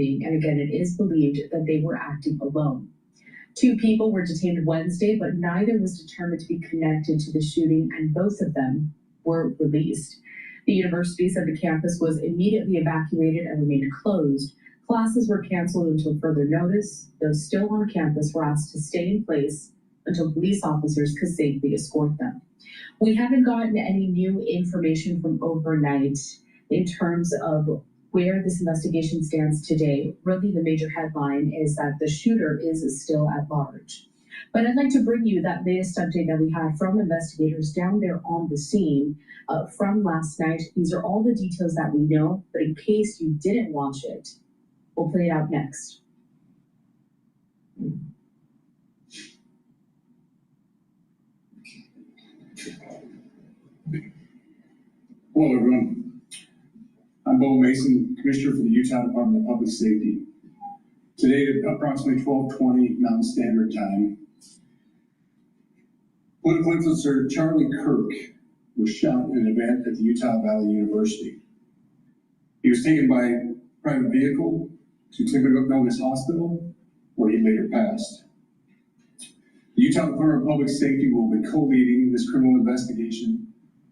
shooting, and again, it is believed that they were acting alone. 2 people were detained Wednesday, but neither was determined to be connected to the shooting, and both of them were released. The university said the campus was immediately evacuated and remained closed. Classes were canceled until further notice. Those still on campus were asked to stay in place until police officers could safely escort them. We haven't gotten any new information from overnight in terms of where this investigation stands today. Really, the major headline is that the shooter is still at large. But I'd like to bring you that latest update that we had from investigators down there on the scene from last night. These are all the details that we know, but in case you didn't watch it, we'll play it out next. Hello, everyone. I'm Bo Mason, Commissioner for the Utah Department of Public Safety. Today at approximately 12:20 Mountain Standard Time, political influencer Charlie Kirk was shot in an event at the Utah Valley University. He was taken by a private vehicle to Timbernovis Hospital, where he later passed. The Utah Department of Public Safety will be co-leading this criminal investigation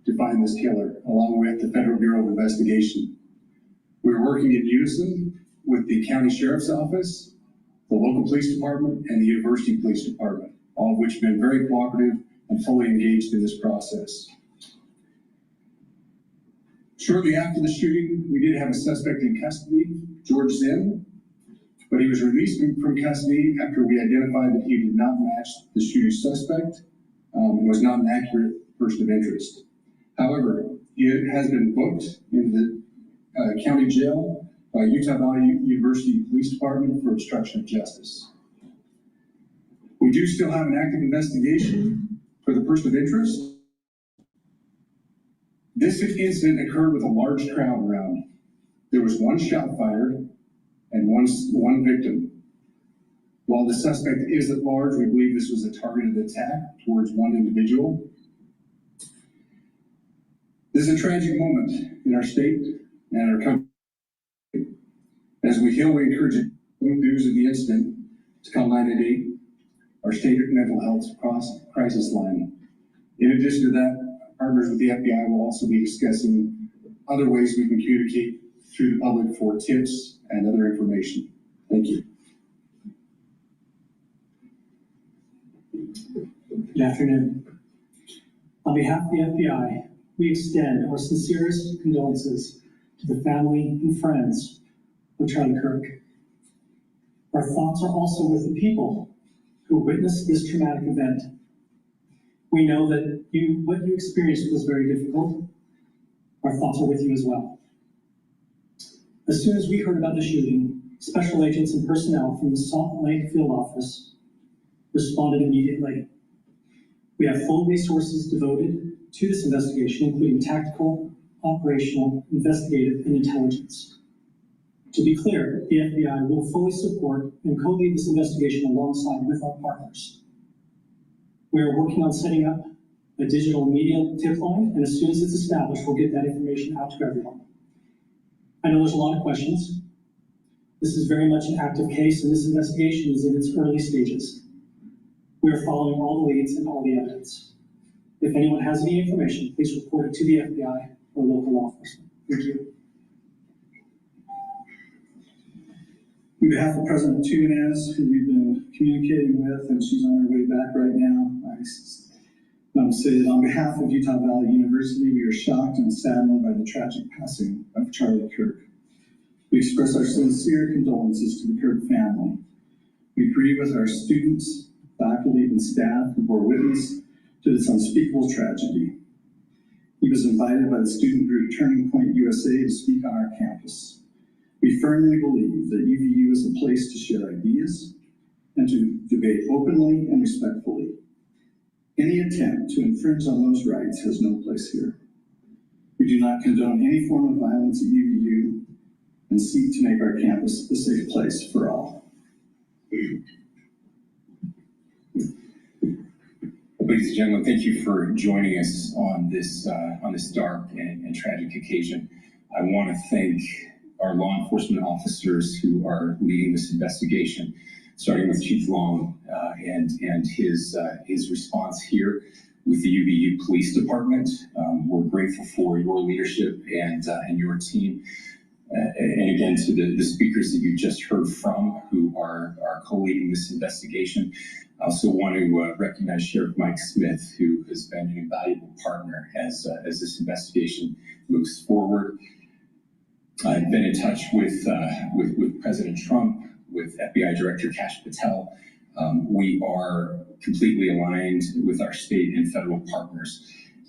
to find this killer, along with the Federal Bureau of Investigation. We're working in unison with the County Sheriff's Office, the local police department, and the University Police Department, all of which have been very cooperative and fully engaged in this process. Shortly after the shooting, we did have a suspect in custody, George Zinn, but he was released from custody after we identified that he did not match the shooting suspect and was not an accurate person of interest. However, he has been booked into the county jail by Utah Valley University Police Department for obstruction of justice. We do still have an active investigation for the person of interest. This incident occurred with a large crowd around. There was 1 shot fired and one victim. While the suspect is at large, we believe this was a targeted attack towards one individual. This is a tragic moment in our state and our country. As we heal, we encourage news of the incident to call 988, our state mental health crisis line. In addition to that, partners with the FBI will also be discussing other ways we can communicate through the public for tips and other information. Thank you. Good afternoon. On behalf of the FBI, we extend our sincerest condolences to the family and friends of Charlie Kirk. Our thoughts are also with the people who witnessed this traumatic event. We know that what you experienced was very difficult. Our thoughts are with you as well. As soon as we heard about the shooting, special agents and personnel from the Salt Lake Field Office responded immediately. We have full resources devoted to this investigation, including tactical, operational, investigative, and intelligence. To be clear, the FBI will fully support and co-lead this investigation alongside with our partners. We are working on setting up a digital media tip line, and as soon as it's established, we'll get that information out to everyone. I know there's a lot of questions. This is very much an active case, and this investigation is in its early stages. We are following all the leads and all the evidence. If anyone has any information, please report it to the FBI or local law enforcement. Thank you. On behalf of President Tunes, who we've been communicating with, and she's on her way back right now, I say that on behalf of Utah Valley University, we are shocked and saddened by the tragic passing of Charlie Kirk. We express our sincere condolences to the Kirk family. We grieve with our students, faculty, and staff who bore witness to this unspeakable tragedy. He was invited by the student group Turning Point USA to speak on our campus. We firmly believe that UVU is a place to share ideas and to debate openly and respectfully. Any attempt to infringe on those rights has no place here. We do not condone any form of violence at UVU and seek to make our campus a safe place for all. Ladies and gentlemen, thank you for joining us on this dark and tragic occasion. I want to thank our law enforcement officers who are leading this investigation, starting with Chief Long and his response here with the UVU Police Department. We're grateful for your leadership and your team. And again, to the speakers that you just heard from who are co-leading this investigation. I also want to recognize Sheriff Mike Smith, who has been an invaluable partner as this investigation moves forward. I've been in touch with President Trump, with FBI Director Kash Patel. We are completely aligned with our state and federal partners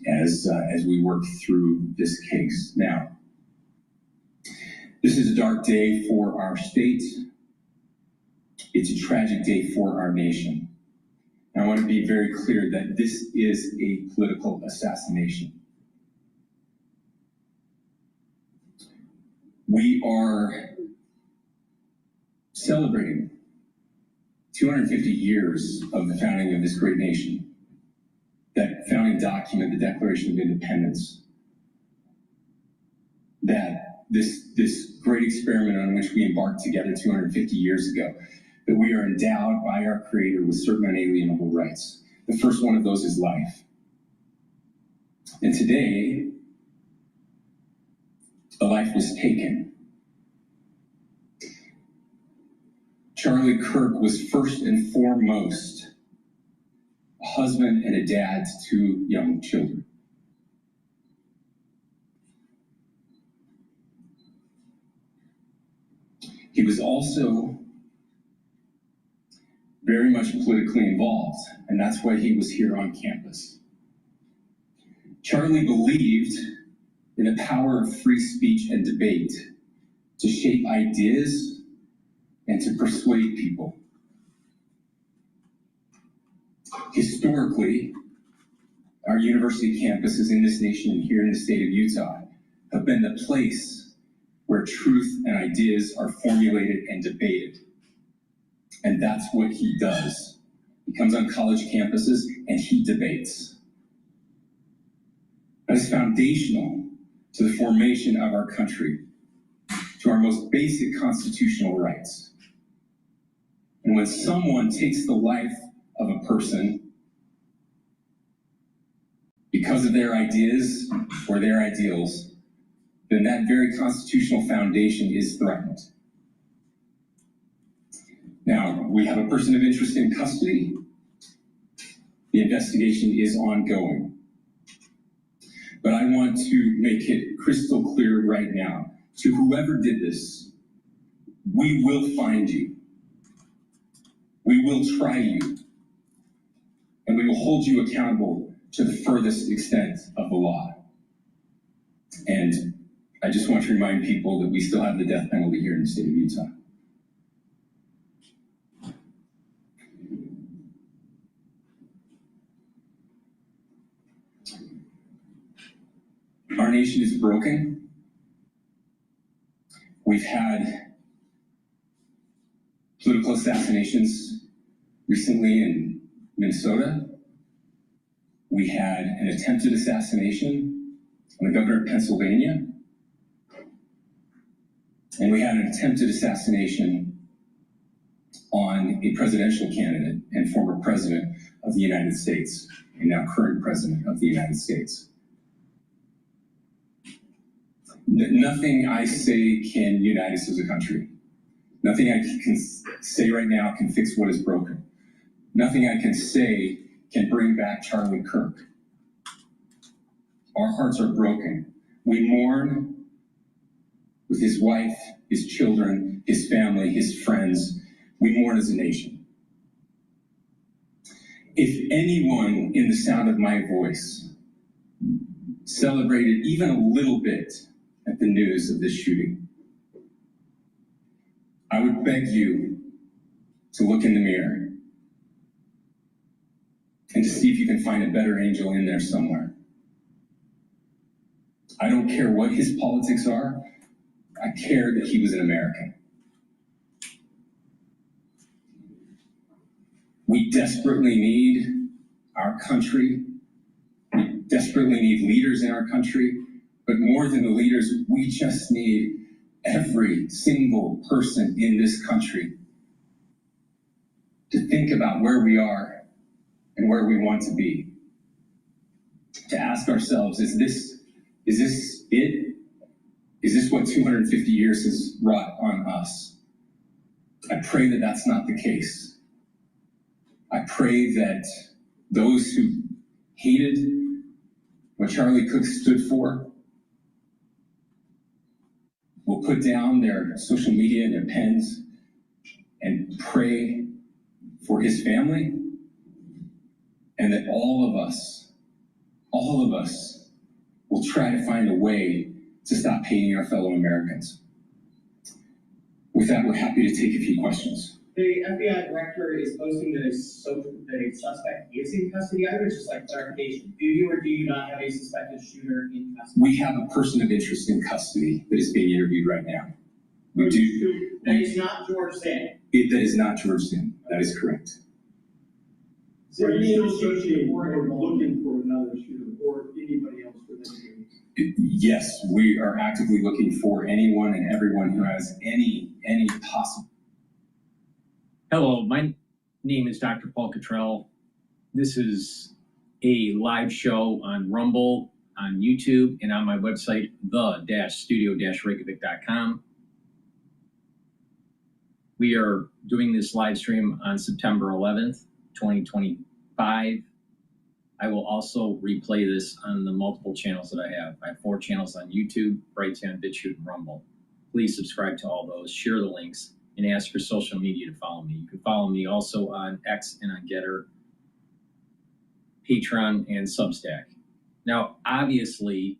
as we work through this case. Now, this is a dark day for our state. It's a tragic day for our nation. And I want to be very clear that this is a political assassination. We are celebrating 250 years of the founding of this great nation. That founding document, the Declaration of Independence, that this great experiment on which we embarked together 250 years ago, that we are endowed by our Creator with certain unalienable rights. The first one of those is life. And today, a life was taken. Charlie Kirk was first and foremost a husband and a dad to two young children. He was also very much politically involved, and that's why he was here on campus. Charlie believed in the power of free speech and debate to shape ideas and to persuade people. Historically, our university campuses in this nation and here in the state of Utah have been the place where truth and ideas are formulated and debated. And that's what he does. He comes on college campuses and he debates. That is foundational to the formation of our country, to our most basic constitutional rights. And when someone takes the life of a person because of their ideas or their ideals, then that very constitutional foundation is threatened. Now, we have a person of interest in custody. The investigation is ongoing. But I want to make it crystal clear right now, to whoever did this, we will find you. We will try you. And we will hold you accountable to the furthest extent of the law. And I just want to remind people that we still have the death penalty here in the state of Utah. Our nation is broken. We've had political assassinations recently in Minnesota. We had an attempted assassination on the governor of Pennsylvania. And we had an attempted assassination on a presidential candidate and former president of the United States, and now current president of the United States. Nothing I say can unite us as a country. Nothing I can say right now can fix what is broken. Nothing I can say can bring back Charlie Kirk. Our hearts are broken. We mourn with his wife, his children, his family, his friends. We mourn as a nation. If anyone in the sound of my voice celebrated even a little bit at the news of this shooting, I would beg you to look in the mirror and to see if you can find a better angel in there somewhere. I don't care what his politics are. I care that he was an American. We desperately need our country. We desperately need leaders in our country. But more than the leaders, we just need every single person in this country to think about where we are and where we want to be. To ask ourselves, is this it? Is this what 250 years has wrought on us? I pray that that's not the case. I pray that those who hated what Charlie Kirk stood for will put down their social media and their pens and pray for his family, and that all of us will try to find a way to stop hating our fellow Americans. With that, we're happy to take a few questions. The FBI director is posting that a suspect is in custody. I would just like clarification. Do you or do you not have a suspected shooter in custody? We have a person of interest in custody that is being interviewed right now. We do. That is not George Zinn. That is not George Zinn. That is correct. Are you still searching or looking for another shooter or anybody else for this case? Yes, we are actively looking for anyone and everyone who has any possible. Hello, my name is DrPaulCottrell. This is a live show on Rumble, on YouTube, and on my website, the-studio-reykjavik.com. We are doing this live stream on September 11th, 2025. I will also replay this on the multiple channels that I have. I have 4 channels on YouTube, Brighteon, Bitchute, and Rumble. Please subscribe to all those, share the links, and ask your social media to follow me. You can follow me also on X and on GETTR, Patreon, and Substack. Now, obviously,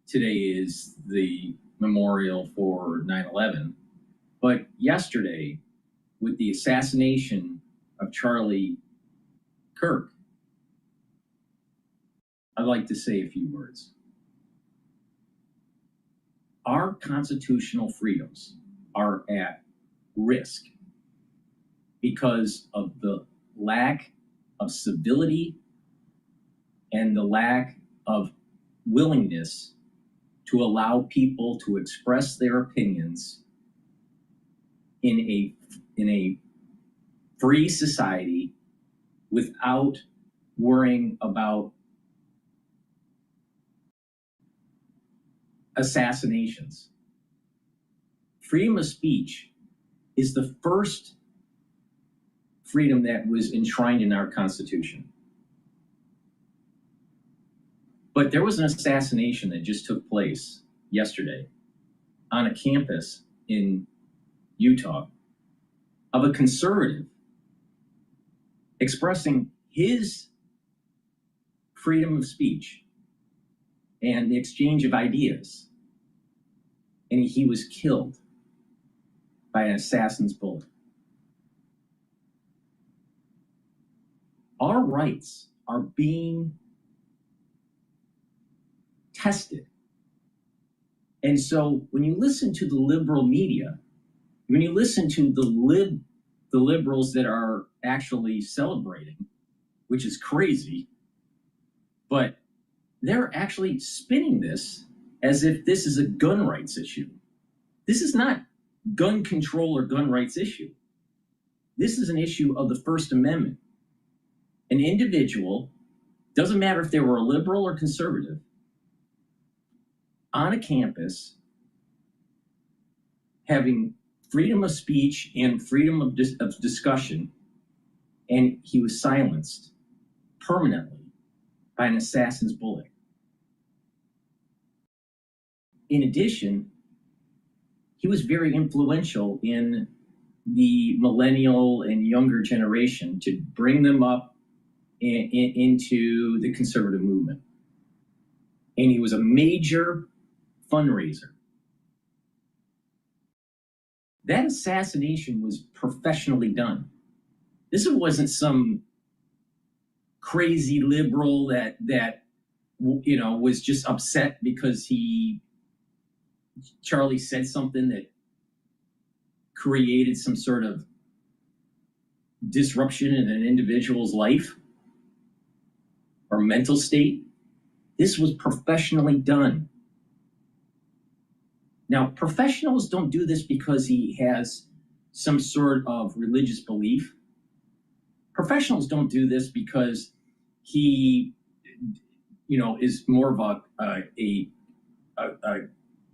today is the memorial for 9/11, but yesterday, with the assassination of Charlie Kirk, I'd like to say a few words. Our constitutional freedoms are at risk because of the lack of civility and the lack of willingness to allow people to express their opinions in a free society without worrying about assassinations. Freedom of speech is the first freedom that was enshrined in our Constitution. But there was an assassination that just took place yesterday on a campus in Utah of a conservative expressing his freedom of speech and the exchange of ideas. And he was killed by an assassin's bullet. Our rights are being tested. And so when you listen to the liberal media, when you listen to the liberals that are actually celebrating, which is crazy, but they're actually spinning this as if this is a gun rights issue. This is not gun control or gun rights issue. This is an issue of the First Amendment. An individual, doesn't matter if they were a liberal or conservative, on a campus having freedom of speech and freedom of discussion, and he was silenced permanently by an assassin's bullet. In addition, he was very influential in the millennial and younger generation to bring them up into the conservative movement. And he was a major fundraiser. That assassination was professionally done. This wasn't some crazy liberal that was just upset because Charlie said something that created some sort of disruption in an individual's life or mental state. This was professionally done. Now, professionals don't do this because he has some sort of religious belief. Professionals don't do this because he, is more of a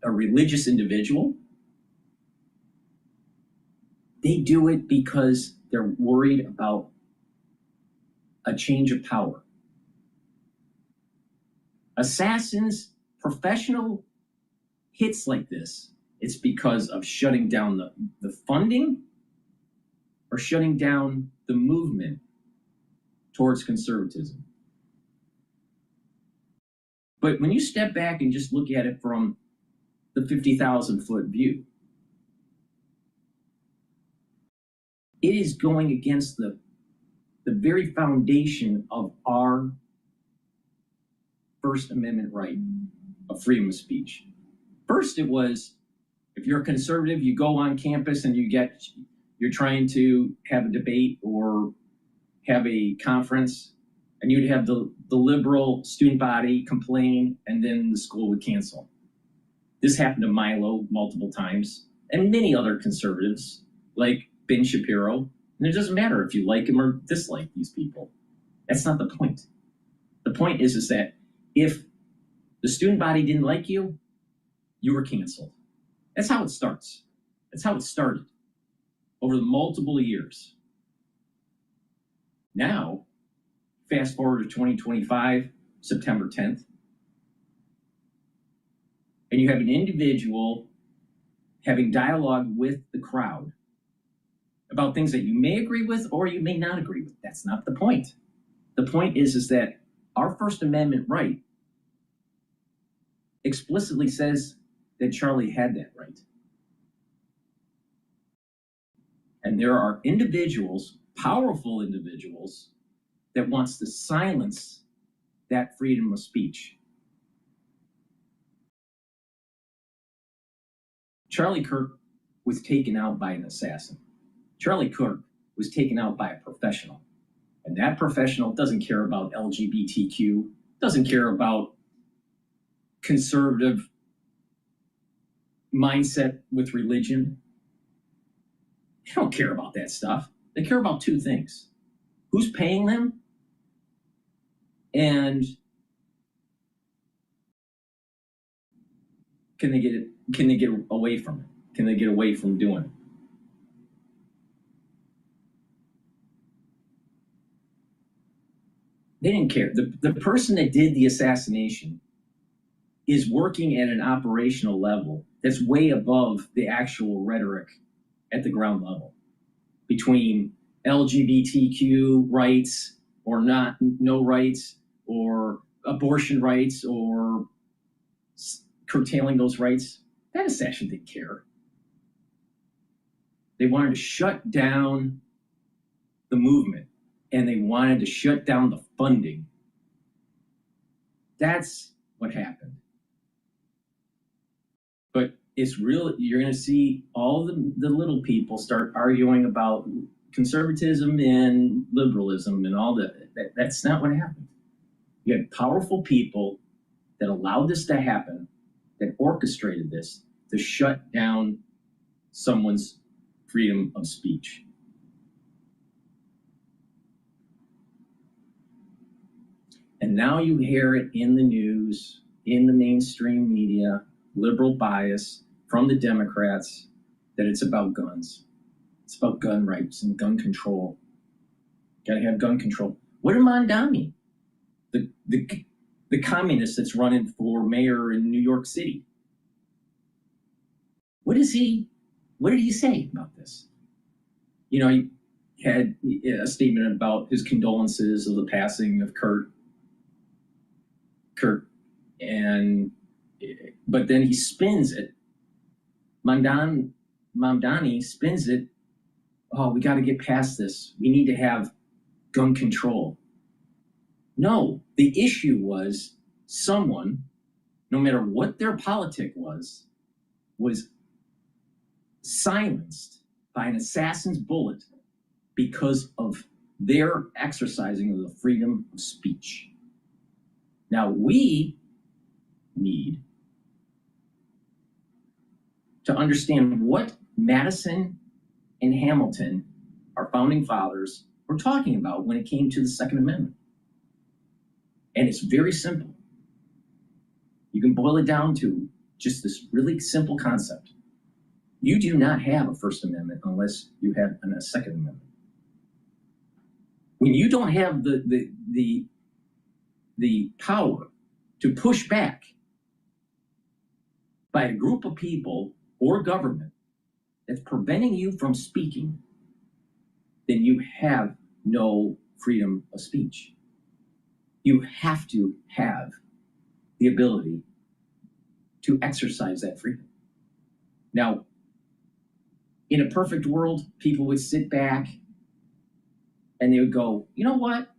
religious individual. They do it because they're worried about a change of power. Assassins, professional hits like this, it's because of shutting down the funding or shutting down the movement towards conservatism. But when you step back and just look at it from the 50,000-foot view, it is going against the very foundation of our First Amendment right of freedom of speech. First, it was, if you're a conservative, you go on campus and you're trying to have a debate or have a conference, and you'd have the liberal student body complain, and then the school would cancel. This happened to Milo multiple times, and many other conservatives, like Ben Shapiro. And it doesn't matter if you like him or dislike these people. That's not the point. The point is that if the student body didn't like you, you were canceled. That's how it starts. That's how it started over the multiple years. Now, fast forward to 2025, September 10th, and you have an individual having dialogue with the crowd about things that you may agree with or you may not agree with. That's not the point. The point is that our First Amendment right explicitly says that Charlie had that right. And there are individuals, powerful individuals, that wants to silence that freedom of speech. Charlie Kirk was taken out by an assassin. Charlie Kirk was taken out by a professional. And that professional doesn't care about LGBTQ, doesn't care about conservative mindset with religion. They don't care about that stuff. They care about two things: who's paying them, and can they get away from it? Can they get away from doing it? They didn't care. The person that did the assassination is working at an operational level that's way above the actual rhetoric at the ground level between LGBTQ rights or no rights, or abortion rights, or curtailing those rights. That assassin didn't care. They wanted to shut down the movement, and they wanted to shut down the funding. That's what happened. But it's real. You're going to see all the little people start arguing about conservatism and liberalism and all that. That's not what happened. You had powerful people that allowed this to happen, that orchestrated this to shut down someone's freedom of speech. And now you hear it in the news, in the mainstream media, liberal bias from the Democrats, that it's about guns. It's about gun rights and gun control. Gotta have gun control. What did Mondani, the communist that's running for mayor in New York City, what did he say about this? You know, he had a statement about his condolences of the passing of Kirk, but then he spins it. Mamdani spins it. Oh, we got to get past this. We need to have gun control. No, the issue was someone, no matter what their politic was silenced by an assassin's bullet because of their exercising of the freedom of speech. Now we need to understand what Madison and Hamilton, our founding fathers, were talking about when it came to the Second Amendment. And it's very simple. You can boil it down to just this really simple concept. You do not have a First Amendment unless you have a Second Amendment. When you don't have the power to push back by a group of people or government that's preventing you from speaking, then you have no freedom of speech. You have to have the ability to exercise that freedom. Now, in a perfect world, people would sit back and they would go, you know what?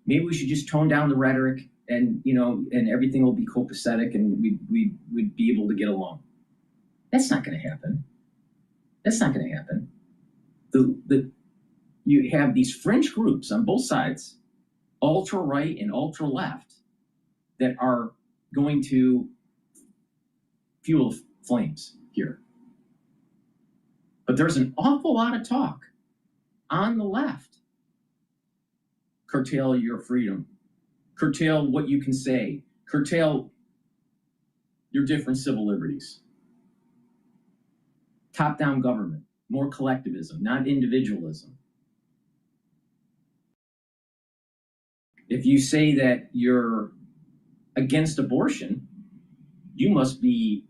Maybe we should just tone down the rhetoric and, and everything will be copacetic and we'd be able to get along. That's not going to happen. That's not going to happen. You have these fringe groups on both sides, ultra right and ultra left, that are going to fuel flames here. But there's an awful lot of talk on the left. Curtail your freedom. Curtail what you can say. Curtail your different civil liberties. Top-down government, more collectivism, not individualism. If you say that you're against abortion, you must be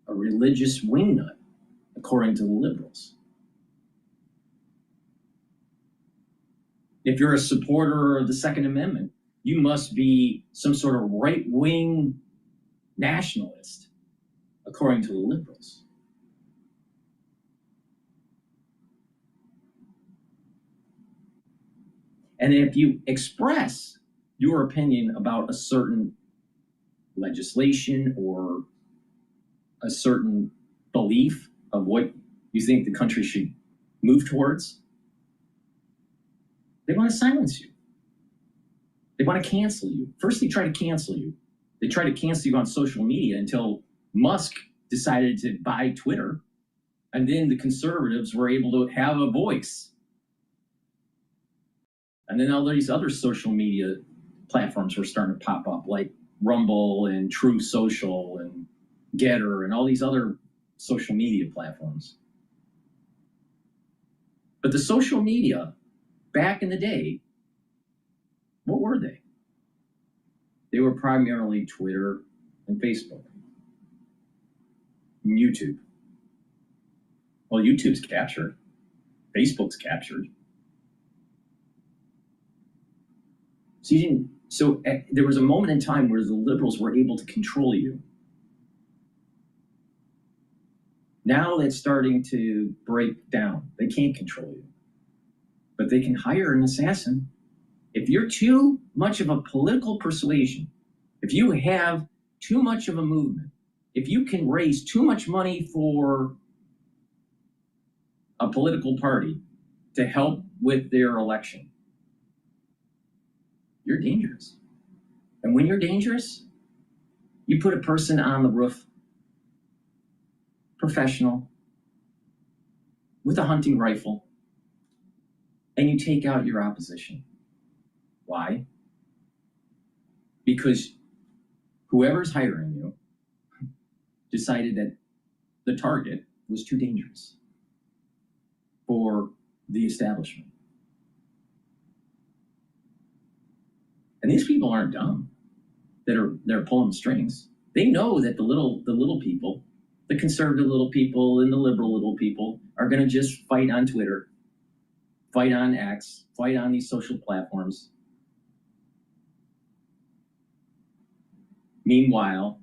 a religious wingnut, according to the liberals. If you're a supporter of the Second Amendment, you must be some sort of right-wing nationalist, according to the liberals. And if you express your opinion about a certain legislation or a certain belief of what you think the country should move towards, they want to silence you. They want to cancel you. First, they try to cancel you. They try to cancel you on social media until Musk decided to buy Twitter. And then the conservatives were able to have a voice. And then all these other social media platforms were starting to pop up, like Rumble and True Social and GETTR and all these other social media platforms. But the social media, back in the day, what were they? They were primarily Twitter and Facebook and YouTube. Well, YouTube's captured. Facebook's captured. So there was a moment in time where the liberals were able to control you. Now that's starting to break down. They can't control you, but they can hire an assassin. If you're too much of a political persuasion, if you have too much of a movement, if you can raise too much money for a political party to help with their election, you're dangerous. And when you're dangerous, you put a person on the roof, professional, with a hunting rifle, and you take out your opposition. Why? Because whoever's hiring you decided that the target was too dangerous for the establishment. And these people aren't dumb they're pulling the strings. They know that the little people, the conservative little people and the liberal little people are going to just fight on Twitter, fight on X, fight on these social platforms. Meanwhile,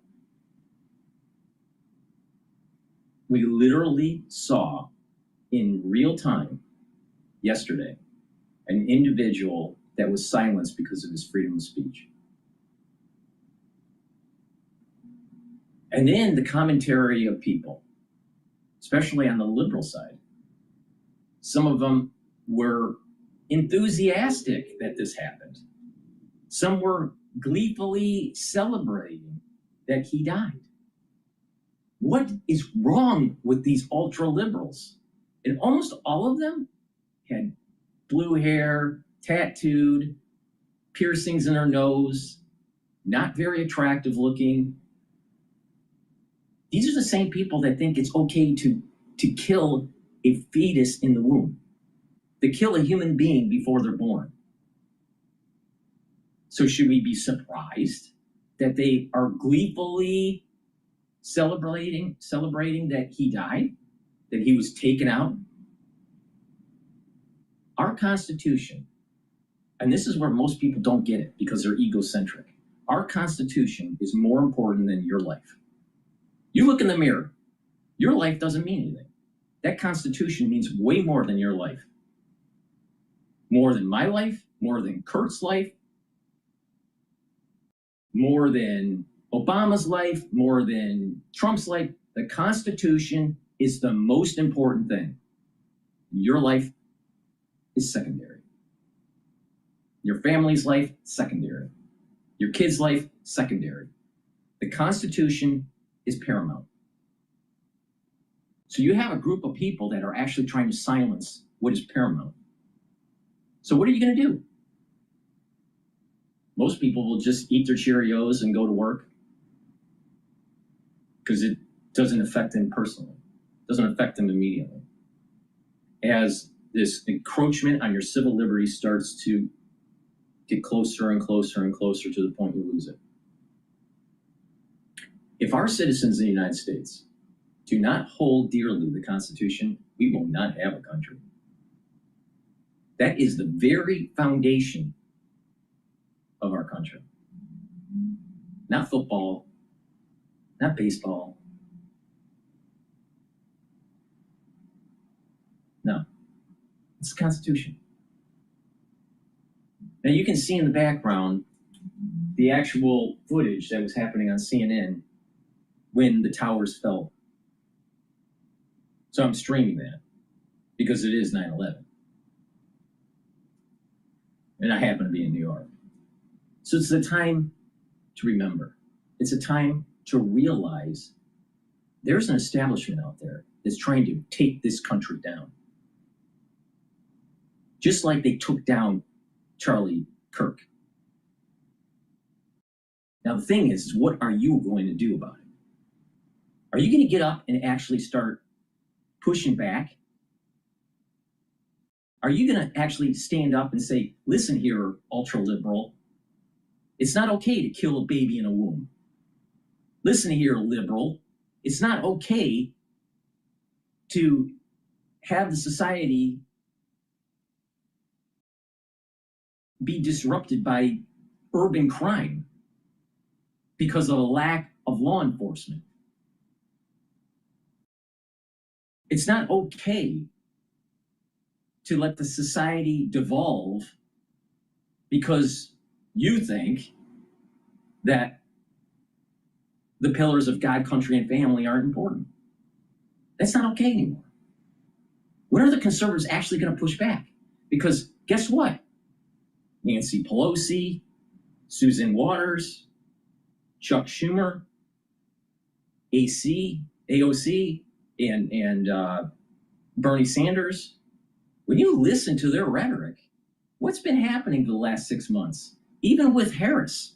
we literally saw in real time yesterday an individual that was silenced because of his freedom of speech. And then the commentary of people, especially on the liberal side, some of them were enthusiastic that this happened. Some were gleefully celebrating that he died. what is wrong with these ultra liberals? And almost all of them had blue hair, tattooed, piercings in their nose, not very attractive looking. These are the same people that think it's okay to kill a fetus in the womb, to kill a human being before they're born. So should we be surprised that they are gleefully celebrating that he died, that he was taken out? Our Constitution, and this is where most people don't get it because they're egocentric. Our Constitution is more important than your life. You look in the mirror, your life doesn't mean anything. That Constitution means way more than your life. More than my life, more than Kurt's life, more than Obama's life, more than Trump's life. The Constitution is the most important thing. Your life is secondary. Your family's life, secondary. Your kid's life, secondary. The Constitution is paramount. So you have a group of people that are actually trying to silence what is paramount. So what are you going to do? Most people will just eat their Cheerios and go to work because it doesn't affect them personally. It doesn't affect them immediately. As this encroachment on your civil liberty starts to get closer and closer and closer to the point you lose it. If our citizens in the United States do not hold dearly the Constitution, we will not have a country. That is the very foundation of our country. Not football, not baseball. No, it's the Constitution. Now you can see in the background the actual footage that was happening on CNN when the towers fell. So I'm streaming that because it is 9/11. And I happen to be in New York. So it's a time to remember. It's a time to realize there's an establishment out there that's trying to take this country down. Just like they took down Charlie Kirk. Now the thing is what are you going to do about it? Are you going to get up and actually start pushing back? Are you going to actually stand up and say, listen here, ultra-liberal, it's not okay to kill a baby in a womb. Listen here, liberal, it's not okay to have the society be disrupted by urban crime because of a lack of law enforcement. It's not okay to let the society devolve because you think that the pillars of God, country, and family aren't important. That's not okay anymore. When are the conservatives actually going to push back? Because guess what? Nancy Pelosi, Susan Waters, Chuck Schumer, AOC, and Bernie Sanders, when you listen to their rhetoric, what's been happening for the last 6 months? Even with Harris,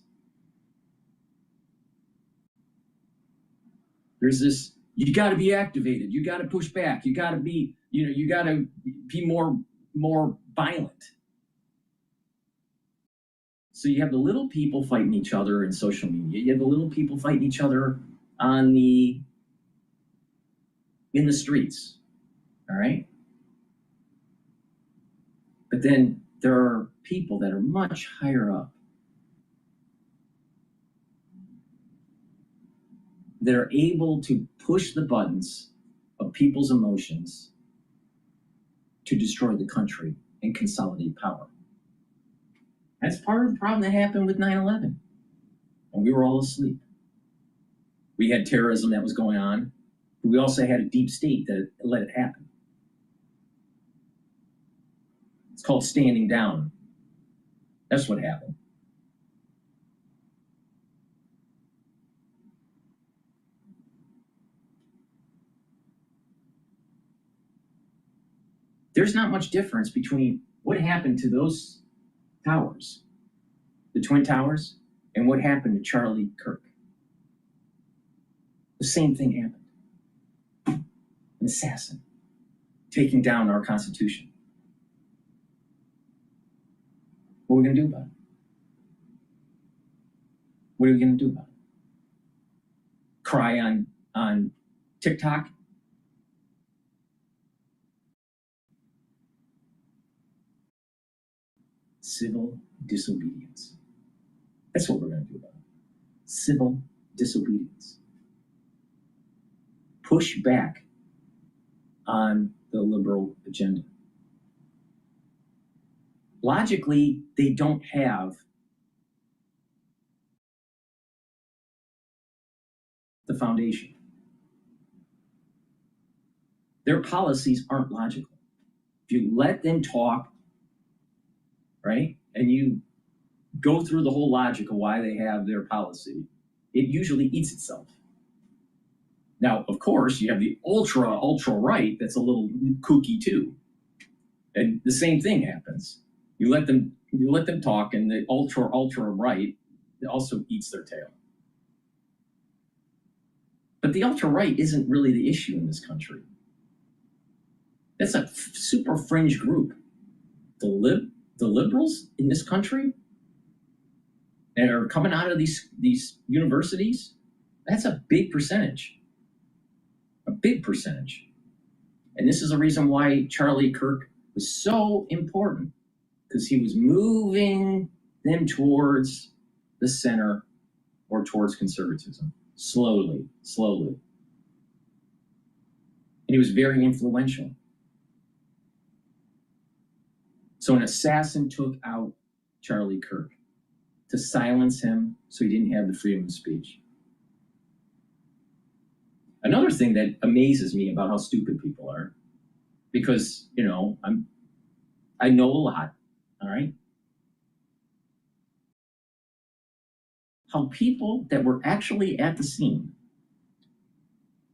there's this, you got to be activated, you got to push back, you got to be, you got to be more violent. So you have the little people fighting each other in social media. You have the little people fighting each other in the streets. All right. But then there are people that are much higher up that are able to push the buttons of people's emotions to destroy the country and consolidate power. That's part of the problem that happened with 9/11. And we were all asleep. We had terrorism that was going on, but we also had a deep state that let it happen. It's called standing down. That's what happened. There's not much difference between what happened to those towers, the Twin Towers, and what happened to Charlie Kirk. The same thing happened. An assassin taking down our Constitution. What are we going to do about it? What are we going to do about it? Cry on TikTok? Civil disobedience. That's what we're going to do about it. Civil disobedience. Push back on the liberal agenda. Logically, they don't have the foundation. Their policies aren't logical. If you let them talk, right, and you go through the whole logic of why they have their policy, it usually eats itself. Now, of course, you have the ultra right that's a little kooky too. And the same thing happens. You let them talk, and the ultra right also eats their tail. But the ultra right isn't really the issue in this country. That's a super fringe group. The liberals in this country that are coming out of these universities, that's a big percentage. A big percentage. And this is the reason why Charlie Kirk was so important, because he was moving them towards the center or towards conservatism, slowly. And he was very influential. So an assassin took out Charlie Kirk to silence him so he didn't have the freedom of speech. Another thing that amazes me about how stupid people are, because, you know, I know a lot, all right? How people that were actually at the scene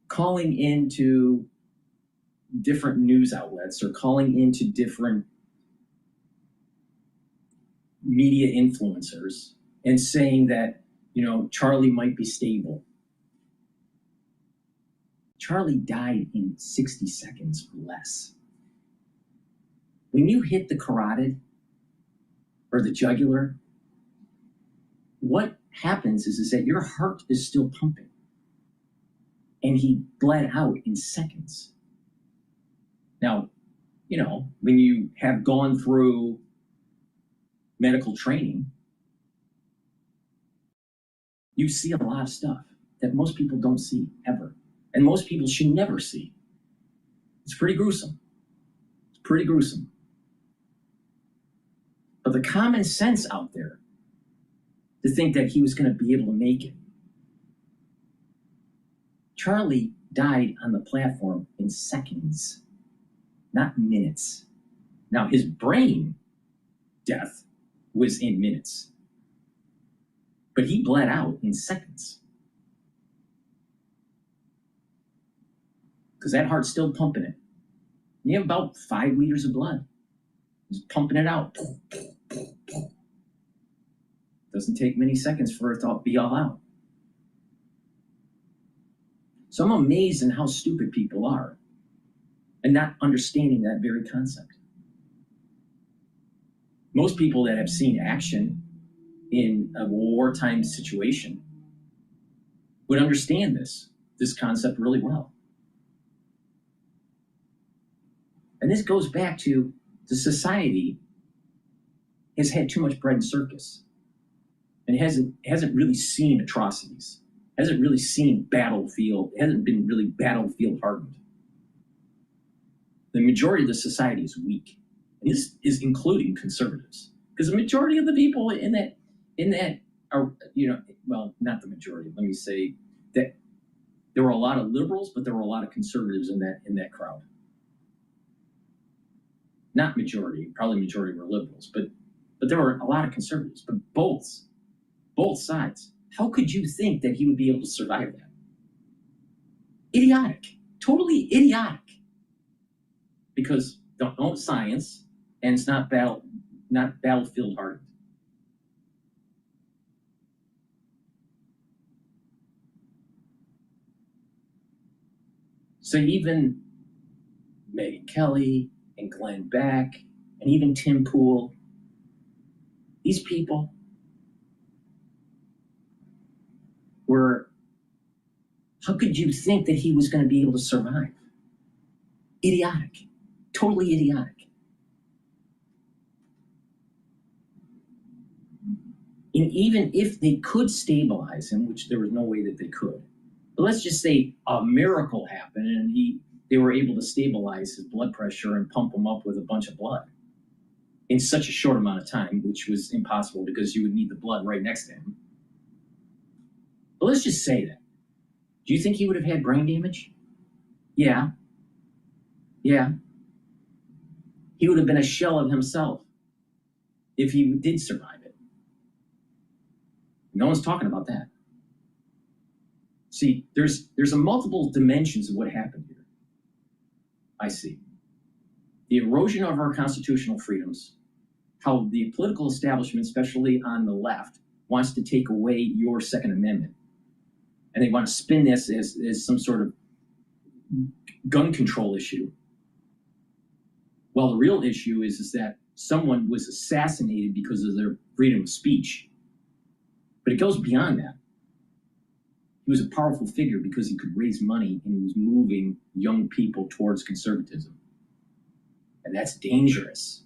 calling into different news outlets or calling into different media influencers and saying that, you know, Charlie might be stable. Charlie died in 60 seconds or less. When you hit the carotid or the jugular, what happens is that your heart is still pumping. And he bled out in seconds. Now, you know, when you have gone through medical training, you see a lot of stuff that most people don't see ever. And most people should never see. It's pretty gruesome. It's pretty gruesome. But the common sense out there to think that he was going to be able to make it. Charlie died on the platform in seconds, not minutes. Now, his brain death was in minutes, but he bled out in seconds. Because that heart's still pumping it. You have about 5 liters of blood. Just pumping it out. Doesn't take many seconds for it to be all out. So I'm amazed in how stupid people are and not understanding that very concept. Most people that have seen action in a wartime situation would understand this concept really well. And this goes back to the society has had too much bread and circus. And it hasn't really seen atrocities, hasn't really seen battlefield, hasn't been really battlefield hardened. The majority of the society is weak. And this is including conservatives. Because the majority of the people in that are, you know, well, not the majority, let me say that there were a lot of liberals, but there were a lot of conservatives in that crowd. Not majority, probably majority were liberals, but there were a lot of conservatives, but both sides. How could you think that he would be able to survive that? Idiotic, totally idiotic. Because don't know science, and it's not battlefield hardened. So even Megyn Kelly and Glenn Beck and even Tim Pool, these people were, how could you think that he was going to be able to survive? Idiotic, totally idiotic. And even if they could stabilize him, which there was no way that they could, but let's just say a miracle happened and they were able to stabilize his blood pressure and pump him up with a bunch of blood in such a short amount of time, which was impossible because you would need the blood right next to him. But let's just say that. Do you think he would have had brain damage? Yeah. Yeah. He would have been a shell of himself if he did survive it. No one's talking about that. See, there's a multiple dimensions of what happened here. I see. The erosion of our constitutional freedoms, how the political establishment, especially on the left, wants to take away your Second Amendment. And they want to spin this as some sort of gun control issue. Well, the real issue is that someone was assassinated because of their freedom of speech. But it goes beyond that. He was a powerful figure because he could raise money and he was moving young people towards conservatism. And that's dangerous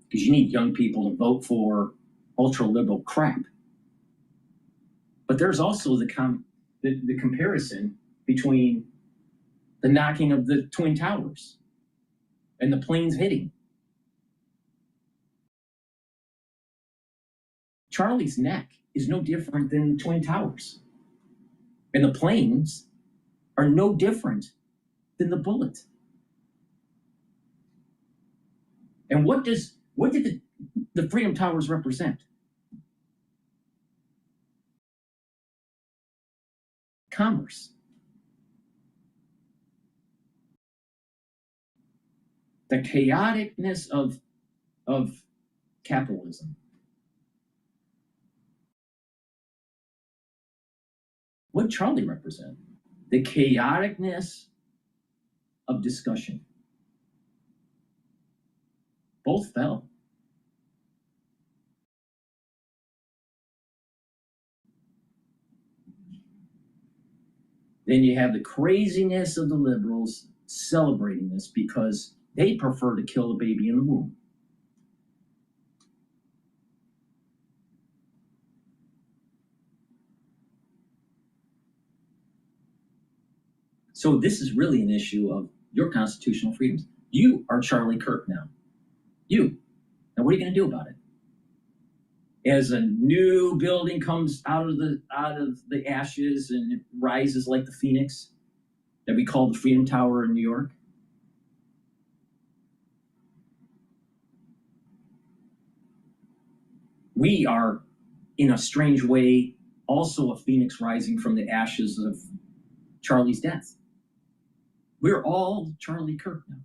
because you need young people to vote for ultra-liberal crap. But there's also the comparison between the knocking of the Twin Towers and the planes hitting. Charlie's neck is no different than the Twin Towers. And the planes are no different than the bullet. And what did the Freedom Towers represent? Commerce. The chaoticness of capitalism. What did Charlie represent? The chaoticness of discussion. Both fell. Then you have the craziness of the liberals celebrating this because they prefer to kill the baby in the womb. So this is really an issue of your constitutional freedoms. You are Charlie Kirk now. You. Now what are you going to do about it? As a new building comes out of the ashes and it rises like the phoenix that we call the Freedom Tower in New York. We are, in a strange way, also a phoenix rising from the ashes of Charlie's death. We're all Charlie Kirk now.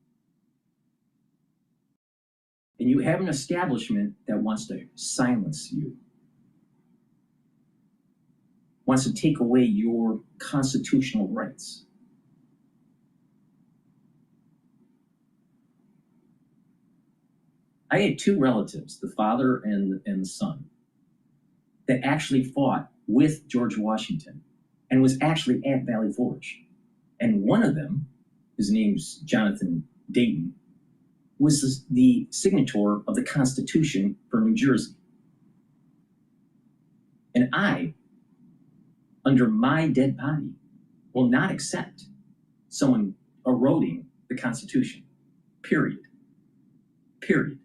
And you have an establishment that wants to silence you, wants to take away your constitutional rights. I had two relatives, the father and the son, that actually fought with George Washington and was actually at Valley Forge. And one of them, his name's Jonathan Dayton, was the signator of the Constitution for New Jersey. And I, under my dead body, will not accept someone eroding the Constitution. Period. Period.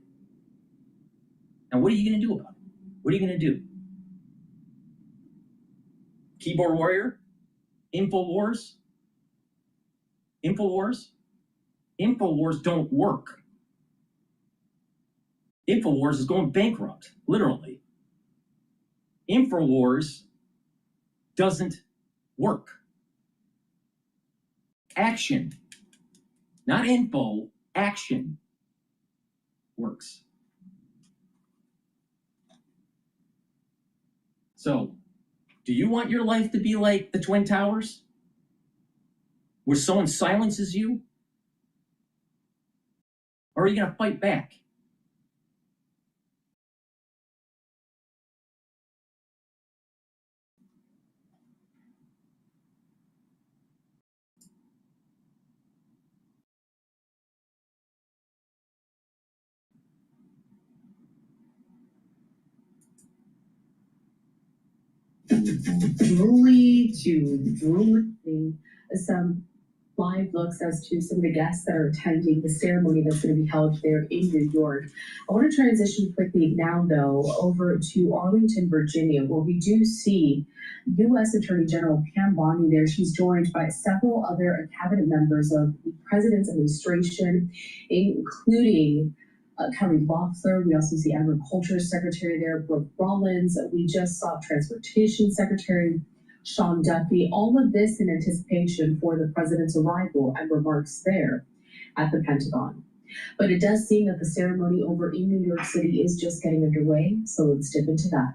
Now, what are you going to do about it? What are you going to do? Keyboard warrior? InfoWars? InfoWars? InfoWars don't work. InfoWars is going bankrupt, literally. InfoWars doesn't work. Action. Not info, action. works. So, do you want your life to be like the Twin Towers? Where someone silences you? Or are you going to fight back? Drooly to drooly. Some live looks as to some of the guests that are attending the ceremony that's going to be held there in New York. I want to transition quickly now, though, over to Arlington, Virginia, where we do see U.S. Attorney General Pam Bondi there. She's joined by several other cabinet members of the president's administration, including Kelly Loeffler. We also see Agriculture Secretary there, Brooke Rollins. We just saw Transportation Secretary Sean Duffy. All of this in anticipation for the president's arrival and remarks there at the Pentagon. But it does seem that the ceremony over in New York City is just getting underway, so let's dip into that.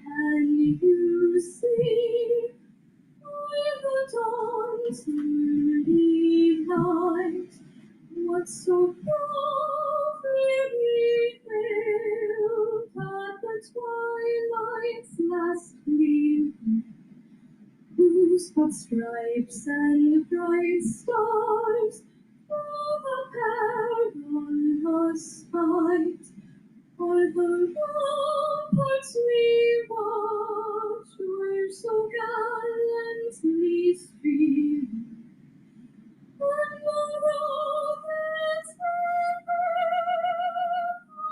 Can you see with the dawn's early light what so proudly hailed at the twilight's last gleam, whose hot stripes and bright stars through the perilous fight for the ramparts we watched were so gallantly streamed, and the rockets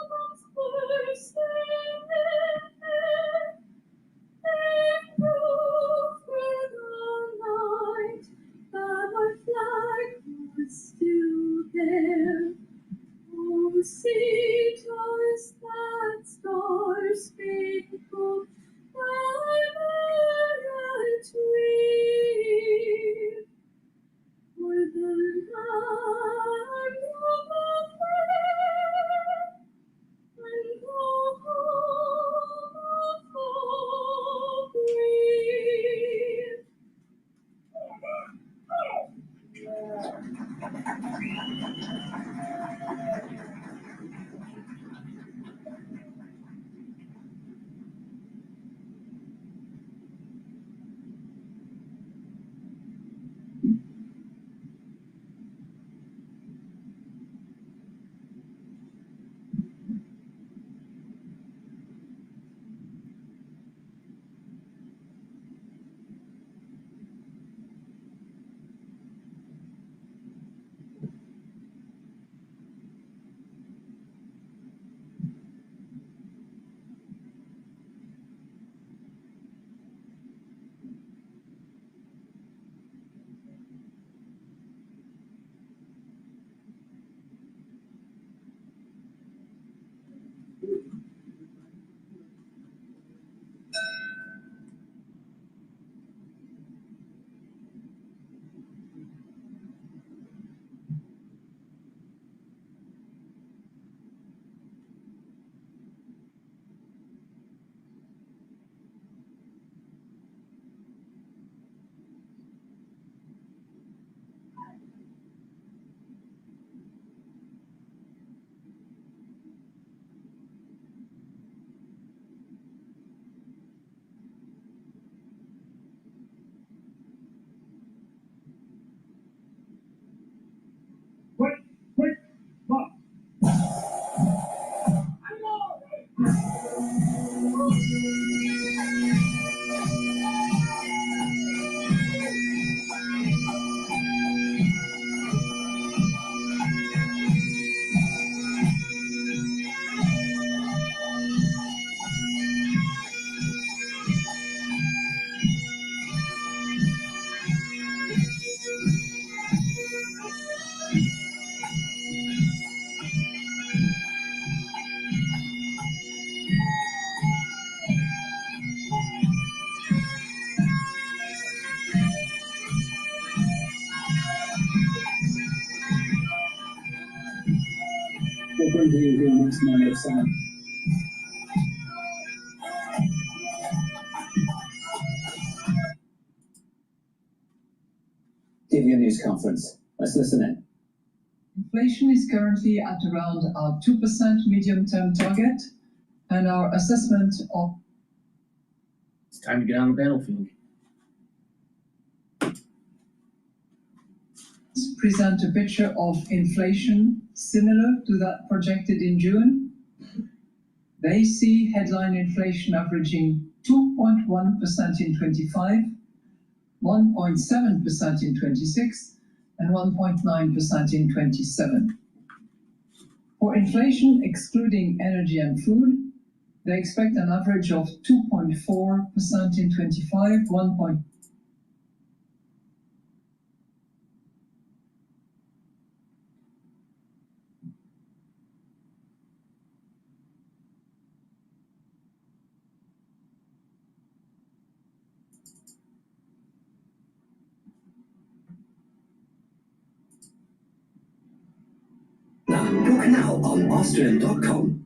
amongst bursting air, they proved through the night that our flag was still there. Oh, see to us that star-spangled banner wave, for the land of the free and the home of the brave. When do you hear next moment of sound? TV News Conference. Let's listen in. Inflation is currently at around our 2% medium-term target, and our assessment of It's time to get on the battlefield. present a picture of inflation similar to that projected in June. They see headline inflation averaging 2.1% in 25, 1.7% in 26, and 1.9% in 27. For inflation excluding energy and food, they expect an average of 2.4% in 25, 1. Book now on Austrian.com.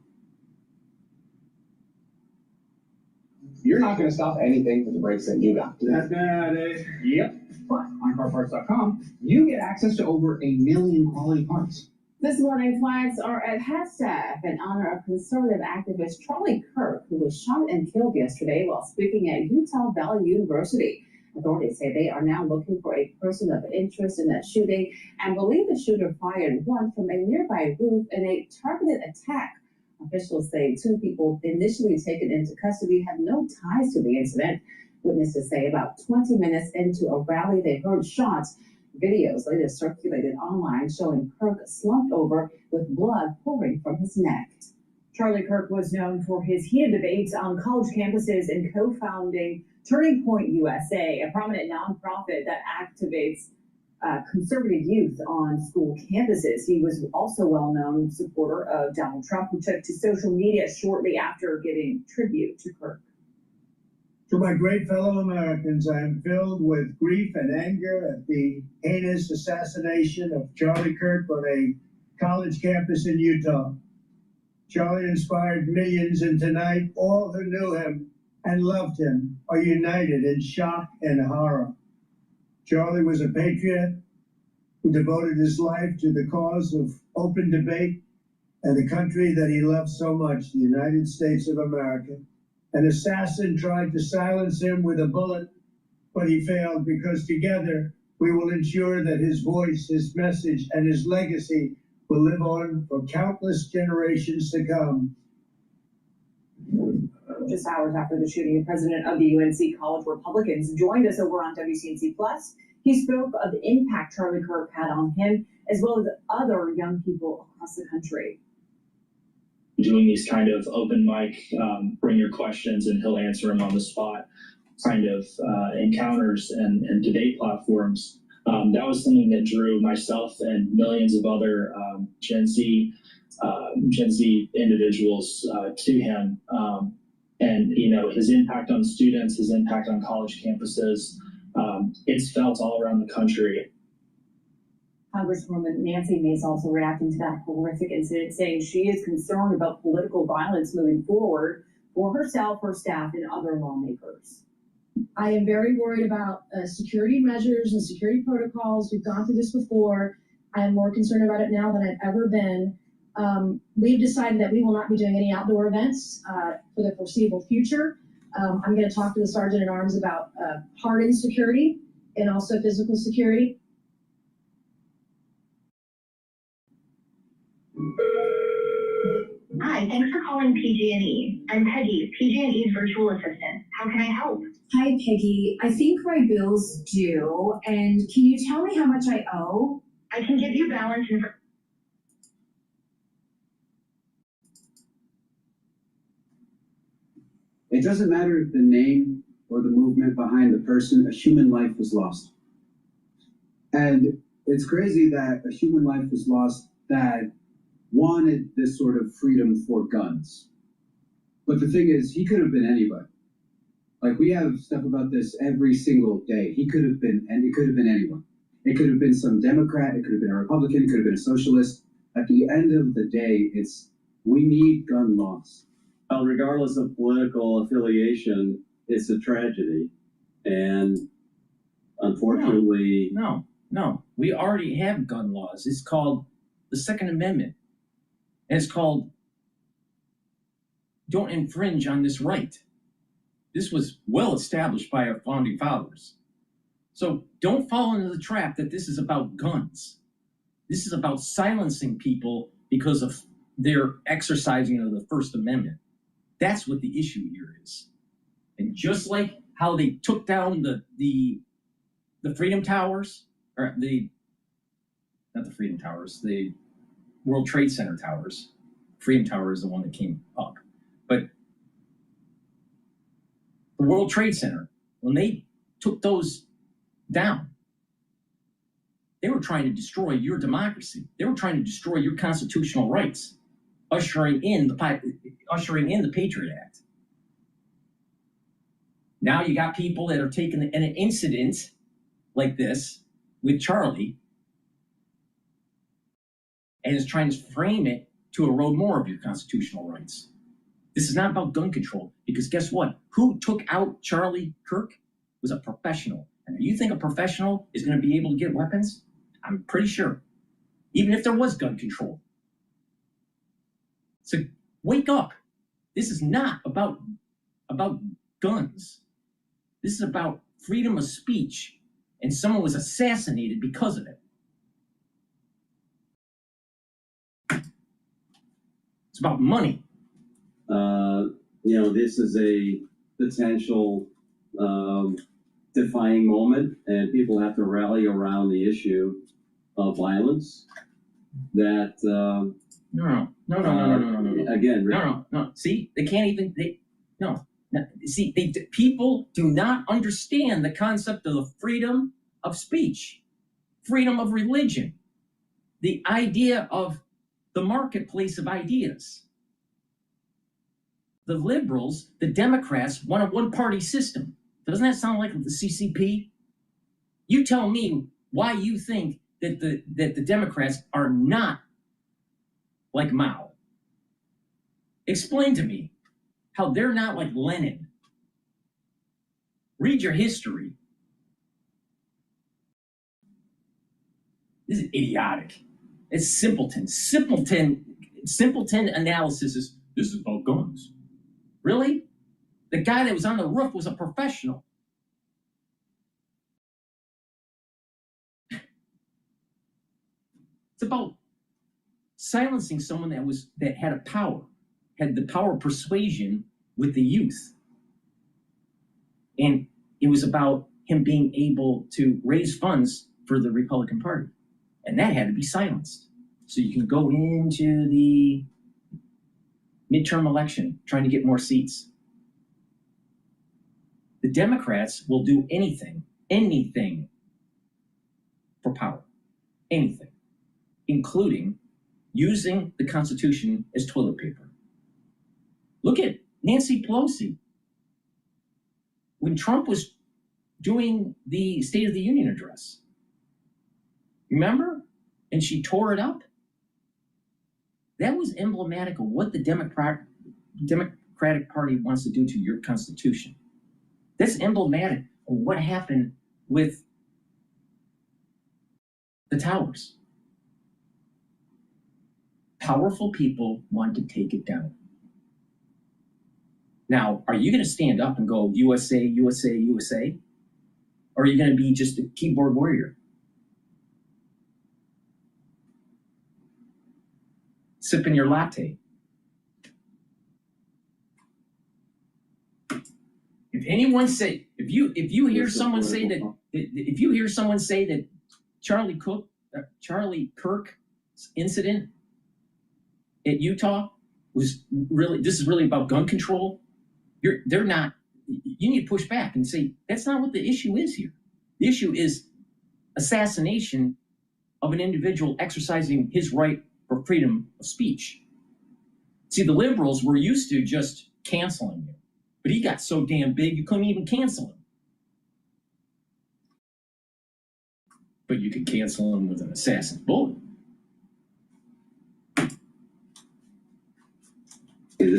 You're not going to stop anything with the brakes that you got. That's bad, eh? Yep. But on CarParts.com, you get access to over 1 million quality parts. This morning, flags are at half-staff in honor of conservative activist Charlie Kirk, who was shot and killed yesterday while speaking at Utah Valley University. Authorities say they are now looking for a person of interest in that shooting and believe the shooter fired one from a nearby roof in a targeted attack. Officials say 2 people initially taken into custody have no ties to the incident. Witnesses say about 20 minutes into a rally, they heard shots. Videos later circulated online showing Kirk slumped over with blood pouring from his neck. Charlie Kirk was known for his heated debates on college campuses and co-founding Turning Point USA, a prominent nonprofit that activates conservative youth on school campuses. He was also a well-known supporter of Donald Trump, who took to social media shortly after giving tribute to Kirk. To my great fellow Americans, I am filled with grief and anger at the heinous assassination of Charlie Kirk on a college campus in Utah. Charlie inspired millions, and tonight all who knew him and loved him are united in shock and horror. Charlie was a patriot who devoted his life to the cause of open debate and the country that he loved so much, the United States of America. An assassin tried to silence him with a bullet, but he failed, because together we will ensure that his voice, his message, and his legacy will live on for countless generations to come. Just hours after the shooting, the president of the UNC College Republicans joined us over on WCNC Plus. He spoke of the impact Charlie Kirk had on him, as well as other young people across the country. Doing these kind of open mic, bring your questions and he'll answer them on the spot kind of encounters and debate platforms. That was something that drew myself and millions of other Gen Z individuals to him. And, you know, his impact on students, his impact on college campuses, it's felt all around the country. Congresswoman Nancy Mace also reacting to that horrific incident, saying she is concerned about political violence moving forward for herself, her staff, and other lawmakers. I am very worried about security measures and security protocols. We've gone through this before. I am more concerned about it now than I've ever been. We've decided that we will not be doing any outdoor events for the foreseeable future. I'm going to talk to the Sergeant at Arms about hardened security and also physical security. Hi, thanks for calling PG&E. I'm Peggy, PG&E's virtual assistant. How can I help? Hi, Peggy. I think my bill's due, and can you tell me how much I owe? I can give you balance and... It doesn't matter the name or the movement behind the person, a human life was lost. And it's crazy that a human life was lost that wanted this sort of freedom for guns. But the thing is, he could have been anybody. Like, we have stuff about this every single day. He could have been, and it could have been anyone. It could have been some Democrat, it could have been a Republican, it could have been a socialist. at the end of the day, we need gun laws. Regardless of political affiliation, it's a tragedy. And unfortunately. No. We already have gun laws. It's called the Second Amendment. And it's called don't infringe on this right. This was well established by our founding fathers. So don't fall into the trap that this is about guns. This is about silencing people because of their exercising of the First Amendment. That's what the issue here is. And just like how they took down the Freedom Towers, or not the Freedom Towers, the World Trade Center towers. Freedom Tower is the one that came up. But the World Trade Center, when they took those down, they were trying to destroy your democracy. They were trying to destroy your constitutional rights, ushering in the Patriot Act. Now you got people that are taking an incident like this with Charlie and is trying to frame it to erode more of your constitutional rights. This is not about gun control, because guess what? Who took out Charlie Kirk was a professional. And you think a professional is going to be able to get weapons? I'm pretty sure. Even if there was gun control. So wake up. This is not about guns. This is about freedom of speech. And someone was assassinated because of it. It's about money. This is a potential defining moment, and people have to rally around the issue of violence. That No. Again, No. See, they can't even. See, people do not understand the concept of the freedom of speech, freedom of religion, the idea of the marketplace of ideas. The liberals, the Democrats, want a one-party system. Doesn't that sound like the CCP? You tell me why you think that the Democrats are not like Mao. Explain to me how they're not like Lenin. Read your history. This is idiotic. It's simpleton. Simpleton analysis is, this is about guns. Really? The guy that was on the roof was a professional. It's about silencing someone that had the power of persuasion with the youth. And it was about him being able to raise funds for the Republican Party. And that had to be silenced. So you can go into the midterm election trying to get more seats. The Democrats will do anything for power. Anything. Including using the Constitution as toilet paper. Look at Nancy Pelosi. When Trump was doing the State of the Union address, remember? And she tore it up. That was emblematic of what the Democratic Party wants to do to your Constitution. That's emblematic of what happened with the towers. Powerful people want to take it down. Now, are you going to stand up and go, USA, USA, USA? Or are you going to be just a keyboard warrior? Sipping your latte. If you hear someone say that Charlie Kirk's incident at Utah was really, this is really about gun control, you need to push back and say, that's not what the issue is here. The issue is assassination of an individual exercising his right for freedom of speech. See, the liberals were used to just canceling you, but he got so damn big you couldn't even cancel him. But you could cancel him with an assassin's bullet.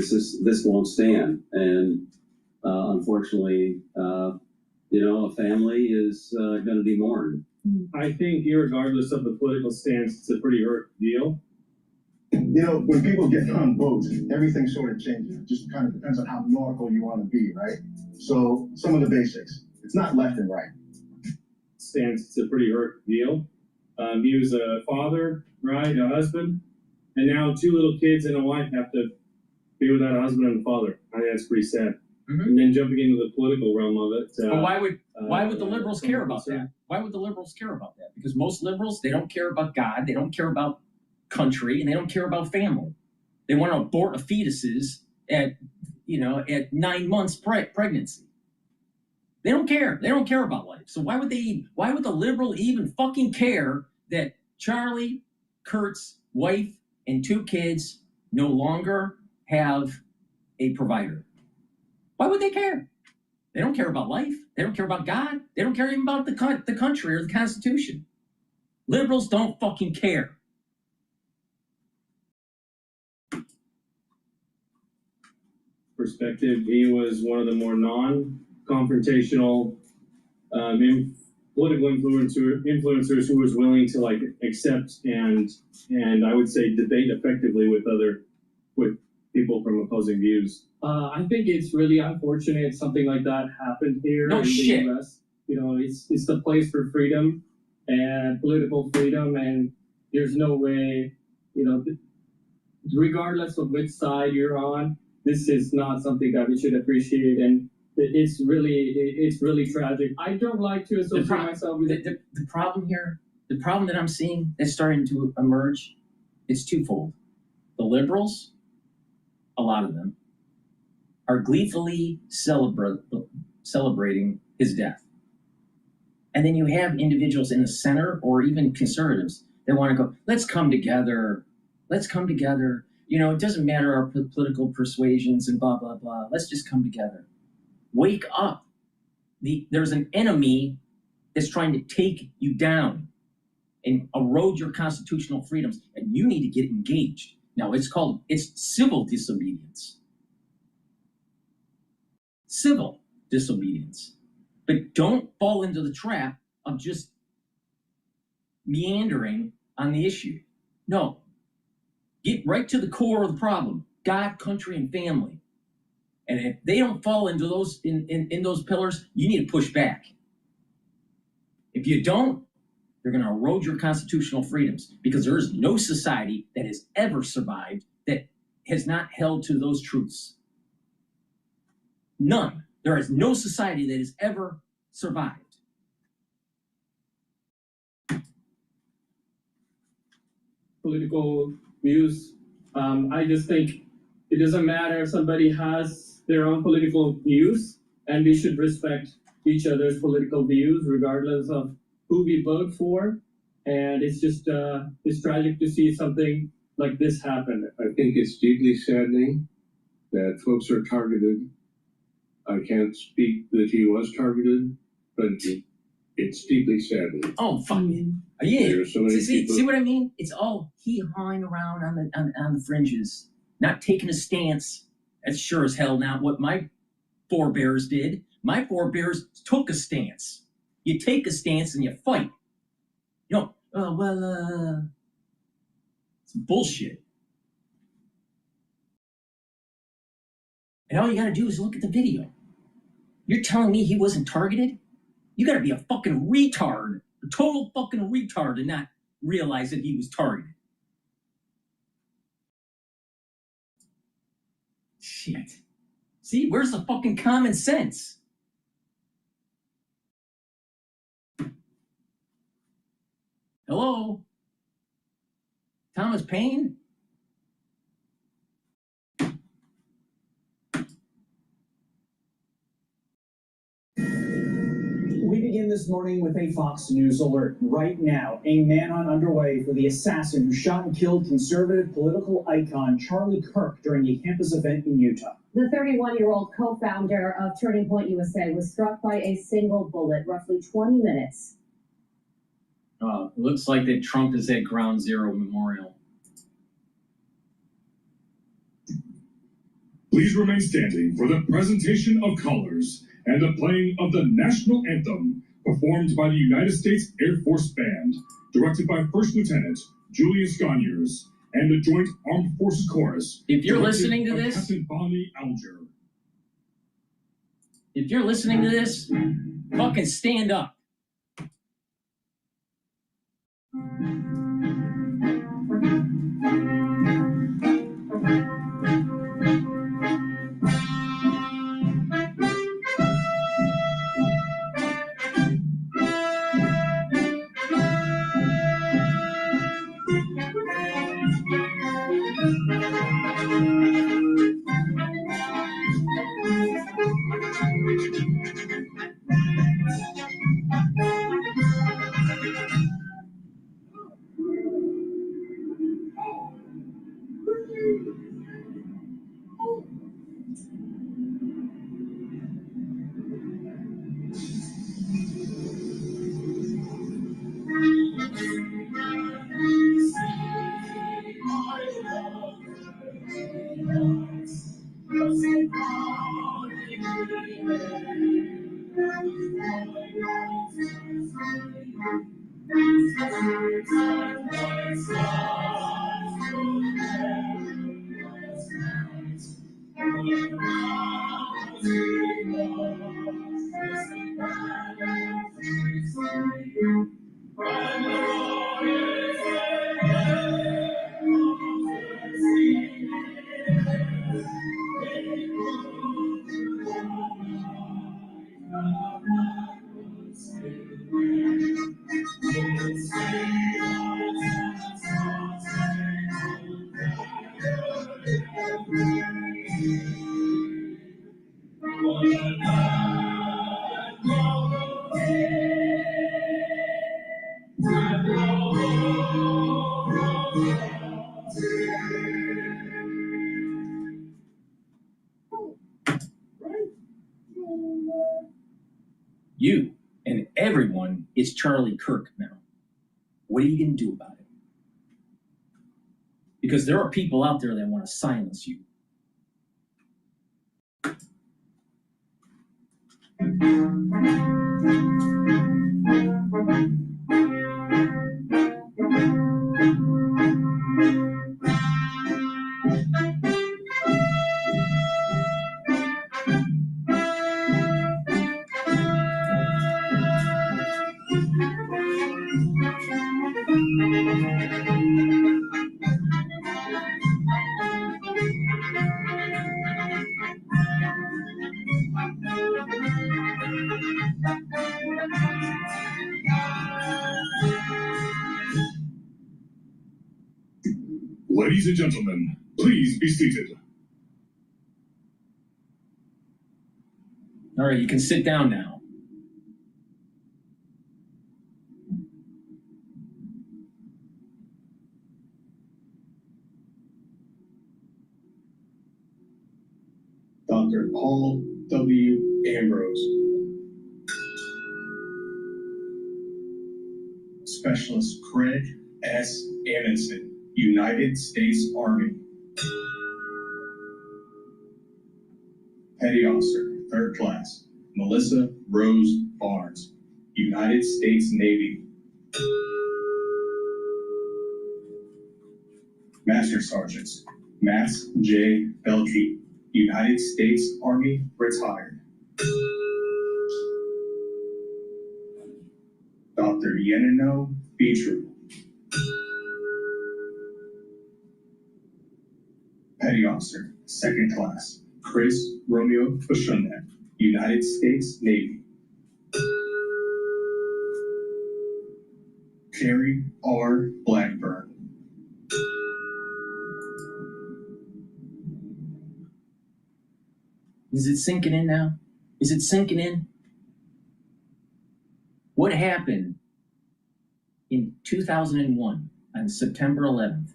this won't stand. And unfortunately, a family is going to be mourned. I think, irregardless of the political stance, it's a pretty hurt deal. When people get on boats, everything sort of changes. It just kind of depends on how nautical you want to be, right? So some of the basics. It's not left and right. Stance, it's a pretty hurt deal. He was a father, right, a husband, and now 2 little kids and a wife have to be without a husband and a father. I think that's pretty sad. Mm-hmm. And then jumping into the political realm of it. But why would the liberals care about that? Why would the liberals care about that? Because most liberals, they don't care about God, they don't care about country, and they don't care about family. They want to abort fetuses at 9 months pregnancy. They don't care. They don't care about life. So why would the liberal even fucking care that Charlie, Kurt's wife, and 2 kids no longer have a provider? Why would they care? They don't care about life. They don't care about God. They don't care even about the country or the Constitution. Liberals don't fucking care. Perspective, he was one of the more non-confrontational political influencers who was willing to accept and I would say debate effectively with people from opposing views. I think it's really unfortunate something like that happened here in the U.S. It's the place for freedom and political freedom, and there's no way, regardless of which side you're on, this is not something that we should appreciate, and it's really tragic. I don't like to associate myself with the problem here. The problem that I'm seeing that's starting to emerge, it's twofold. The liberals, a lot of them, are gleefully celebrating his death. And then you have individuals in the center or even conservatives that want to go, let's come together. Let's come together. It doesn't matter our political persuasions and blah, blah, blah. Let's just come together. Wake up. There's an enemy that's trying to take you down and erode your constitutional freedoms, and you need to get engaged. Now, it's civil disobedience. Civil disobedience. But don't fall into the trap of just meandering on the issue. No. Get right to the core of the problem. God, country, and family. And if they don't fall into those in those pillars, you need to push back. If you don't, they're going to erode your constitutional freedoms, because there is no society that has ever survived that has not held to those truths. None. There is no society that has ever survived. Political views. I just think it doesn't matter if somebody has their own political views, and we should respect each other's political views regardless of who we vote for. And it's just it's tragic to see something like this happen. I think it's deeply saddening that folks are targeted. I can't speak that he was targeted, but it's deeply saddening. Oh, fuck. Yeah. There are so many people. See what I mean? It's all hee-hawing around on the fringes, not taking a stance. That's sure as hell not what my forebears did. My forebears took a stance. You take a stance and you fight. It's bullshit. And all you gotta do is look at the video. You're telling me he wasn't targeted? You gotta be a fucking retard, a total fucking retard, to not realize that he was targeted. Shit. See, where's the fucking common sense? Hello? Thomas Paine? We begin this morning with a Fox News alert. Right now, a manhunt underway for the assassin who shot and killed conservative political icon Charlie Kirk during a campus event in Utah. The 31-year-old co-founder of Turning Point USA was struck by a single bullet roughly 20 minutes. It looks like that Trump is at Ground Zero Memorial. Please remain standing for the presentation of colors and the playing of the national anthem performed by the United States Air Force Band, directed by First Lieutenant Julian Sconiers, and the Joint Armed Forces Chorus. If you're directed listening to by this, Captain Bonnie Alger. if you're listening to this, fucking stand up. You and everyone is Charlie Kirk now. What are you going to do about it? Because there are people out there that want to silence you. Ladies and gentlemen, please be seated. All right, you can sit down now. Dr. Paul W. Ambrose. Specialist Craig S. Amundsen, United States Army. Petty Officer, 3rd Class, Melissa Rose Barnes, United States Navy. Master Sergeants, Max J. Belkey, United States Army, retired. Dr. Yenino Bitchute. Petty Officer, 2nd Class, Chris Romeo Bashunet, United States Navy. Carrie R. Blackburn. Is it sinking in now? Is it sinking in? What happened in 2001 on September 11th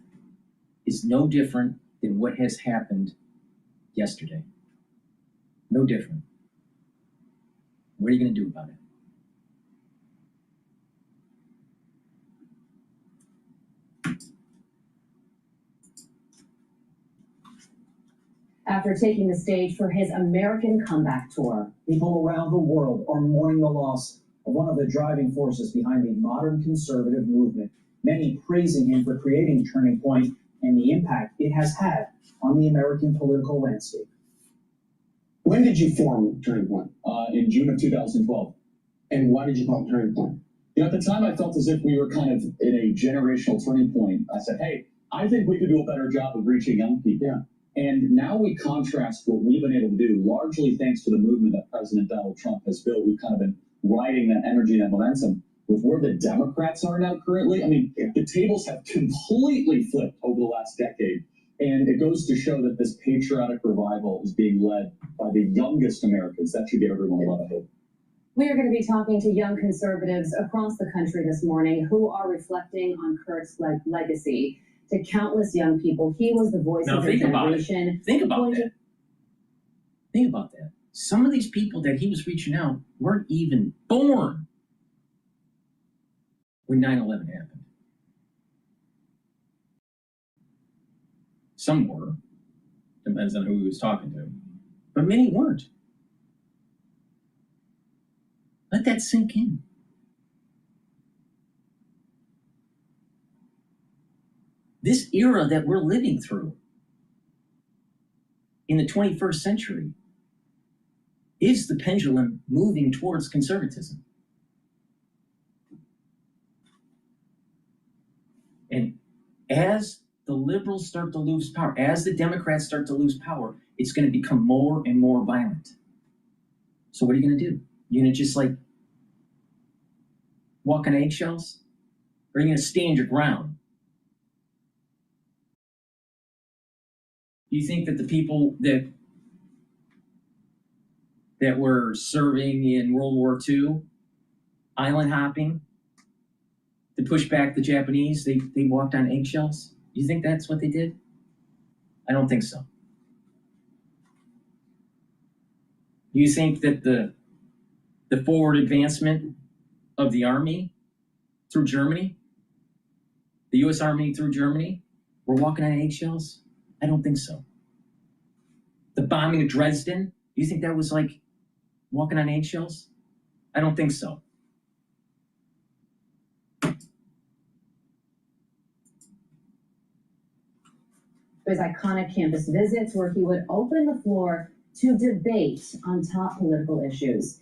is no different than what has happened yesterday. No different. What are you going to do about it? after taking the stage for his American comeback tour. People around the world are mourning the loss of one of the driving forces behind the modern conservative movement, many praising him for creating Turning Point and the impact it has had on the American political landscape. When did you form Turning Point? In June of 2012. And why did you call it Turning Point? You know, at the time, I felt as if we were kind of in a generational turning point. I said, hey, I think we could do a better job of reaching young people. Yeah. And now we contrast what we've been able to do, largely thanks to the movement that President Donald Trump has built. We've kind of been riding that energy and that momentum with where the Democrats are now currently. I mean, the tables have completely flipped over the last decade. And it goes to show that this patriotic revival is being led by the youngest Americans. That should give everyone a lot of hope. We are going to be talking to young conservatives across the country this morning who are reflecting on Kirk's legacy. To countless young people, he was the voice of their generation. Think about that. Think about that. Some of these people that he was reaching out weren't even born when 9/11 happened. Some were. Depends on who he was talking to. But many weren't. Let that sink in. This era that we're living through in the 21st century is the pendulum moving towards conservatism. And as the liberals start to lose power, as the Democrats start to lose power, it's going to become more and more violent. So what are you going to do? You're going to just like walk on eggshells? Or are you going to stand your ground? Do you think that the people that were serving in World War II, island hopping, to push back the Japanese, they walked on eggshells? Do you think that's what they did? I don't think so. Do you think that the forward advancement of the Army through Germany, the U.S. Army through Germany, were walking on eggshells? I don't think so. The bombing of Dresden, do you think that was like walking on eggshells? I don't think so. His iconic campus visits where he would open the floor to debate on top political issues.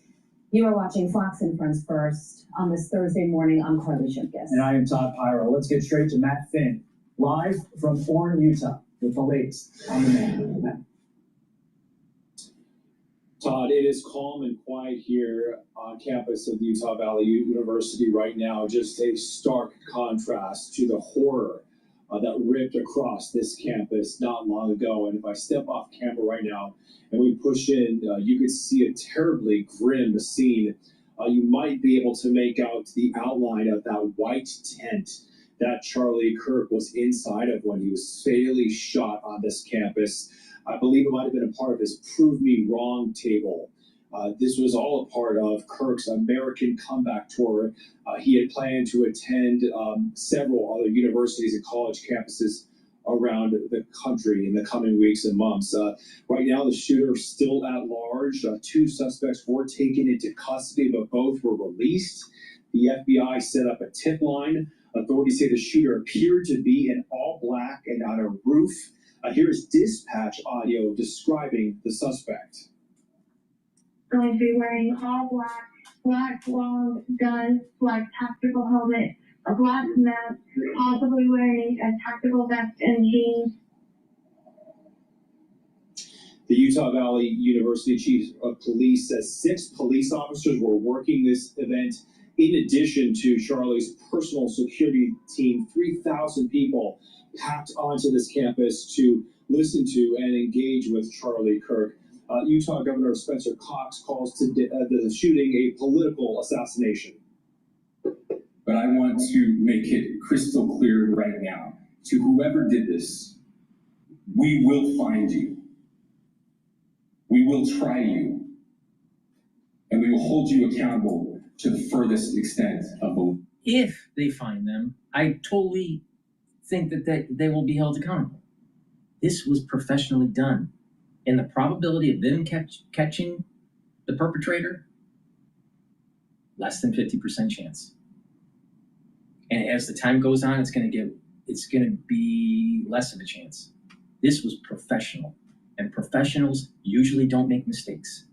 You are watching Fox and Friends First on this Thursday morning. I'm Carly Shimkus. And I am Todd Pyro. Let's get straight to Matt Finn, live from Orem, Utah, with the latest on the man. Matt. Todd, it is calm and quiet here on campus of Utah Valley University right now. Just a stark contrast to the horror that ripped across this campus not long ago. And if I step off camera right now and we push in, you could see a terribly grim scene. You might be able to make out the outline of that white tent that Charlie Kirk was inside of when he was fatally shot on this campus. I believe it might have been a part of his Prove Me Wrong table. This was all a part of Kirk's American comeback tour. He had planned to attend several other universities and college campuses around the country in the coming weeks and months. Right now, the shooter is still at large. 2 suspects were taken into custody, but both were released. The FBI set up a tip line. Authorities say the shooter appeared to be in all black and on a roof. Here is dispatch audio describing the suspect. Going to be wearing all black, black long gun, black tactical helmet, a black mask, possibly wearing a tactical vest and jeans. The Utah Valley University Chief of Police says 6 police officers were working this event. In addition to Charlie's personal security team, 3,000 people packed onto this campus to listen to and engage with Charlie Kirk. Utah Governor Spencer Cox calls the shooting a political assassination. But I want to make it crystal clear right now to whoever did this, we will find you. We will try you. And we will hold you accountable to the furthest extent of the... If they find them, I totally think that they will be held accountable. This was professionally done. And the probability of them catching the perpetrator, less than 50% chance. And as the time goes on, it's going to be less of a chance. This was professional, and professionals usually don't make mistakes.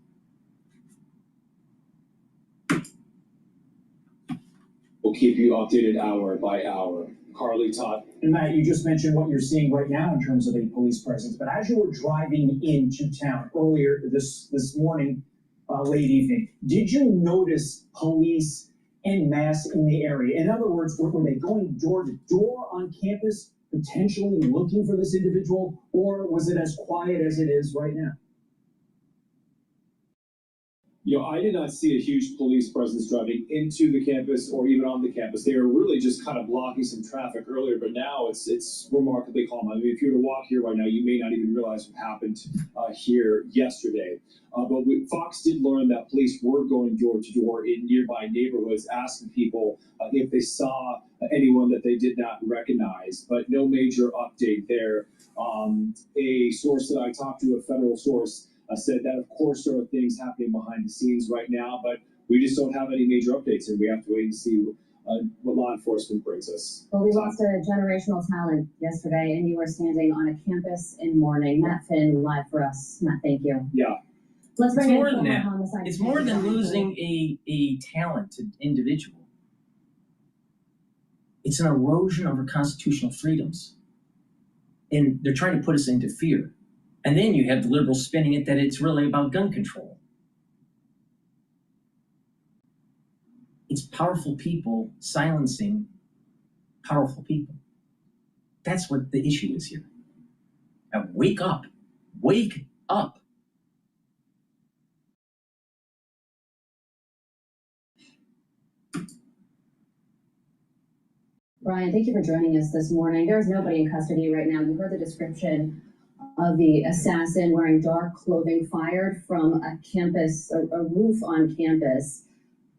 We'll keep you updated hour by hour. Carly, Todd. And Matt, you just mentioned what you're seeing right now in terms of a police presence, but as you were driving into town earlier this morning, late evening, did you notice police en masse in the area? In other words, were they going door to door on campus, potentially looking for this individual, or was it as quiet as it is right now? I did not see a huge police presence driving into the campus or even on the campus. They were really just kind of blocking some traffic earlier, but now it's remarkably calm. I mean, if you were to walk here right now, you may not even realize what happened here yesterday. But Fox did learn that police were going door to door in nearby neighborhoods, asking people if they saw anyone that they did not recognize, but no major update there. A source that I talked to, a federal source, said that, of course, there are things happening behind the scenes right now, but we just don't have any major updates, and we have to wait and see what law enforcement brings us. Well, we lost a generational talent yesterday, and you were standing on a campus in mourning. Matt Finn, live for us. Matt, thank you. Yeah. Let's bring It's in more than former that. homicide It's more than detective losing a talented individual. It's an erosion of our constitutional freedoms. And they're trying to put us into fear. And then you have the liberals spinning it that it's really about gun control. It's powerful people silencing powerful people. That's what the issue is here. Now wake up. Wake up. Brian, thank you for joining us this morning. There's nobody in custody right now. You heard the description of the assassin wearing dark clothing fired from a campus, a roof on campus.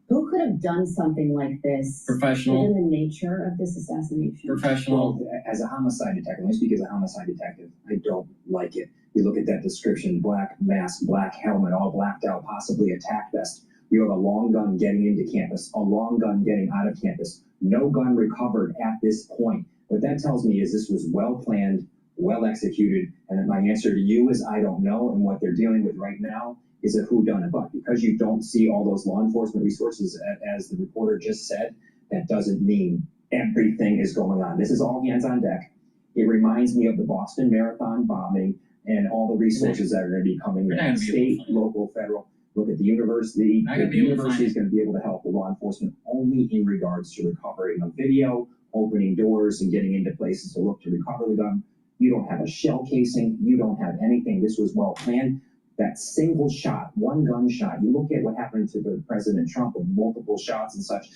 Who could have done something like this? Professional. Given the nature of this assassination. Professional. Well, as a homicide detective, let me speak as a homicide detective. I don't like it. You look at that description: black mask, black helmet, all blacked out, possibly a tack vest. You have a long gun getting into campus, a long gun getting out of campus. No gun recovered at this point. What that tells me is this was well planned, well executed, and my answer to you is I don't know, and what they're dealing with right now is a whodunit. But because you don't see all those law enforcement resources, as the reporter just said, that doesn't mean everything is going on. This is all hands on deck. It reminds me of the Boston Marathon bombing and all the resources that are going to be coming in, state, local, federal. Look at the university. The university is going to be able to help the law enforcement only in regards to recovering of video, opening doors, and getting into places to look to recover the gun. You don't have a shell casing. You don't have anything. This was well planned. That single shot, one gunshot, you look at what happened to the President Trump with multiple shots and such,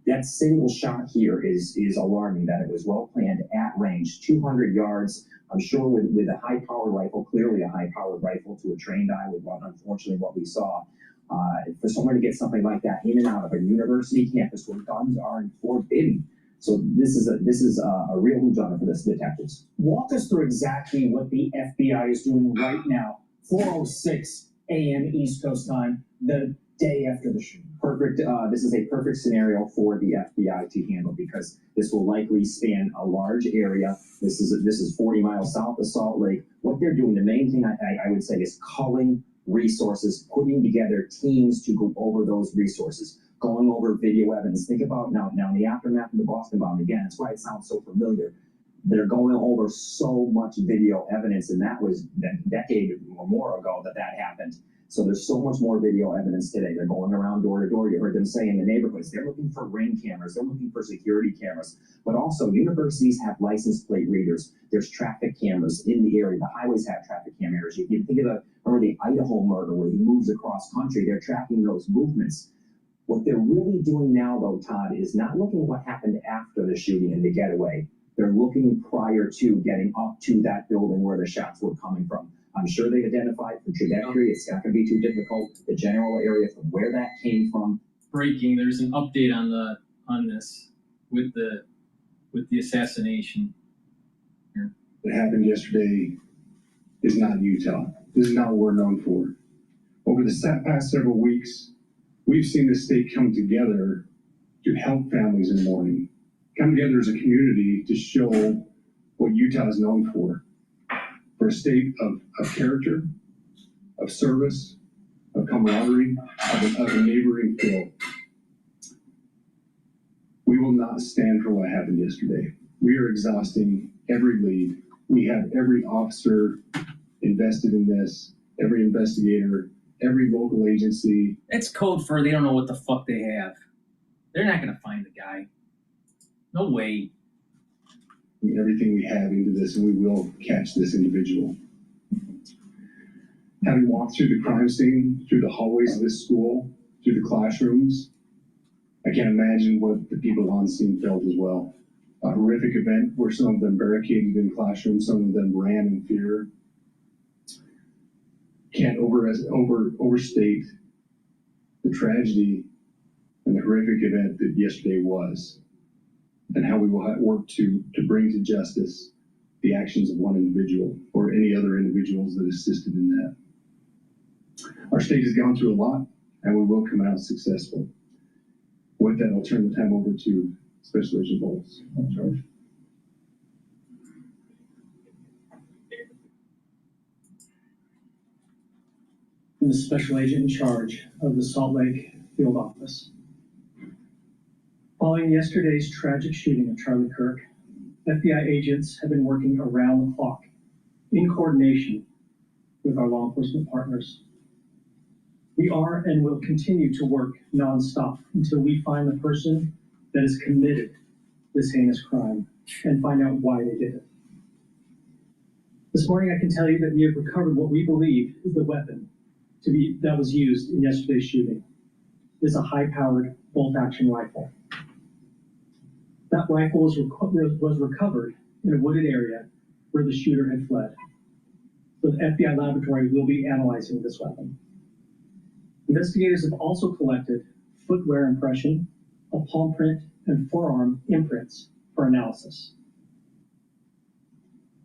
that single shot here is alarming, that it was well planned at range, 200 yards. I'm sure with a high-powered rifle, clearly a high-powered rifle to a trained eye with unfortunately what we saw. For someone to get something like that in and out of a university campus where guns are forbidden. So this is a real whodunit for the detectives. Walk us through exactly what the FBI is doing right now, 4:06 a.m. East Coast time, the day after the shooting. Perfect. This is a perfect scenario for the FBI to handle because this will likely span a large area. This is 40 miles south of Salt Lake. What they're doing, the main thing I would say is culling resources, putting together teams to go over those resources, going over video evidence. Think about now in the aftermath of the Boston bomb, again, that's why it sounds so familiar. They're going over so much video evidence, and that was a decade or more ago that happened. So there's so much more video evidence today. They're going around door to door. You heard them say in the neighborhoods, they're looking for ring cameras. They're looking for security cameras. But also, universities have license plate readers. There's traffic cameras in the area. The highways have traffic cameras. You can think of the Idaho murder where he moves across country. They're tracking those movements. What they're really doing now, though, Todd, is not looking at what happened after the shooting and the getaway. They're looking prior to getting up to that building where the shots were coming from. I'm sure they identified the trajectory. It's not going to be too difficult. The general area from where that came from. Breaking. There's an update on this with the assassination. What happened yesterday is not Utah. This is not what we're known for. Over the past several weeks, we've seen the state come together to help families in mourning, come together as a community to show what Utah is known for a state of character, of service, of camaraderie, of a neighboring feel. We will not stand for what happened yesterday. We are exhausting every lead. We have every officer invested in this, every investigator, every local agency. That's code for they don't know what the fuck they have. They're not going to find the guy. No way. Everything we have into this, and we will catch this individual. Having walked through the crime scene, through the hallways of this school, through the classrooms, I can't imagine what the people on scene felt as well. A horrific event where some of them barricaded in classrooms, some of them ran in fear. Can't overstate the tragedy and the horrific event that yesterday was, and how we will work to bring to justice the actions of one individual or any other individuals that assisted in that. Our state has gone through a lot, and we will come out successful. With that, I'll turn the time over to Special Agent Bowles in charge. I'm the Special Agent in charge of the Salt Lake Field Office. Following yesterday's tragic shooting of Charlie Kirk, FBI agents have been working around the clock in coordination with our law enforcement partners. We are and will continue to work nonstop until we find the person that has committed this heinous crime and find out why they did it. This morning, I can tell you that we have recovered what we believe is the weapon that was used in yesterday's shooting. It is a high-powered bolt-action rifle. That rifle was recovered in a wooded area where the shooter had fled. So the FBI laboratory will be analyzing this weapon. Investigators have also collected footwear impression, a palm print, and forearm imprints for analysis.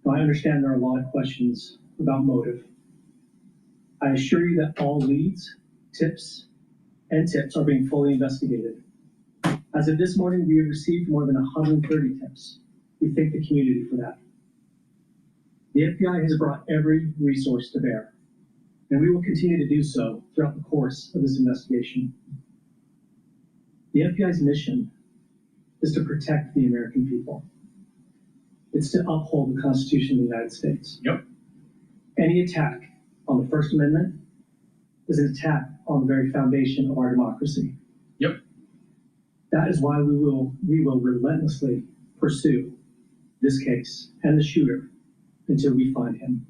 Now, I understand there are a lot of questions about motive. I assure you that all leads, tips are being fully investigated. As of this morning, we have received more than 130 tips. We thank the community for that. The FBI has brought every resource to bear, and we will continue to do so throughout the course of this investigation. The FBI's mission is to protect the American people. It's to uphold the Constitution of the United States. Yep. Any attack on the First Amendment is an attack on the very foundation of our democracy. Yep. That is why we will relentlessly pursue this case and the shooter until we find him.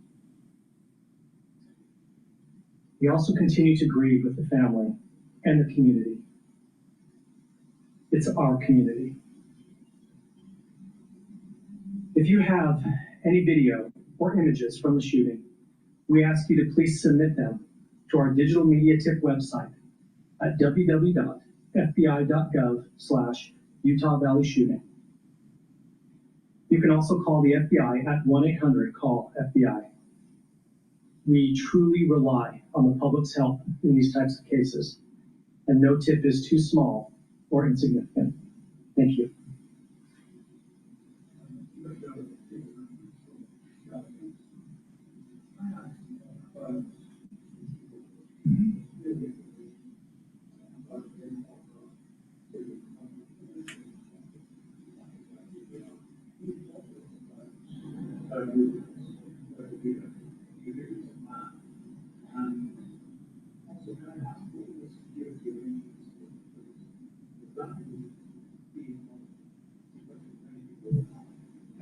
We also continue to grieve with the family and the community. It's our community. If you have any video or images from the shooting, we ask you to please submit them to our digital media tip website at www.fbi.gov/Utah Valley Shooting. You can also call the FBI at 1-800-CALL-FBI. We truly rely on the public's help in these types of cases, and no tip is too small or insignificant. Thank you.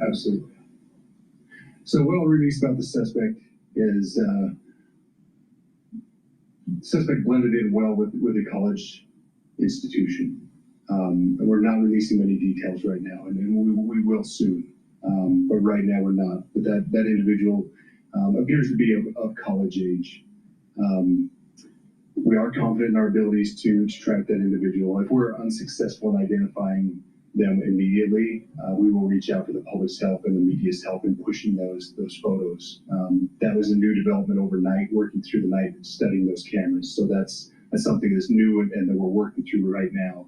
Absolutely. So what I'll release about the suspect is suspect blended in well with a college institution. And we're not releasing many details right now, and we will soon. But right now we're not. But that individual appears to be of college age. We are confident in our abilities to track that individual. If we're unsuccessful in identifying them immediately. We will reach out to the public's help and the media's help in pushing those photos. That was a new development overnight, working through the night, studying those cameras. So that's something that's new and that we're working through right now.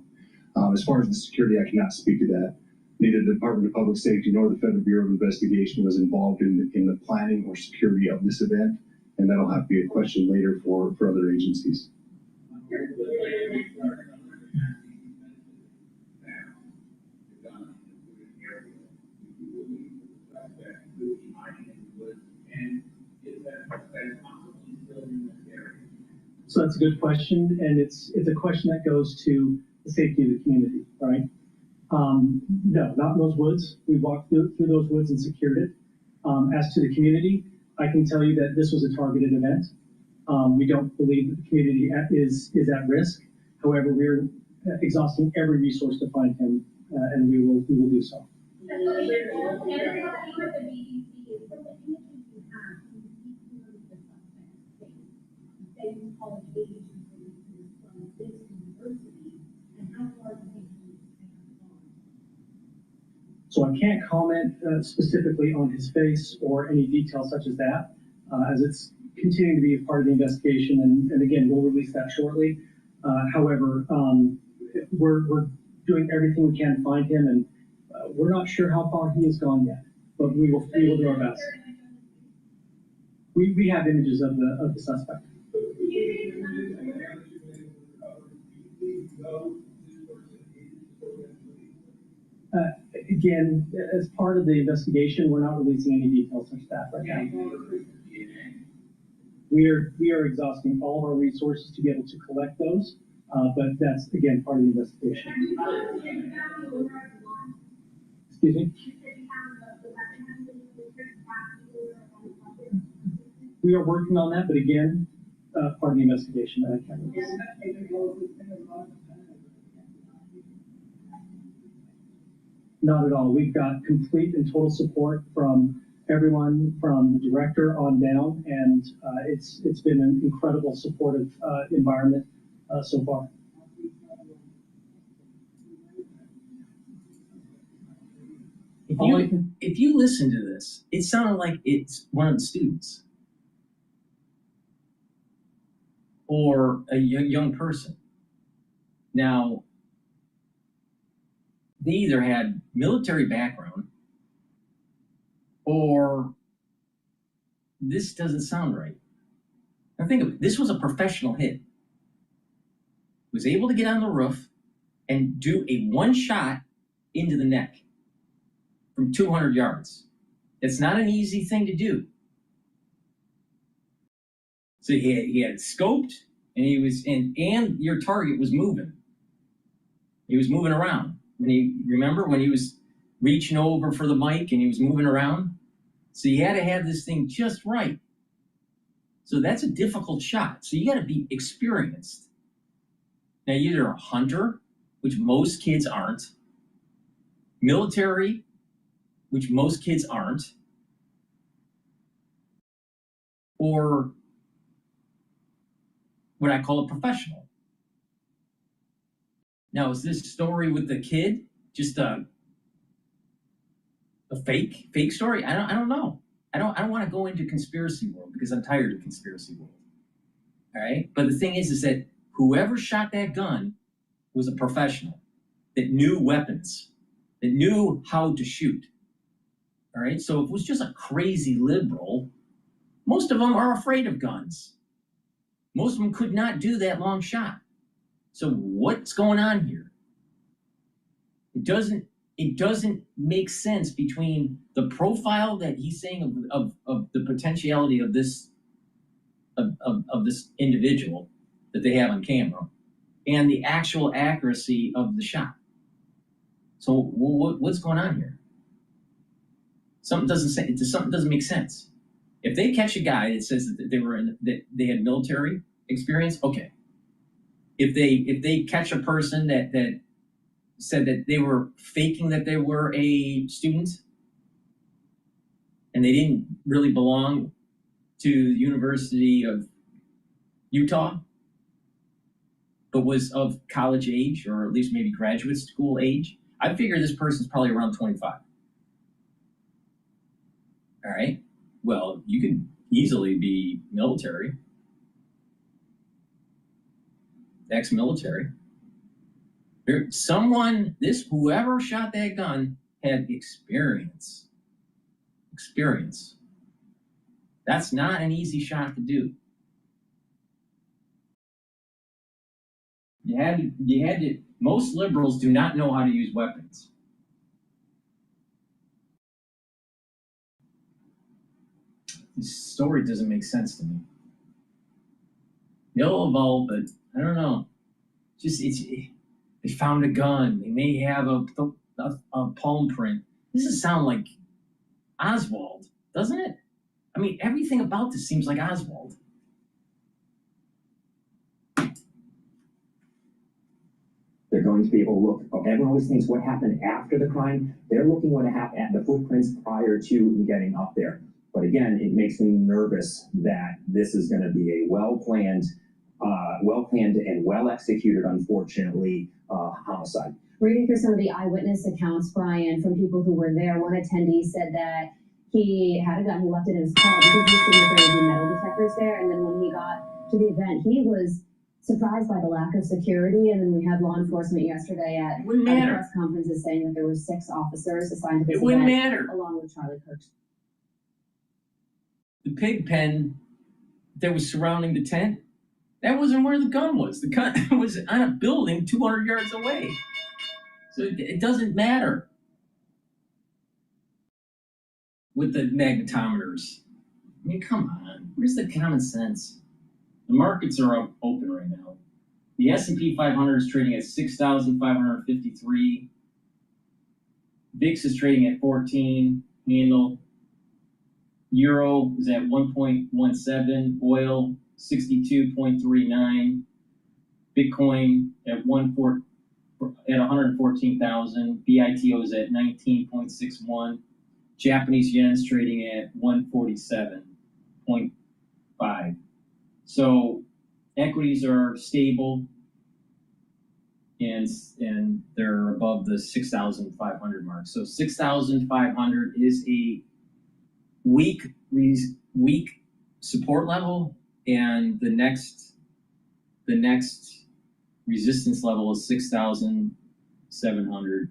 As far as the security, I cannot speak to that. Neither the Department of Public Safety nor the Federal Bureau of Investigation was involved in the planning or security of this event, and that'll have to be a question later for other agencies. So that's a good question, and it's a question that goes to the safety of the community, right? No, not in those woods. We walked through those woods and secured it. As to the community, I can tell you that this was a targeted event. We don't believe that the community is at risk. However, we're exhausting every resource to find him, and we will do so. So I can't comment specifically on his face or any details such as that, as it's continuing to be a part of the investigation, and again, we'll release that shortly. However, we're doing everything we can to find him, and we're not sure how far he has gone yet, but we will do our best. We have images of the suspect. Again, as part of the investigation, we're not releasing any details such as that right now. We are exhausting all of our resources to be able to collect those, but that's, again, part of the investigation. Excuse me? We are working on that, but again, part of the investigation that I can't release. Not at all. We've got complete and total support from everyone, from the director on down, and it's been an incredible supportive environment so far. If you listen to this, it sounded like it's one of the students or a young person. Now, they either had military background or this doesn't sound right. Now think of it. This was a professional hit. Was able to get on the roof and do a one shot into the neck from 200 yards. It's not an easy thing to do. So he had scoped, and he was and your target was moving. He was moving around. Remember when he was reaching over for the mic and he was moving around? So you had to have this thing just right. So that's a difficult shot. So you got to be experienced. Now, you're a hunter, which most kids aren't, military, which most kids aren't, or what I call a professional. Now, is this story with the kid just a fake story? I don't know. I don't want to go into conspiracy world because I'm tired of conspiracy world. All right, but the thing is that whoever shot that gun was a professional that knew weapons, that knew how to shoot. All right, so if it was just a crazy liberal, most of them are afraid of guns. Most of them could not do that long shot. So what's going on here? It doesn't make sense between the profile that he's saying of the potentiality of this of this individual that they have on camera and the actual accuracy of the shot. So what's going on here? Something doesn't make sense. If they catch a guy that says that they had military experience, okay. If they catch a person that said that they were faking that they were a student and they didn't really belong to the University of Utah, but was of college age or at least maybe graduate school age, I figure this person's probably around 25. All right. Well, you could easily be military, ex-military. Whoever shot that gun had experience. Experience. That's not an easy shot to do. Most liberals do not know how to use weapons. This story doesn't make sense to me. It'll evolve, but I don't know. They found a gun. They may have a palm print. This does sound like Oswald, doesn't it? I mean, everything about this seems like Oswald. They're going to be able to look. Everyone always thinks what happened after the crime. They're looking what happened at the footprints prior to getting up there. But again, it makes me nervous that this is going to be a well-planned and well-executed, unfortunately, homicide. Reading through some of the eyewitness accounts, Brian, from people who were there, one attendee said that he had a gun, he left it in his car because he assumed that there would be metal detectors there, and then when he got to the event, he was surprised by the lack of security, and then we had law enforcement yesterday at the press conferences saying that there were 6 officers assigned to this event, along with Charlie Kirk. The pig pen that was surrounding the tent, that wasn't where the gun was. The gun was on a building 200 yards away. So it doesn't matter with the magnetometers. I mean, come on. Where's the common sense? The markets are open right now. The S&P 500 is trading at 6,553. VIX is trading at 14 handle. Euro is at 1.17. Oil 62.39. Bitcoin at 114,000. BITO is at 19.61. Japanese yen is trading at 147.5. So equities are stable, and they're above the 6,500 mark. So 6,500 is a weak support level, and the next resistance level is 6,700.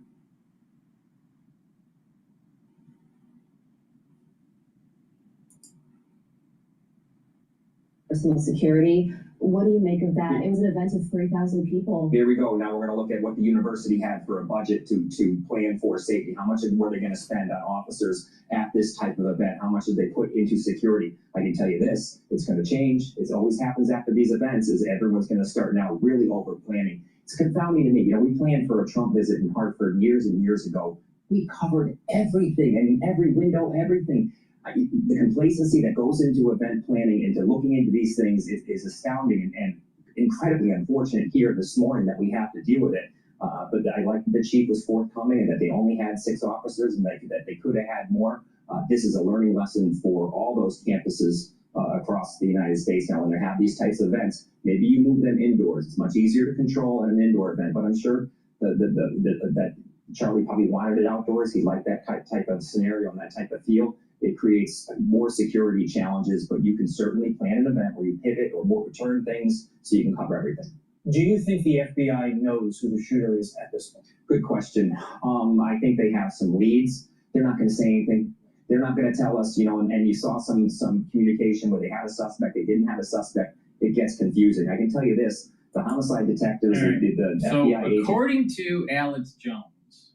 Personal security. What do you make of that? It was an event of 3,000 people. Here we go. Now we're going to look at what the university had for a budget to plan for safety. How much were they going to spend on officers at this type of event? How much did they put into security? I can tell you this, it's going to change. It always happens after these events is everyone's going to start now really over planning. It's confounding to me. You know, we planned for a Trump visit in Hartford years and years ago. We covered everything. I mean, every window, everything. The complacency that goes into event planning, into looking into these things is astounding and incredibly unfortunate here this morning that we have to deal with it. But I like that the chief was forthcoming and that they only had 6 officers and that they could have had more. This is a learning lesson for all those campuses across the United States. Now, when they have these types of events, maybe you move them indoors. It's much easier to control at an indoor event, but I'm sure that Charlie probably wanted it outdoors. He liked that type of scenario and that type of feel. It creates more security challenges, but you can certainly plan an event where you pivot or more return things so you can cover everything. Do you think the FBI knows who the shooter is at this point? Good question. I think they have some leads. They're not going to say anything. They're not going to tell us, you know, and you saw some communication where they had a suspect, they didn't have a suspect. It gets confusing. I can tell you this, the homicide detectives, the FBI agent. According to Alex Jones,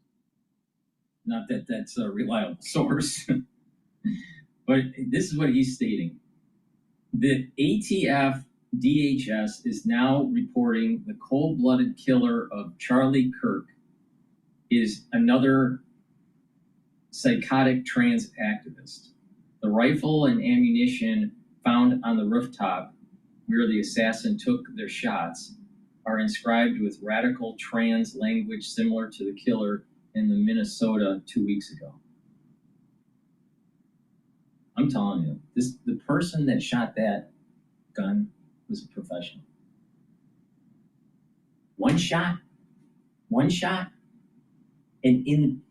not that that's a reliable source, but this is what he's stating. The ATF DHS is now reporting the cold-blooded killer of Charlie Kirk is another psychotic trans activist. The rifle and ammunition found on the rooftop where the assassin took their shots are inscribed with radical trans language similar to the killer in the Minnesota 2 weeks ago. I'm telling you, the person that shot that gun was a professional. One shot. And in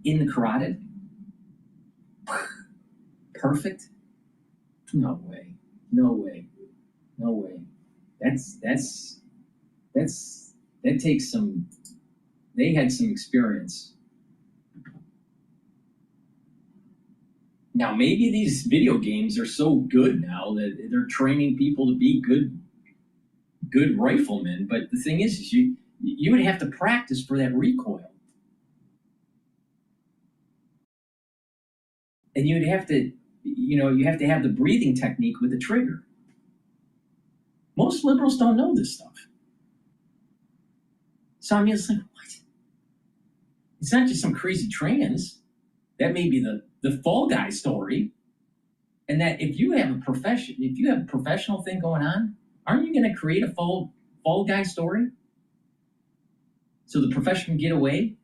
the carotid, perfect? No way. No way. No way. That takes some, they had some experience. Now, maybe these video games are so good now that they're training people to be good riflemen. But the thing is you would have to practice for that recoil. And you'd have to, you have to have the breathing technique with the trigger. Most liberals don't know this stuff. So I mean, it's like, what? It's not just some crazy trans. That may be the fall guy story. And that if you have a professional thing going on, aren't you going to create a fall guy story? So the profession can get away?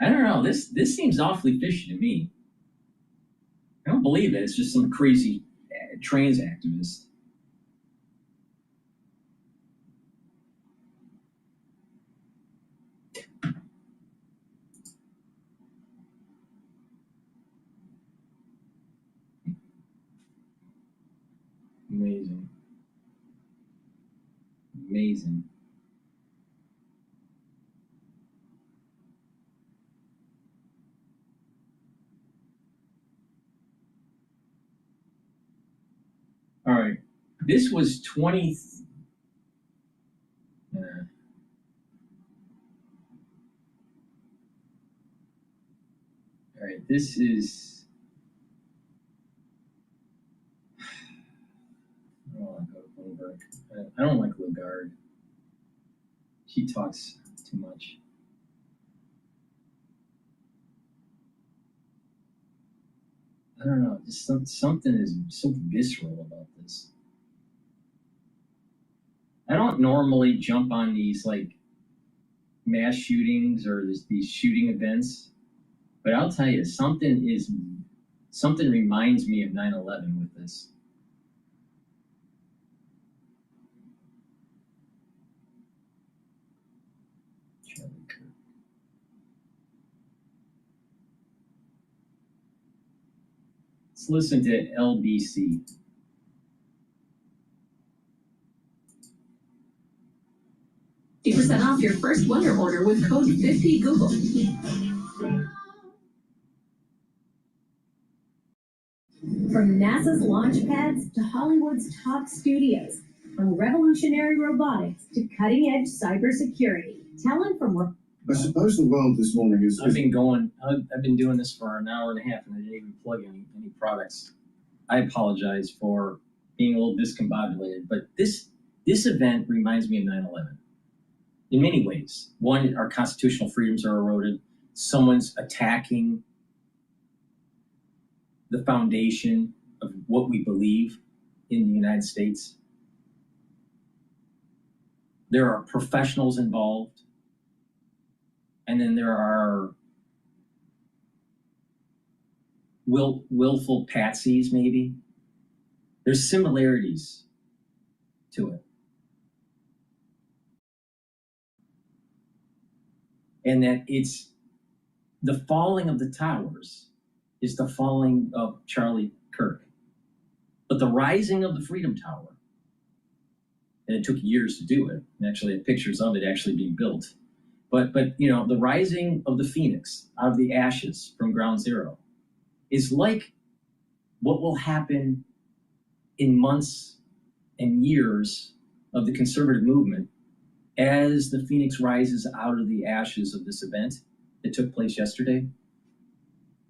I don't know. This seems awfully fishy to me. I don't believe it. It's just some crazy trans activist. Amazing. Amazing. All right. This was 20. All right. This is. I don't like Lagarde. She talks too much. I don't know. Just something is so visceral about this. I don't normally jump on these like mass shootings or these shooting events, but I'll tell you, something reminds me of 9/11 with this. Let's listen to LBC. %50 off your first Wonder order with code 50 Google. From NASA's launch pads to Hollywood's top studios, from revolutionary robotics to cutting-edge cybersecurity, talent from... I suppose the world this morning is... I've been doing this for an hour and a half and I didn't even plug any products. I apologize for being a little discombobulated, but this event reminds me of 9/11 in many ways. One, our constitutional freedoms are eroded. Someone's attacking the foundation of what we believe in the United States. There are professionals involved. And then there are willful patsies, maybe. There's similarities to it. And that it's the falling of the towers is the falling of Charlie Kirk. But the rising of the Freedom Tower, and it took years to do it, and actually have pictures of it actually being built. But the rising of the Phoenix out of the ashes from ground zero is like what will happen in months and years of the conservative movement as the Phoenix rises out of the ashes of this event that took place yesterday.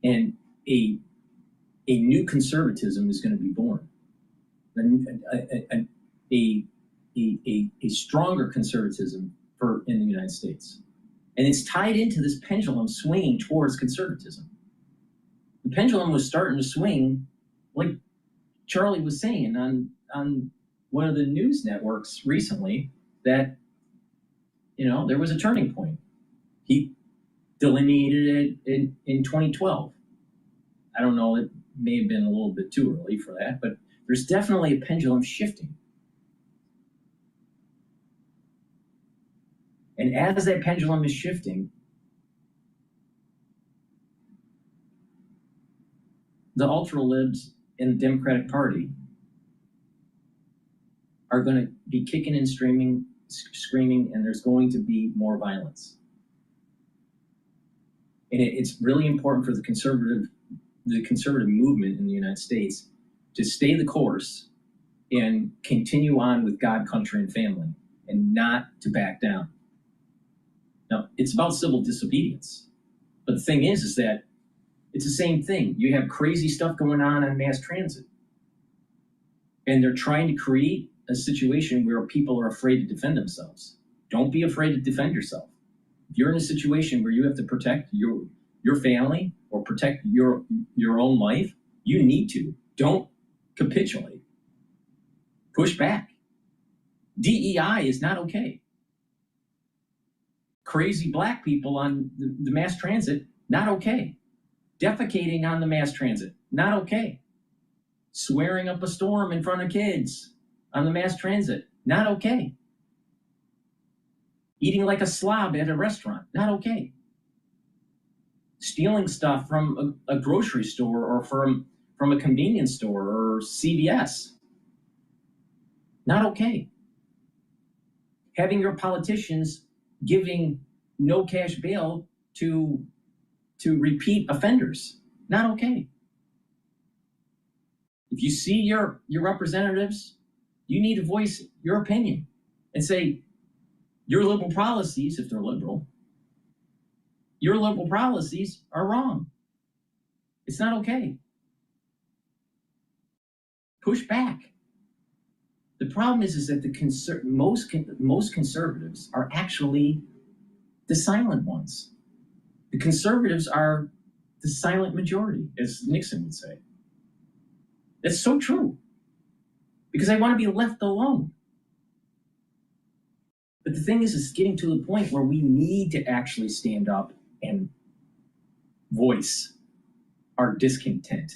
And a new conservatism is going to be born. A stronger conservatism in the United States. And it's tied into this pendulum swinging towards conservatism. The pendulum was starting to swing, like Charlie was saying on one of the news networks recently, that, there was a turning point. He delineated it in 2012. I don't know, it may have been a little bit too early for that, but there's definitely a pendulum shifting. And as that pendulum is shifting, the ultra-libs in the Democratic Party are going to be kicking and screaming, and there's going to be more violence. And it's really important for the conservative movement in the United States to stay the course and continue on with God, country, and family, and not to back down. Now, it's about civil disobedience. But the thing is that it's the same thing. You have crazy stuff going on mass transit. And they're trying to create a situation where people are afraid to defend themselves. Don't be afraid to defend yourself. If you're in a situation where you have to protect your family or protect your own life, you need to. Don't capitulate. Push back. DEI is not okay. Crazy black people on the mass transit, not okay. Defecating on the mass transit, not okay. Swearing up a storm in front of kids on the mass transit, not okay. Eating like a slob at a restaurant, not okay. Stealing stuff from a grocery store or from a convenience store or CVS, not okay. Having your politicians giving no cash bail to repeat offenders, not okay. If you see your representatives, you need to voice your opinion and say, your liberal policies, if they're liberal, your liberal policies are wrong. It's not okay. Push back. The problem is that most conservatives are actually the silent ones. The conservatives are the silent majority, as Nixon would say. That's so true. Because I want to be left alone. But the thing is, it's getting to the point where we need to actually stand up and voice our discontent.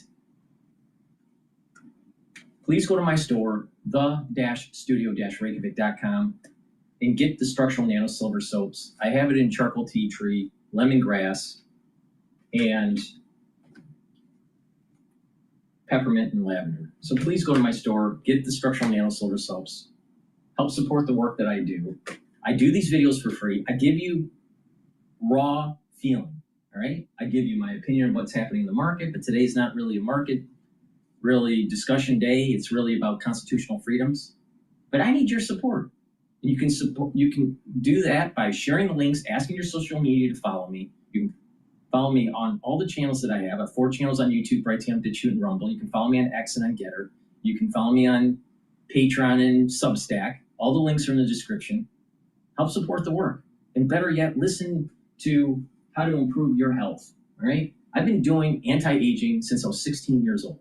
Please go to my store, the-studio-reykjavik.com, and get the structural nano silver soaps. I have it in charcoal tea tree, lemongrass, and peppermint and lavender. So please go to my store, get the structural nano silver soaps, help support the work that I do. I do these videos for free. I give you raw feeling, all right? I give you my opinion of what's happening in the market, but today's not really a market, really discussion day. It's really about constitutional freedoms. But I need your support. You can do that by sharing the links, asking your social media to follow me. You can follow me on all the channels that I have. I have 4 channels on YouTube, Brighteon, Bitchute, and Rumble. You can follow me on X and on GETTR. You can follow me on Patreon and Substack. All the links are in the description. Help support the work. And better yet, listen to how to improve your health, all right? I've been doing anti-aging since I was 16 years old,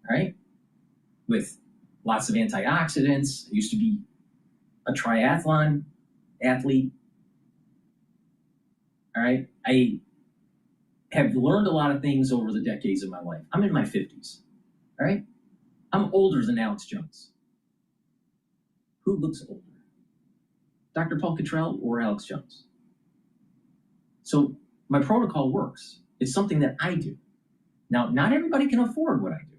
all right? With lots of antioxidants. I used to be a triathlon athlete, all right? I have learned a lot of things over the decades of my life. I'm in my 50s, all right? I'm older than Alex Jones. Who looks older? DrPaulCottrell or Alex Jones? So my protocol works. It's something that I do. Now, not everybody can afford what I do.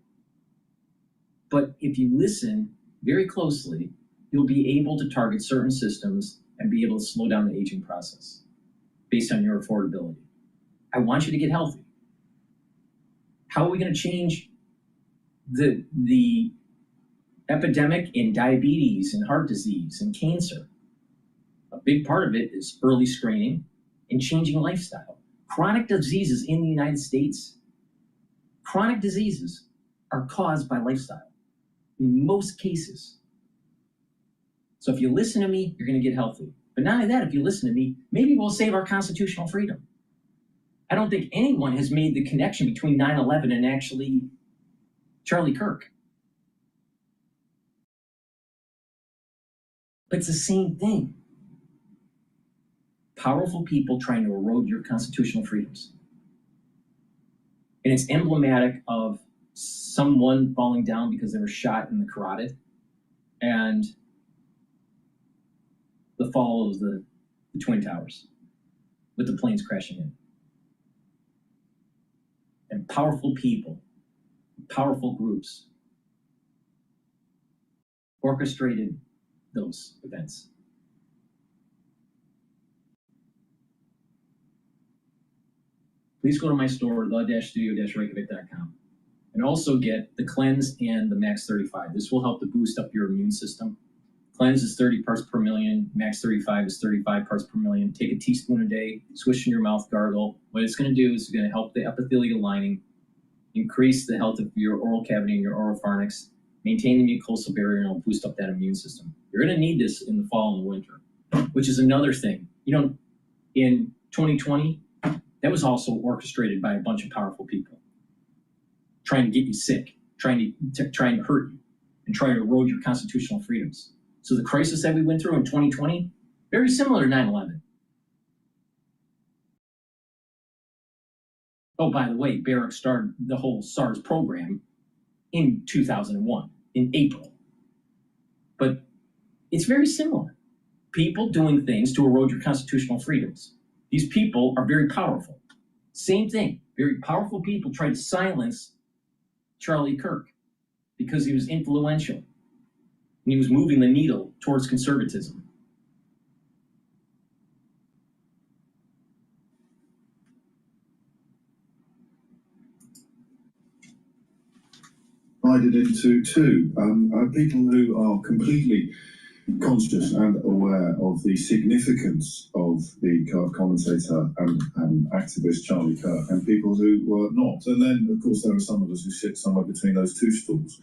But if you listen very closely, you'll be able to target certain systems and be able to slow down the aging process based on your affordability. I want you to get healthy. How are we going to change the epidemic in diabetes and heart disease and cancer? A big part of it is early screening and changing lifestyle. Chronic diseases in the United States, chronic diseases are caused by lifestyle in most cases. So if you listen to me, you're going to get healthy. But not only that, if you listen to me, maybe we'll save our constitutional freedom. I don't think anyone has made the connection between 9/11 and actually Charlie Kirk. But it's the same thing. Powerful people trying to erode your constitutional freedoms. And it's emblematic of someone falling down because they were shot in the carotid and the fall of the the Twin Towers with the planes crashing in. And powerful people, powerful groups orchestrated those events. Please go to my store, the-studio-reykjavik.com, and also get the Cleanse and the Max 35. This will help to boost up your immune system. Cleanse is 30 parts per million. Max 35 is 35 parts per million. Take a teaspoon a day, swish in your mouth, gargle. What it's going to do is it's going to help the epithelial lining, increase the health of your oral cavity and your oropharynx, maintain the mucosal barrier, and it'll boost up that immune system. You're going to need this in the fall and the winter, which is another thing. You know, in 2020, that was also orchestrated by a bunch of powerful people trying to get you sick, trying to hurt you, and trying to erode your constitutional freedoms. So the crisis that we went through in 2020, very similar to 9/11. Oh, by the way, Barrick started the whole SARS program in 2001, in April. But it's very similar. People doing things to erode your constitutional freedoms. These people are very powerful. Same thing. Very powerful people tried to silence Charlie Kirk because he was influential and he was moving the needle towards conservatism. Divided into two. People who are completely conscious and aware of the significance of the commentator and activist Charlie Kirk, and people who were not. And then, of course, there are some of us who sit somewhere between those two stools.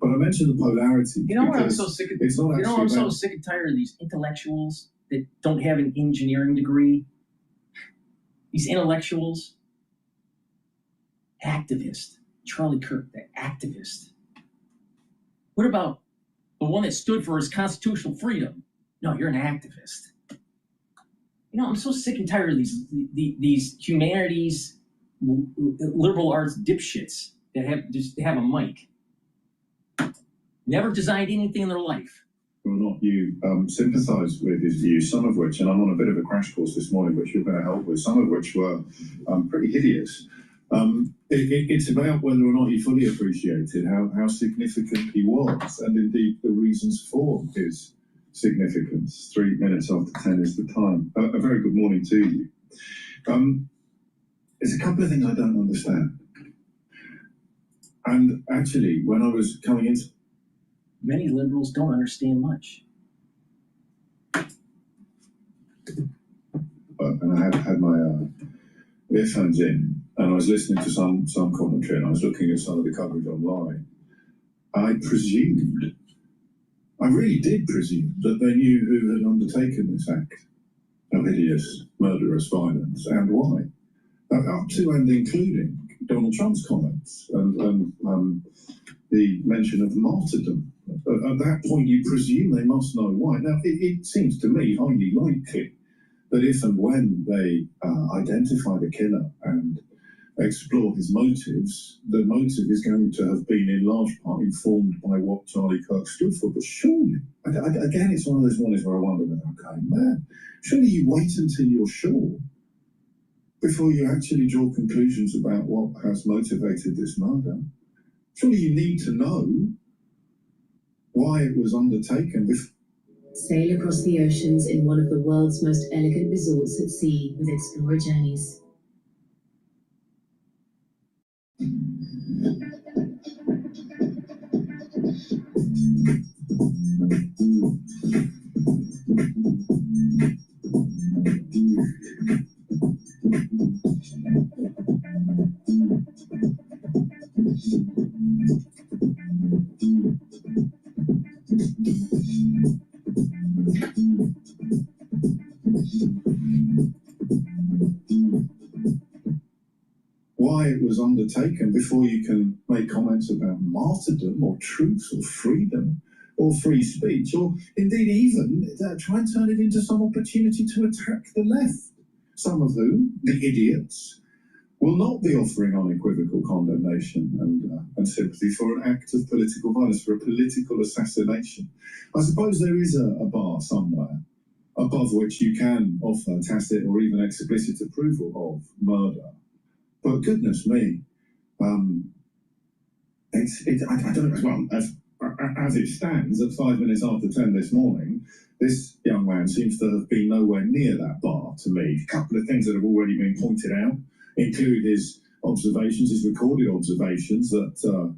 But I mentioned the polarity. You know what I'm so sick of? I'm so sick and tired of these intellectuals that don't have an engineering degree. These intellectuals, activist. Charlie Kirk, the activist. What about the one that stood for his constitutional freedom? No, you're an activist. You know, I'm so sick and tired of these humanities, liberal arts dipshits that have a mic. Never designed anything in their life. Or not you sympathise with his views, some of which, and I'm on a bit of a crash course this morning, which you're going to help with, some of which were pretty hideous. It's about whether or not he fully appreciated how significant he was, and indeed the reasons for his significance. 3 minutes after 10 is the time. A very good morning to you. There's a couple of things I don't understand. And actually, when I was coming into... Many liberals don't understand much. And I had my earphones in, and I was listening to some commentary, and I was looking at some of the coverage online. I really did presume that they knew who had undertaken this act of hideous, murderous violence and why. Up to and including Donald Trump's comments and the mention of martyrdom. At that point, you presume they must know why. Now, it seems to me highly likely that if and when they identify the killer and explore his motives, the motive is going to have been in large part informed by what Charlie Kirk stood for. But surely, again, it's one of those mornings where I wonder, okay, man, surely you wait until you're sure before you actually draw conclusions about what has motivated this murder. Surely you need to know why it was undertaken. Sail across the oceans in one of the world's most elegant resorts at sea with Explorer Journeys. Why it was undertaken before you can make comments about martyrdom or truth or freedom or free speech, or indeed even try and turn it into some opportunity to attack the left, some of whom, the idiots, will not be offering unequivocal condemnation and sympathy for an act of political violence, for a political assassination. I suppose there is a bar somewhere above which you can offer tacit or even explicit approval of murder. But goodness me, I don't know, well, as it stands, at 5 minutes after 10 this morning, this young man seems to have been nowhere near that bar to me. A couple of things that have already been pointed out include his observations, his recorded observations, that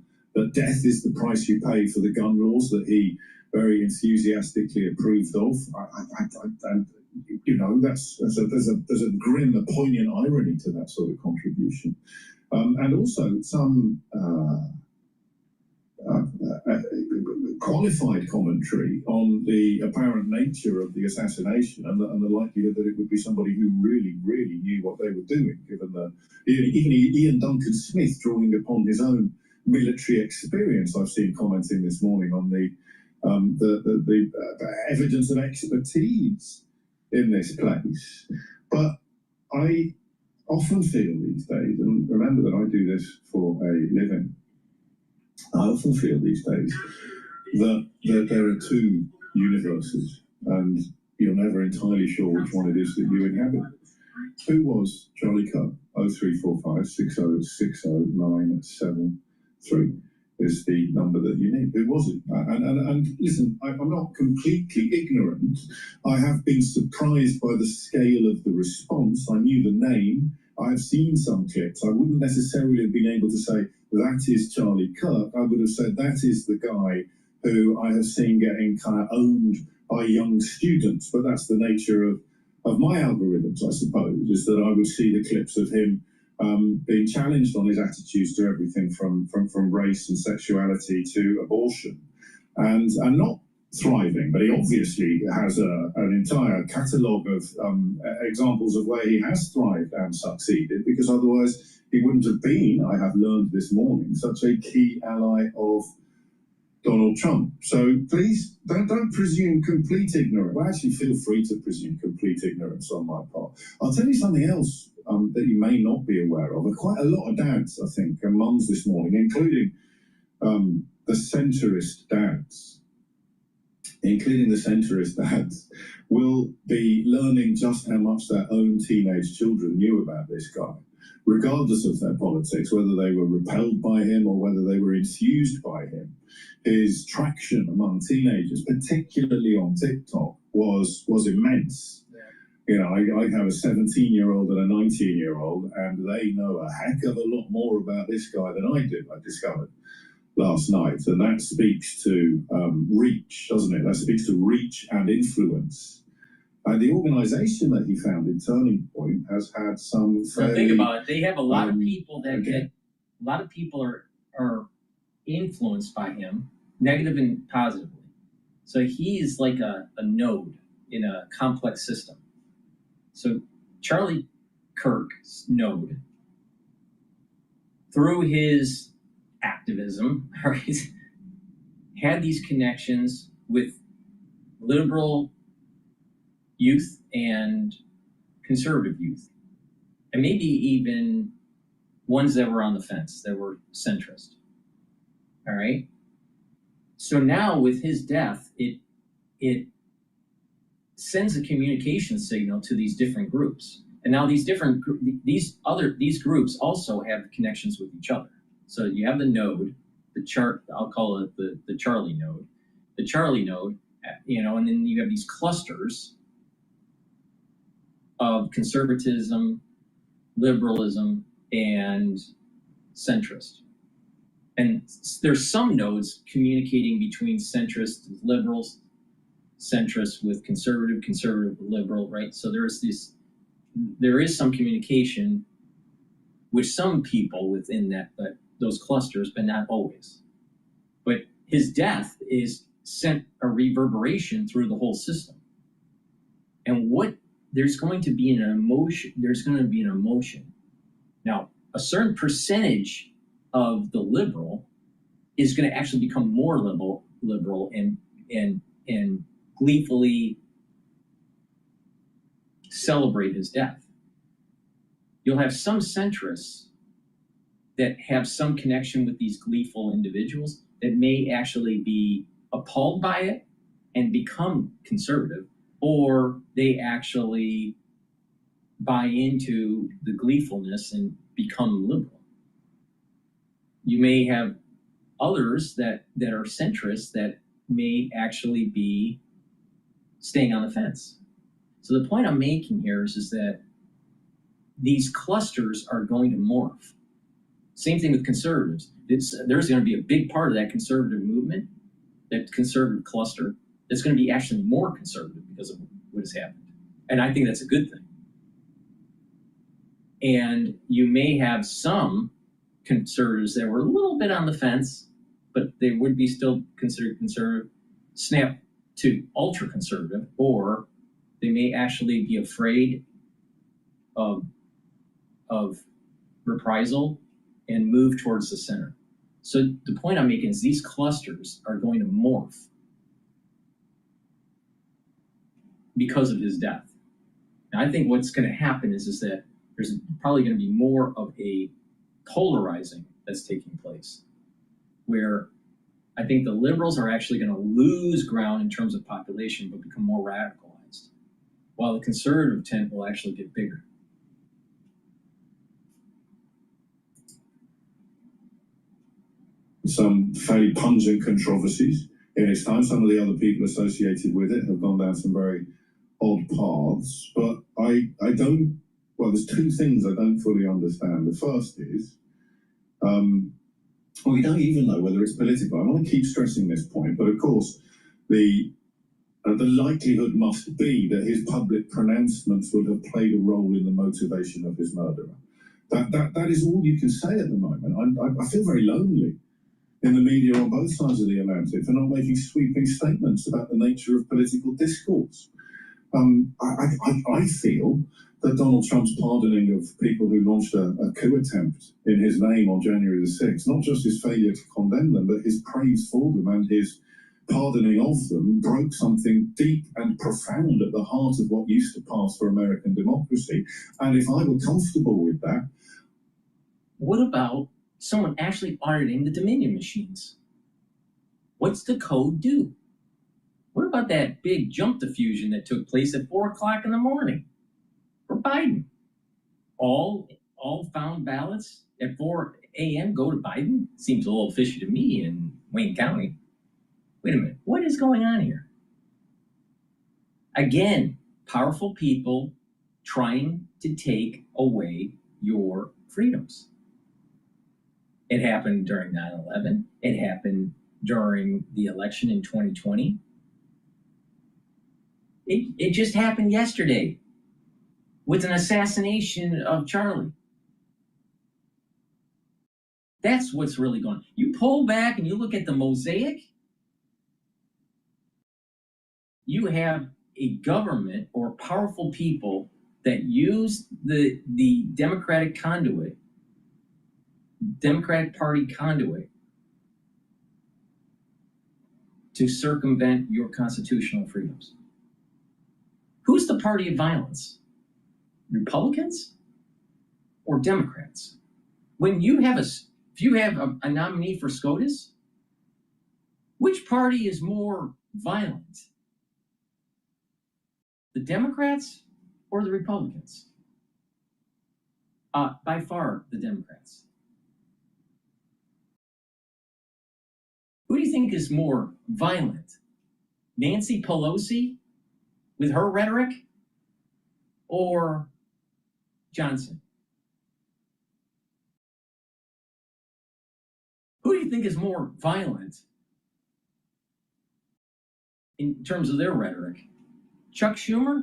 death is the price you pay for the gun laws that he very enthusiastically approved of. And you know, there's a grim, a poignant irony to that sort of contribution, and also some qualified commentary on the apparent nature of the assassination and the likelihood that it would be somebody who really knew what they were doing, given the even Ian Duncan Smith drawing upon his own military experience. I've seen commenting this morning on the evidence of expertise in this place. But I often feel these days, and remember that I do this for a living, I often feel these days that there are two universes, and you're never entirely sure which one it is that you inhabit. Who was Charlie Kirk? 0345 6060973 is the number that you need. Who was it? And listen, I'm not completely ignorant. I have been surprised by the scale of the response. I knew the name. I've seen some clips. I wouldn't necessarily have been able to say, that is Charlie Kirk. I would have said, that is the guy who I have seen getting kind of owned by young students. But that's the nature of my algorithms, I suppose, is that I would see the clips of him being challenged on his attitudes to everything from race and sexuality to abortion, and not thriving. But he obviously has an entire catalogue of examples of where he has thrived and succeeded, because otherwise he wouldn't have been, I have learned this morning, such a key ally of Donald Trump. So please don't presume complete ignorance. Well, actually, feel free to presume complete ignorance on my part. I'll tell you something else that you may not be aware of. Quite a lot of dads, I think, and mums this morning, including the centrist dads, will be learning just how much their own teenage children knew about this guy, regardless of their politics, whether they were repelled by him or whether they were enthused by him. His traction among teenagers, particularly on TikTok, was immense. You know, I have a 17-year-old and a 19-year-old, and they know a heck of a lot more about this guy than I do, I discovered last night. And that speaks to reach, doesn't it? That speaks to reach and influence. And the organization that he founded, Turning Point, has had some fairly... Think about it. They have a lot of people that get... A lot of people are influenced by him, negative and positively. So he is like a node in a complex system. So Charlie Kirk's node, through his activism, had these connections with liberal youth and conservative youth, and maybe even ones that were on the fence, that were centrist. All right. So now with his death, it sends a communication signal to these different groups, and now these groups also have connections with each other. So you have the node, I'll call it the Charlie node, you know, and then you have these clusters of conservatism, liberalism, and centrist. And there's some nodes communicating between centrist with liberals, centrist with conservative with liberal, right? So there is some communication with some people within those clusters, but not always. But his death is sent a reverberation through the whole system. And there's going to be an emotion. Now, a certain percentage of the liberal is going to actually become more liberal and gleefully celebrate his death. You'll have some centrists that have some connection with these gleeful individuals that may actually be appalled by it and become conservative. or they actually buy into the gleefulness and become liberal. You may have others that are centrists that may actually be staying on the fence. So the point I'm making here is that these clusters are going to morph. Same thing with conservatives. There's going to be a big part of that conservative movement, that conservative cluster, that's going to be actually more conservative because of what has happened. And I think that's a good thing. And you may have some conservatives that were a little bit on the fence, but they would be still considered conservative, snap to ultra conservative, or they may actually be afraid of reprisal and move towards the center. So the point I'm making is these clusters are going to morph because of his death. Now, I think what's going to happen is that there's probably going to be more of a polarizing that's taking place, where I think the liberals are actually going to lose ground in terms of population, but become more radicalized, while the conservative tent will actually get bigger. Some fairly pungent controversies in its time. Some of the other people associated with it have gone down some very odd paths, but I don't, well, there's two things I don't fully understand. The first is, we don't even know whether it's political. I want to keep stressing this point, but of course, the likelihood must be that his public pronouncements would have played a role in the motivation of his murderer. That is all you can say at the moment. I feel very lonely in the media on both sides of the Atlantic for not making sweeping statements about the nature of political discourse. I feel that Donald Trump's pardoning of people who launched a coup attempt in his name on January the 6th, not just his failure to condemn them, but his praise for them and his pardoning of them, broke something deep and profound at the heart of what used to pass for American democracy. And if I were comfortable with that... What about someone actually auditing the Dominion machines? What's the code do? What about that big jump diffusion that took place at 4 o'clock in the morning for Biden? All found ballots at 4 a.m. go to Biden? Seems a little fishy to me in Wayne County. Wait a minute, what is going on here? Again, powerful people trying to take away your freedoms. It happened during 9/11. It happened during the election in 2020. It just happened yesterday with an assassination of Charlie. That's what's really going on. You pull back and you look at the mosaic, you have a government or powerful people that use the Democratic conduit, Democratic Party conduit, to circumvent your constitutional freedoms. Who's the party of violence? Republicans or Democrats? When you have if you have a nominee for SCOTUS, which party is more violent? The Democrats or the Republicans? By far, the Democrats. Who do you think is more violent? Nancy Pelosi with her rhetoric, or Johnson? Who do you think is more violent in terms of their rhetoric? Chuck Schumer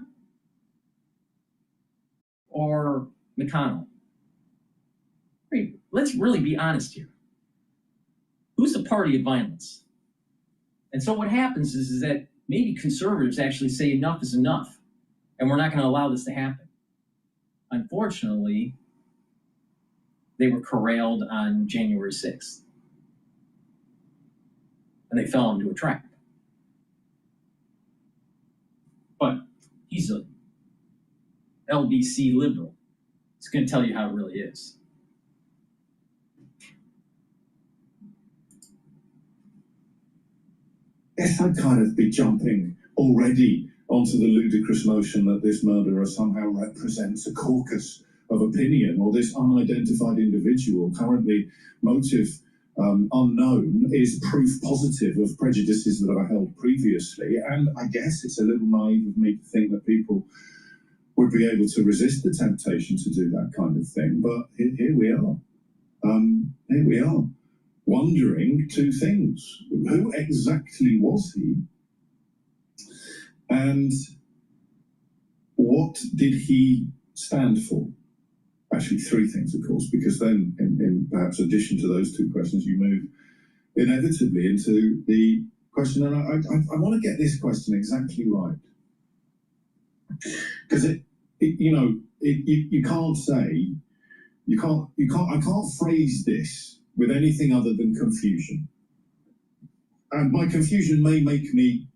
or McConnell? Let's really be honest here. Who's the party of violence? And so what happens is that maybe conservatives actually say enough is enough, and we're not going to allow this to happen. Unfortunately, they were corralled on January 6th, and they fell into a trap. But he's a LBC liberal. It's going to tell you how it really is. Yes, I'd kind of be jumping already onto the ludicrous notion that this murderer somehow represents a caucus of opinion, or this unidentified individual, currently motive unknown, is proof positive of prejudices that are held previously. And I guess it's a little naive of me to think that people would be able to resist the temptation to do that kind of thing. But here we are. Here we are, wondering two things. Who exactly was he? And what did he stand for? Actually, three things, of course, because then, in perhaps addition to those two questions, you move inevitably into the question, and I want to get this question exactly right, because you can't say, I can't phrase this with anything other than confusion, and my confusion may make me.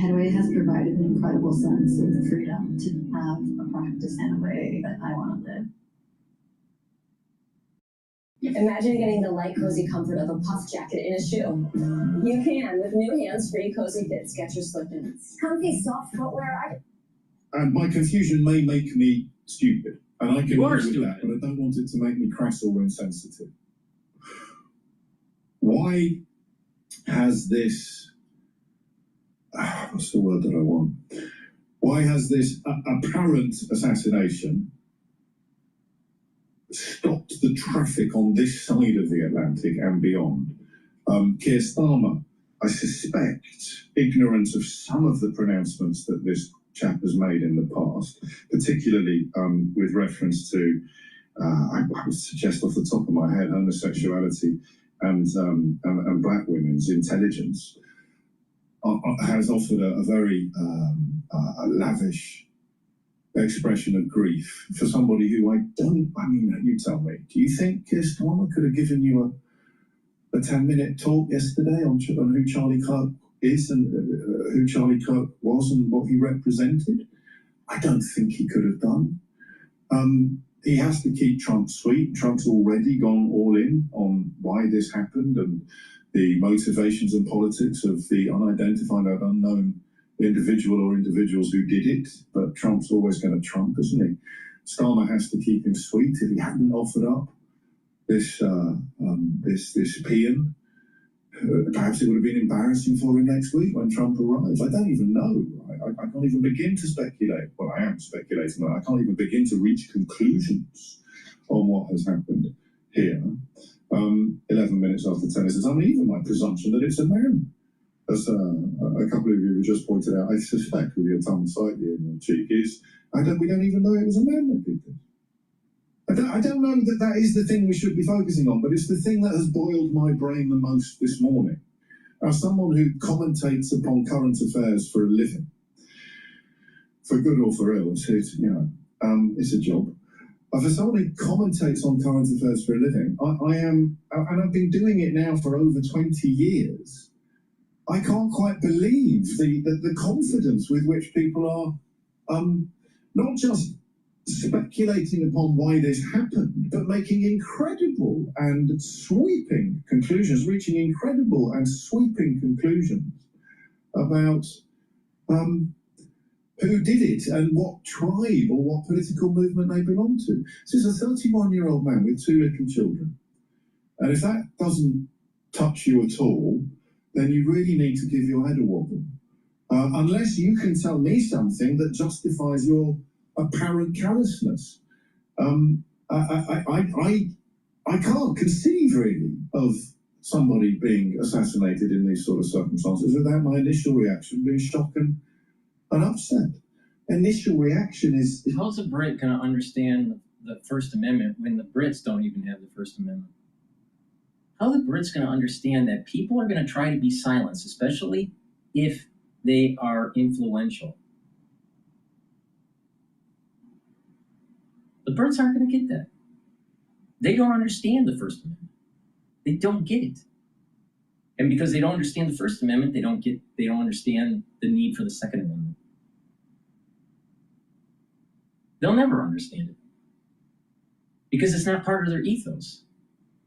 Headway has provided an incredible sense of freedom to have a practice in a way that I want to live. Imagine getting the light, cozy comfort of a puff jacket in a shoe. You can with new hands-free cozy fits. GETTR slip-ins. Comfy, soft footwear. And my confusion may make me stupid, and I can You are live with that, but I don't want it to make me crass or insensitive. Why has this? What's the word that I want? Why has this apparent assassination stopped the traffic on this side of the Atlantic and beyond? Keir Starmer, I suspect, ignorant of some of the pronouncements that this chap has made in the past, particularly with reference to, I would suggest off the top of my head, homosexuality and black women's intelligence, has offered a very lavish expression of grief for somebody who you tell me, do you think Keir Starmer could have given you a 10-minute talk yesterday on who Charlie Kirk is and who Charlie Kirk was and what he represented? I don't think he could have done. He has to keep Trump sweet. Trump's already gone all in on why this happened and the motivations and politics of the unidentified or unknown individual or individuals who did it, but Trump's always going to Trump, isn't he? Starmer has to keep him sweet. If he hadn't offered up this paean, perhaps it would have been embarrassing for him next week when Trump arrives. I don't even know. I can't even begin to speculate. Well, I am speculating. I can't even begin to reach conclusions on what has happened here. 11 minutes after 10 is even my presumption that it's a man. As a couple of you have just pointed out, I suspect with your tongue slightly in your cheek is, we don't even know it was a man that did this. I don't know that is the thing we should be focusing on, but it's the thing that has boiled my brain the most this morning. As someone who commentates upon current affairs for a living, for good or for ill, it's a job. For someone who commentates on current affairs for a living, I am, and I've been doing it now for over 20 years. I can't quite believe the confidence with which people are not just speculating upon why this happened, but making incredible and sweeping conclusions, reaching incredible and sweeping conclusions about who did it and what tribe or what political movement they belong to. This is a 31-year-old man with 2 little children. And if that doesn't touch you at all, then you really need to give your head a wobble. Unless you can tell me something that justifies your apparent callousness. I can't conceive really of somebody being assassinated in these sort of circumstances without my initial reaction being shock and upset. Initial reaction is... How's a Brit going to understand the First Amendment when the Brits don't even have the First Amendment? How are the Brits going to understand that people are going to try to be silenced, especially if they are influential? The Brits aren't going to get that. They don't understand the First Amendment. They don't get it. And because they don't understand the First Amendment, they don't understand the need for the Second Amendment. They'll never understand it. Because it's not part of their ethos.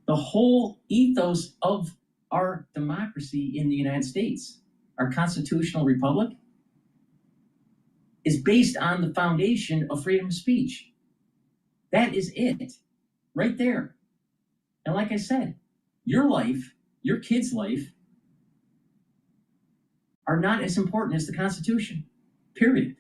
The whole ethos of our democracy in the United States, our constitutional republic, is based on the foundation of freedom of speech. That is it, right there. And like I said, your life, your kid's life, are not as important as the Constitution, period.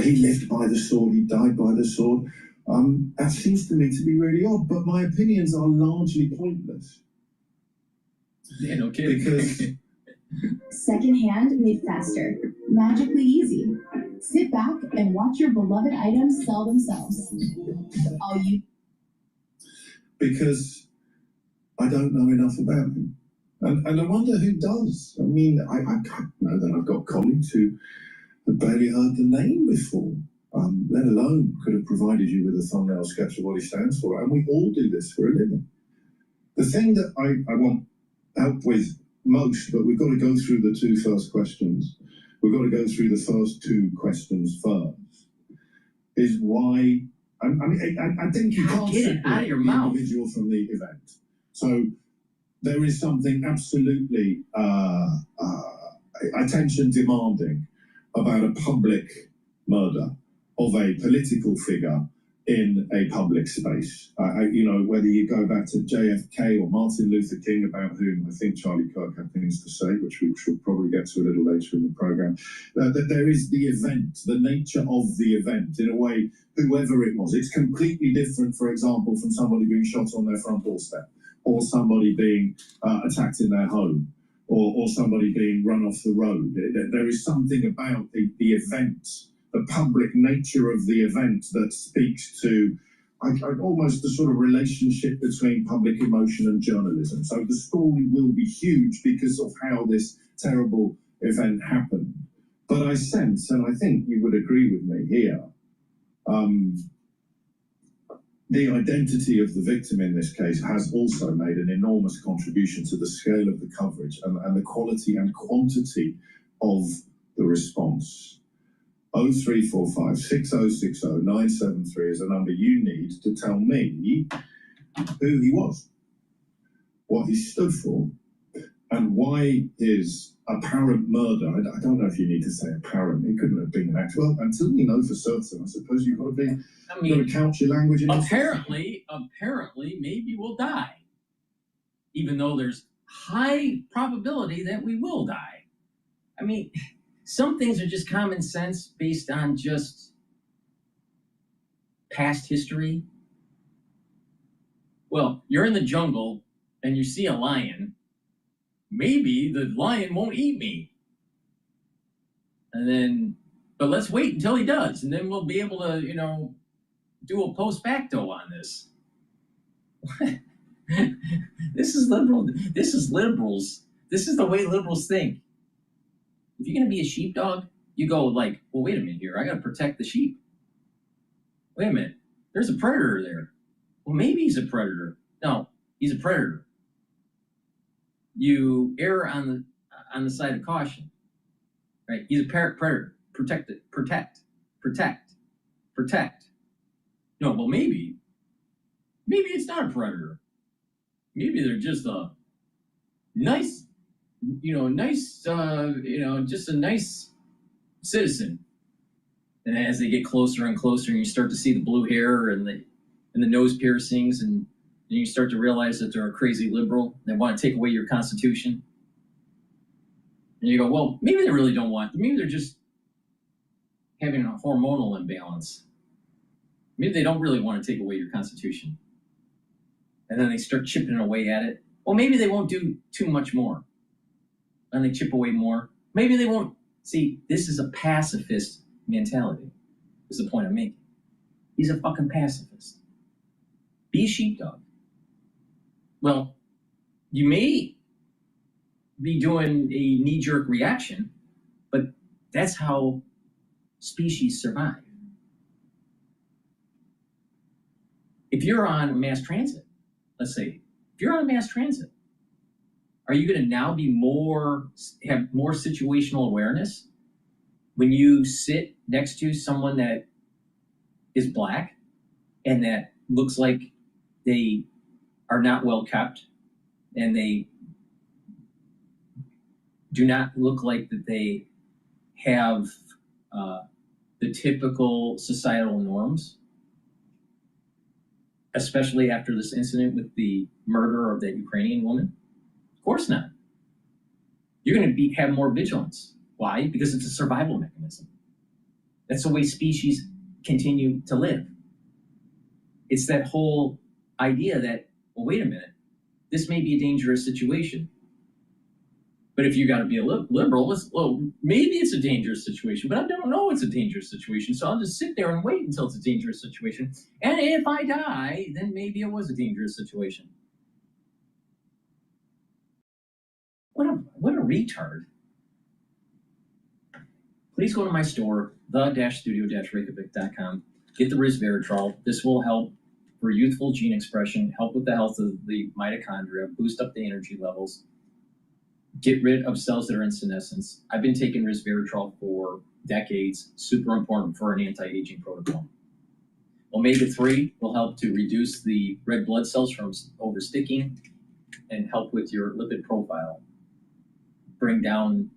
He lived by the sword, he died by the sword. That seems to me to be really odd, but my opinions are largely pointless. Yeah, no kidding. Because Secondhand made faster, magically easy. Sit back and watch your beloved items sell themselves. Because I don't know enough about him. And I wonder who does. I mean, I know that I've got colleagues who have barely heard the name before, let alone could have provided you with a thumbnail sketch of what he stands for. And we all do this for a living. The thing that I want help with most, but we've got to go through the two first questions. We've got to go through the first two questions first. Is why, I think you can't get it out of your mouth. The individual from the event. So there is something absolutely attention demanding about a public murder of a political figure in a public space. Whether you go back to JFK or Martin Luther King, about whom I think Charlie Kirk had things to say, which we should probably get to a little later in the program, that there is the event, the nature of the event, in a way, whoever it was. It's completely different, for example, from somebody being shot on their front doorstep, or somebody being attacked in their home, or somebody being run off the road. There is something about the event, the public nature of the event, that speaks to almost the sort of relationship between public emotion and journalism. So the story will be huge because of how this terrible event happened. But I sense, and I think you would agree with me here, the identity of the victim in this case has also made an enormous contribution to the scale of the coverage and the quality and quantity of the response. 0345 6060 973 is a number you need to tell me who he was, what he stood for, and why his apparent murder. I don't know if you need to say apparent. It couldn't have been an act. Well, until we know for certain, I suppose you've got to be. You've got to couch your language in. Apparently, maybe we'll die, even though there's high probability that we will die. I mean, some things are just common sense based on just past history. Well, you're in the jungle and you see a lion. Maybe the lion won't eat me. But let's wait until he does, and then we'll be able to, do a post facto on this. This is liberal. This is liberals. This is the way liberals think. If you're going to be a sheepdog, you go like, well, wait a minute here. I got to protect the sheep. Wait a minute. There's a predator there. Well, maybe he's a predator. No, he's a predator. You err on the side of caution, right? He's a predator. Protect. No, well, maybe it's not a predator. Maybe they're just a nice, just a nice citizen. And as they get closer and closer, and you start to see the blue hair and the nose piercings, and you start to realize that they're a crazy liberal. They want to take away your Constitution. And you go, well, maybe they really don't want. Maybe they're just having a hormonal imbalance. Maybe they don't really want to take away your Constitution. And then they start chipping away at it. Well, maybe they won't do too much more. And they chip away more. Maybe they won't. See, this is a pacifist mentality, is the point I'm making. He's a fucking pacifist. Be a sheepdog. Well, you may be doing a knee-jerk reaction, but that's how species survive. If you're on mass transit, let's say, if you're on mass transit, are you going to now have more situational awareness when you sit next to someone that is black and that looks like they are not well kept, and they do not look like that they have the typical societal norms, especially after this incident with the murder of that Ukrainian woman? Of course not. You're going to have more vigilance. Why? Because it's a survival mechanism. That's the way species continue to live. It's that whole idea that, well, wait a minute, this may be a dangerous situation. But if you got to be a liberal, well, maybe it's a dangerous situation, but I don't know it's a dangerous situation. So I'll just sit there and wait until it's a dangerous situation. And if I die, then maybe it was a dangerous situation. What a retard. Please go to my store, the-studio-reykjavik.com. Get the resveratrol. This will help for youthful gene expression, help with the health of the mitochondria, boost up the energy levels, get rid of cells that are in senescence. I've been taking resveratrol for decades, super important for an anti-aging protocol. Omega-3 will help to reduce the red blood cells from oversticking and help with your lipid profile. Bring down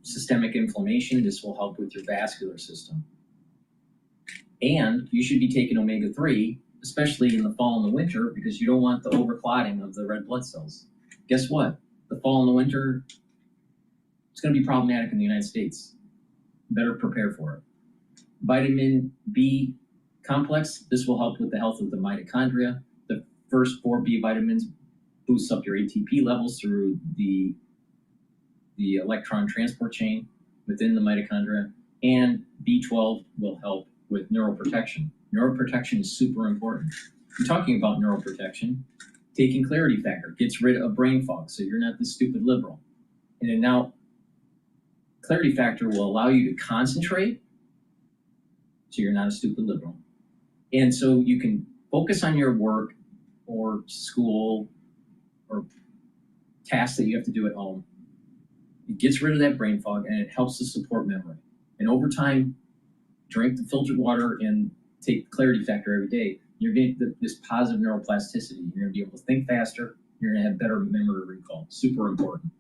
systemic inflammation. This will help with your vascular system. And you should be taking omega-3, especially in the fall and the winter, because you don't want the overclotting of the red blood cells. Guess what? The fall and the winter, it's going to be problematic in the United States. Better prepare for it. Vitamin B complex, this will help with the health of the mitochondria. The first 4 B vitamins boosts up your ATP levels through the electron transport chain within the mitochondria. And B12 will help with neuroprotection. Neuroprotection is super important. I'm talking about neuroprotection. Taking Clarity Factor gets rid of brain fog, so you're not the stupid liberal. And then now, Clarity Factor will allow you to concentrate, so you're not a stupid liberal. And so you can focus on your work or school or tasks that you have to do at home. It gets rid of that brain fog, and it helps to support memory. And over time, drink the filtered water and take Clarity Factor every day. You're getting this positive neuroplasticity. You're going to be able to think faster. You're going to have better memory recall. Super important.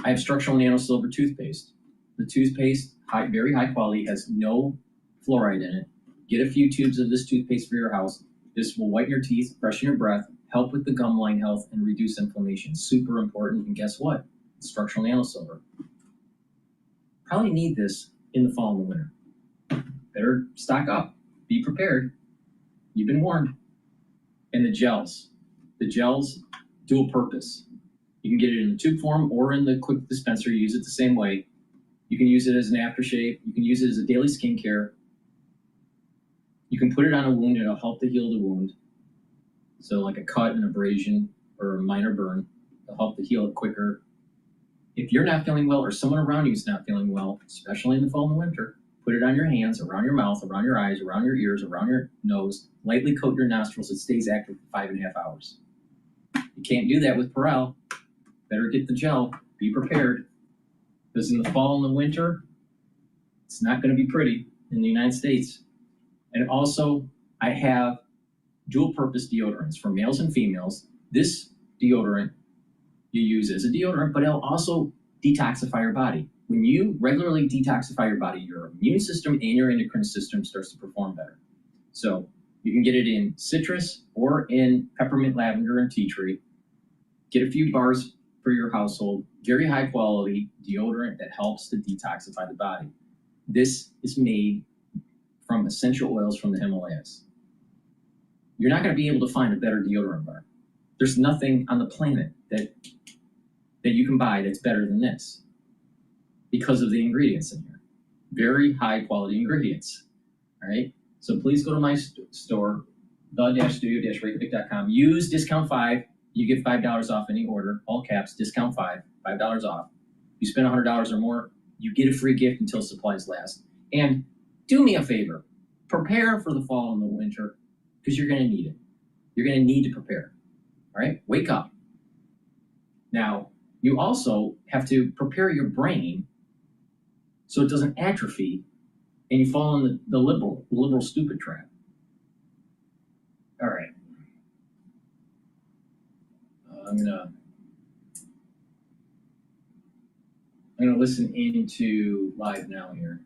I have structural nano silver toothpaste. The toothpaste, very high quality, has no fluoride in it. Get a few tubes of this toothpaste for your house. This will whiten your teeth, freshen your breath, help with the gum line health, and reduce inflammation. Super important. And guess what? It's structural nano silver. Probably need this in the fall and the winter. Better stock up. Be prepared. You've been warned. And the gels. The gels, dual purpose. You can get it in the tube form or in the quick dispenser. You use it the same way. You can use it as an aftershave. You can use it as a daily skincare. You can put it on a wound. It'll help to heal the wound. So like a cut, an abrasion, or a minor burn. It'll help to heal it quicker. If you're not feeling well or someone around you is not feeling well, especially in the fall and the winter, put it on your hands, around your mouth, around your eyes, around your ears, around your nose. Lightly coat your nostrils. It stays active for 5.5 hours. You can't do that with Perel. Better get the gel. Be prepared. Because in the fall and the winter, it's not going to be pretty in the United States. And also, I have dual purpose deodorants for males and females. This deodorant you use as a deodorant, but it'll also detoxify your body. When you regularly detoxify your body, your immune system and your endocrine system starts to perform better. So you can get it in citrus or in peppermint, lavender, and tea tree. Get a few bars for your household. Very high quality deodorant that helps to detoxify the body. This is made from essential oils from the Himalayas. You're not going to be able to find a better deodorant bar. There's nothing on the planet that you can buy that's better than this because of the ingredients in here. Very high quality ingredients. All right. So please go to my store, the-studio-reykjavik.com. Use discount 5. You get $5 off any order. All caps, discount 5, $5 off. You spend $100 or more, you get a free gift until supplies last. And do me a favor, prepare for the fall and the winter because you're going to need it. You're going to need to prepare. All right, wake up. Now, you also have to prepare your brain so it doesn't atrophy and you fall in the liberal stupid trap. All right. I'm gonna listen into live now here.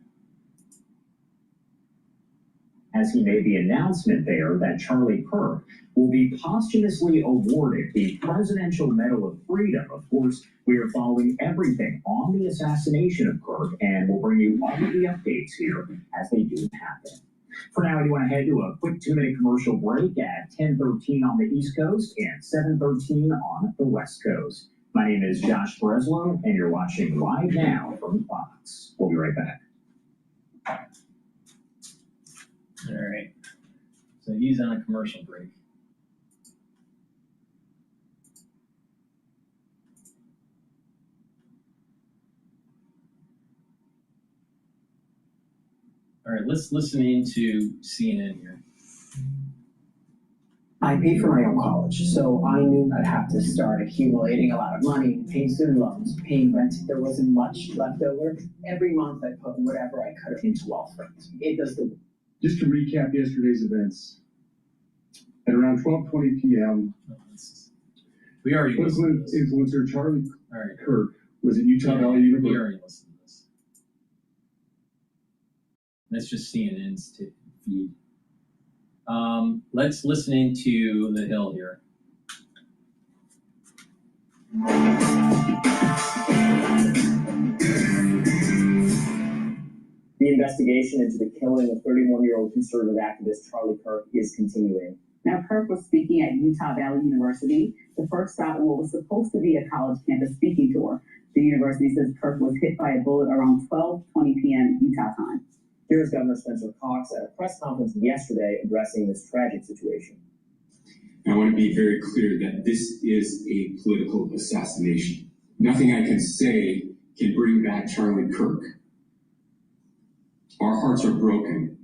As he made the announcement there that Charlie Kirk will be posthumously awarded the Presidential Medal of Freedom. Of course, we are following everything on the assassination of Kirk, and we'll bring you all of the updates here as they do happen. For now, I do want to head to a quick 2-minute commercial break at 10:13 on the East Coast and 7:13 on the West Coast. My name is Josh Breslow, and you're watching Live Now from Fox. We'll be right back. All right. So he's on a commercial break. All right, let's listen into CNN here. I paid for my own college, so I knew I'd have to start accumulating a lot of money, paying student loans, paying rent. There wasn't much left over. Every month I put whatever I could into wealth funds. It does the. Just to recap yesterday's events, at around 12:20 p.m., we already listened to this. Influencer Charlie Kirk was at Utah Valley University. We already listened to this. That's just CNN's feed. Let's listen into The Hill here. The investigation into the killing of 31-year-old conservative activist Charlie Kirk is continuing. Now, Kirk was speaking at Utah Valley University, the first stop in what was supposed to be a college campus speaking tour. The university says Kirk was hit by a bullet around 12:20 p.m. Utah time. Here's Governor Spencer Cox at a press conference yesterday addressing this tragic situation. I want to be very clear that this is a political assassination. Nothing I can say can bring back Charlie Kirk. Our hearts are broken.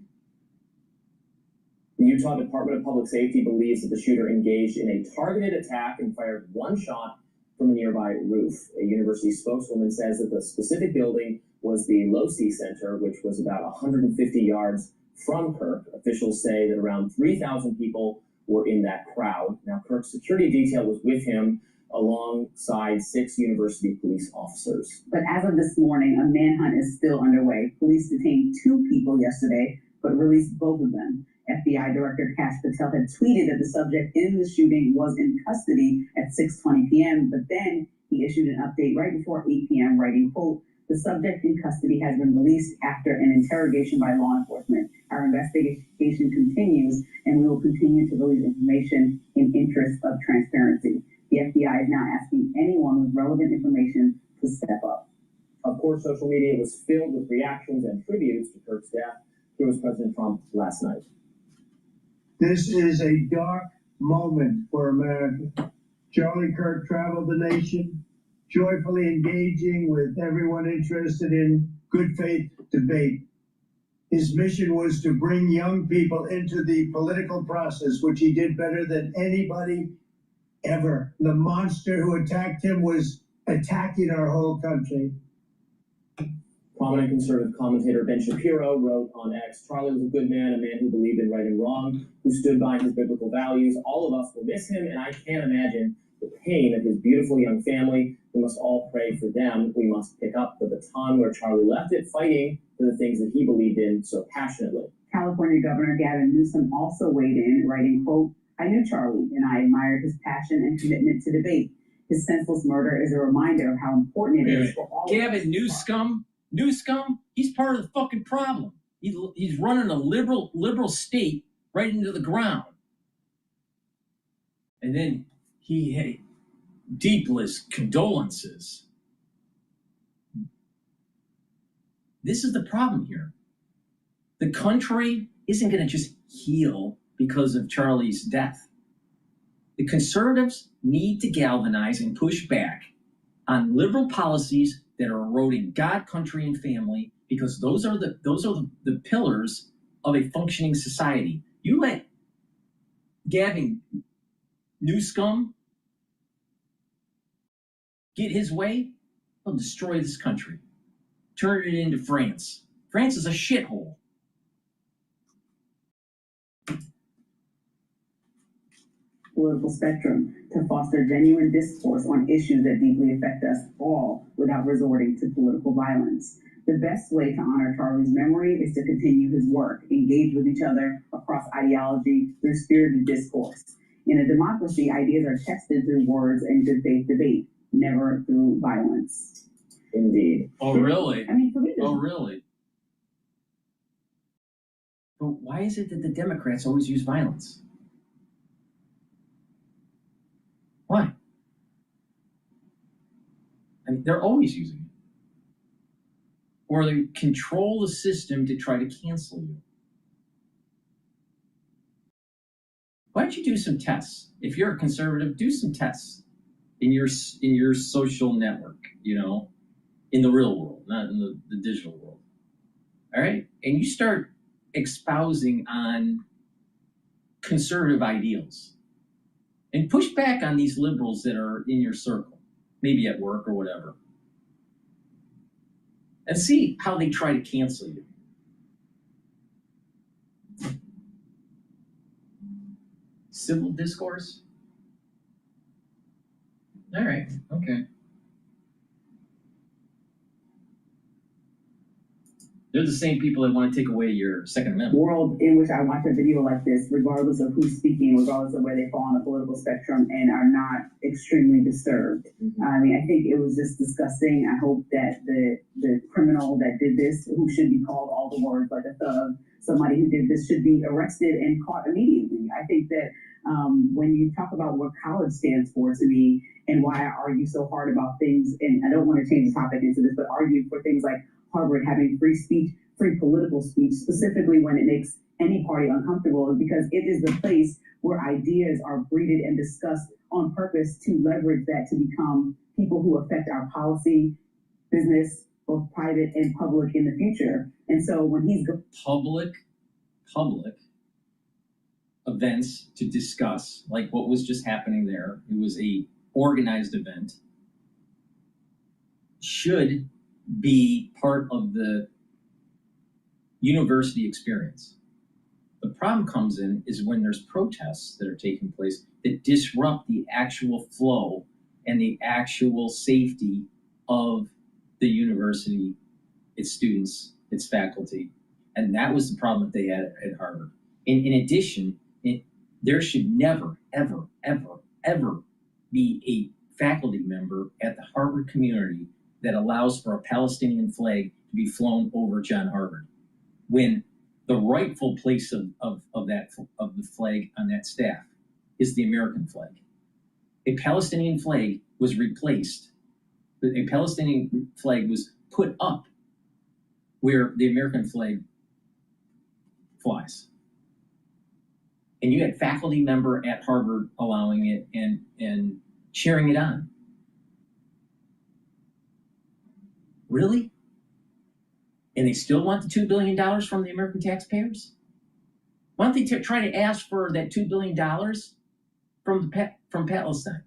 The Utah Department of Public Safety believes that the shooter engaged in a targeted attack and fired one shot from a nearby roof. A university spokeswoman says that the specific building was the Losi Center, which was about 150 yards from Kirk. Officials say that around 3,000 people were in that crowd. Now, Kirk's security detail was with him alongside 6 university police officers. But as of this morning, a manhunt is still underway. Police detained 2 people yesterday, but released both of them. FBI Director Kash Patel had tweeted that the subject in the shooting was in custody at 6:20 p.m., but then he issued an update right before 8 p.m. writing, quote, "The subject in custody has been released after an interrogation by law enforcement. Our investigation continues, and we will continue to release information in interest of transparency." The FBI is now asking anyone with relevant information to step up. Of course, social media was filled with reactions and tributes to Kirk's death. Here was President Trump last night. This is a dark moment for America. Charlie Kirk traveled the nation, joyfully engaging with everyone interested in good faith debate. His mission was to bring young people into the political process, which he did better than anybody ever. The monster who attacked him was attacking our whole country. Prominent conservative commentator Ben Shapiro wrote on X, "Charlie was a good man, a man who believed in right and wrong, who stood by his biblical values. All of us will miss him, and I can't imagine the pain of his beautiful young family. We must all pray for them. We must pick up the baton where Charlie left it, fighting for the things that he believed in so passionately." California Governor Gavin Newsom also weighed in, writing, quote, "I knew Charlie, and I admired his passion and commitment to debate. His senseless murder is a reminder of how important it is for all Gavin Newsom, he's part of the fucking problem. He's running a liberal state right into the ground. And then he had deepest condolences. This is the problem here. The country isn't going to just heal because of Charlie's death. The conservatives need to galvanize and push back on liberal policies that are eroding God, country, and family, because those are the pillars of a functioning society. You let Gavin Newsom get his way, he'll destroy this country. Turn it into France. France is a shithole. political spectrum to foster genuine discourse on issues that deeply affect us all without resorting to political violence. The best way to honor Charlie's memory is to continue his work, engage with each other across ideology through spirited discourse. In a democracy, ideas are tested through words and good faith debate, never through violence. Indeed. Oh, really? I mean, for me, Oh, really? But why is it that the Democrats always use violence? Why? I mean, they're always using it. Or they control the system to try to cancel you. Why don't you do some tests? If you're a conservative, do some tests in your social network, you know, in the real world, not in the digital world. All right? And you start espousing on conservative ideals and push back on these liberals that are in your circle, maybe at work or whatever, and see how they try to cancel you. Civil discourse? All right, okay. They're the same people that want to take away your Second Amendment. World in which I watch a video like this, regardless of who's speaking, regardless of where they fall on the political spectrum, and are not extremely disturbed. I mean, I think it was just disgusting. I hope that the criminal that did this, who should be called all the words like a thug, somebody who did this should be arrested and caught immediately. I think that when you talk about what college stands for to me, and why I argue so hard about things, and I don't want to change the topic into this, but argue for things like Harvard having free speech, free political speech, specifically when it makes any party uncomfortable, is because it is the place where ideas are breeded and discussed on purpose to leverage that to become people who affect our policy, business, both private and public in the future. And so when he's public events to discuss, like what was just happening there, it was a organized event, should be part of the university experience. The problem comes in is when there's protests that are taking place that disrupt the actual flow and the actual safety of the university, its students, its faculty. And that was the problem that they had at Harvard. In addition, there should never, ever, ever, ever be a faculty member at the Harvard community that allows for a Palestinian flag to be flown over John Harvard, when the rightful place of the flag on that staff is the American flag. A Palestinian flag was replaced. A Palestinian flag was put up where the American flag flies. And you had faculty member at Harvard allowing it and cheering it on. Really? And they still want the $2 billion from the American taxpayers? Why don't they try to ask for that $2 billion from Palestine,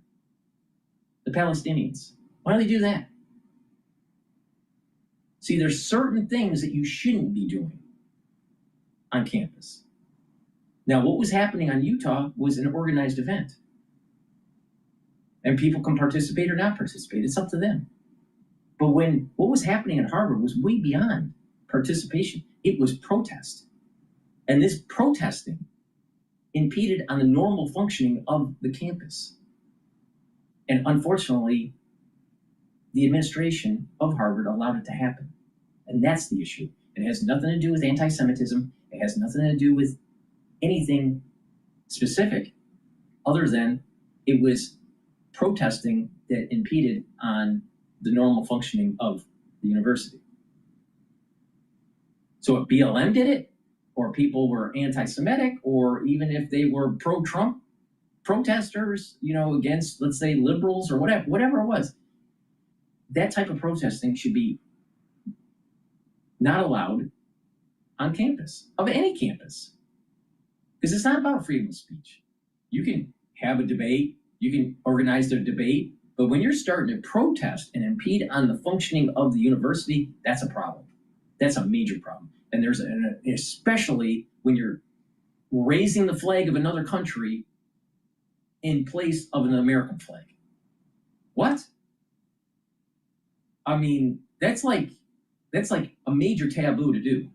the Palestinians? Why don't they do that? See, there's certain things that you shouldn't be doing on campus. Now, what was happening on Utah was an organized event. And people can participate or not participate. It's up to them. But when what was happening at Harvard was way beyond participation, it was protest. And this protesting impeded on the normal functioning of the campus. And unfortunately, the administration of Harvard allowed it to happen. And that's the issue. It has nothing to do with anti-Semitism. It has nothing to do with anything specific other than it was protesting that impeded on the normal functioning of the university. So if BLM did it, or people were anti-Semitic, or even if they were pro-Trump protesters, you know, against, let's say, liberals or whatever it was, that type of protesting should be not allowed on campus, of any campus. Because it's not about freedom of speech. You can have a debate, you can organize a debate, but when you're starting to protest and impede on the functioning of the university, that's a problem. That's a major problem. And especially when you're raising the flag of another country in place of an American flag. What? I mean, that's like a major taboo to do.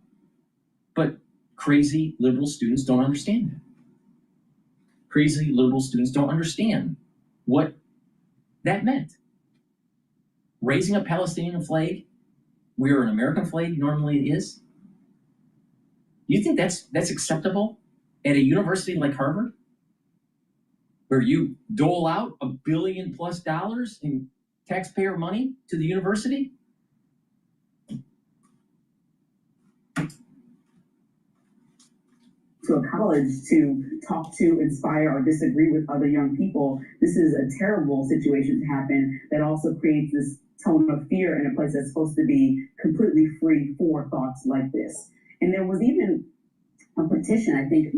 But crazy liberal students don't understand that. Crazy liberal students don't understand what that meant. Raising a Palestinian flag where an American flag normally is? You think that's acceptable at a university like Harvard, where you dole out $1 billion+ in taxpayer money to the university? To a college to talk to, inspire, or disagree with other young people. This is a terrible situation to happen that also creates this tone of fear in a place that's supposed to be completely free for thoughts like this. And there was even a petition, I think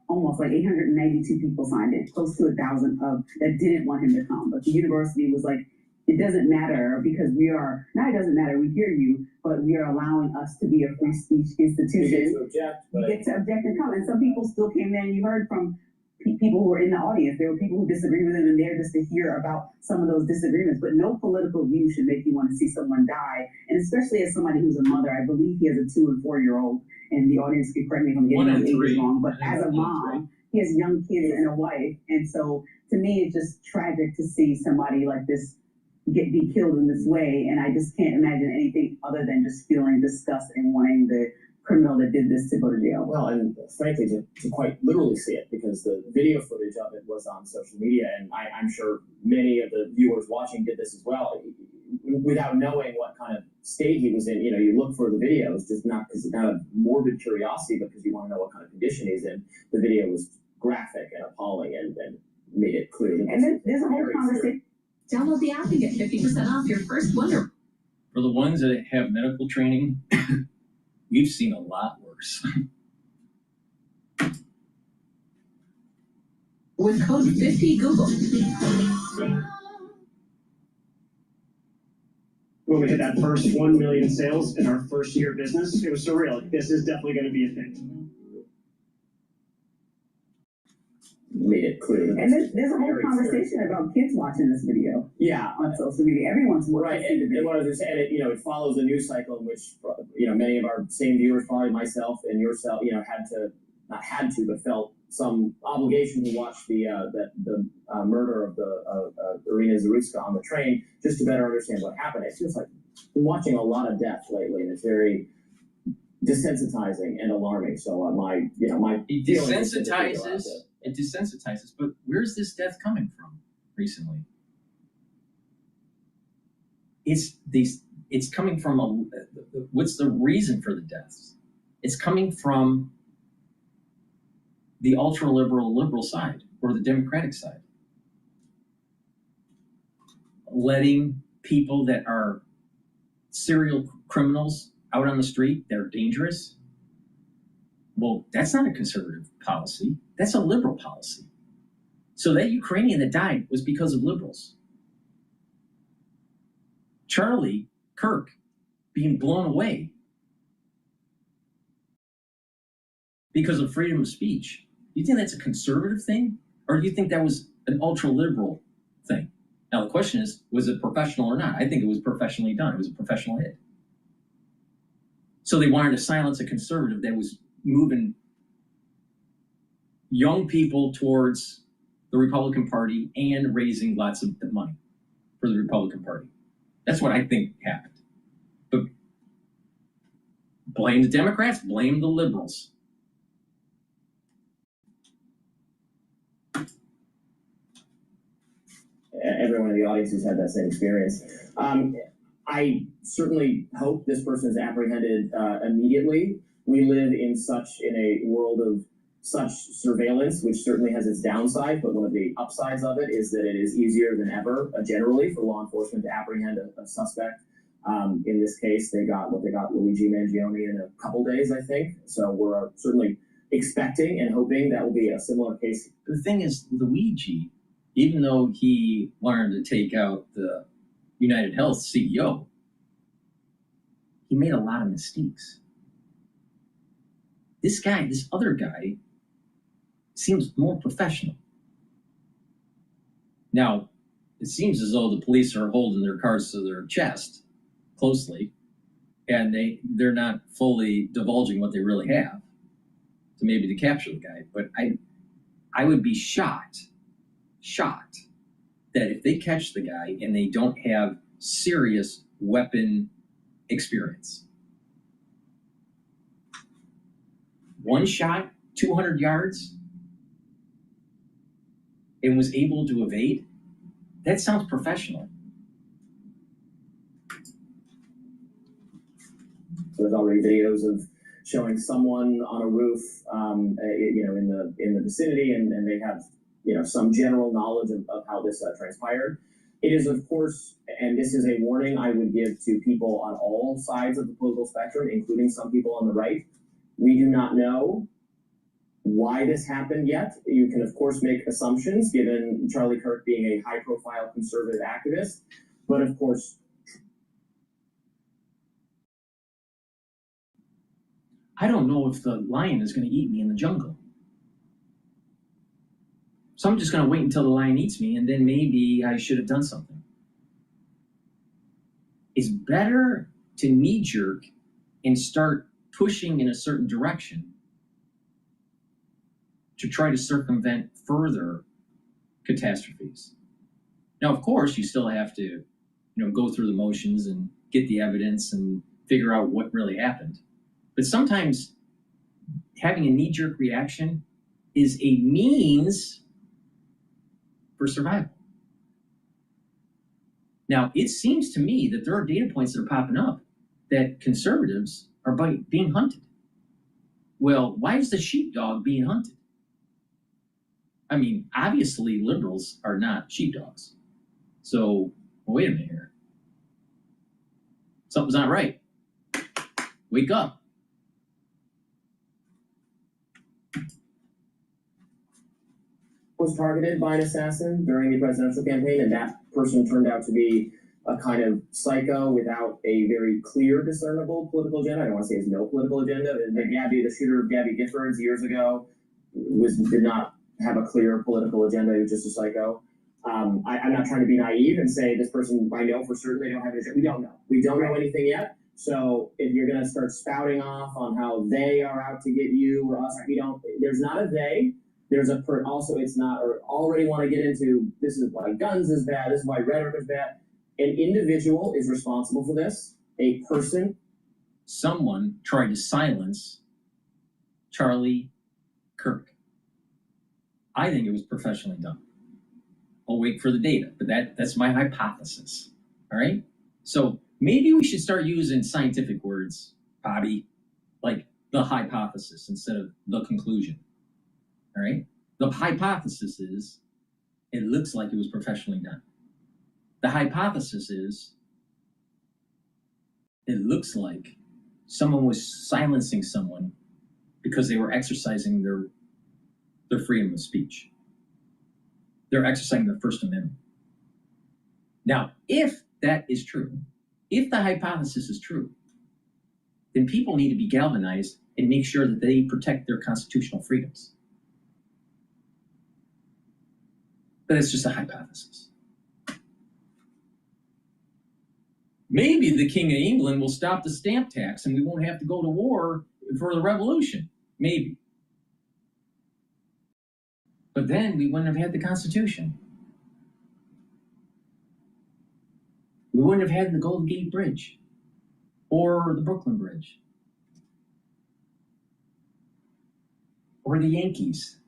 almost like 892 people signed it, close to 1,000 that didn't want him to come. But the university was like, it doesn't matter because it doesn't matter, we hear you, but we are allowing us to be a free speech institution. You get to object and come. And some people still came in, you heard from people who were in the audience. There were people who disagreed with him and there just to hear about some of those disagreements. But no political view should make you want to see someone die. And especially as somebody who's a mother, I believe he has a 2- and 4-year-old, and the audience can correct me if I'm getting those ages wrong. But as a mom, he has young kids and a wife. And so to me, it's just tragic to see somebody like this be killed in this way, and I just can't imagine anything other than just feeling disgust and wanting the criminal that did this to go to jail. Well, and frankly, to quite literally see it, because the video footage of it was on social media, and I'm sure many of the viewers watching did this as well, without knowing what kind of state he was in. You know, you look for the videos, just not because out of morbid curiosity, but because you want to know what kind of condition he's in. The video was graphic and appalling, and made it clear. And then there's a whole conversation. Download the app and get 50% off your first Wonder. For the ones that have medical training, we've seen a lot worse. With code 50 Google. When we hit that first 1 million sales in our first year of business, it was surreal. This is definitely going to be a thing. Made it clear. And there's a whole conversation about kids watching this video. Yeah, on social media. Everyone's right. And what I was saying, it follows a news cycle in which many of our same viewers, probably myself and yourself, but felt some obligation to watch the murder of the Irina Zarutska on the train, just to better understand what happened. It's just like watching a lot of death lately, and it's very desensitizing and alarming. So my it desensitizes, but where's this death coming from recently? It's coming from what's the reason for the deaths? It's coming from the ultra-liberal side, or the Democratic side. Letting people that are serial criminals out on the street, they're dangerous. Well, that's not a conservative policy. That's a liberal policy. So that Ukrainian that died was because of liberals. Charlie Kirk being blown away because of freedom of speech. Do you think that's a conservative thing? Or do you think that was an ultra-liberal thing? Now, the question is, was it professional or not? I think it was professionally done. It was a professional hit. So they wanted to silence a conservative that was moving young people towards the Republican Party and raising lots of money for the Republican Party. That's what I think happened. But blame the Democrats, blame the liberals. Everyone in the audience has had that same experience. I certainly hope this person is apprehended immediately. We live in a world of such surveillance, which certainly has its downside, but one of the upsides of it is that it is easier than ever, generally, for law enforcement to apprehend a suspect. In this case, they got Luigi Mangione in a couple days, I think. So we're certainly expecting and hoping that will be a similar case. The thing is, Luigi, even though he wanted to take out the United Health CEO, he made a lot of mistakes. This other guy, seems more professional. Now, it seems as though the police are holding their cards to their chest closely, and they're not fully divulging what they really have to capture the guy. But I would be shocked that if they catch the guy and they don't have serious weapon experience. One shot, 200 yards, and was able to evade. That sounds professional. There's already videos of showing someone on a roof, in the vicinity, and they have, some general knowledge of how this transpired. It is, of course, and this is a warning I would give to people on all sides of the political spectrum, including some people on the right. We do not know why this happened yet. You can, of course, make assumptions, given Charlie Kirk being a high-profile conservative activist. But, of course, I don't know if the lion is going to eat me in the jungle. So I'm just going to wait until the lion eats me, and then maybe I should have done something. It's better to knee-jerk and start pushing in a certain direction to try to circumvent further catastrophes. Now, of course, you still have to, go through the motions and get the evidence and figure out what really happened. But sometimes having a knee-jerk reaction is a means for survival. Now, it seems to me that there are data points that are popping up that conservatives are being hunted. Well, why is the sheepdog being hunted? I mean, obviously liberals are not sheepdogs. So, wait a minute here. Something's not right. Wake up. Was targeted by an assassin during the presidential campaign, and that person turned out to be a kind of psycho without a very clear, discernible political agenda. I don't want to say it's no political agenda. The shooter of Gabby Giffords years ago did not have a clear political agenda. He was just a psycho. I'm not trying to be naive and say this person, I know for certain they don't have an agenda. We don't know. We don't know anything yet. So if you're going to start spouting off on how they are out to get you or us, there's not a they. There's also it's not, or already want to get into, this is why guns is bad, this is why rhetoric is bad. An individual is responsible for this. A person. Someone tried to silence Charlie Kirk. I think it was professionally done. I'll wait for the data, but that's my hypothesis. All right? So maybe we should start using scientific words, Bobby, like the hypothesis instead of the conclusion. All right? The hypothesis is it looks like it was professionally done. The hypothesis is it looks like someone was silencing someone because they were exercising their freedom of speech. They're exercising their First Amendment. Now, if that is true, if the hypothesis is true, then people need to be galvanized and make sure that they protect their constitutional freedoms. But it's just a hypothesis. Maybe the King of England will stop the stamp tax and we won't have to go to war for the revolution. Maybe. But then we wouldn't have had the Constitution. We wouldn't have had the Golden Gate Bridge or the Brooklyn Bridge or the Yankees.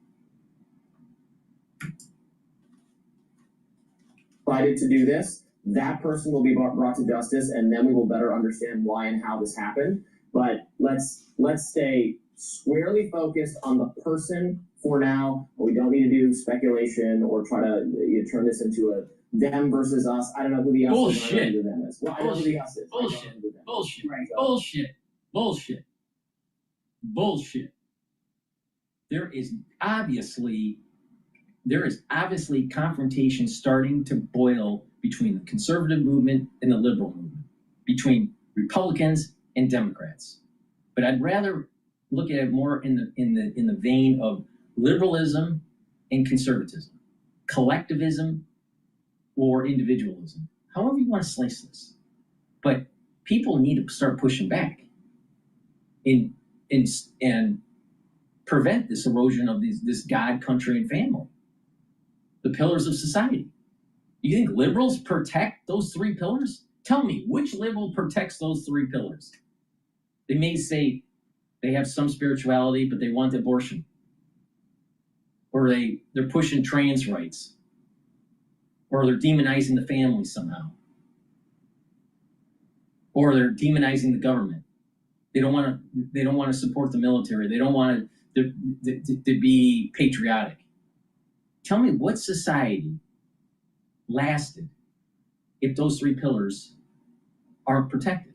Decided to do this, that person will be brought to justice, and then we will better understand why and how this happened. But let's stay squarely focused on the person for now. We don't need to do speculation or try to turn this into a them versus us. I don't know who the us is. I don't know who them is. Well, I know who the us is. Bullshit. There is obviously confrontation starting to boil between the conservative movement and the liberal movement, between Republicans and Democrats. But I'd rather look at it more in the vein of liberalism and conservatism, collectivism or individualism, however you want to slice this. But people need to start pushing back and prevent this erosion of this God, country, and family, the pillars of society. You think liberals protect those three pillars? Tell me, which liberal protects those three pillars? They may say they have some spirituality, but they want abortion. Or they're pushing trans rights. Or they're demonizing the family somehow. Or they're demonizing the government. They don't want to support the military. They don't want to be patriotic. Tell me what society lasted if those three pillars aren't protected.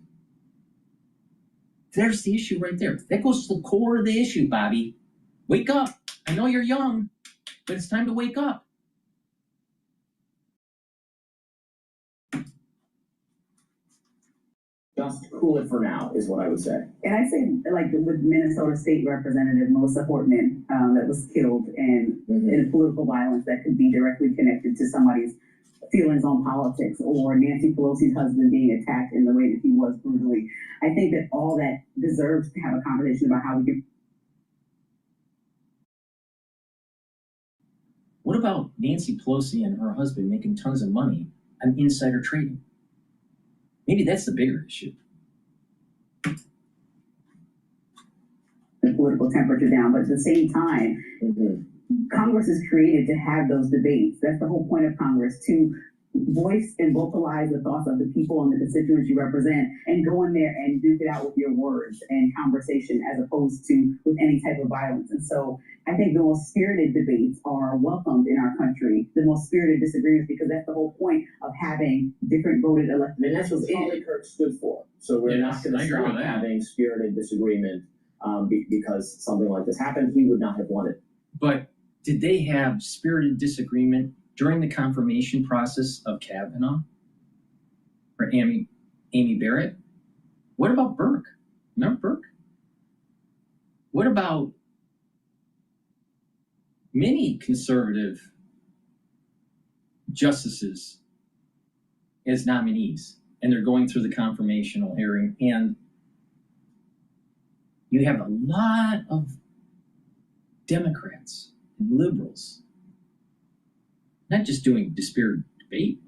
There's the issue right there. That goes to the core of the issue, Bobby. Wake up. I know you're young, but it's time to wake up. Just cool it for now is what I would say. And I say, like with Minnesota State Representative Melissa Portman, that was killed in political violence that could be directly connected to somebody's feelings on politics, or Nancy Pelosi's husband being attacked in the way that he was brutally. I think that all that deserves to have a conversation about how we can. What about Nancy Pelosi and her husband making tons of money on insider trading? Maybe that's the bigger issue. The political temperature down, but at the same time, Congress is created to have those debates. That's the whole point of Congress, to voice and vocalize the thoughts of the people and the constituents you represent, and go in there and duke it out with your words and conversation, as opposed to with any type of violence. And so I think the most spirited debates are welcomed in our country, the most spirited disagreements, because that's the whole point of having different voted elected And that's what Charlie Kirk stood for. So we're not going to stop having spirited disagreement because something like this happened. He would not have won it. But did they have spirited disagreement during the confirmation process of Kavanaugh or Amy Barrett? What about Burke? Remember Burke? What about many conservative justices as nominees, and they're going through the confirmational hearing, and you have a lot of Democrats and liberals not just doing dispirited debate,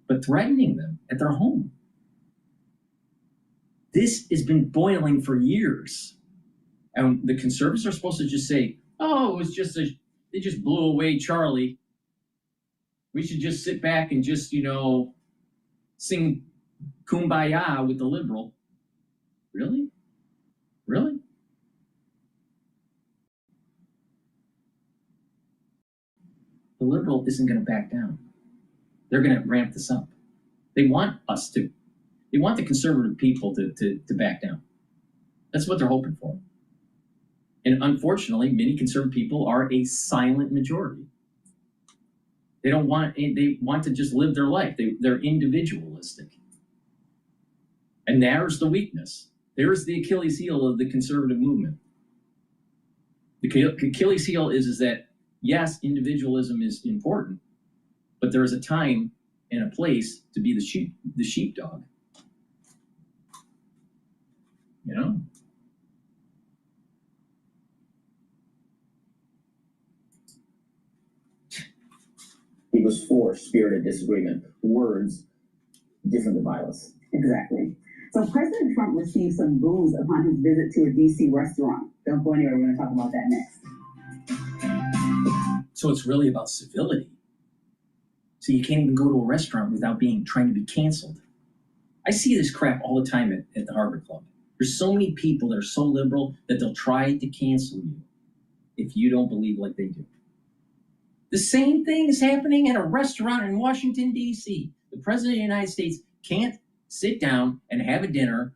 but threatening them at their home. This has been boiling for years. And the conservatives are supposed to just say, oh, it was just they just blew away Charlie. We should just sit back and just, sing Kumbaya with the liberal. Really? Really? The liberal isn't going to back down. They're going to ramp this up. They want the conservative people to back down. That's what they're hoping for. And unfortunately, many conservative people are a silent majority. They want to just live their life. They're individualistic. And there's the weakness. There's the Achilles heel of the conservative movement. The Achilles heel is that, yes, individualism is important, but there is a time and a place to be the sheepdog. He was for spirited disagreement. Words different than violence. Exactly. So President Trump received some boos upon his visit to a D.C. restaurant. Don't go anywhere. We're going to talk about that next. So it's really about civility. So you can't even go to a restaurant without trying to be canceled. I see this crap all the time at the Harvard Club. There's so many people that are so liberal that they'll try to cancel you if you don't believe like they do. The same thing is happening at a restaurant in Washington, D.C. The President of the United States can't sit down and have a dinner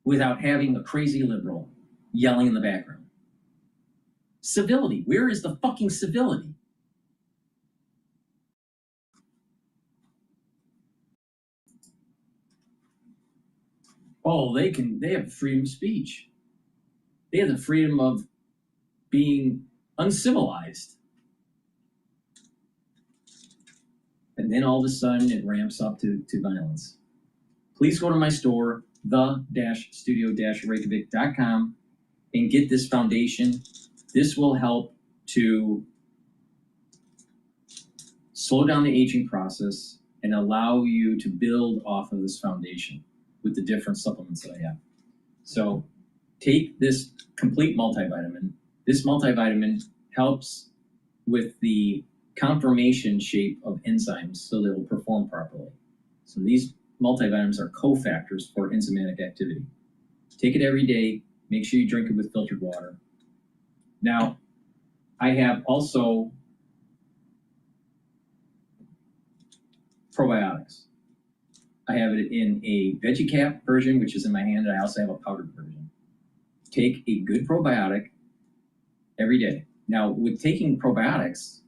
without having a crazy liberal yelling in the background. Civility. Where is the fucking civility? Oh, they have freedom of speech. They have the freedom of being uncivilized. and then all of a sudden it ramps up to violence. Please go to my store, the-studio-reykjavik.com, and get this foundation. This will help to slow down the aging process and allow you to build off of this foundation with the different supplements that I have. So take this complete multivitamin. This multivitamin helps with the conformation shape of enzymes so they will perform properly. So these multivitamins are cofactors for enzymatic activity. Take it every day. Make sure you drink it with filtered water. Now, I have also probiotics. I have it in a veggie cap version, which is in my hand, and I also have a powdered version. Take a good probiotic every day. Now, with taking probiotics,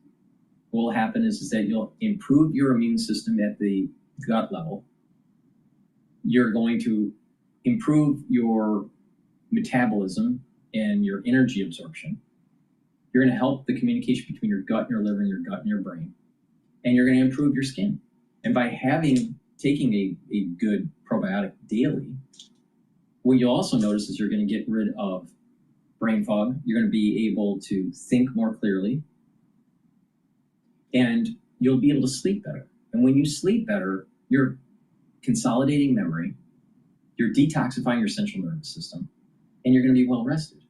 what will happen is that you'll improve your immune system at the gut level. You're going to improve your metabolism and your energy absorption. You're going to help the communication between your gut and your liver and your gut and your brain. And you're going to improve your skin. And by taking a good probiotic daily, what you'll also notice is you're going to get rid of brain fog. You're going to be able to think more clearly. And you'll be able to sleep better. And when you sleep better, you're consolidating memory, you're detoxifying your central nervous system, and you're going to be well rested.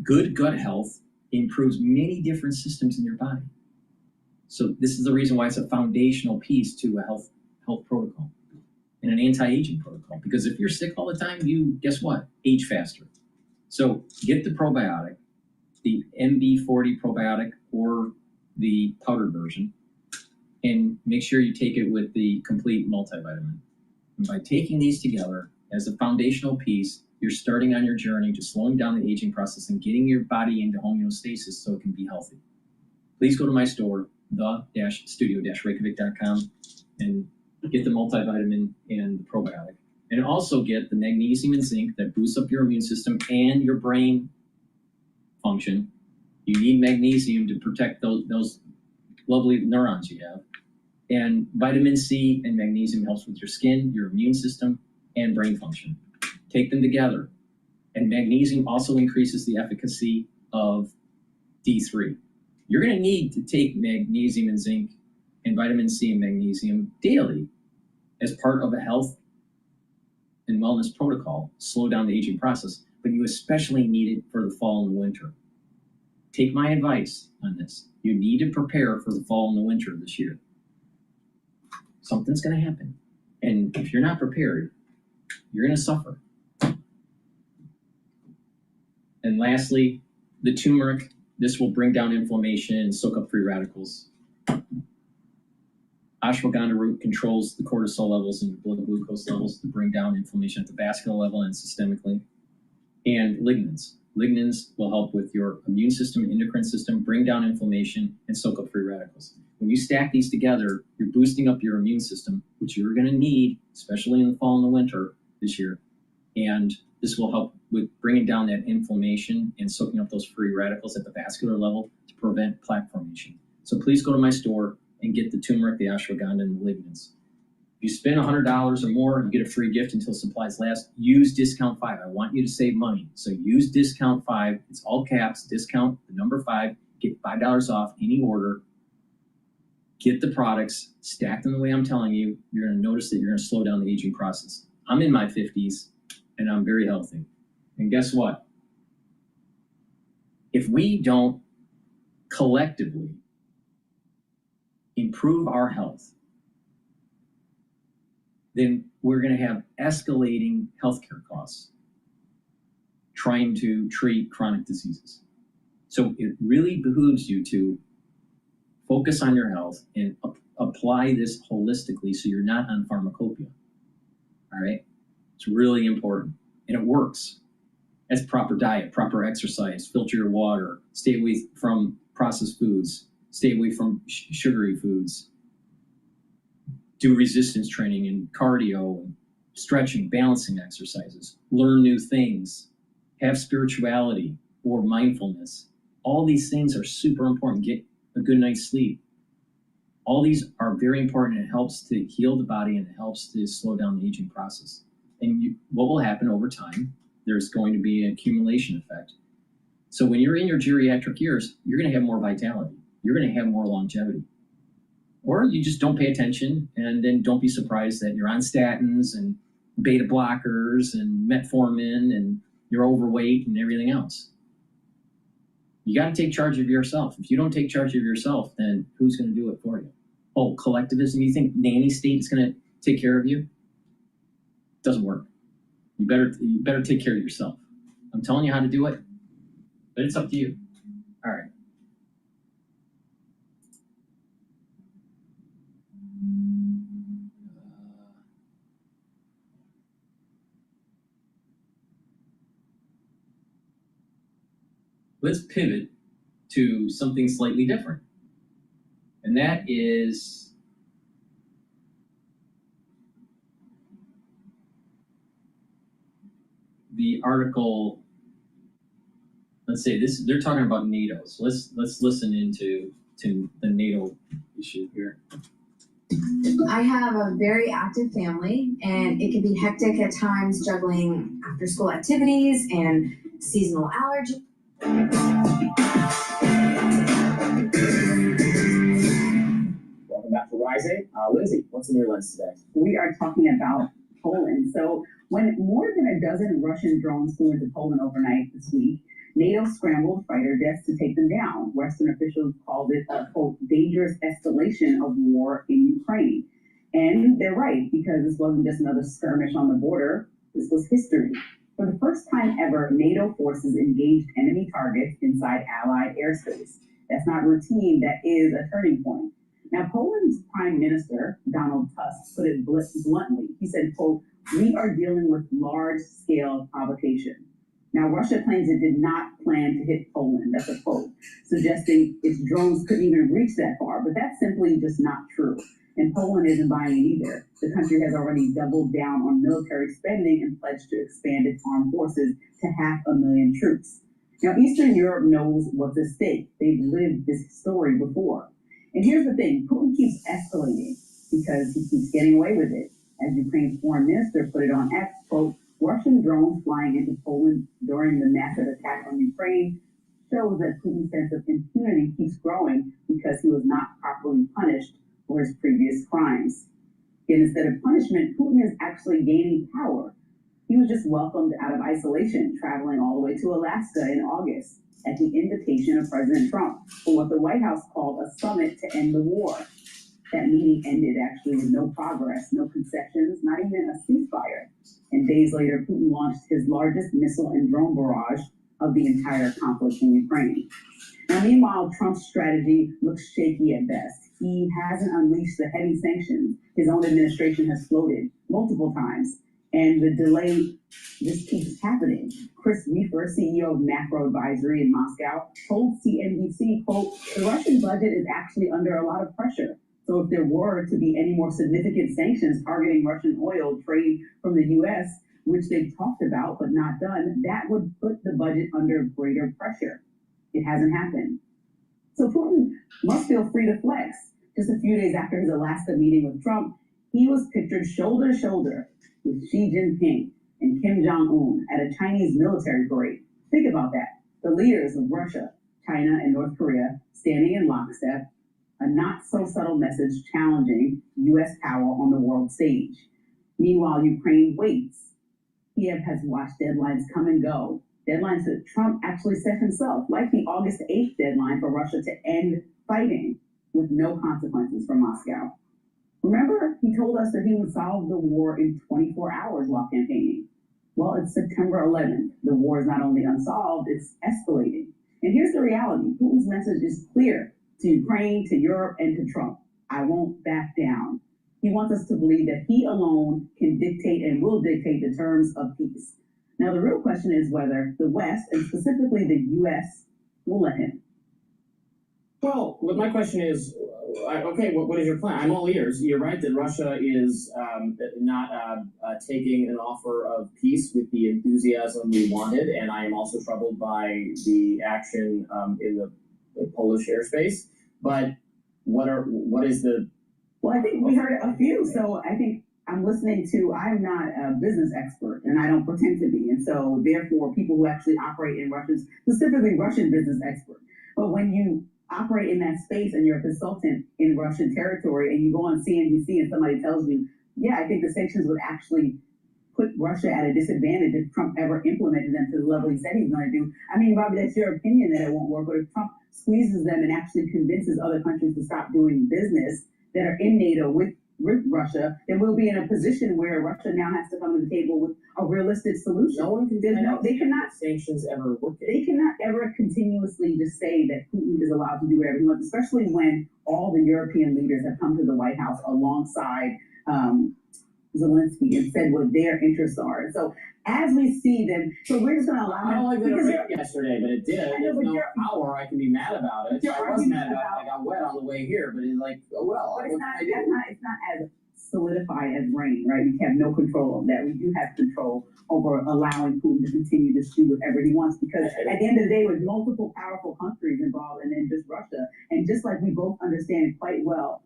Good gut health improves many different systems in your body. So this is the reason why it's a foundational piece to a health protocol and an anti-aging protocol. Because if you're sick all the time, you, guess what? Age faster. So get the probiotic, the MB40 probiotic or the powdered version, and make sure you take it with the complete multivitamin. And by taking these together as a foundational piece, you're starting on your journey to slowing down the aging process and getting your body into homeostasis so it can be healthy. Please go to my store, the-studio-reykjavik.com, and get the multivitamin and the probiotic. And also get the magnesium and zinc that boosts up your immune system and your brain function. You need magnesium to protect those lovely neurons you have. And vitamin C and magnesium helps with your skin, your immune system, and brain function. Take them together. And magnesium also increases the efficacy of D3. You're going to need to take magnesium and zinc and vitamin C and magnesium daily as part of a health and wellness protocol, slow down the aging process, but you especially need it for the fall and the winter. Take my advice on this. You need to prepare for the fall and the winter this year. Something's going to happen. And if you're not prepared, you're going to suffer. And lastly, the turmeric. This will bring down inflammation and soak up free radicals. Ashwagandha root controls the cortisol levels and blood glucose levels to bring down inflammation at the vascular level and systemically. And lignans. Lignans will help with your immune system and endocrine system, bring down inflammation, and soak up free radicals. When you stack these together, you're boosting up your immune system, which you're going to need, especially in the fall and the winter this year. And this will help with bringing down that inflammation and soaking up those free radicals at the vascular level to prevent plaque formation. So please go to my store and get the turmeric, the ashwagandha, and the lignans. If you spend $100 or more, you get a free gift until supplies last. Use discount 5. I want you to save money. So use discount 5. It's all caps, discount the number 5. Get $5 off any order. Get the products, stack them the way I'm telling you. You're going to notice that you're going to slow down the aging process. I'm in my 50s, and I'm very healthy. And guess what? If we don't collectively improve our health, then we're going to have escalating healthcare costs trying to treat chronic diseases. So it really behooves you to focus on your health and apply this holistically so you're not on pharmacopoeia. All right? It's really important. And it works. That's proper diet, proper exercise, filter your water, stay away from processed foods, stay away from sugary foods, do resistance training and cardio, and stretching, balancing exercises, learn new things, have spirituality or mindfulness. All these things are super important. Get a good night's sleep. All these are very important. It helps to heal the body and it helps to slow down the aging process. And what will happen over time, there's going to be an accumulation effect. So when you're in your geriatric years, you're going to have more vitality. You're going to have more longevity. Or you just don't pay attention, and then don't be surprised that you're on statins and beta blockers and metformin and you're overweight and everything else. You got to take charge of yourself. If you don't take charge of yourself, then who's going to do it for you? Oh, collectivism. You think nanny state is going to take care of you? Doesn't work. You better take care of yourself. I'm telling you how to do it, but it's up to you. All right. Let's pivot to something slightly different. And that is the article. Let's say this, they're talking about NATO. So let's listen into the NATO issue here. I have a very active family, and it can be hectic at times juggling after school activities and seasonal allergies. Welcome back to Rising. Lindsay, what's in your lens today? We are talking about Poland. So when more than a dozen Russian drones flew into Poland overnight this week, NATO scrambled fighter jets to take them down. Western officials called it a, quote, dangerous escalation of war in Ukraine. And they're right, because this wasn't just another skirmish on the border. This was history. For the first time ever, NATO forces engaged enemy targets inside Allied airspace. That's not routine, that is a turning point. Now, Poland's Prime Minister, Donald Tusk, put it bluntly. He said, quote, we are dealing with large-scale provocation. Now, Russia claims it did not plan to hit Poland, that's a quote, suggesting its drones couldn't even reach that far, but that's simply just not true. And Poland isn't buying it either. The country has already doubled down on military spending and pledged to expand its armed forces to 500,000 troops. Now, Eastern Europe knows what's at stake. They've lived this story before. And here's the thing, Putin keeps escalating because he keeps getting away with it. As Ukraine's foreign minister put it on X, quote, Russian drones flying into Poland during the massive attack on Ukraine shows that Putin's sense of impunity keeps growing because he was not properly punished for his previous crimes. Yet instead of punishment, Putin is actually gaining power. He was just welcomed out of isolation, traveling all the way to Alaska in August at the invitation of President Trump for what the White House called a summit to end the war. That meeting ended actually with no progress, no concessions, not even a ceasefire. And days later, Putin launched his largest missile and drone barrage of the entire conflict in Ukraine. Now, meanwhile, Trump's strategy looks shaky at best. He hasn't unleashed the heavy sanctions his own administration has floated multiple times, and the delay just keeps happening. Chris Weaver, CEO of Macro Advisory in Moscow, told CNBC, quote, the Russian budget is actually under a lot of pressure. So if there were to be any more significant sanctions targeting Russian oil trade from the U.S., which they've talked about but not done, that would put the budget under greater pressure. It hasn't happened. So Putin must feel free to flex. Just a few days after his Alaska meeting with Trump, he was pictured shoulder to shoulder with Xi Jinping and Kim Jong-un at a Chinese military parade. Think about that. The leaders of Russia, China, and North Korea standing in lockstep, a not-so-subtle message challenging U.S. power on the world stage. Meanwhile, Ukraine waits. Kiev has watched deadlines come and go, deadlines that Trump actually set himself, like the August 8th deadline for Russia to end fighting with no consequences for Moscow. Remember, he told us that he would solve the war in 24 hours while campaigning. Well, it's September 11th. The war is not only unsolved, it's escalating. And here's the reality. Putin's message is clear to Ukraine, to Europe, and to Trump. I won't back down. He wants us to believe that he alone can dictate and will dictate the terms of peace. Now, the real question is whether the West, and specifically the U.S., will let him. Well, my question is, okay, what is your plan? I'm all ears. You're right that Russia is not taking an offer of peace with the enthusiasm we wanted, and I am also troubled by the action in the Polish airspace. But what is the? Well, I think we heard a few. So I think I'm listening to. I'm not a business expert, and I don't pretend to be. And so therefore, people who actually operate in Russia, specifically Russian business expert. But when you operate in that space and you're a consultant in Russian territory, and you go on CNBC and somebody tells you, yeah, I think the sanctions would actually put Russia at a disadvantage if Trump ever implemented them to the level he said he's going to do. I mean, Bobby, that's your opinion that it won't work, but if Trump squeezes them and actually convinces other countries to stop doing business that are in NATO with Russia, then we'll be in a position where Russia now has to come to the table with a realistic solution. No one can they cannot sanctions ever work. They cannot ever continuously just say that Putin is allowed to do whatever he wants, especially when all the European leaders have come to the White House alongside Zelensky and said what their interests are. And so as we see them, so we're just going to allow. I don't like that it rained yesterday, but it did. There's no power. I can be mad about it. I was mad about it. I got wet on the way here, but it's like, oh well. But it's not as solidified as rain, right? We have no control of that. We do have control over allowing Putin to continue to do whatever he wants, because at the end of the day, with multiple powerful countries involved, and then just Russia, and just like we both understand quite well,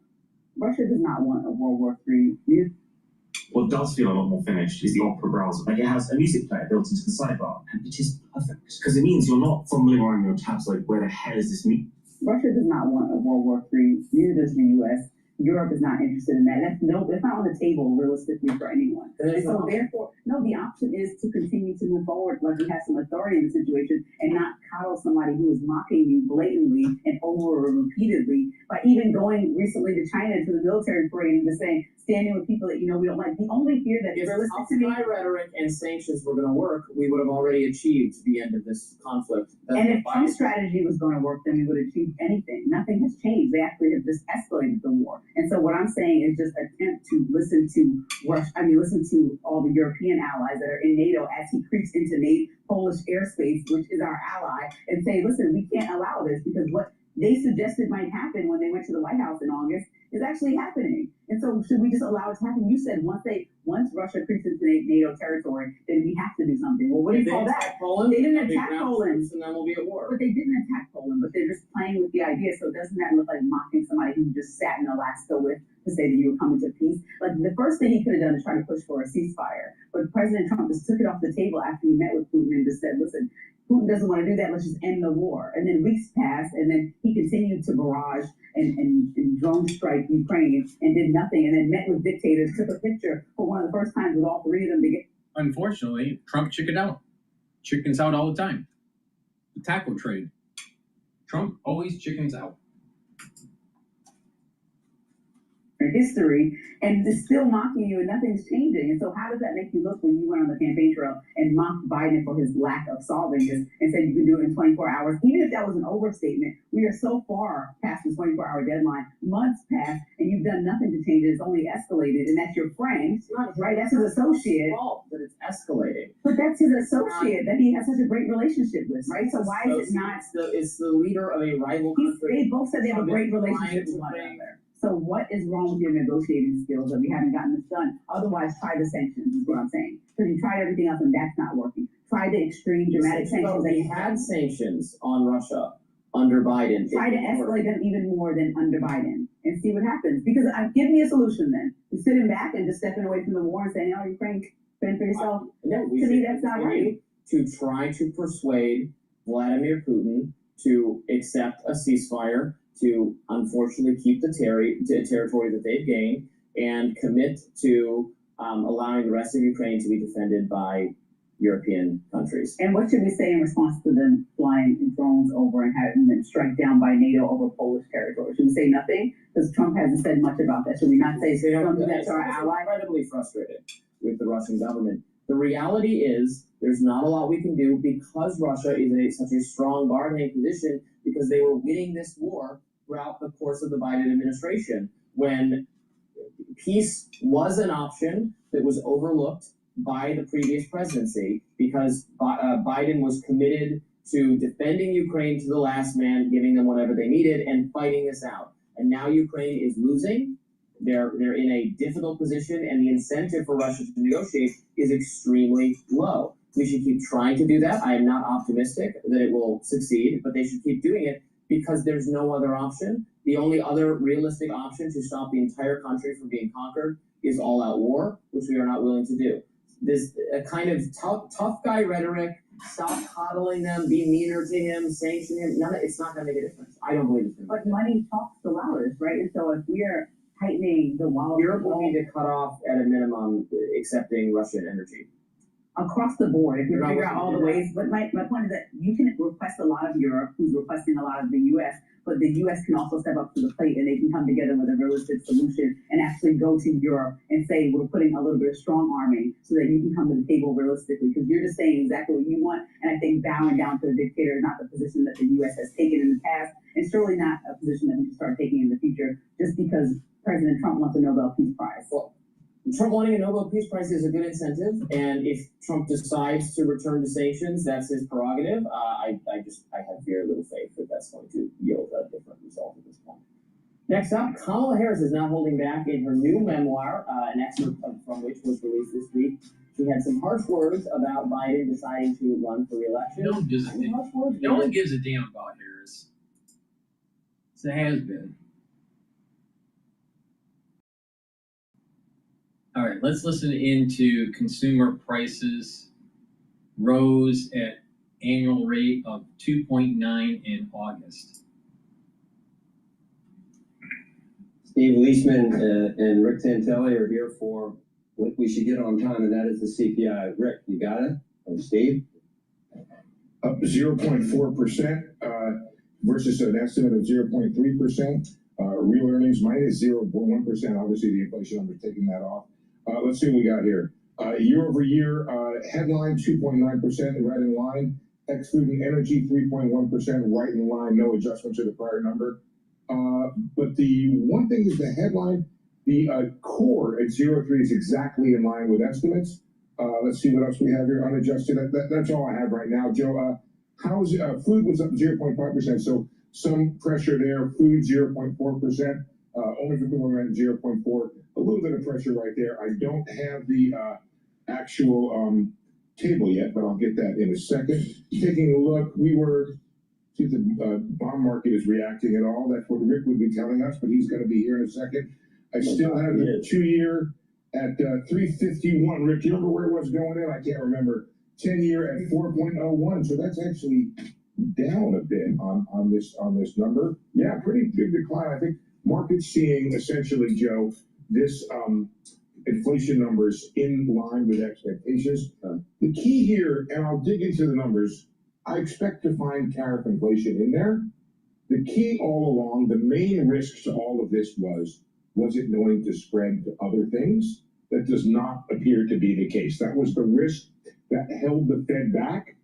Russia does not want a World War III. What does feel a lot more finished is the opera browser. Like, it has a music player built into the sidebar, and it is perfect because it means you're not fumbling around your tabs like, where the hell is this meat? Russia does not want a World War III. Neither does the U.S. Europe is not interested in that. That's not on the table realistically for anyone. And so therefore, no, the option is to continue to move forward like we have some authority in the situation and not coddle somebody who is mocking you blatantly and over repeatedly by even going recently to China to the military parade and just saying, standing with people that we don't like. The only fear that if my rhetoric and sanctions were going to work, we would have already achieved the end of this conflict. And if Trump's strategy was going to work, then we would achieve anything. Nothing has changed. They actually have just escalated the war. And so what I'm saying is just attempt to listen to all the European allies that are in NATO as he creeps into Polish airspace, which is our ally, and say, listen, we can't allow this, because what they suggested might happen when they went to the White House in August is actually happening. And so should we just allow it to happen? You said once Russia creeps into NATO territory, then we have to do something. Well, what do you call that? Poland, they didn't attack Poland. And then we'll be at war. But they didn't attack Poland, but they're just playing with the idea. So doesn't that look like mocking somebody who just sat in Alaska with to say that you were coming to peace? Like, the first thing he could have done is try to push for a ceasefire. But President Trump just took it off the table after he met with Putin and just said, listen, Putin doesn't want to do that, let's just end the war. And then weeks passed, and then he continued to barrage and drone strike Ukraine and did nothing, and then met with dictators, took a picture for one of the first times with all three of them to get. Unfortunately, Trump chickened out. Chickens out all the time. The taco trade. Trump always chickens out. History, and they're still mocking you and nothing's changing. And so how does that make you look when you went on the campaign trail and mocked Biden for his lack of solving this and said you can do it in 24 hours? Even if that was an overstatement, we are so far past the 24-hour deadline. Months passed and you've done nothing to change it. It's only escalated, and that's your friend, right? That's his associate. That it's escalating. But that's his associate that he has such a great relationship with, right? So why is it not? It's the leader of a rival country. They both said they have a great relationship with one another. So what is wrong with your negotiating skills that we haven't gotten this done? Otherwise, try the sanctions is what I'm saying. Because you tried everything else and that's not working. Try the extreme dramatic sanctions. We had sanctions on Russia under Biden. Try to escalate them even more than under Biden and see what happens. Because give me a solution then. You're sitting back and just stepping away from the war and saying, oh, Ukraine, fend for yourself. No, to me, that's not right. To try to persuade Vladimir Putin to accept a ceasefire, to unfortunately keep the territory that they've gained, and commit to allowing the rest of Ukraine to be defended by European countries. And what should we say in response to them flying drones over and having them strike down by NATO over Polish territory? Should we say nothing? Because Trump hasn't said much about that. Should we not say don't do that to our ally? I'm incredibly frustrated with the Russian government. The reality is there's not a lot we can do because Russia is in such a strong bargaining position, because they were winning this war throughout the course of the Biden administration, when peace was an option that was overlooked by the previous presidency, because Biden was committed to defending Ukraine to the last man, giving them whatever they needed, and fighting this out. And now Ukraine is losing. They're in a difficult position, and the incentive for Russia to negotiate is extremely low. We should keep trying to do that. I am not optimistic that it will succeed, but they should keep doing it, because there's no other option. The only other realistic option to stop the entire country from being conquered is all-out war, which we are not willing to do. This kind of tough guy rhetoric, stop coddling them, be meaner to him, sanction him, it's not going to make a difference. I don't believe it's going to. But money talks the loudest, right? And so if we are tightening the walls, Europe will need to cut off at a minimum accepting Russian energy. Across the board, if we figure out all the ways, but my point is that you can request a lot of Europe, who's requesting a lot of the US, but the US can also step up to the plate and they can come together with a realistic solution and actually go to Europe and say, we're putting a little bit of strong arming so that you can come to the table realistically, because you're just saying exactly what you want. And I think bowing down to the dictator is not the position that the US has taken in the past, and surely not a position that we should start taking in the future just because President Trump wants a Nobel Peace Prize. Well, Trump wanting a Nobel Peace Prize is a good incentive, and if Trump decides to return to sanctions, that's his prerogative. I have very little faith that that's going to yield a different result at this point. Next up, Kamala Harris is not holding back in her new memoir, an excerpt from which was released this week. She had some harsh words about Biden deciding to run for re-election. No one gives a damn about Harris. It's a has-been. All right, let's listen into consumer prices rose at annual rate of 2.9 in August. Steve Leishman and Rick Tantelli are here for what we should get on time, and that is the CPI. Rick, you got it? Or Steve? Up 0.4% versus an estimate of 0.3%. Real earnings minus 0.1%. Obviously, the inflation number is taking that off. Let's see what we got here. Year over year, headline 2.9%, right in line. Excluding energy, 3.1%, right in line. No adjustment to the prior number. But the one thing is the headline, the core at 0.3 is exactly in line with estimates. Let's see what else we have here. Unadjusted. That's all I have right now. Joe, how's food was up 0.5%, so some pressure there. Food 0.4%. Only for government 0.4. A little bit of pressure right there. I don't have the actual table yet, but I'll get that in a second. Taking a look, see if the bond market is reacting at all. That's what Rick would be telling us, but he's going to be here in a second. I still have the 2-year at 351. Rick, you remember where it was going in? I can't remember. 10-year at 4.01. So that's actually down a bit on this number. Yeah, pretty big decline. I think market's seeing essentially, Joe, this inflation numbers in line with expectations. The key here, and I'll dig into the numbers, I expect to find tariff inflation in there. The key all along, the main risk to all of this was it going to spread to other things? That does not appear to be the case. That was the risk that held the Fed back.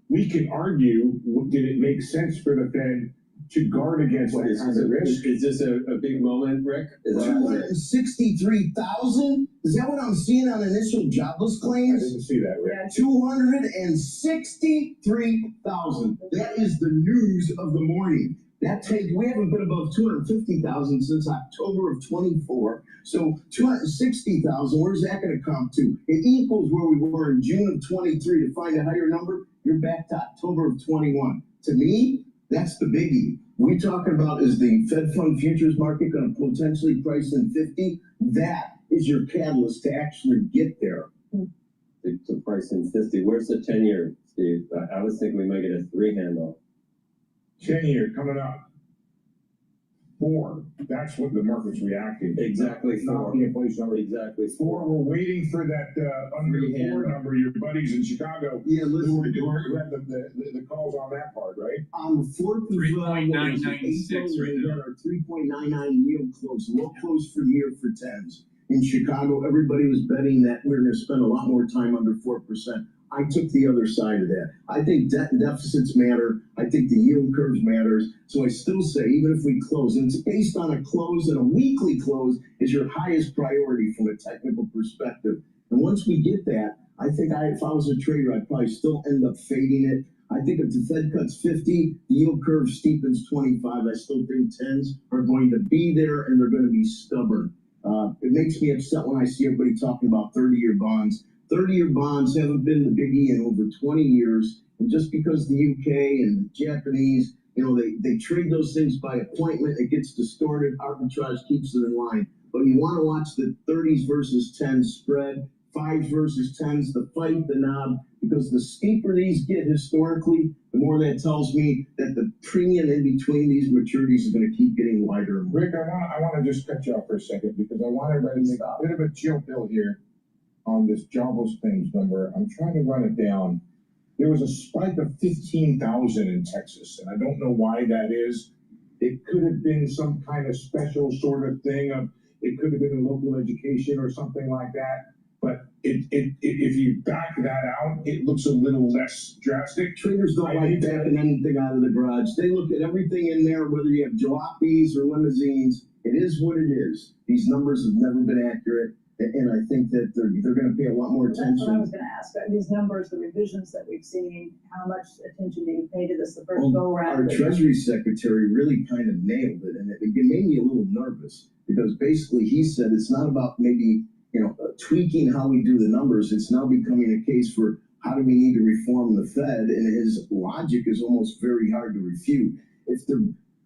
We can argue, did it make sense for the Fed to guard against that kind of risk? Is this a big moment, Rick? 263,000? Is that what I'm seeing on initial jobless claims? I didn't see that, Rick. Yeah, 263,000. That is the news of the morning. We haven't been above 250,000 since October of 24. So 260,000, where's that going to come to? It equals where we were in June of 23. To find a higher number, you're back to October of 21. To me, that's the biggie. We talking about, is the Fed Fund futures market going to potentially price in 50? That is your catalyst to actually get there. To price in 50. Where's the 10-year, Steve? I was thinking we might get a 3 handle. 10-year coming up. 4. That's what the market's reacting to. Exactly 4. Not the inflation number. Exactly 4. We're waiting for that under 4 number. Your buddies in Chicago. Yeah, listen. Who had the calls on that part, right? On the 4th of 3.996 right now. Our 3.99 yield close, low close for the year for 10s. In Chicago, everybody was betting that we're going to spend a lot more time under 4%. I took the other side of that. I think debt and deficits matter. I think the yield curves matters. So I still say, even if we close, and it's based on a close, and a weekly close is your highest priority from a technical perspective. And once we get that, I think if I was a trader, I'd probably still end up fading it. I think if the Fed cuts 50, the yield curve steepens 25. I still think 10s are going to be there, and they're going to be stubborn. It makes me upset when I see everybody talking about 30-year bonds. 30-year bonds haven't been the biggie in over 20 years. And just because the UK and the Japanese, You know, they trade those things by appointment. It gets distorted. Arbitrage keeps it in line. But you want to watch the 30s versus 10s spread, 5s versus 10s, the fight, the knob, because the steeper these get historically, the more that tells me that the premium in between these maturities is going to keep getting wider and wider. Rick, I want to just cut you off for a second because I want everybody to take a bit of a chill pill here on this jobless claims number. I'm trying to run it down. There was a spike of 15,000 in Texas, and I don't know why that is. It could have been some kind of special sort of thing. It could have been a local education or something like that. But if you back that out, it looks a little less drastic. Traders don't like backing anything out of the garage. They look at everything in there, whether you have jalopies or limousines. It is what it is. These numbers have never been accurate, and I think that they're going to pay a lot more attention. That's what I was going to ask. These numbers, the revisions that we've seen, how much attention do you pay to this the first go around? Our Treasury Secretary really kind of nailed it, and it made me a little nervous because basically he said it's not about maybe tweaking how we do the numbers. It's now becoming a case for how do we need to reform the Fed, and his logic is almost very hard to refute. If they're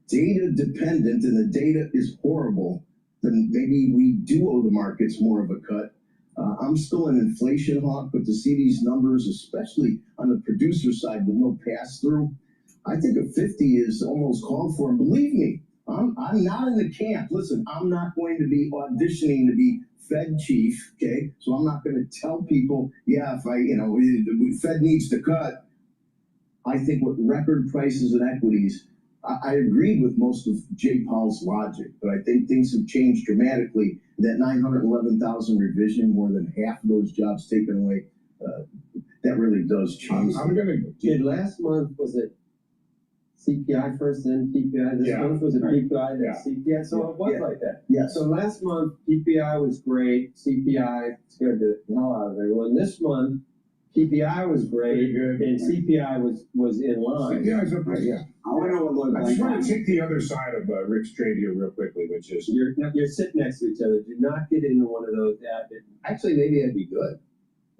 data dependent and the data is horrible, then maybe we do owe the markets more of a cut. I'm still an inflation hawk, but to see these numbers, especially on the producer side with no pass-through, I think a 50 is almost called for. And believe me, I'm not in the camp. Listen, I'm not going to be auditioning to be Fed chief, okay? So I'm not going to tell people, yeah, if the Fed needs to cut. I think with record prices and equities, I agreed with most of J. Powell's logic, but I think things have changed dramatically. That 911,000 revision, more than half of those jobs taken away, that really does change. Last month, was it CPI first, then PPI? This month was it PPI, then CPI? So it was like that. Yes. So last month, PPI was great. CPI scared the hell out of everyone. This month, PPI was great, and CPI was in line. CPI's up there, yeah. I just want to take the other side of Rick's trade here real quickly, which is you're sitting next to each other. Do not get into one of those. Actually, maybe that'd be good.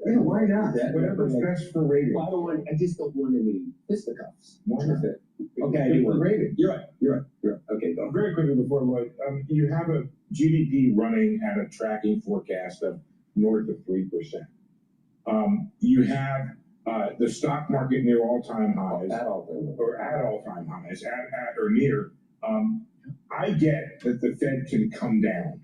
Yeah, why not? Whatever's best for rating. Well, I just don't want any fisticuffs. Wonderful. Okay, for rating. You're right. Okay, go. Very quickly before Lloyd, you have a GDP running at a tracking forecast of north of 3%. You have the stock market near all-time highs, at all-time highs, at or near. I get that the Fed can come down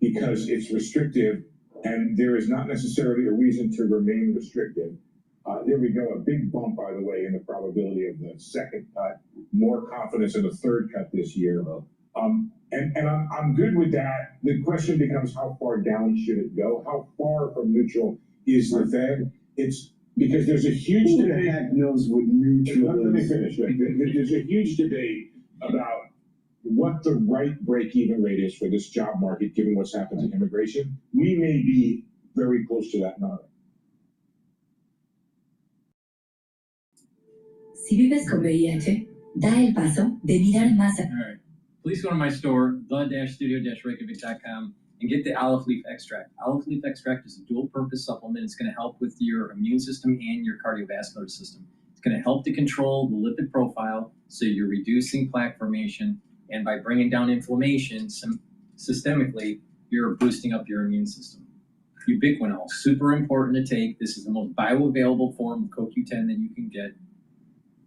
because it's restrictive, and there is not necessarily a reason to remain restrictive. There we go, a big bump, by the way, in the probability of the second cut, more confidence in the third cut this year. And I'm good with that. The question becomes, how far down should it go? How far from neutral is the Fed? It's because there's a huge debate. Who the heck knows what neutral is? Let me finish. There's a huge debate about what the right break-even rate is for this job market, given what's happened to immigration. We may be very close to that number. Si vives con VIH, da el paso de mirar más. All right. Please go to my store, the-studio-reykjavik.com, and get the olive leaf extract. Olive leaf extract is a dual-purpose supplement. It's going to help with your immune system and your cardiovascular system. It's going to help to control the lipid profile, so you're reducing plaque formation, and by bringing down inflammation systemically, you're boosting up your immune system. Ubiquinol, super important to take. This is the most bioavailable form of CoQ10 that you can get.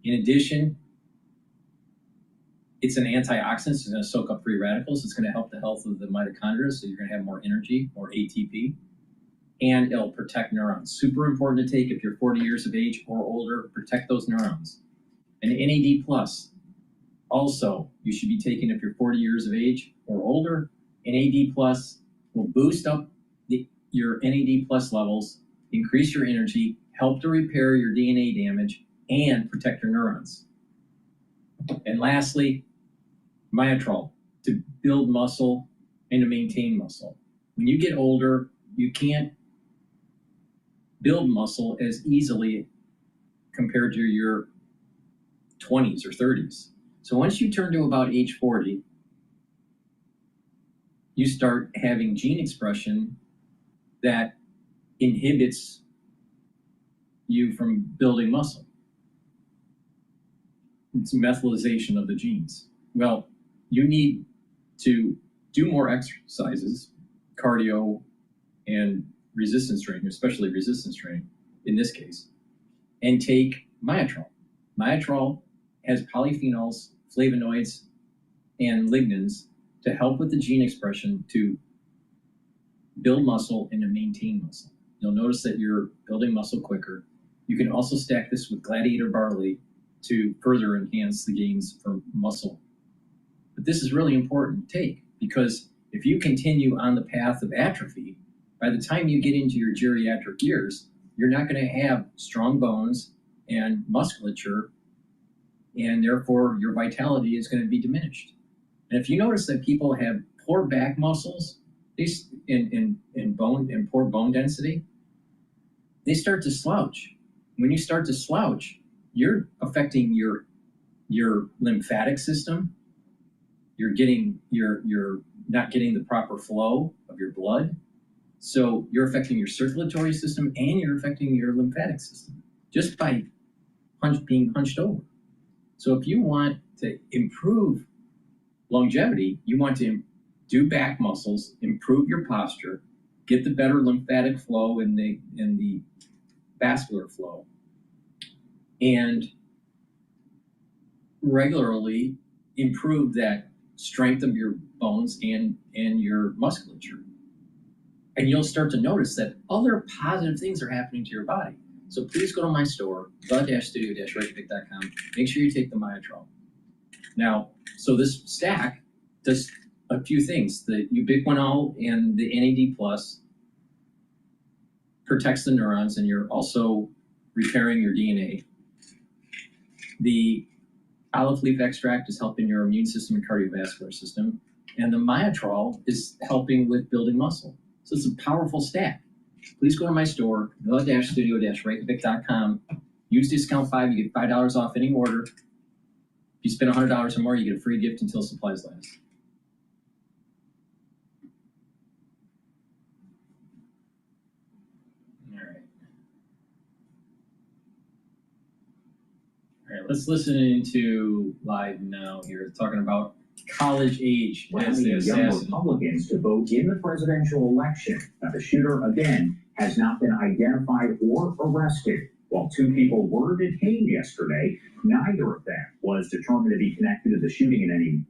In addition, it's an antioxidant, so it's going to soak up free radicals. It's going to help the health of the mitochondria, so you're going to have more energy, more ATP, and it'll protect neurons. Super important to take if you're 40 years of age or older. Protect those neurons. And NAD+, also, you should be taking if you're 40 years of age or older. NAD+ will boost up your NAD+ levels, increase your energy, help to repair your DNA damage, and protect your neurons. And lastly, Myotrol, to build muscle and to maintain muscle. When you get older, you can't build muscle as easily compared to your 20s or 30s. So once you turn to about age 40, you start having gene expression that inhibits you from building muscle. It's methylization of the genes. Well, you need to do more exercises, cardio and resistance training, especially resistance training in this case, and take myotrol. Myotrol has polyphenols, flavonoids, and lignans to help with the gene expression to build muscle and to maintain muscle. You'll notice that you're building muscle quicker. You can also stack this with gladiator barley to further enhance the gains for muscle. But this is really important to take, because if you continue on the path of atrophy, by the time you get into your geriatric years, you're not going to have strong bones and musculature, and therefore your vitality is going to be diminished. And if you notice that people have poor back muscles, in bone and poor bone density, they start to slouch. When you start to slouch, you're affecting your lymphatic system. You're not getting the proper flow of your blood. So you're affecting your circulatory system and you're affecting your lymphatic system just by being hunched over. So if you want to improve longevity, you want to do back muscles, improve your posture, get the better lymphatic flow and the vascular flow, and regularly improve that strength of your bones and your musculature. And you'll start to notice that other positive things are happening to your body. So please go to my store, the-studio-reykjavik.com. Make sure you take the myotrol. Now, so this stack does a few things. The ubiquinol and the NAD+ protects the neurons, and you're also repairing your DNA. The olive leaf extract is helping your immune system and cardiovascular system, and the myotrol is helping with building muscle. So it's a powerful stack. Please go to my store, the-studio-reykjavik.com. Use discount 5, you get $5 off any order. If you spend $100 or more, you get a free gift until supplies last. All right, let's listen into Live Now here, talking about college age as the young assassin. Republicans to vote in the presidential election. Now, the shooter, again, has not been identified or arrested. While 2 people were detained yesterday, neither of them was determined to be connected to the shooting in any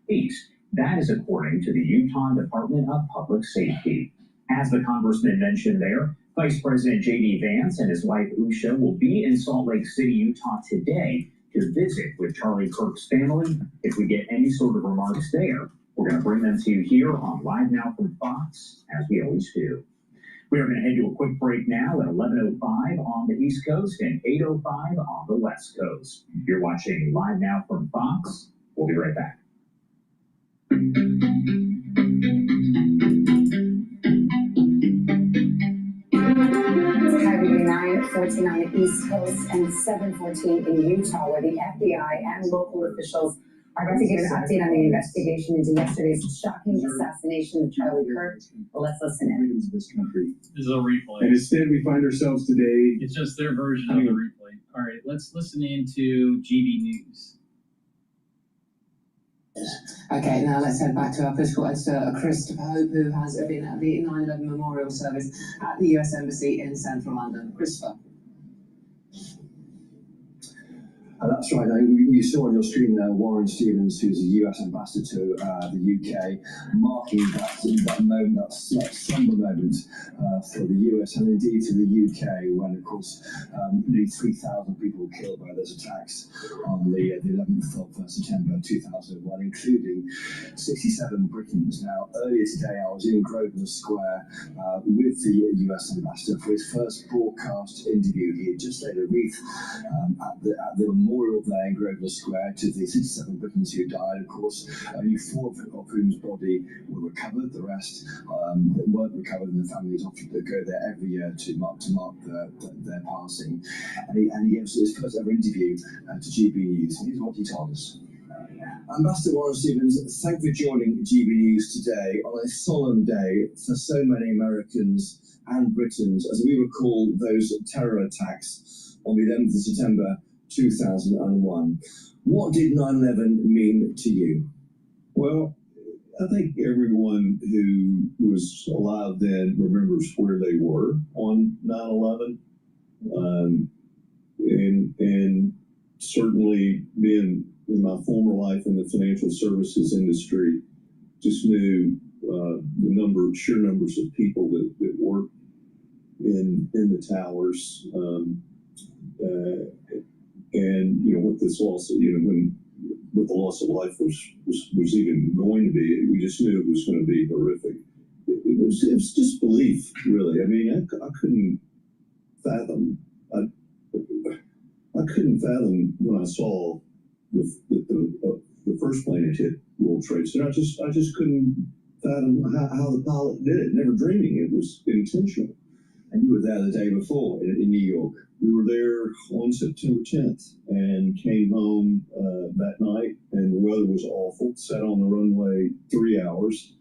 case. That is according to the Utah Department of Public Safety. As the congressman mentioned there, Vice President J.D. Vance and his wife Usha will be in Salt Lake City, Utah today to visit with Charlie Kirk's family. If we get any sort of remarks there, we're going to bring them to you here on Live Now from Fox, as we always do. We are going to head to a quick break now at 11:05 on the East Coast and 8:05 on the West Coast. You're watching Live Now from Fox. We'll be right back. Saturday night, 14 on the East Coast and 7:14 in Utah, where the FBI and local officials are about to give an update on the investigation into yesterday's shocking assassination of Charlie Kirk. Well, let's listen in. This country. This is a replay. And instead, we find ourselves today. It's just their version of the replay. All right, let's listen into GB News. Okay, now let's head back to our political editor, Christopher Hope, who has been at the 9/11 Memorial Service at the US Embassy in central London. Christopher. That's right. You saw on your screen there Warren Stevens, who's a US ambassador to the UK, marking that moment, that somber moment for the US and indeed to the UK, when, of course, nearly 3,000 people were killed by those attacks on the 11th of September 2001, including 67 Britons. Now, earlier today, I was in Grosvenor Square with the US ambassador for his first broadcast interview. He had just laid a wreath at the memorial there in Grosvenor Square to the 67 Britons who died. Of course, only 4 of whose body were recovered. The rest that weren't recovered, and the families often go there every year to mark their passing. And he gave us his first ever interview to GB News. Here's what he told us. Ambassador Warren Stevens, thank you for joining GB News today on a solemn day for so many Americans and Britons as we recall those terror attacks on the 11th of September 2001. What did 9/11 mean to you? Well, I think everyone who was alive then remembers where they were on 9/11. And certainly being in my former life in the financial services industry, just knew the sheer numbers of people that worked in the towers. And, with this loss, what the loss of life was even going to be, we just knew it was going to be horrific. It was disbelief, really. I mean, I couldn't fathom. I couldn't fathom when I saw the first plane had hit World Trade Center. I just couldn't fathom how the pilot did it. Never dreaming it was intentional. And you were there the day before in New York. We were there on September 10th and came home that night, and the weather was awful. Sat on the runway 3 hours,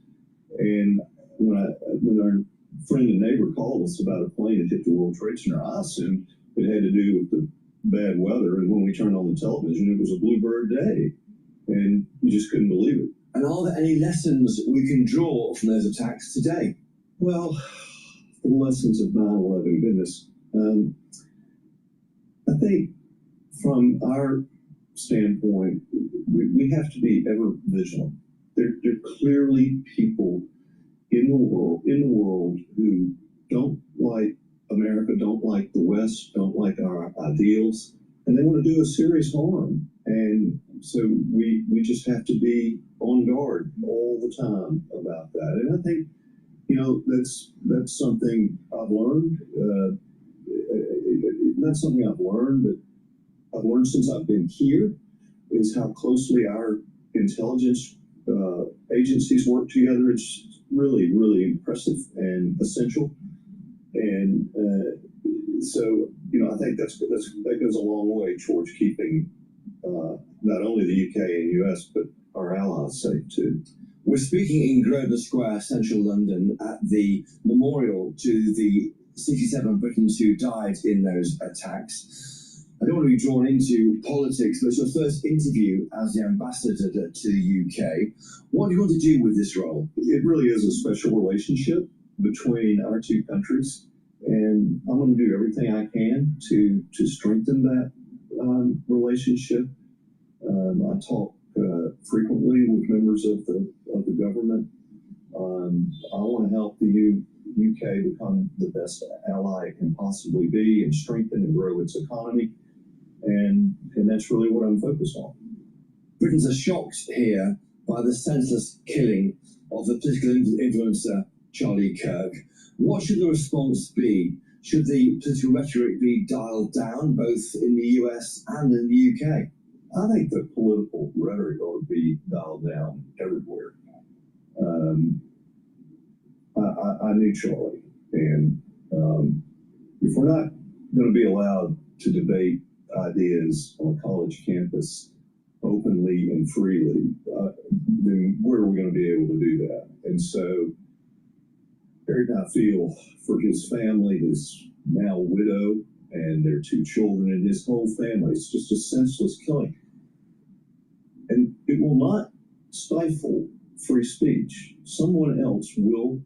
and when our friend and neighbor called us about a plane that hit the World Trade Center, I assumed it had to do with the bad weather. And when we turned on the television, it was a bluebird day, and you just couldn't believe it. And are there any lessons we can draw from those attacks today? Well, the lessons of 9/11, goodness. I think from our standpoint, we have to be ever vigilant. There are clearly people in the world who don't like America, don't like the West, don't like our ideals, and they want to do us serious harm. And so we just have to be on guard all the time about that. And I think, that's something I've learned. Not something I've learned, but I've learned since I've been here, is how closely our intelligence agencies work together. It's really, really impressive and essential. And so, I think that goes a long way towards keeping not only the UK and US, but our allies safe too. We're speaking in Grosvenor Square, central London, at the memorial to the 67 Britons who died in those attacks. I don't want to be drawn into politics, but it's your first interview as the ambassador to the UK. What do you want to do with this role? It really is a special relationship between our two countries, and I'm going to do everything I can to strengthen that relationship. I talk frequently with members of the government. I want to help the UK become the best ally it can possibly be, and strengthen and grow its economy, and that's really what I'm focused on. Britons are shocked here by the senseless killing of the political influencer Charlie Kirk. What should the response be? Should the political rhetoric be dialed down, both in the US and in the UK? I think the political rhetoric ought to be dialed down everywhere. I knew Charlie, and if we're not going to be allowed to debate ideas on a college campus openly and freely, then where are we going to be able to do that? And so, Eric and I feel for his family, his now widow, and their 2 children, and his whole family. It's just a senseless killing. And it will not stifle free speech. Someone else will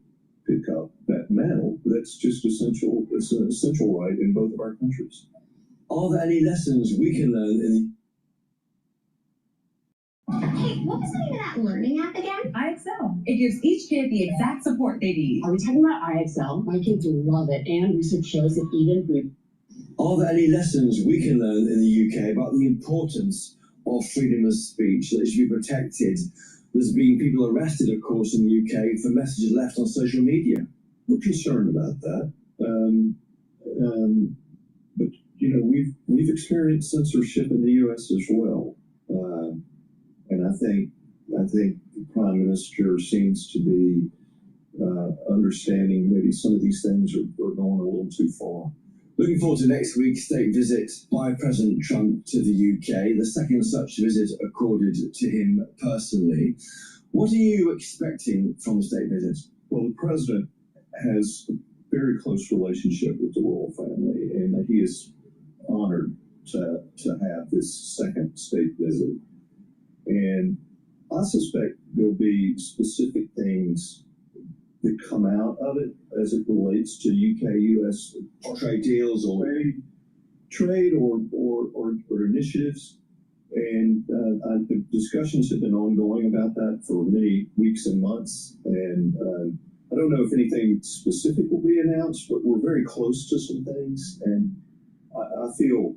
pick up that mantle. That's just essential. It's an essential right in both of our countries. Are there any lessons we can learn in Hey, what was the name of that learning app again? IXL. It gives each kid the exact support they need. Are we talking about IXL? My kids love it, and research shows that even food. Are there any lessons we can learn in the UK about the importance of freedom of speech, that it should be protected? There's been people arrested, of course, in the UK for messages left on social media. We're concerned about that. But, we've experienced censorship in the US as well. And I think the Prime Minister seems to be understanding maybe some of these things are going a little too far. Looking forward to next week's state visit by President Trump to the UK, the second such visit accorded to him personally. What are you expecting from the state visit? Well, the president has a very close relationship with the royal family, and he is honored to have this second state visit. And I suspect there'll be specific things that come out of it as it relates to UK-US trade deals or trade or initiatives. And the discussions have been ongoing about that for many weeks and months. And I don't know if anything specific will be announced, but we're very close to some things. And I feel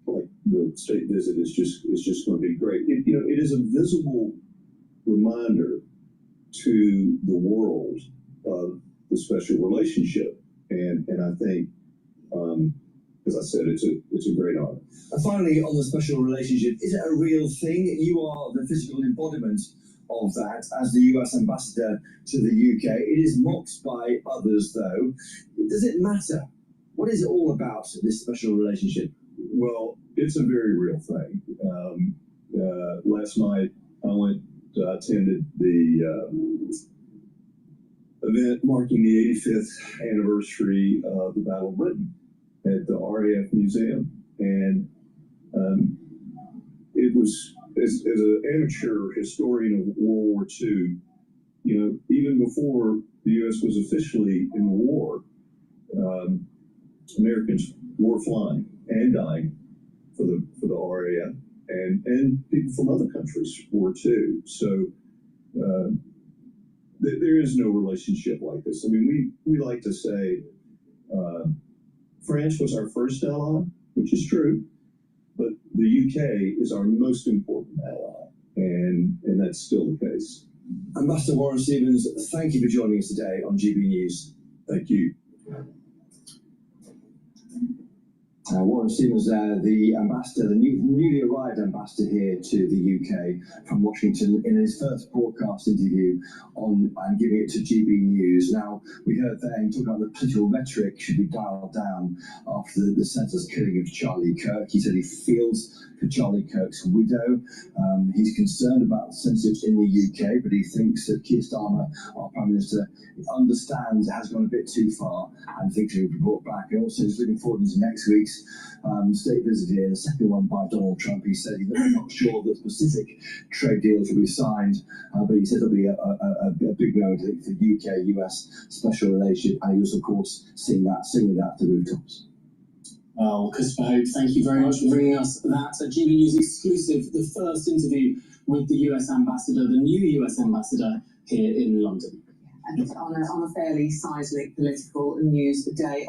like the state visit is just going to be great. It is a visible reminder to the world of the special relationship, and I think, as I said, it's a great honor. And finally, on the special relationship, is it a real thing? You are the physical embodiment of that as the US ambassador to the UK. It is mocked by others, though. Does it matter? What is it all about, this special relationship? Well, it's a very real thing. Last night, I attended the event marking the 85th anniversary of the Battle of Britain at the RAF Museum. And it was, as an amateur historian of World War II, even before the U.S. was officially in the war, Americans were flying and dying for the RAF, and people from other countries were too. So there is no relationship like this. I mean, we like to say France was our first ally, which is true, but the UK is our most important ally, and that's still the case. Ambassador Warren Stevens, thank you for joining us today on GB News. Thank you. Warren Stevens, the ambassador, the newly arrived ambassador here to the UK from Washington, in his first broadcast interview and giving it to GB News. Now, we heard there he talked about the political rhetoric should be dialed down after the senseless killing of Charlie Kirk. He said he feels for Charlie Kirk's widow. He's concerned about censorship in the UK, but he thinks that Keir Starmer, our Prime Minister, understands it has gone a bit too far and thinks it will be brought back. And also he's looking forward to next week's state visit here, the second one by Donald Trump. He said he's not sure that specific trade deals will be signed, but he said there'll be a big road for UK-US special relationship, and he was, of course, singing that at the rooftops. Well, Christopher Hope, thank you very much for bringing us that GB News exclusive, the first interview with the US ambassador, the new US ambassador here in London. And on a fairly seismic political news day.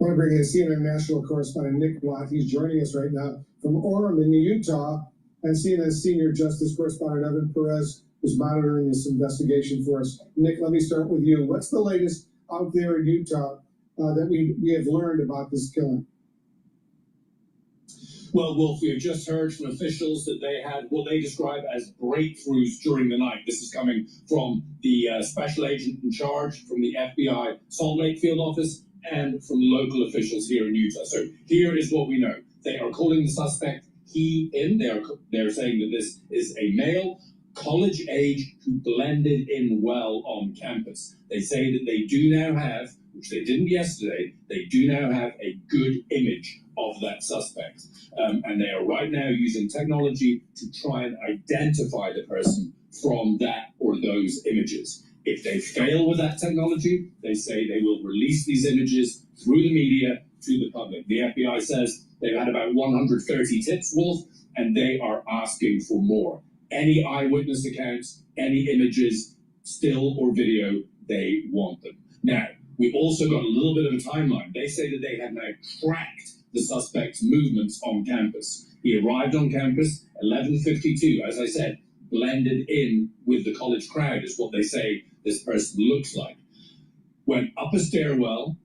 I want to bring in CNN national correspondent Nick Watt. He's joining us right now from Orem in Utah, and CNN senior justice correspondent Evan Perez is monitoring this investigation for us. Nick, let me start with you. What's the latest out there in Utah that we have learned about this killing? Well, Wolf, we have just heard from officials that they had what they describe as breakthroughs during the night. This is coming from the special agent in charge from the FBI Salt Lake field office and from local officials here in Utah. So here is what we know. They are calling the suspect he/him. They're saying that this is a male, college age, who blended in well on campus. They say that they do now have, which they didn't yesterday, they do now have a good image of that suspect. And they are right now using technology to try and identify the person from that or those images. If they fail with that technology, they say they will release these images through the media to the public. The FBI says they've had about 130 tips, Wolf, and they are asking for more. Any eyewitness accounts, any images, still or video, they want them. Now, we've also got a little bit of a timeline. They say that they have now tracked the suspect's movements on campus. He arrived on campus 11:52, as I said, blended in with the college crowd is what they say this person looks like. Went up a stairwell,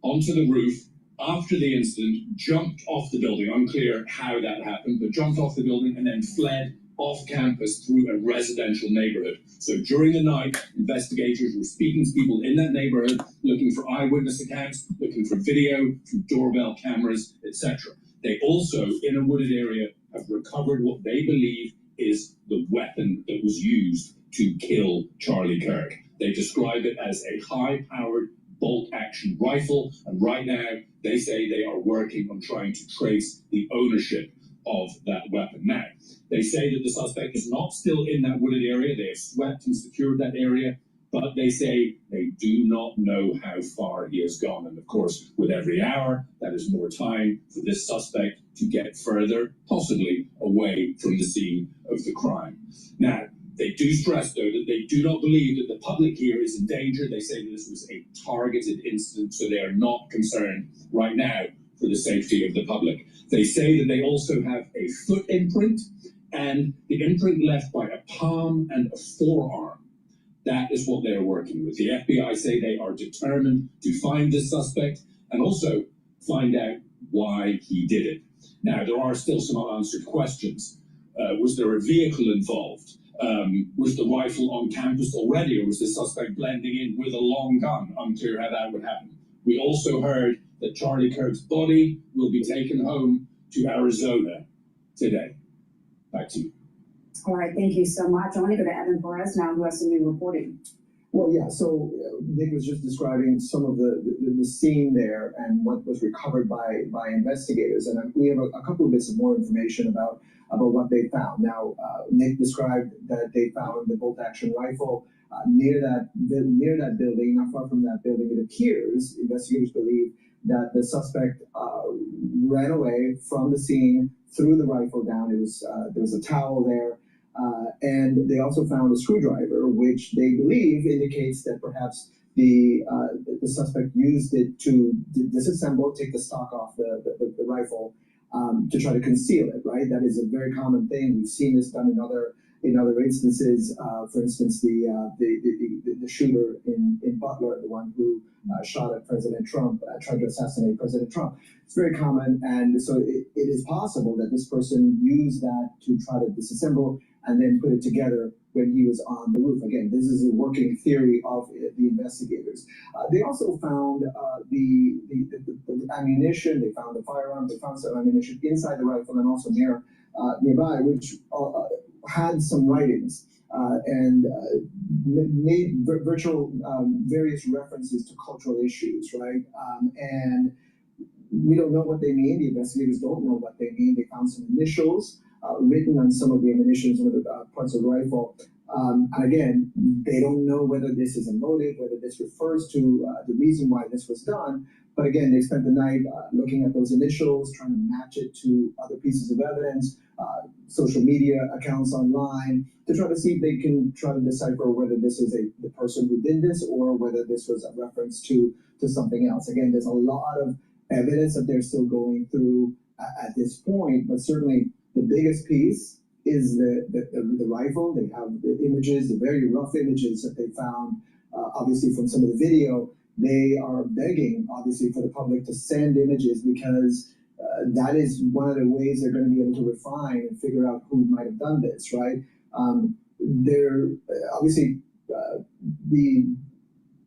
onto the roof, after the incident, jumped off the building. Unclear how that happened, but jumped off the building and then fled off campus through a residential neighborhood. So during the night, investigators were speaking to people in that neighborhood, looking for eyewitness accounts, looking for video from doorbell cameras, etc. They also, in a wooded area, have recovered what they believe is the weapon that was used to kill Charlie Kirk. They describe it as a high-powered bolt-action rifle, and right now they say they are working on trying to trace the ownership of that weapon. Now, they say that the suspect is not still in that wooded area. They have swept and secured that area, but they say they do not know how far he has gone. And of course, with every hour, that is more time for this suspect to get further, possibly away from the scene of the crime. Now, they do stress, though, that they do not believe that the public here is in danger. They say that this was a targeted incident, so they are not concerned right now for the safety of the public. They say that they also have a foot imprint, and the imprint left by a palm and a forearm. That is what they are working with. The FBI say they are determined to find this suspect and also find out why he did it. Now, there are still some unanswered questions. Was there a vehicle involved? Was the rifle on campus already, or was the suspect blending in with a long gun? Unclear how that would happen. We also heard that Charlie Kirk's body will be taken home to Arizona today. Back to you. All right, thank you so much. I want to go to Evan Perez now, who has some new reporting. Well, yeah, so Nick was just describing some of the scene there and what was recovered by investigators. And we have a couple of bits of more information about what they found. Now, Nick described that they found the bolt-action rifle near that building, not far from that building. It appears, investigators believe, that the suspect ran away from the scene, threw the rifle down. There was a towel there. And they also found a screwdriver, which they believe indicates that perhaps the suspect used it to disassemble, take the stock off the rifle to try to conceal it. Right, that is a very common thing. We've seen this done in other instances. For instance, the shooter in Butler, the one who shot at President Trump, tried to assassinate President Trump. It's very common, and so it is possible that this person used that to try to disassemble and then put it together when he was on the roof. Again, this is a working theory of the investigators. They also found the ammunition. They found the firearm. They found some ammunition inside the rifle and also nearby, which had some writings and made various references to cultural issues, right? And we don't know what they mean. The investigators don't know what they mean. They found some initials written on some of the ammunition, some of the parts of the rifle. And again, they don't know whether this is a motive, whether this refers to the reason why this was done. But again, they spent the night looking at those initials, trying to match it to other pieces of evidence, social media accounts online, to try to see if they can try to decipher whether this is the person who did this or whether this was a reference to something else. Again, there's a lot of evidence that they're still going through at this point, but certainly the biggest piece is the rifle. They have the images, the very rough images that they found, obviously from some of the video. They are begging, obviously, for the public to send images because that is one of the ways they're going to be able to refine and figure out who might have done this, right? They're obviously the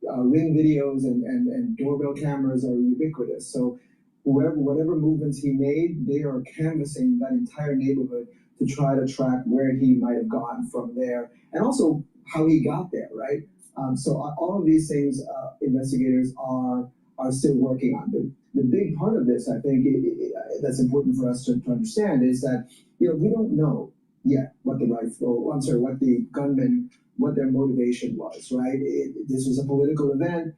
Ring videos and doorbell cameras are ubiquitous. So whatever movements he made, they are canvassing that entire neighborhood to try to track where he might have gone from there and also how he got there, right? So all of these things investigators are still working on. The big part of this, I think, that's important for us to understand is that, we don't know yet what the gunman, what their motivation was, right? This was a political event.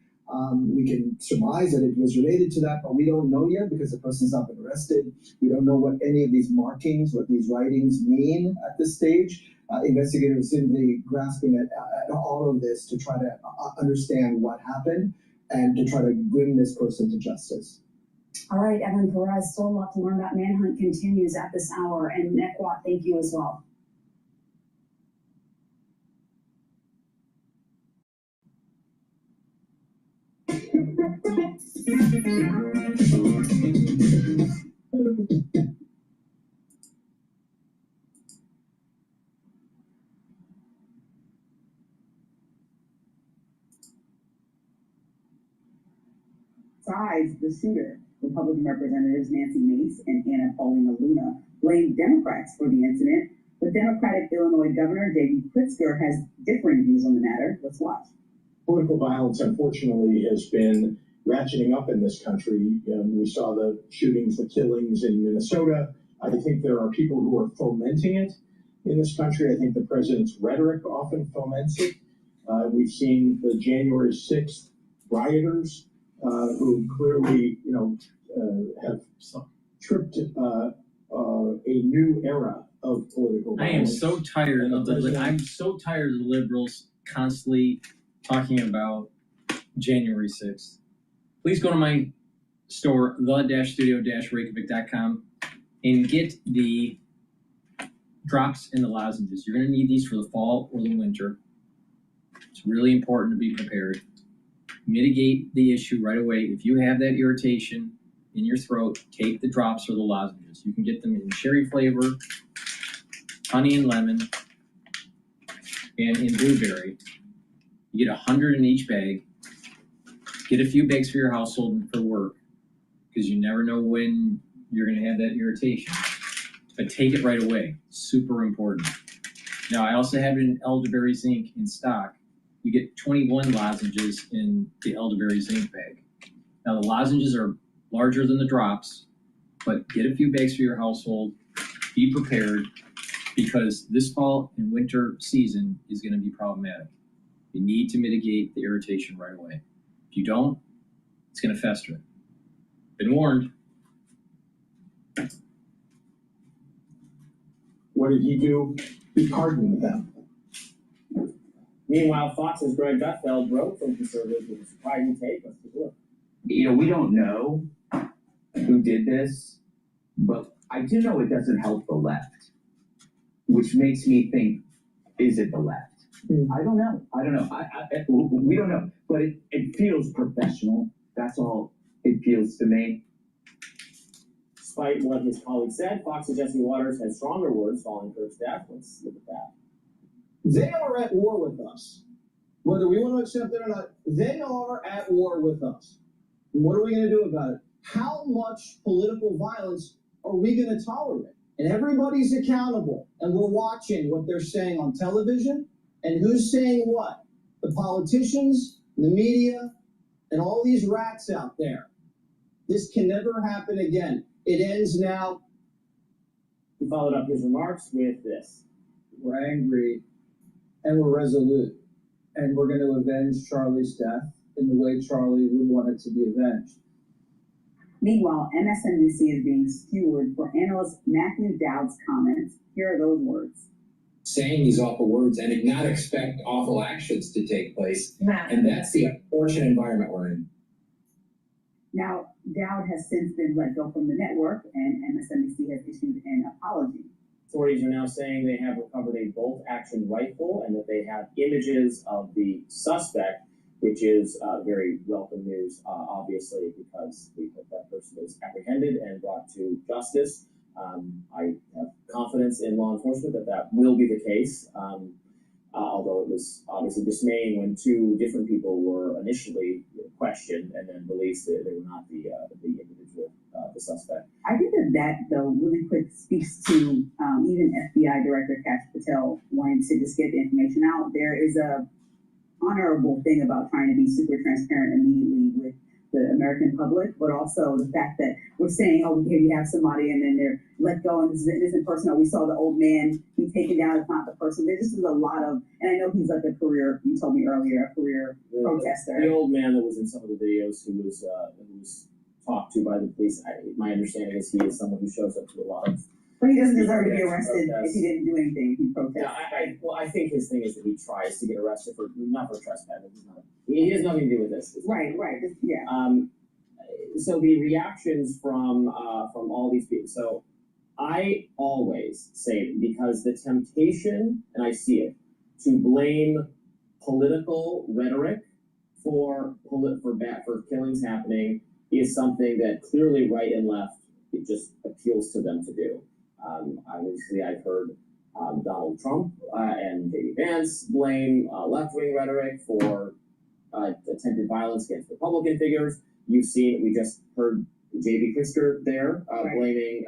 We can surmise that it was related to that, but we don't know yet because the person's not been arrested. We don't know what any of these markings, what these writings mean at this stage. Investigators simply grasping at all of this to try to understand what happened and to try to bring this person to justice. All right, Evan Perez, still a lot to learn about. Manhunt continues at this hour, and Nick Watt, thank you as well. Besides the shooter, Republican Representatives Nancy Mace and Anna Paulina Luna blamed Democrats for the incident, but Democratic Illinois Governor J.B. Pritzker has differing views on the matter. Let's watch. Political violence, unfortunately, has been ratcheting up in this country. We saw the shootings, the killings in Minnesota. I think there are people who are fomenting it in this country. I think the president's rhetoric often foments it. We've seen the January 6th rioters who clearly, have tripped a new era of political violence. I am so tired of I'm so tired of the liberals constantly talking about January 6th. Please go to my store, the-studio-reykjavik.com, and get the drops and the lozenges. You're going to need these for the fall or the winter. It's really important to be prepared. Mitigate the issue right away. If you have that irritation in your throat, take the drops or the lozenges. You can get them in cherry flavor, honey and lemon, and in blueberry. You get 100 in each bag. Get a few bags for your household and for work, because you never know when you're going to have that irritation. But take it right away. Super important. Now, I also have it in elderberry zinc in stock. You get 21 lozenges in the elderberry zinc bag. Now, the lozenges are larger than the drops, but get a few bags for your household. Be prepared, because this fall and winter season is going to be problematic. You need to mitigate the irritation right away. If you don't, it's going to fester. Been warned. What did he do? He pardoned them. Meanwhile, Fox's Greg Gutfeld broke from conservatives with a surprising take. Let's take a look. We don't know who did this, but I do know it doesn't help the left, which makes me think, is it the left? I don't know. We don't know, but it feels professional. That's all it feels to me. Despite what his colleague said, Fox's Jesse Waters had stronger words following Kirk's death. Let's look at that. They are at war with us. Whether we want to accept it or not, they are at war with us. What are we going to do about it? How much political violence are we going to tolerate? And everybody's accountable, and we're watching what they're saying on television and who's saying what. The politicians, the media, and all these rats out there. This can never happen again. It ends now. He followed up his remarks with this. We're angry and we're resolute, and we're going to avenge Charlie's death in the way Charlie would want it to be avenged. Meanwhile, MSNBC is being skewered for analyst Matthew Dowd's comments. Here are those words. Saying these awful words and not expect awful actions to take place. And that's the unfortunate environment we're in. Now, Dowd has since been let go from the network, and MSNBC has issued an apology. Authorities are now saying they have recovered a bolt-action rifle and that they have images of the suspect, which is very welcome news, obviously, because we hope that person is apprehended and brought to justice. I have confidence in law enforcement that will be the case, although it was obviously dismaying when two different people were initially questioned and then released that they were not the individual, the suspect. I think that though, really quick speaks to even FBI Director Kash Patel wanting to just get the information out. There is a honorable thing about trying to be super transparent immediately with the American public, but also the fact that we're saying, oh, okay, we have somebody, and then they're let go, and this isn't personal. We saw the old man be taken down. It's not the person. There just is a lot of, and I know he's like a career, you told me earlier, a career protester. The old man that was in some of the videos who was talked to by the police, my understanding is he is someone who shows up to a lot of. But he doesn't deserve to be arrested if he didn't do anything. He protested. Yeah, I think his thing is that he tries to get arrested for not for trespassing. He has nothing to do with this. Right. Yeah. So the reactions from all these people. So I always say, because the temptation, and I see it, to blame political rhetoric for killings happening is something that clearly right and left, it just appeals to them to do. Obviously, I've heard Donald Trump and J.D. Vance blame left-wing rhetoric for attempted violence against Republican figures. You've seen, we just heard J.B. Pritzker there blaming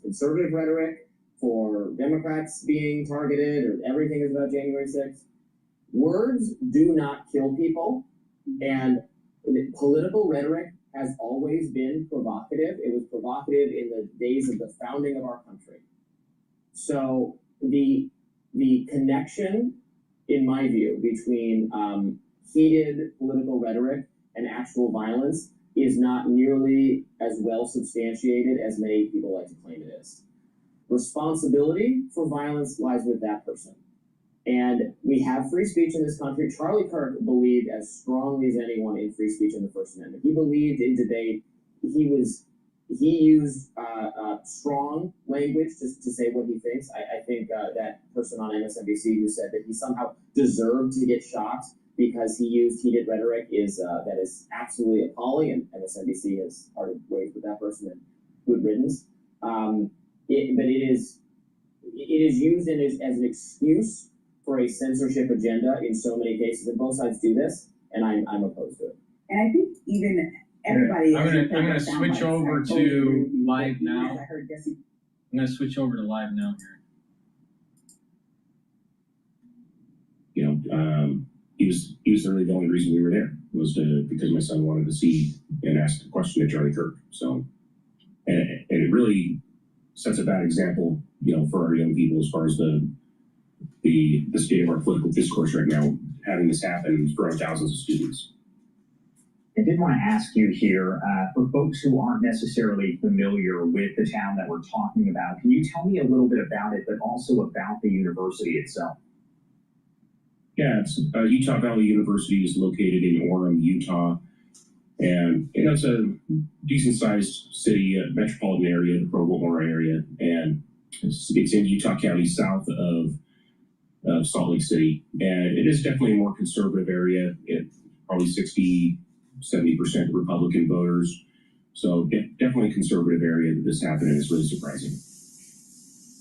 conservative rhetoric for Democrats being targeted, or everything is about January 6th. Words do not kill people, and political rhetoric has always been provocative. It was provocative in the days of the founding of our country. So the connection, in my view, between heated political rhetoric and actual violence is not nearly as well substantiated as many people like to claim it is. Responsibility for violence lies with that person. And we have free speech in this country. Charlie Kirk believed as strongly as anyone in free speech in the First Amendment. He believed in debate. He used strong language to say what he thinks. I think that person on MSNBC who said that he somehow deserved to get shot because he used heated rhetoric that is absolutely appalling, and MSNBC has parted ways with that person, and good riddance. But it is used as an excuse for a censorship agenda in so many cases, and both sides do this, and I'm opposed to it. And I think even everybody. I'm gonna switch over to live now. I'm gonna switch over to live now here. You know, he was really the only reason we were there was because my son wanted to see and ask a question to Charlie Kirk. So, and it really sets a bad example, you know, for our young people as far as the state of our political discourse right now, having this happen in front of thousands of students. I did want to ask you here, for folks who aren't necessarily familiar with the town that we're talking about, can you tell me a little bit about it, but also about the university itself? Yeah, it's, Utah Valley University is located in Orem, Utah, and you know, it's a decent-sized city, metropolitan area, the Provo-Aurora area, and it's in Utah County, south of Salt Lake City, and it is definitely a more conservative area. It's probably 60-70% Republican voters, so definitely a conservative area that this happened, and it's really surprising.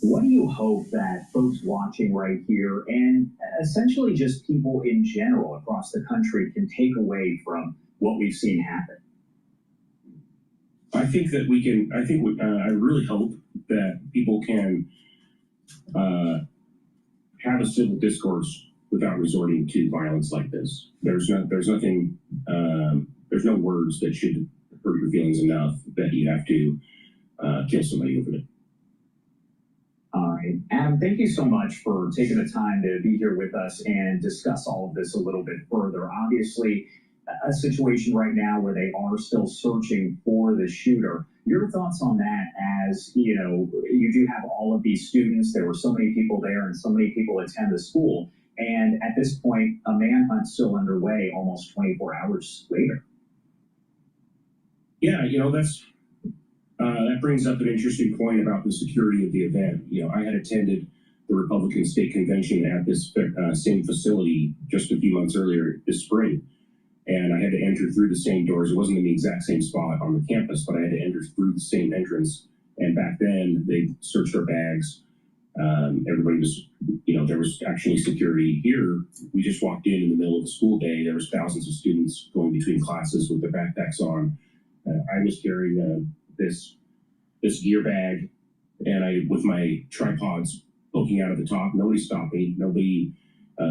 What do you hope that folks watching right here, and essentially just people in general across the country, can take away from what we've seen happen? I think that I really hope that people can have a civil discourse without resorting to violence like this. There's no words that should hurt your feelings enough that you have to kill somebody over it. All right. Adam, thank you so much for taking the time to be here with us and discuss all of this a little bit further. Obviously, a situation right now where they are still searching for the shooter. Your thoughts on that, as you know, you do have all of these students, there were so many people there and so many people attend the school, and at this point, a manhunt's still underway almost 24 hours later. Yeah, you know, that brings up an interesting point about the security of the event. You know, I had attended the Republican State Convention at this same facility just a few months earlier this spring, and I had to enter through the same doors. It wasn't in the exact same spot on the campus, but I had to enter through the same entrance. And back then, they searched our bags. Everybody was, you know, there was actually security. Here, we just walked in the middle of the school day. There was thousands of students going between classes with their backpacks on. I was carrying this gear bag, and with my tripods poking out of the top. Nobody stopped me. Nobody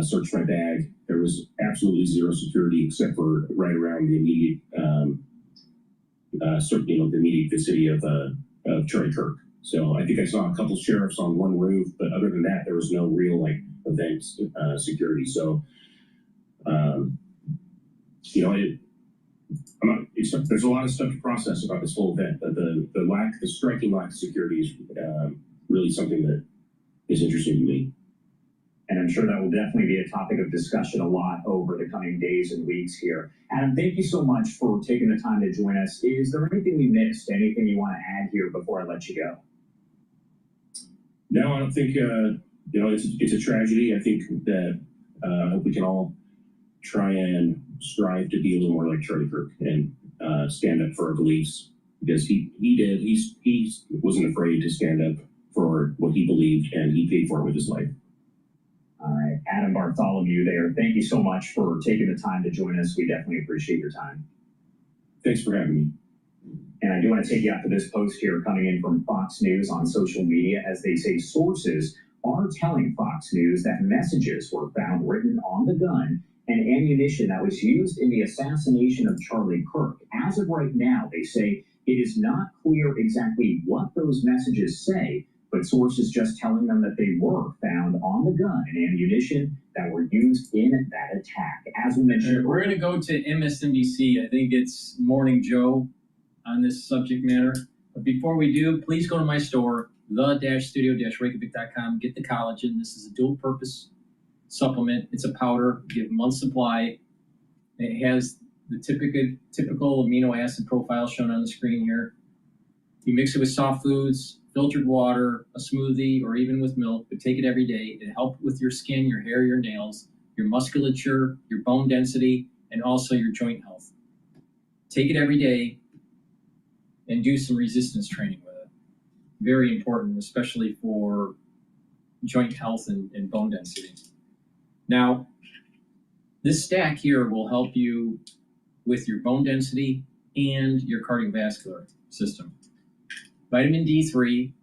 searched my bag. There was absolutely zero security except for right around the immediate, the immediate vicinity of Charlie Kirk. So I think I saw a couple sheriffs on one roof, but other than that, there was no real event security. So, there's a lot of stuff to process about this whole event, but the striking lack of security is really something that is interesting to me. And I'm sure that will definitely be a topic of discussion a lot over the coming days and weeks here. Adam, thank you so much for taking the time to join us. Is there anything we missed? Anything you want to add here before I let you go? No, I don't think, it's a tragedy. I think that I hope we can all try and strive to be a little more like Charlie Kirk and stand up for our beliefs, because he wasn't afraid to stand up for what he believed, and he paid for it with his life. All right, Adam Bartholomew there. Thank you so much for taking the time to join us. We definitely appreciate your time. Thanks for having me. And I do want to take you out to this post here coming in from Fox News on social media, as they say sources are telling Fox News that messages were found written on the gun and ammunition that was used in the assassination of Charlie Kirk. As of right now, they say it is not clear exactly what those messages say, but sources just telling them that they were found on the gun and ammunition that were used in that attack. As we mentioned, we're going to go to MSNBC. I think it's Morning Joe on this subject matter. But before we do, please go to my store, the-studio-reykjavik.com. Get the collagen. This is a dual-purpose supplement. It's a powder. You get a month's supply. It has the typical amino acid profile shown on the screen here. You mix it with soft foods, filtered water, a smoothie, or even with milk, but take it every day. It helps with your skin, your hair, your nails, your musculature, your bone density, and also your joint health. Take it every day and do some resistance training with it. Very important, especially for joint health and bone density. Now, this stack here will help you with your bone density and your cardiovascular system. Vitamin D3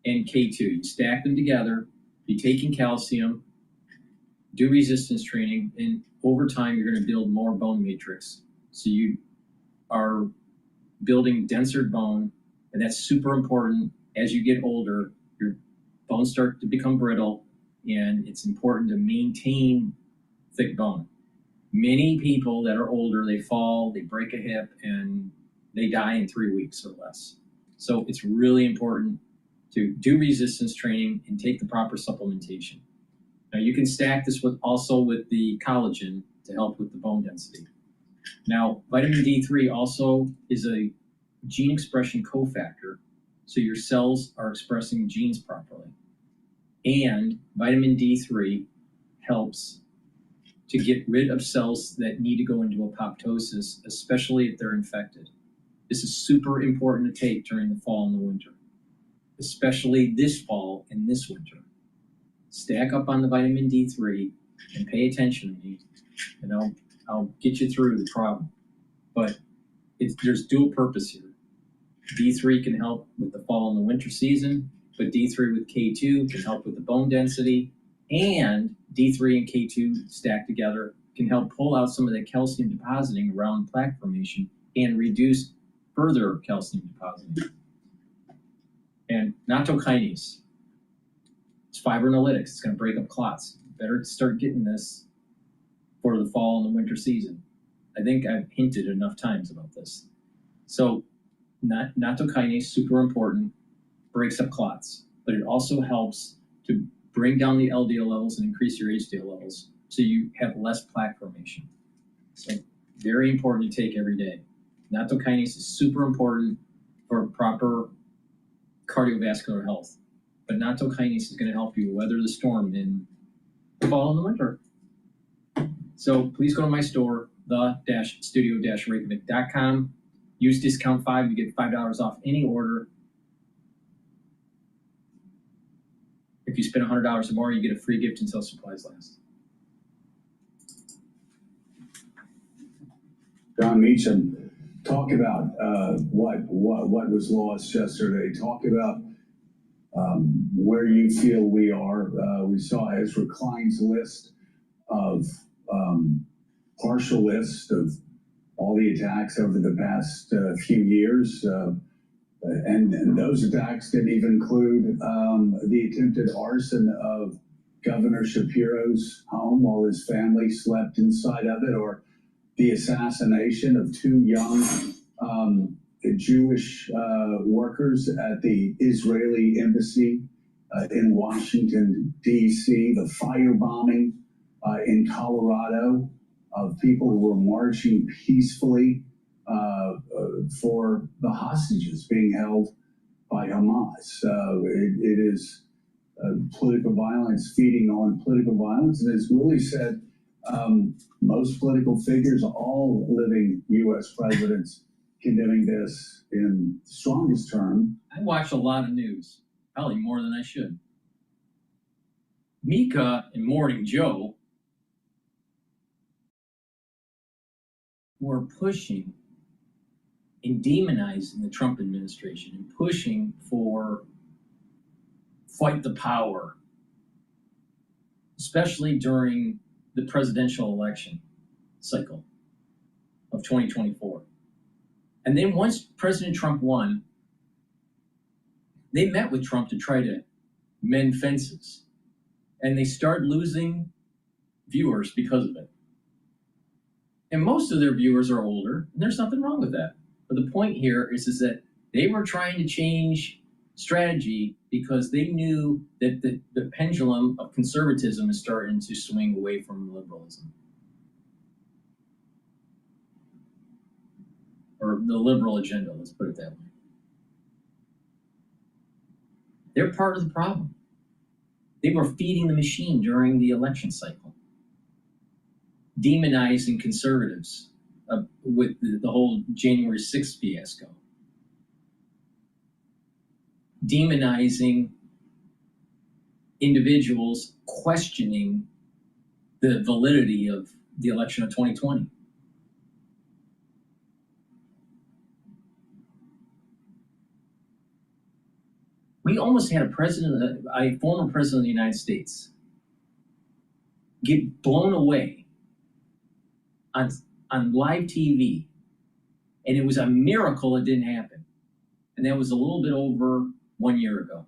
and K2, you stack them together, be taking calcium, do resistance training, and over time you're going to build more bone matrix. So you are building denser bone, and that's super important. As you get older, your bones start to become brittle, and it's important to maintain thick bone. Many people that are older, they fall, they break a hip, and they die in 3 weeks or less. So it's really important to do resistance training and take the proper supplementation. Now you can stack this also with the collagen to help with the bone density. Now, vitamin D3 also is a gene expression cofactor, so your cells are expressing genes properly. And vitamin D3 helps to get rid of cells that need to go into apoptosis, especially if they're infected. This is super important to take during the fall and the winter, especially this fall and this winter. Stack up on the vitamin D3 and pay attention to me, and I'll get you through the problem. But there's dual purpose here. D3 can help with the fall and the winter season, but D3 with K2 can help with the bone density, and D3 and K2 stacked together can help pull out some of the calcium depositing around plaque formation and reduce further calcium depositing. And nattokinase, it's fibrinolytics. It's going to break up clots. Better start getting this for the fall and the winter season. I think I've hinted enough times about this. So nattokinase, super important, breaks up clots, but it also helps to bring down the LDL levels and increase your HDL levels so you have less plaque formation. So very important to take every day. Nattokinase is super important for proper cardiovascular health, but nattokinase is going to help you weather the storm in the fall and the winter. So please go to my store, the-studio-reykjavik.com. Use discount 5, you get $5 off any order. If you spend $100 or more, you get a free gift until supplies last. John Meacham, talk about what was lost yesterday. Talk about where you feel we are. We saw Ezra Klein's list of partial list of all the attacks over the past few years. And those attacks didn't even include the attempted arson of Governor Shapiro's home while his family slept inside of it, or the assassination of 2 young Jewish workers at the Israeli embassy in Washington, D.C., the firebombing in Colorado of people who were marching peacefully for the hostages being held by Hamas. It is political violence feeding on political violence. And as Willie said, most political figures, all living U.S. presidents, condemning this in the strongest term. I watch a lot of news, probably more than I should. Mika and Morning Joe were pushing in demonizing the Trump administration and pushing for fight the power, especially during the presidential election cycle of 2024. And then once President Trump won, they met with Trump to try to mend fences. And they started losing viewers because of it. And most of their viewers are older, and there's nothing wrong with that. But the point here is that they were trying to change strategy because they knew that the pendulum of conservatism is starting to swing away from liberalism. Or the liberal agenda, let's put it that way. They're part of the problem. They were feeding the machine during the election cycle, demonizing conservatives with the whole January 6th fiasco, demonizing individuals questioning the validity of the election of 2020. We almost had a former president of the United States get blown away on live TV, and it was a miracle it didn't happen. And that was a little bit over 1 year ago.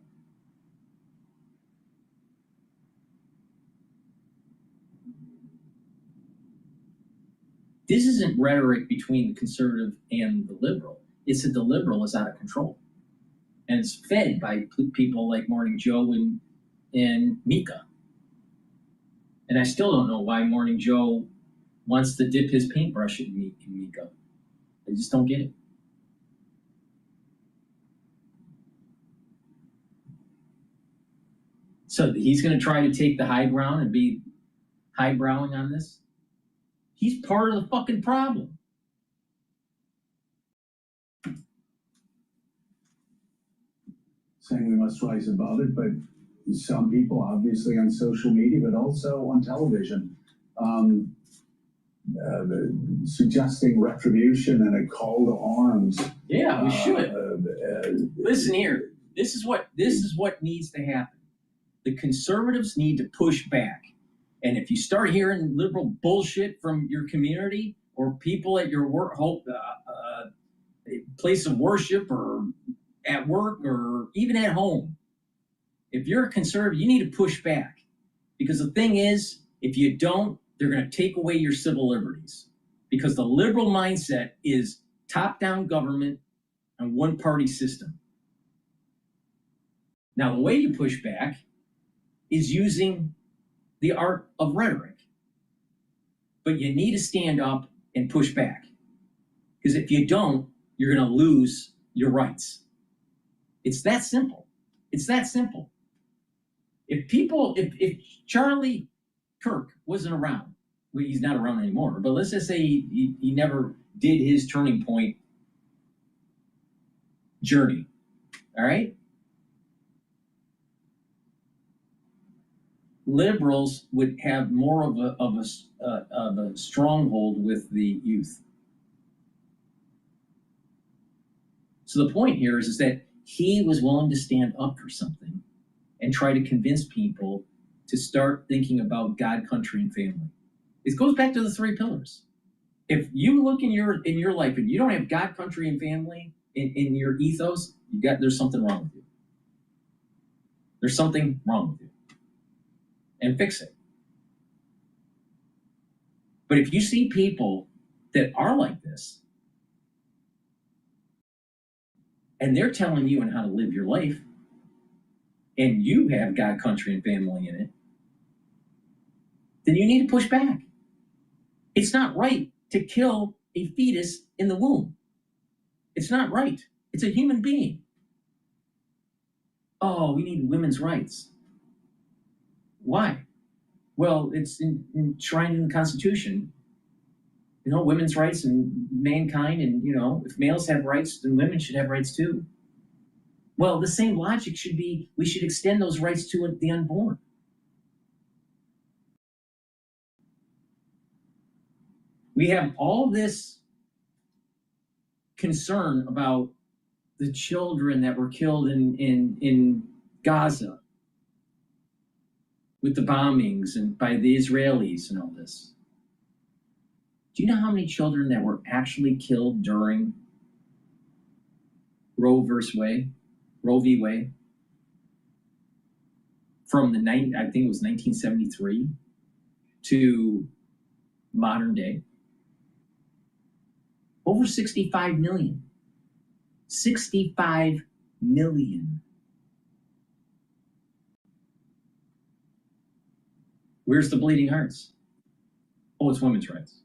This isn't rhetoric between the conservative and the liberal. It's that the liberal is out of control. And it's fed by people like Morning Joe and Mika. And I still don't know why Morning Joe wants to dip his paintbrush in Mika. I just don't get it. So he's going to try to take the high ground and be highbrowing on this? He's part of the fucking problem. Saying we must rise above it, but some people, obviously on social media, but also on television, suggesting retribution and a call to arms. Yeah, we should. Listen here. This is what needs to happen. The conservatives need to push back. And if you start hearing liberal bullshit from your community or people at your place of worship or at work or even at home, if you're a conservative, you need to push back. Because the thing is, if you don't, they're going to take away your civil liberties. Because the liberal mindset is top-down government and one-party system. Now, the way you push back is using the art of rhetoric. But you need to stand up and push back. Because if you don't, you're going to lose your rights. It's that simple. It's that simple. If Charlie Kirk wasn't around, well, he's not around anymore, but let's just say he never did his turning point journey, all right? Liberals would have more of a stronghold with the youth. So the point here is that he was willing to stand up for something and try to convince people to start thinking about God, country, and family. It goes back to the 3 pillars. If you look in your life and you don't have God, country, and family in your ethos, there's something wrong with you. There's something wrong with you. And fix it. But if you see people that are like this, and they're telling you on how to live your life, and you have God, country, and family in it, then you need to push back. It's not right to kill a fetus in the womb. It's not right. It's a human being. Oh, we need women's rights. Why? Well, it's enshrined in the Constitution. You know, women's rights and mankind, and, you know, if males have rights, then women should have rights too. Well, the same logic should be, we should extend those rights to the unborn. We have all this concern about the children that were killed in Gaza with the bombings and by the Israelis and all this. Do you know how many children that were actually killed during Roe v. Wade? From I think it was 1973 to modern day. Over 65 million. 65 million. Where's the bleeding hearts? Oh, it's women's rights.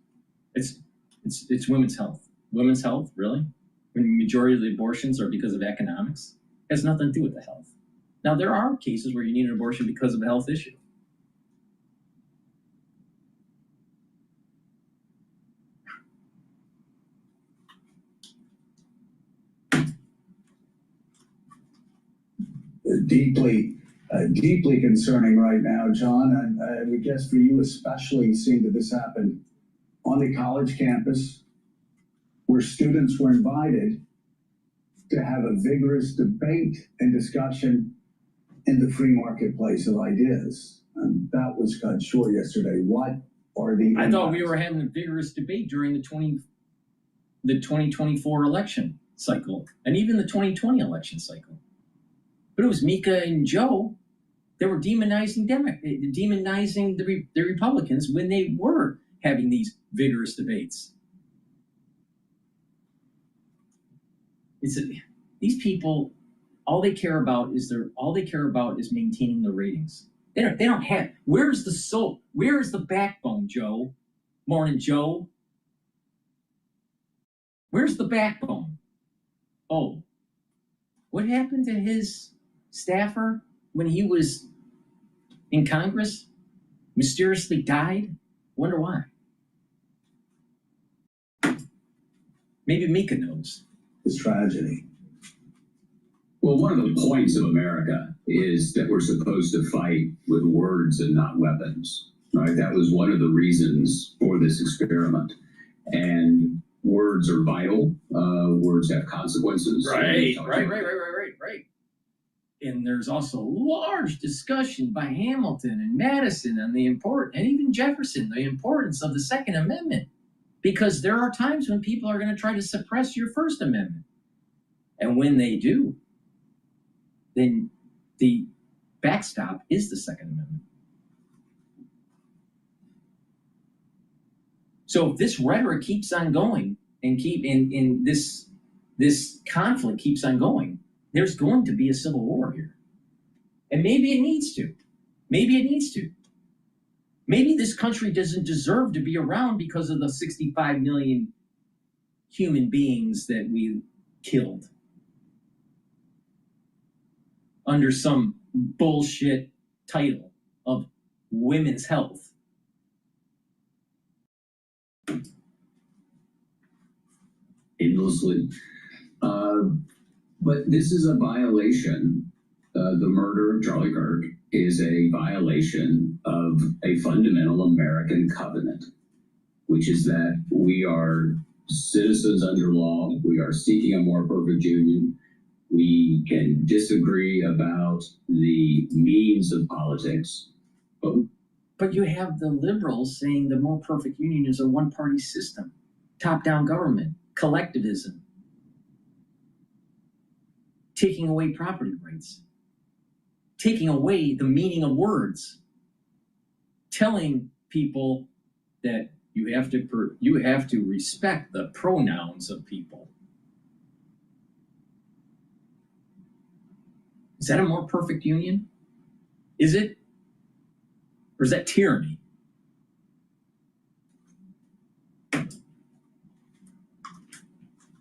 It's women's health. Women's health, really? When the majority of the abortions are because of economics? It has nothing to do with the health. Now, there are cases where you need an abortion because of a health issue. Deeply concerning right now, John, and I would guess for you especially, seeing that this happened on the college campus where students were invited to have a vigorous debate and discussion in the free marketplace of ideas. And that was cut short yesterday. What are the I thought we were having a vigorous debate during the 2024 election cycle and even the 2020 election cycle. But it was Mika and Joe that were demonizing the Republicans when they were having these vigorous debates. These people, all they care about is maintaining the ratings. They don't have. Where's the soul? Where is the backbone, Joe? Morning, Joe. Where's the backbone? Oh, what happened to his staffer when he was in Congress? Mysteriously died? Wonder why. Maybe Mika knows. It's tragedy. Well, one of the points of America is that we're supposed to fight with words and not weapons, right? That was one of the reasons for this experiment. And words are vital. Words have consequences. Right. And there's also large discussion by Hamilton and Madison and and even Jefferson, the importance of the Second Amendment. Because there are times when people are going to try to suppress your First Amendment. And when they do, then the backstop is the Second Amendment. So if this rhetoric keeps on going and this conflict keeps on going, there's going to be a civil war here. And maybe it needs to. Maybe this country doesn't deserve to be around because of the 65 million human beings that we killed under some bullshit title of women's health. Endlessly. But this is a violation. The murder of Charlie Kirk is a violation of a fundamental American covenant, which is that we are citizens under law. We are seeking a more perfect union. We can disagree about the means of politics. But you have the liberals saying the more perfect union is a one-party system, top-down government, collectivism, taking away property rights, taking away the meaning of words, telling people that you have to respect the pronouns of people. Is that a more perfect union? Is it? Or is that tyranny?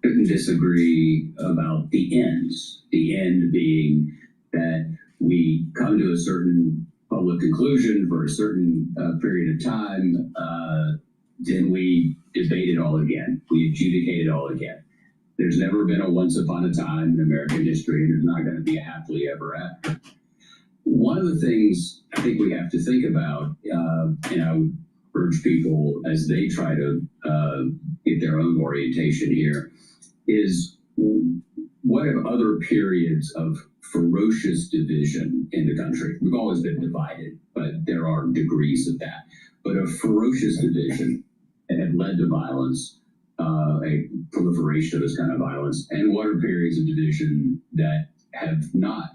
Couldn't disagree about the ends. The end being that we come to a certain public conclusion for a certain period of time, then we debate it all again. We adjudicate it all again. There's never been a once upon a time in American history, and there's not going to be a happily ever after. One of the things I think we have to think about, and I would urge people as they try to get their own orientation here, is what have other periods of ferocious division in the country? We've always been divided, but there are degrees of that. But a ferocious division that have led to violence, a proliferation of this kind of violence, and what are periods of division that have not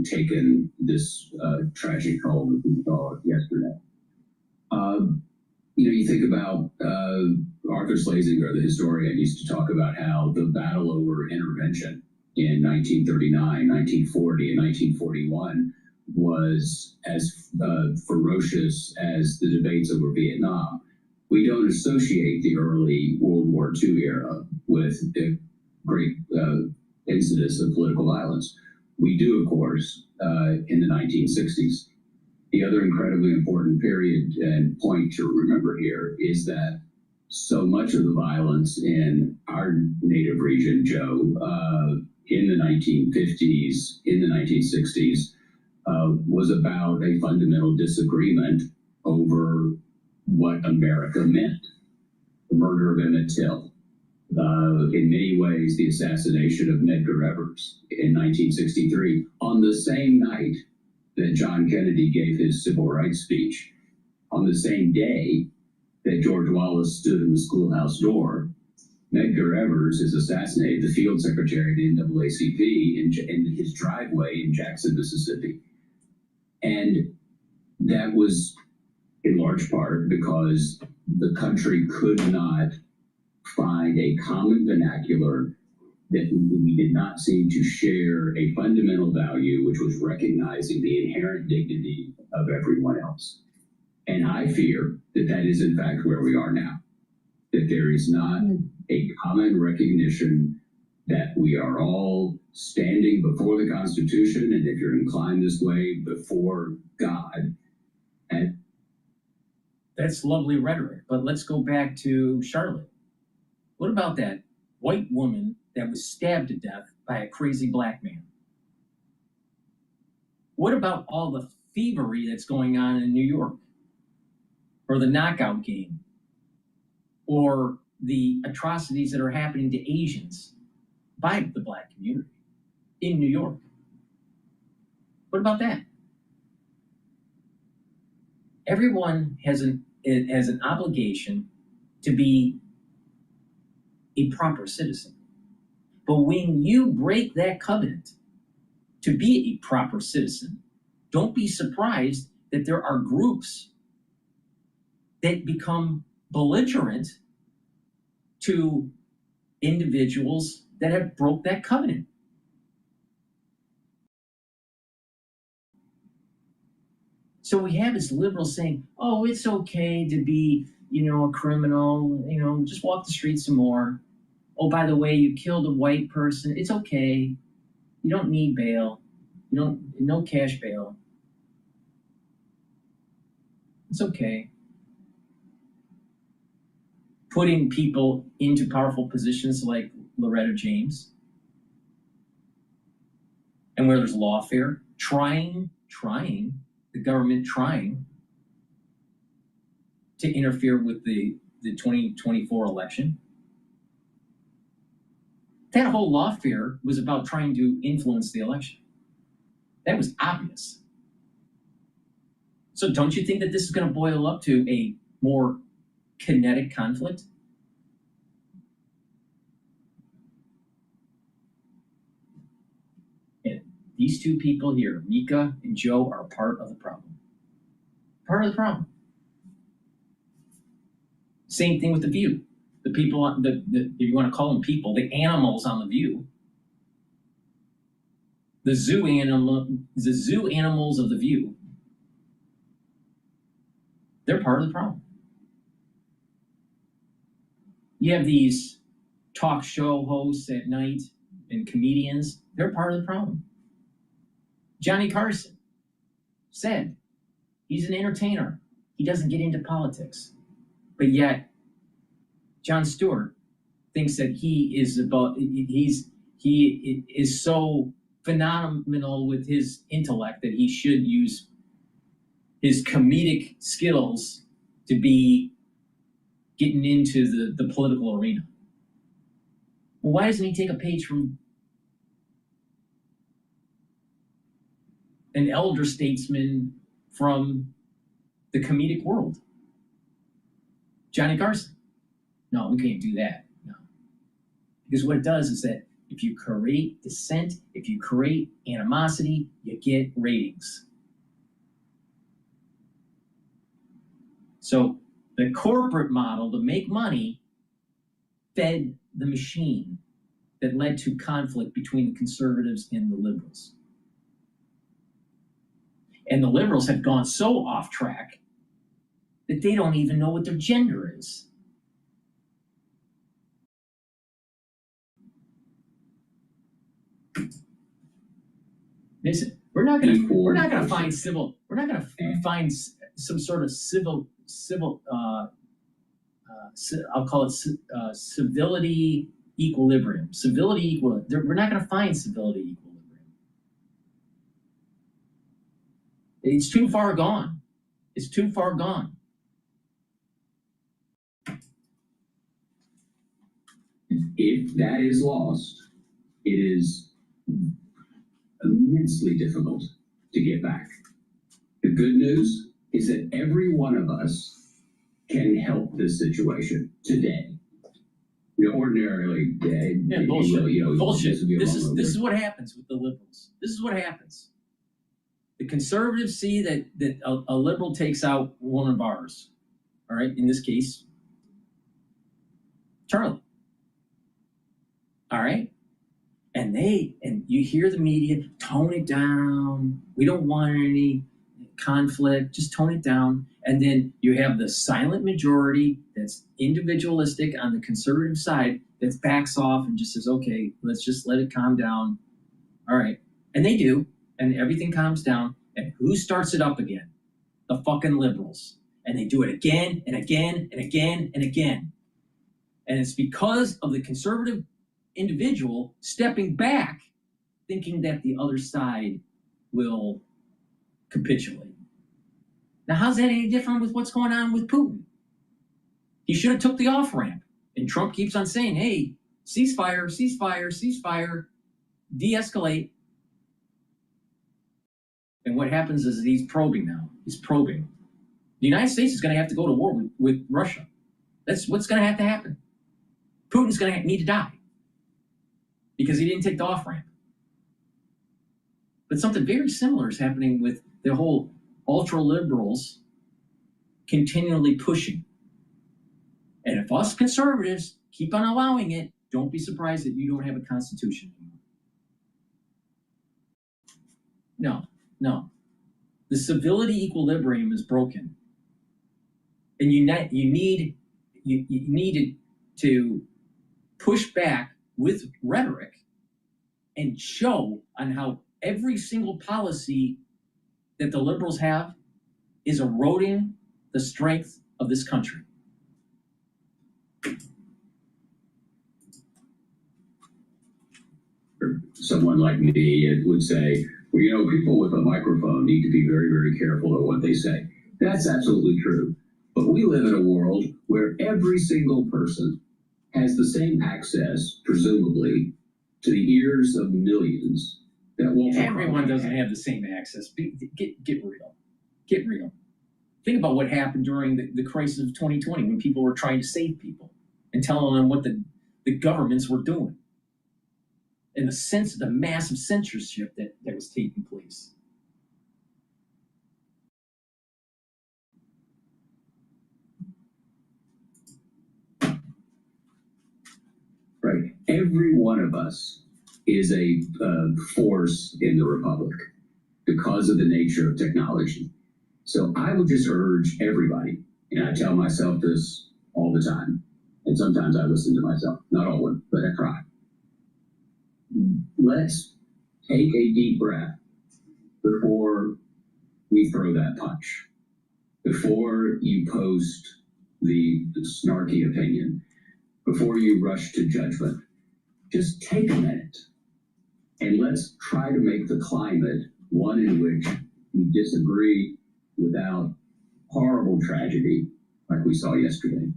taken this tragic toll that we saw yesterday? You think about Arthur Schlesinger, the historian, used to talk about how the battle over intervention in 1939, 1940, and 1941 was as ferocious as the debates over Vietnam. We don't associate the early World War II era with the great incidence of political violence. We do, of course, in the 1960s. The other incredibly important period and point to remember here is that so much of the violence in our native region, Joe, in the 1950s, in the 1960s, was about a fundamental disagreement over what America meant. The murder of Emmett Till, in many ways the assassination of Medgar Evers in 1963, on the same night that John Kennedy gave his civil rights speech, on the same day that George Wallace stood in the schoolhouse door. Medgar Evers is assassinated, the field secretary of the NAACP, in his driveway in Jackson, Mississippi. And that was in large part because the country could not find a common vernacular, that we did not seem to share a fundamental value, which was recognizing the inherent dignity of everyone else. And I fear that that is in fact where we are now, that there is not a common recognition that we are all standing before the Constitution, and if you're inclined this way, before God. And that's lovely rhetoric, but let's go back to Charlotte. What about that white woman that was stabbed to death by a crazy black man? What about all the thievery that's going on in New York? Or the knockout game? Or the atrocities that are happening to Asians by the black community in New York? What about that? Everyone has an obligation to be a proper citizen. But when you break that covenant to be a proper citizen, don't be surprised that there are groups that become belligerent to individuals that have broke that covenant. So we have this liberal saying, oh, it's okay to be, a criminal, just walk the streets some more. Oh, by the way, you killed a white person. It's okay. You don't need bail. No cash bail. It's okay. Putting people into powerful positions like Loretta James, and where there's lawfare, the government trying to interfere with the 2024 election. That whole lawfare was about trying to influence the election. That was obvious. So don't you think that this is going to boil up to a more kinetic conflict? And these two people here, Mika and Joe, are part of the problem. Part of the problem. Same thing with The View. The people, if you want to call them people, the animals on The View. The zoo animals of The View. They're part of the problem. You have these talk show hosts at night and comedians. They're part of the problem. Johnny Carson said he's an entertainer. He doesn't get into politics. But yet, Jon Stewart thinks that he is so phenomenal with his intellect that he should use his comedic skills to be getting into the political arena. Well, why doesn't he take a page from an elder statesman from the comedic world? Johnny Carson. No, we can't do that. No. Because what it does is that if you create dissent, if you create animosity, you get ratings. So the corporate model to make money fed the machine that led to conflict between the conservatives and the liberals. And the liberals have gone so off track that they don't even know what their gender is. Listen, we're not gonna find some sort of civil I'll call it civility equilibrium. We're not gonna find civility equilibrium. It's too far gone. It's too far gone. If that is lost, it is immensely difficult to get back. The good news is that every one of us can help this situation today. Ordinarily, bullshit. Bullshit. This is what happens with the liberals. This is what happens. The conservatives see that a liberal takes out one of ours. All right, in this case, Charlie. All right, and you hear the media tone it down. We don't want any conflict. Just tone it down. And then you have the silent majority that's individualistic on the conservative side that backs off and just says, okay, let's just let it calm down. All right. And they do. And everything calms down. And who starts it up again? The fucking liberals. And they do it again and again and again and again. And it's because of the conservative individual stepping back, thinking that the other side will capitulate. Now, how's that any different with what's going on with Putin? He should have took the off-ramp. And Trump keeps on saying, hey, ceasefire, ceasefire, ceasefire, de-escalate. And what happens is he's probing now. He's probing. The United States is going to have to go to war with Russia. That's what's going to have to happen. Putin's going to need to die because he didn't take the off-ramp. But something very similar is happening with the whole ultra-liberals continually pushing. And if us conservatives keep on allowing it, don't be surprised that you don't have a constitution anymore. No. The civility equilibrium is broken. And you needed to push back with rhetoric and show on how every single policy that the liberals have is eroding the strength of this country. Someone like me would say, well, people with a microphone need to be very, very careful of what they say. That's absolutely true. But we live in a world where every single person has the same access, presumably, to the ears of millions that will. Everyone doesn't have the same access. Get real. Get real. Think about what happened during the crisis of 2020 when people were trying to save people and telling them what the governments were doing. And the massive censorship that was taking place. Right. Every one of us is a force in the republic because of the nature of technology. So I would just urge everybody, and I tell myself this all the time, and sometimes I listen to myself, not always, but I try. Let's take a deep breath before we throw that punch, before you post the snarky opinion, before you rush to judgment. Just take a minute and let's try to make the climate one in which we disagree without horrible tragedy like we saw yesterday.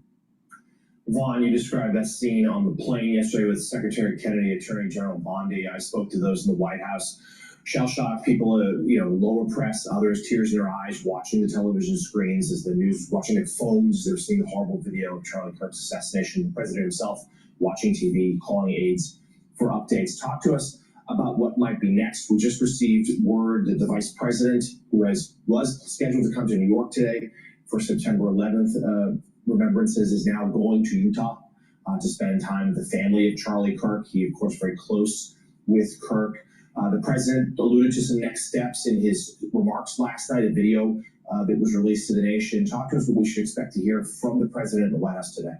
Vaughn, you described that scene on the plane yesterday with Secretary Kennedy, Attorney General Bondi. I spoke to those in the White House. Shell-shocked people, lower press, others, tears in their eyes, watching the television screens as the news, watching their phones. They're seeing the horrible video of Charlie Kirk's assassination. The president himself watching TV, calling aides for updates. Talk to us about what might be next. We just received word that the vice president, who was scheduled to come to New York today for September 11th, remembrances, is now going to Utah to spend time with the family of Charlie Kirk. He, of course, very close with Kirk. The president alluded to some next steps in his remarks last night, a video that was released to the nation. Talk to us what we should expect to hear from the president in the White House today.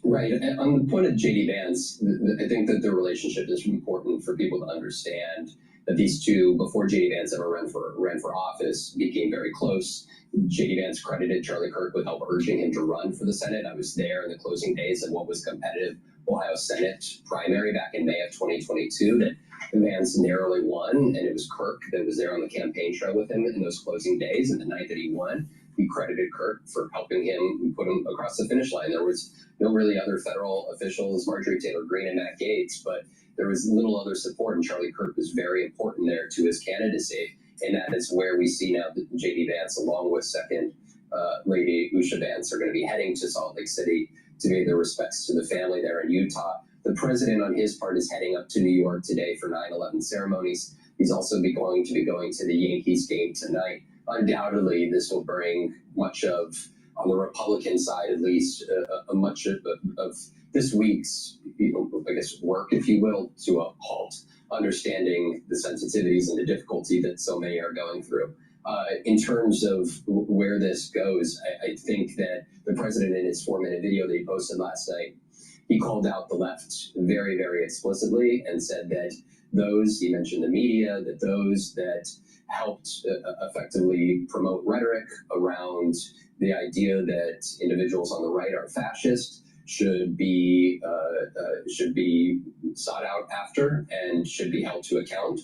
Right. And on the point of J.D. Vance, I think that their relationship is important for people to understand that these two, before J.D. Vance ever ran for office, became very close. J.D. Vance credited Charlie Kirk with help urging him to run for the Senate. I was there in the closing days of what was competitive Ohio Senate primary back in May of 2022 that Vance narrowly won, and it was Kirk that was there on the campaign trail with him in those closing days. And the night that he won, he credited Kirk for helping him put him across the finish line. There was no really other federal officials, Marjorie Taylor Greene and Matt Gaetz, but there was little other support, and Charlie Kirk was very important there to his candidacy. And that is where we see now that J.D. Vance, along with Second Lady Usha Vance, are going to be heading to Salt Lake City to pay their respects to the family there in Utah. The president, on his part, is heading up to New York today for 9/11 ceremonies. He's also going to be going to the Yankees game tonight. Undoubtedly, this will bring much of, on the Republican side at least, much of this week's, work, if you will, to a halt, understanding the sensitivities and the difficulty that so many are going through. In terms of where this goes, I think that the president, in his 4-minute video that he posted last night, he called out the left very, very explicitly and said that those, he mentioned the media, that those that helped effectively promote rhetoric around the idea that individuals on the right are fascist should be sought out after and should be held to account.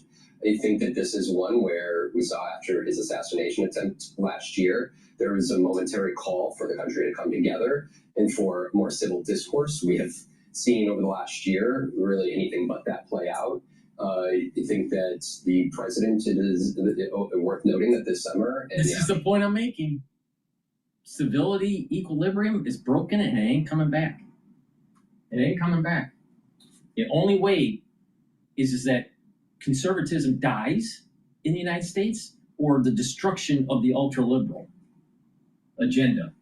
I think that this is one where we saw after his assassination attempt last year, there was a momentary call for the country to come together and for more civil discourse. We have seen over the last year really anything but that play out. I think that the president, it is worth noting that this summer... This is the point I'm making. Civility, equilibrium is broken and it ain't coming back. It ain't coming back. The only way is that conservatism dies in the United States or the destruction of the ultra-liberal agenda.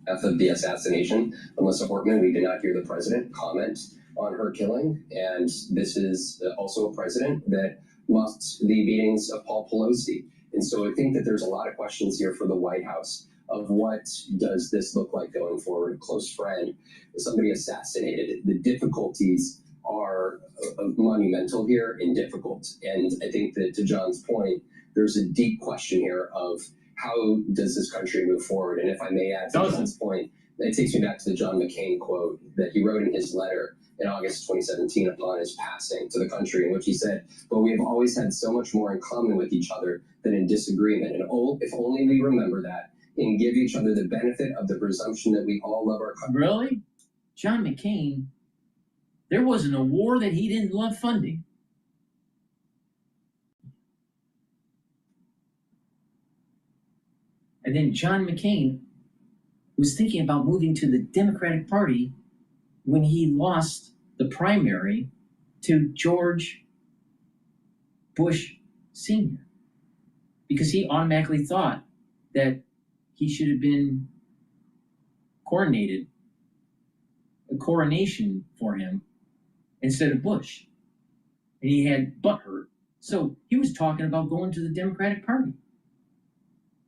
Of the assassination, Melissa Hortman, we did not hear the president comment on her killing, and this is also a president that lost the beatings of Paul Pelosi. And so I think that there's a lot of questions here for the White House of what does this look like going forward. A close friend, somebody assassinated. The difficulties are monumental here and difficult. And I think that to John's point, there's a deep question here of how does this country move forward? And if I may add to John's point, it takes me back to the John McCain quote that he wrote in his letter in August 2017 upon his passing to the country, in which he said, "But we have always had so much more in common with each other than in disagreement. And if only we remember that and give each other the benefit of the presumption that we all love our country." Really? John McCain, there wasn't a war that he didn't love funding. And then John McCain was thinking about moving to the Democratic Party when he lost the primary to George Bush Sr. because he automatically thought that he should have been a coronation for him instead of Bush. And he had butt hurt. So he was talking about going to the Democratic Party.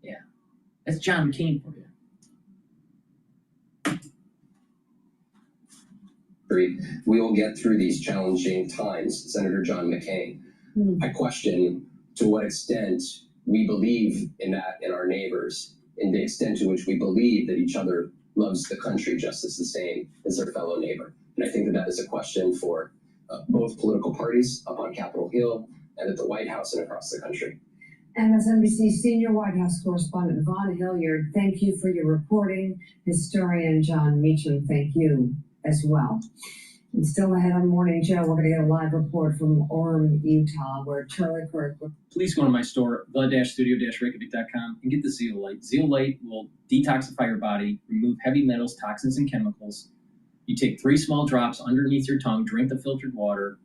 Yeah. That's John McCain for you. We will get through these challenging times, Senator John McCain. I question to what extent we believe in that in our neighbors, and the extent to which we believe that each other loves the country just as the same as their fellow neighbor. And I think that that is a question for both political parties up on Capitol Hill and at the White House and across the country. MSNBC senior White House correspondent Vaughn Hilliard, thank you for your reporting. Historian John Meacham, thank you as well. And still ahead on Morning Joe, we're going to get a live report from Orem, Utah, where Charlie Kirk. Please go to my store, the-studio-reykjavik.com, and get the Zeolite. Zeolite will detoxify your body, remove heavy metals, toxins, and chemicals. You take 3 small drops underneath your tongue, drink the filtered water,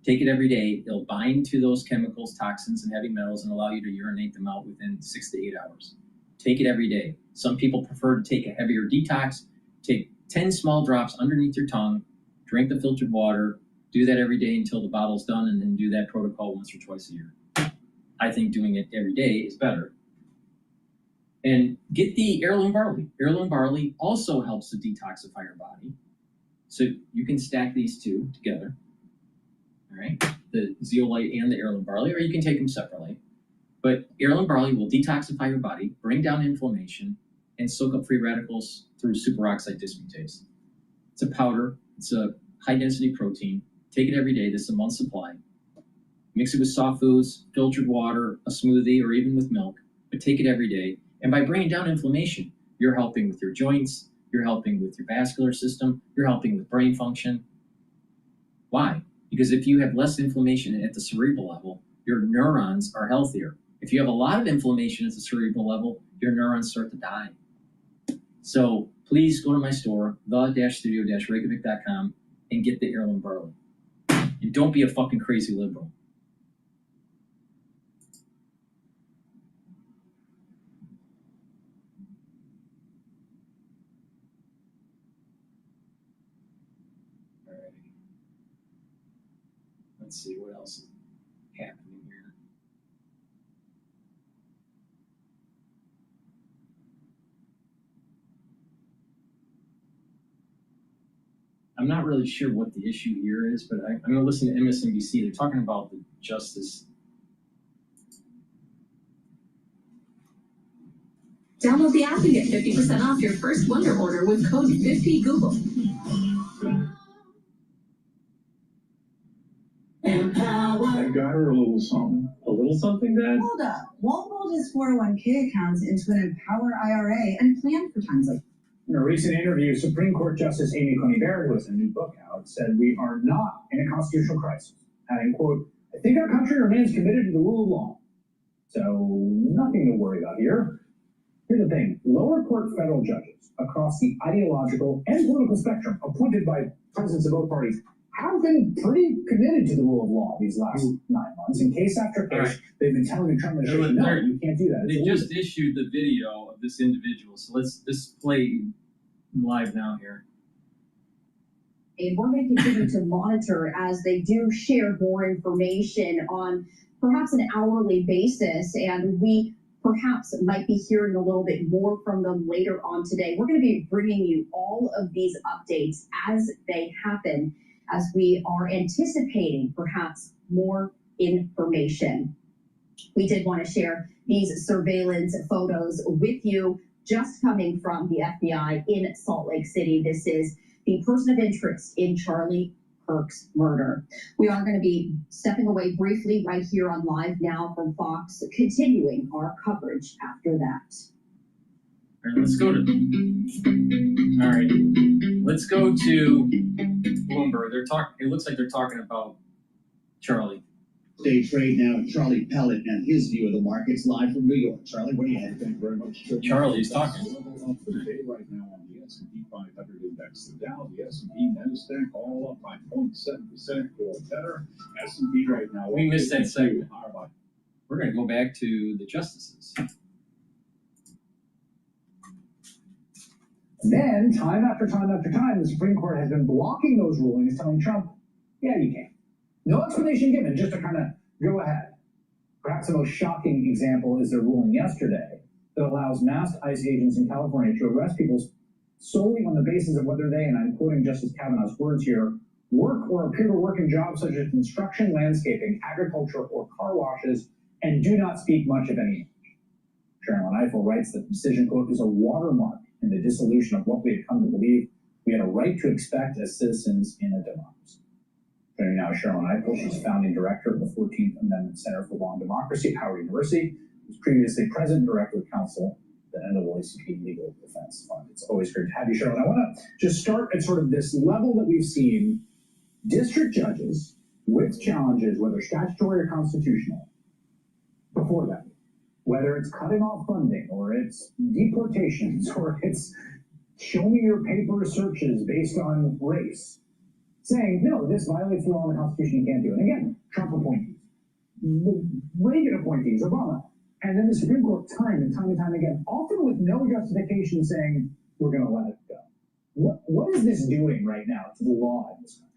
take it every day. It'll bind to those chemicals, toxins, and heavy metals and allow you to urinate them out within 6 to 8 hours. Take it every day. Some people prefer to take a heavier detox. Take 10 small drops underneath your tongue, drink the filtered water, do that every day until the bottle's done, and then do that protocol once or twice a year. I think doing it every day is better. And get the heirloom barley. Heirloom barley also helps to detoxify your body. So you can stack these two together. All right, the zeolite and the heirloom barley, or you can take them separately. But heirloom barley will detoxify your body, bring down inflammation, and soak up free radicals through superoxide dismutase. It's a powder. It's a high-density protein. Take it every day. This is a month's supply. Mix it with soft foods, filtered water, a smoothie, or even with milk. But take it every day. And by bringing down inflammation, you're helping with your joints, you're helping with your vascular system, you're helping with brain function. Why? Because if you have less inflammation at the cerebral level, your neurons are healthier. If you have a lot of inflammation at the cerebral level, your neurons start to die. So please go to my store, the-studio-reykjavik.com, and get the heirloom barley. And don't be a fucking crazy liberal. Let's see what else is happening here. I'm not really sure what the issue here is, but I'm going to listen to MSNBC. They're talking about the justice. Download the app and get 50% off your first Wonder order with code 50Google. I got her a little something. A little something, Dad? Hold up. Walt rolled his 401k accounts into an Empower IRA and planned for times like In a recent interview, Supreme Court Justice Amy Coney Barrett, who has a new book out, said we are not in a constitutional crisis, adding, quote, I think our country remains committed to the rule of law. So nothing to worry about here. Here's the thing. Lower court federal judges across the ideological and political spectrum appointed by presidents of both parties have been pretty committed to the rule of law these last 9 months. In case after case, they've been telling the Trump administration, no, you can't do that. They just issued the video of this individual, so let's play live now here. And we're going to continue to monitor as they do share more information on perhaps an hourly basis, and we perhaps might be hearing a little bit more from them later on today. We're going to be bringing you all of these updates as they happen, as we are anticipating perhaps more information. We did want to share these surveillance photos with you, just coming from the FBI in Salt Lake City. This is the person of interest in Charlie Kirk's murder. We are going to be stepping away briefly right here on Live Now from Fox, continuing our coverage after that. All right, let's go to. All right, let's go to Bloomberg. They're talking. It looks like they're talking about Charlie. Stage right now, Charlie Pellet and his view of the markets live from New York. Charlie, what do you have? Thank you very much. Charlie's talking. Level up today right now on the S&P 500 index. The Dow, the S&P, NASDAQ, all up by 0.7% or better. S&P right now. We missed that segment. We're going to go back to the justices. And then, time after time after time, the Supreme Court has been blocking those rulings, telling Trump, yeah, you can. No explanation given, just to kind of go ahead. Perhaps the most shocking example is their ruling yesterday that allows masked ICE agents in California to arrest people solely on the basis of whether they, and I'm quoting Justice Kavanaugh's words here, work or appear to work in jobs such as construction, landscaping, agriculture, or car washes, and do not speak much of any English. Sharon Eiffel writes that the decision, quote, is a watermark in the dissolution of what we had come to believe we had a right to expect as citizens in a democracy. Joining now is Sharon Eichel. She's founding director of the 14th Amendment Center for Law and Democracy at Howard University. She was previously president and director of counsel at the NAACP Legal Defense Fund. It's always great to have you, Sharon. I want to just start at sort of this level that we've seen district judges with challenges, whether statutory or constitutional, before that, whether it's cutting off funding or it's deportations or it's show me your paper searches based on race, saying, no, this violates the law and the Constitution, you can't do it. And again, Trump appointees, Reagan appointees, Obama, and then the Supreme Court time and time again, often with no justification saying, we're going to let it go. What is this doing right now to the law in this country?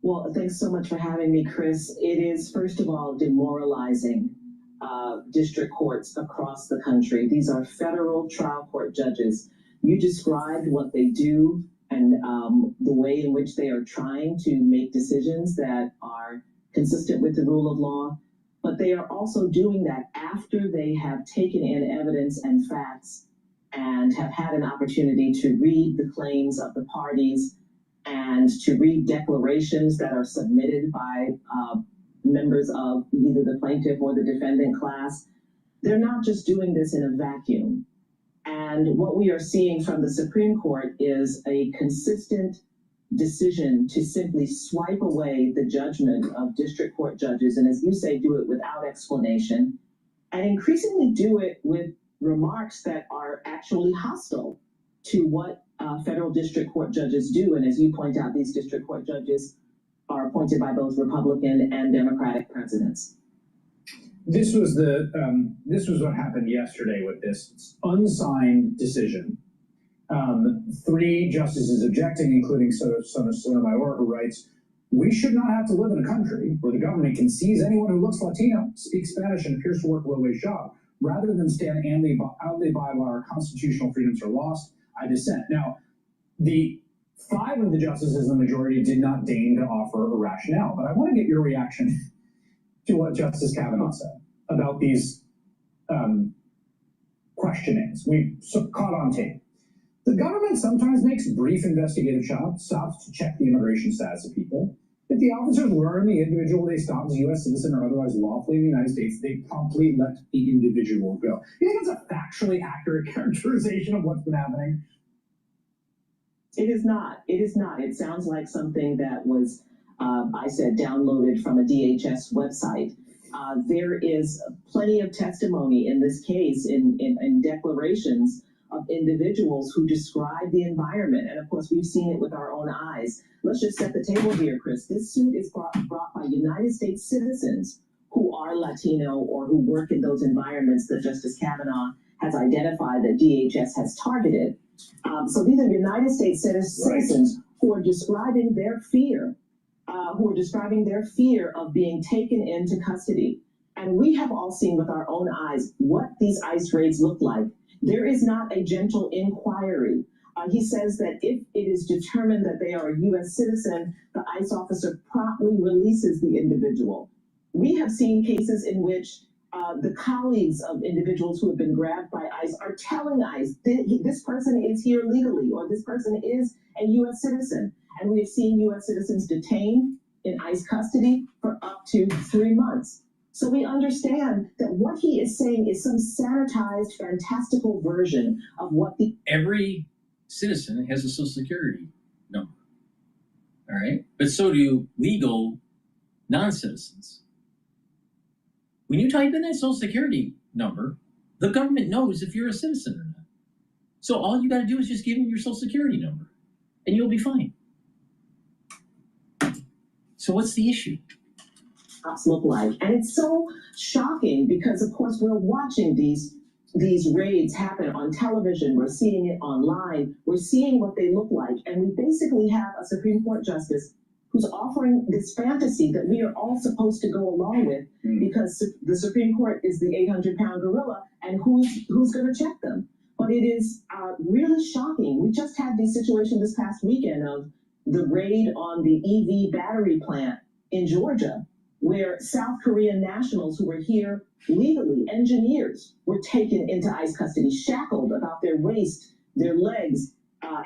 Well, thanks so much for having me, Chris. It is, first of all, demoralizing district courts across the country. These are federal trial court judges. You described what they do and the way in which they are trying to make decisions that are consistent with the rule of law, but they are also doing that after they have taken in evidence and facts and have had an opportunity to read the claims of the parties and to read declarations that are submitted by members of either the plaintiff or the defendant class. They're not just doing this in a vacuum. And what we are seeing from the Supreme Court is a consistent decision to simply swipe away the judgment of district court judges, and as you say, do it without explanation, and increasingly do it with remarks that are actually hostile to what federal district court judges do. And as you point out, these district court judges are appointed by both Republican and Democratic presidents. This was what happened yesterday with this unsigned decision. 3 justices objecting, including Sotomayor, who writes, "We should not have to live in a country where the government can seize anyone who looks Latino, speaks Spanish, and appears to work a low-wage job. Rather than stand outly by while our constitutional freedoms are lost, I dissent." Now, the 5 of the justices in the majority did not deign to offer a rationale, but I want to get your reaction to what Justice Kavanaugh said about these questionings we caught on tape. The government sometimes makes brief investigative stops to check the immigration status of people. If the officers learn the individual they stopped is a U.S. citizen or otherwise lawfully in the United States, they promptly let the individual go. You think that's a factually accurate characterization of what's been happening? It is not. It is not. It sounds like something that was, I said, downloaded from a DHS website. There is plenty of testimony in this case in declarations of individuals who describe the environment. And of course, we've seen it with our own eyes. Let's just set the table here, Chris. This suit is brought by United States citizens who are Latino or who work in those environments that Justice Kavanaugh has identified that DHS has targeted. So these are United States citizens who are describing their fear, of being taken into custody. And we have all seen with our own eyes what these ICE raids look like. There is not a gentle inquiry. He says that if it is determined that they are a U.S. citizen, the ICE officer promptly releases the individual. We have seen cases in which the colleagues of individuals who have been grabbed by ICE are telling ICE, this person is here legally, or this person is a U.S. citizen. And we have seen U.S. citizens detained in ICE custody for up to 3 months. So we understand that what he is saying is some sanitized, fantastical version of what every citizen has a Social Security number. All right? But so do legal non-citizens. When you type in that Social Security number, the government knows if you're a citizen or not. So all you got to do is just give them your Social Security number, and you'll be fine. So what's the issue? Look like. And it's so shocking because, of course, we're watching these raids happen on television. We're seeing it online. We're seeing what they look like. And we basically have a Supreme Court justice who's offering this fantasy that we are all supposed to go along with because the Supreme Court is the 800-pound gorilla, and who's going to check them? But it is really shocking. We just had the situation this past weekend of the raid on the EV battery plant in Georgia, where South Korean nationals who were here legally, engineers, were taken into ICE custody, shackled about their waist, their legs,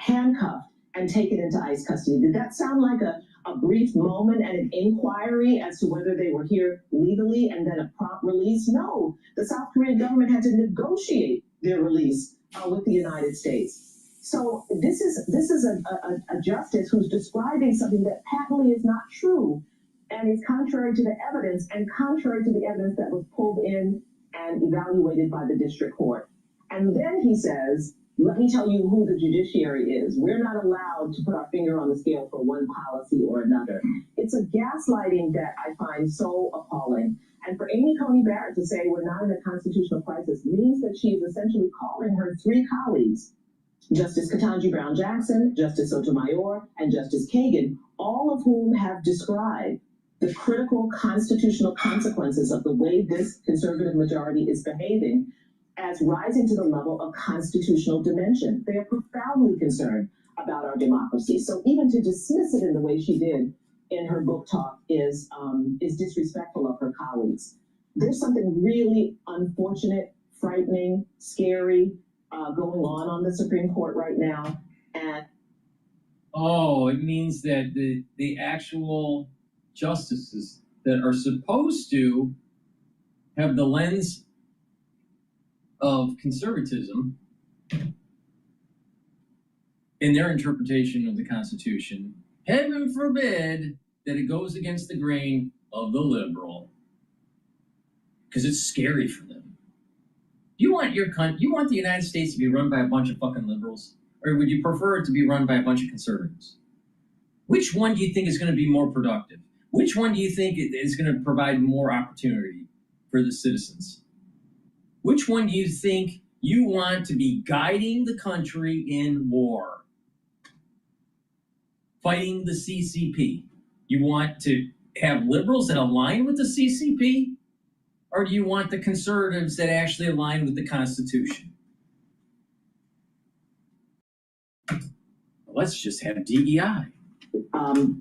handcuffed, and taken into ICE custody. Did that sound like a brief moment and an inquiry as to whether they were here legally and then a prompt release? No, the South Korean government had to negotiate their release with the United States. So this is a justice who's describing something that patently is not true and is contrary to the evidence and contrary to the evidence that was pulled in and evaluated by the district court. And then he says, let me tell you who the judiciary is. We're not allowed to put our finger on the scale for one policy or another. It's a gaslighting that I find so appalling. And for Amy Coney Barrett to say we're not in a constitutional crisis means that she is essentially calling her three colleagues, Justice Ketanji Brown Jackson, Justice Sotomayor, and Justice Kagan, all of whom have described the critical constitutional consequences of the way this conservative majority is behaving as rising to the level of constitutional dimension. They are profoundly concerned about our democracy. So even to dismiss it in the way she did in her book talk is disrespectful of her colleagues. There's something really unfortunate, frightening, scary going on the Supreme Court right now. And it means that the actual justices that are supposed to have the lens of conservatism in their interpretation of the Constitution, heaven forbid that it goes against the grain of the liberal, because it's scary for them. You want the United States to be run by a bunch of fucking liberals, or would you prefer it to be run by a bunch of conservatives? Which one do you think is going to be more productive? Which one do you think is going to provide more opportunity for the citizens? Which one do you think you want to be guiding the country in war? Fighting the CCP? You want to have liberals that align with the CCP? Or do you want the conservatives that actually align with the Constitution? Let's just have DEI.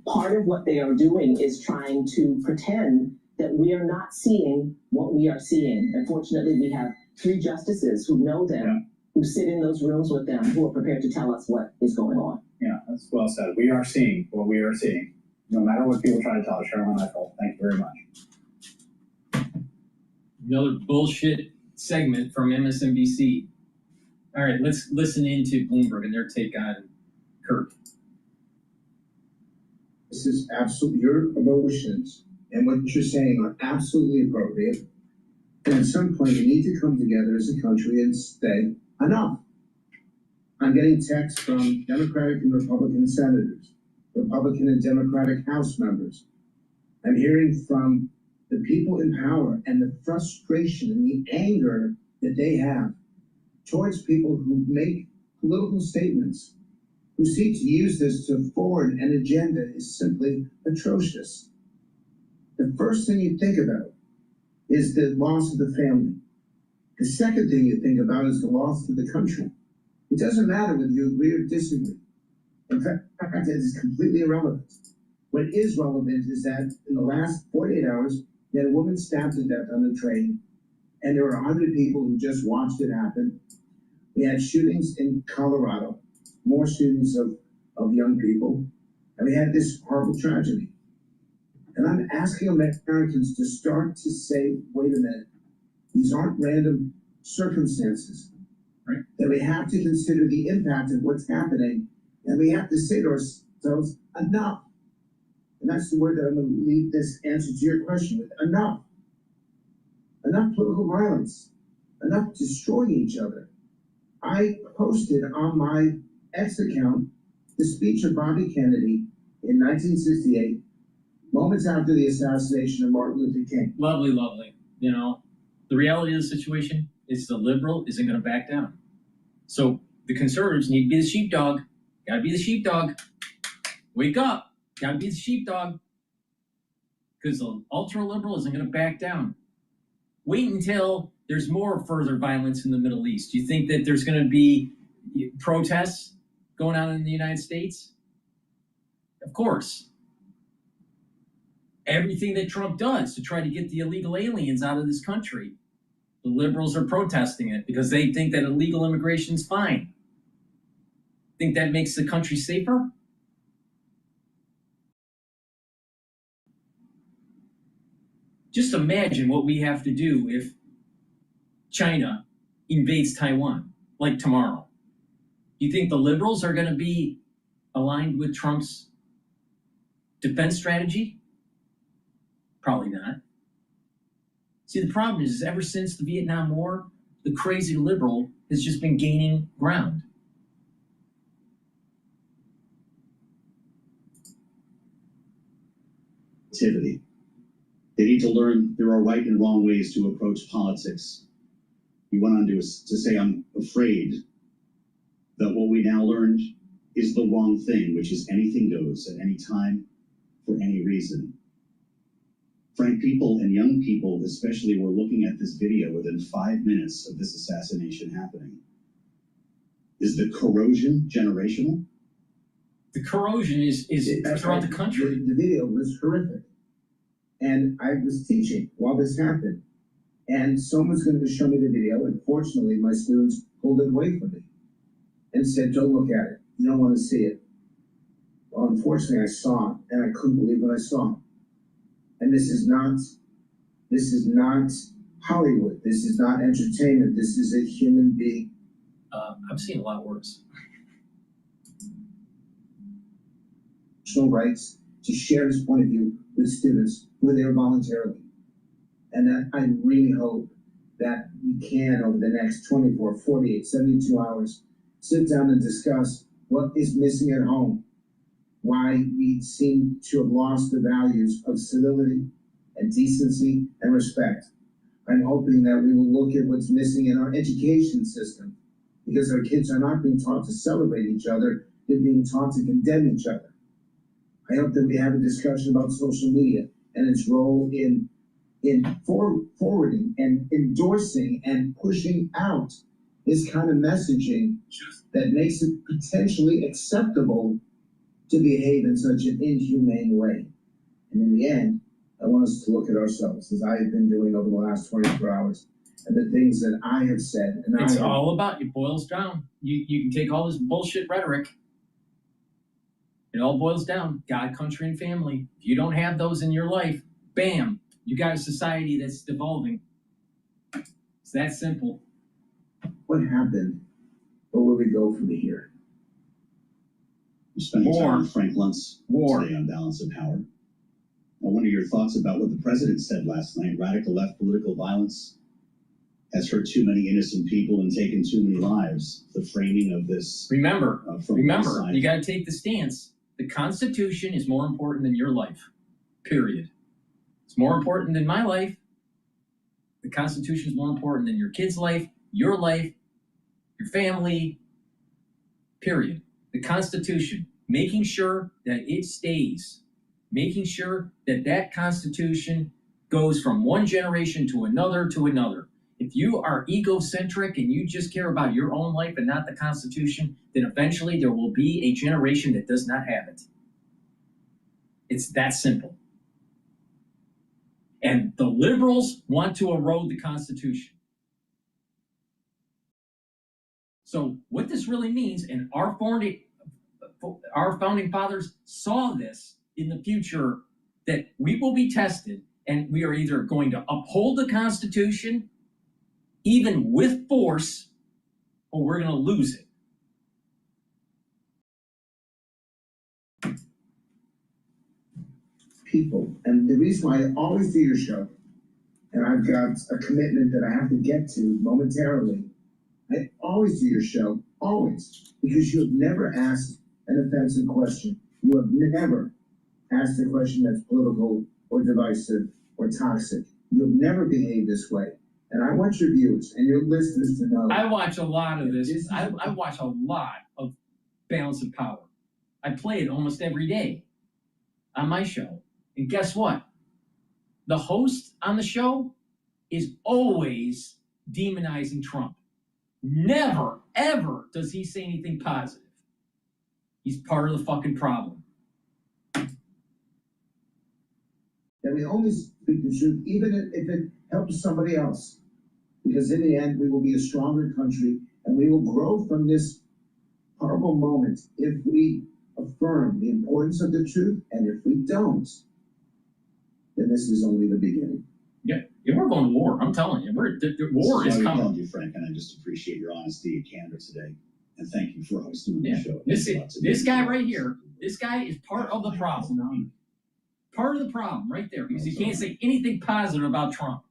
Part of what they are doing is trying to pretend that we are not seeing what we are seeing. Unfortunately, we have three justices who know them, who sit in those rooms with them, who are prepared to tell us what is going on. Yeah, that's well said. We are seeing what we are seeing. No matter what people try to tell us, Sharon Eichel, thank you very much. Another bullshit segment from MSNBC. All right, let's listen into Bloomberg and their take on Kirk. This is absolutely, your emotions and what you're saying are absolutely appropriate. And at some point, we need to come together as a country and say, enough. I'm getting texts from Democratic and Republican senators, Republican and Democratic House members. I'm hearing from the people in power and the frustration and the anger that they have towards people who make political statements, who seek to use this to forward an agenda is simply atrocious. The first thing you think about is the loss of the family. The second thing you think about is the loss of the country. It doesn't matter whether you agree or disagree. In fact, it is completely irrelevant. What is relevant is that in the last 48 hours, you had a woman stabbed to death on the train, and there were 100 people who just watched it happen. We had shootings in Colorado, more shootings of young people, and we had this horrible tragedy. And I'm asking Americans to start to say, wait a minute, these aren't random circumstances, right? That we have to consider the impact of what's happening, and we have to say to ourselves, enough. And that's the word that I'm going to leave this answer to your question with, enough. Enough political violence, enough destroying each other. I posted on my X account the speech of Bobby Kennedy in 1968, moments after the assassination of Martin Luther King. Lovely, lovely. You know, the reality of the situation is the liberal isn't going to back down. So the conservatives need to be the sheepdog. Got to be the sheepdog. Wake up. Got to be the sheepdog. Because the ultra-liberal isn't going to back down. Wait until there's more further violence in the Middle East. Do you think that there's going to be protests going on in the United States? Of course. Everything that Trump does to try to get the illegal aliens out of this country, the liberals are protesting it because they think that illegal immigration is fine. Think that makes the country safer? Just imagine what we have to do if China invades Taiwan, like tomorrow. You think the liberals are going to be aligned with Trump's defense strategy? Probably not. See, the problem is ever since the Vietnam War, the crazy liberal has just been gaining ground. Activity. They need to learn there are right and wrong ways to approach politics. He went on to say, I'm afraid that what we now learned is the wrong thing, which is anything goes at any time for any reason. Frank, people and young people especially were looking at this video within 5 minutes of this assassination happening. Is the corrosion generational? The corrosion is throughout the country. The video was horrific. And I was teaching while this happened. And someone's going to show me the video. And fortunately, my students pulled it away from me and said, don't look at it. You don't want to see it. Well, unfortunately, I saw it, and I couldn't believe what I saw. And this is not Hollywood. This is not entertainment. This is a human being. I've seen a lot worse. Rights to share his point of view with students who are there voluntarily. And that I really hope that we can, over the next 24, 48, 72 hours, sit down and discuss what is missing at home, why we seem to have lost the values of civility and decency and respect. I'm hoping that we will look at what's missing in our education system, because our kids are not being taught to celebrate each other, they're being taught to condemn each other. I hope that we have a discussion about social media and its role in forwarding and endorsing and pushing out this kind of messaging that makes it potentially acceptable to behave in such an inhumane way. And in the end, I want us to look at ourselves, as I have been doing over the last 24 hours, and the things that I have said. And It's all about, it boils down. You can take all this bullshit rhetoric. It all boils down, God, country, and family. If you don't have those in your life, bam, you got a society that's devolving. It's that simple. What happened? Where will we go from here? We're spending time with Frank Luntz today on Balance of Power. Now, what are your thoughts about what the president said last night? Radical left political violence has hurt too many innocent people and taken too many lives. The framing of this. Remember, you got to take the stance. The Constitution is more important than your life, period. It's more important than my life. The Constitution is more important than your kid's life, your family, period. The Constitution, making sure that it stays, making sure that that Constitution goes from one generation to another to another. If you are egocentric and you just care about your own life and not the Constitution, then eventually there will be a generation that does not have it. It's that simple. And the liberals want to erode the Constitution. So what this really means, and our founding fathers saw this in the future, that we will be tested, and we are either going to uphold the Constitution even with force, or we're going to lose it. People, and the reason why I always do your show, and I've got a commitment that I have to get to momentarily, I always do your show, always, because you have never asked an offensive question. You have never asked a question that's political or divisive or toxic. You have never behaved this way. And I want your viewers and your listeners to know. I watch a lot of this. I watch a lot of Balance of Power. I play it almost every day on my show. And guess what? The host on the show is always demonizing Trump. Never, ever does he say anything positive. He's part of the fucking problem. That we only speak the truth, even if it helps somebody else. Because in the end, we will be a stronger country, and we will grow from this horrible moment if we affirm the importance of the truth, and if we don't, then this is only the beginning. Yeah, we're going to war. I'm telling you, war is coming. Called you, Frank, and I just appreciate your honesty and candor today, and thank you for hosting the show. This guy right here, this guy is part of the problem. Part of the problem right there, because he can't say anything positive about Trump.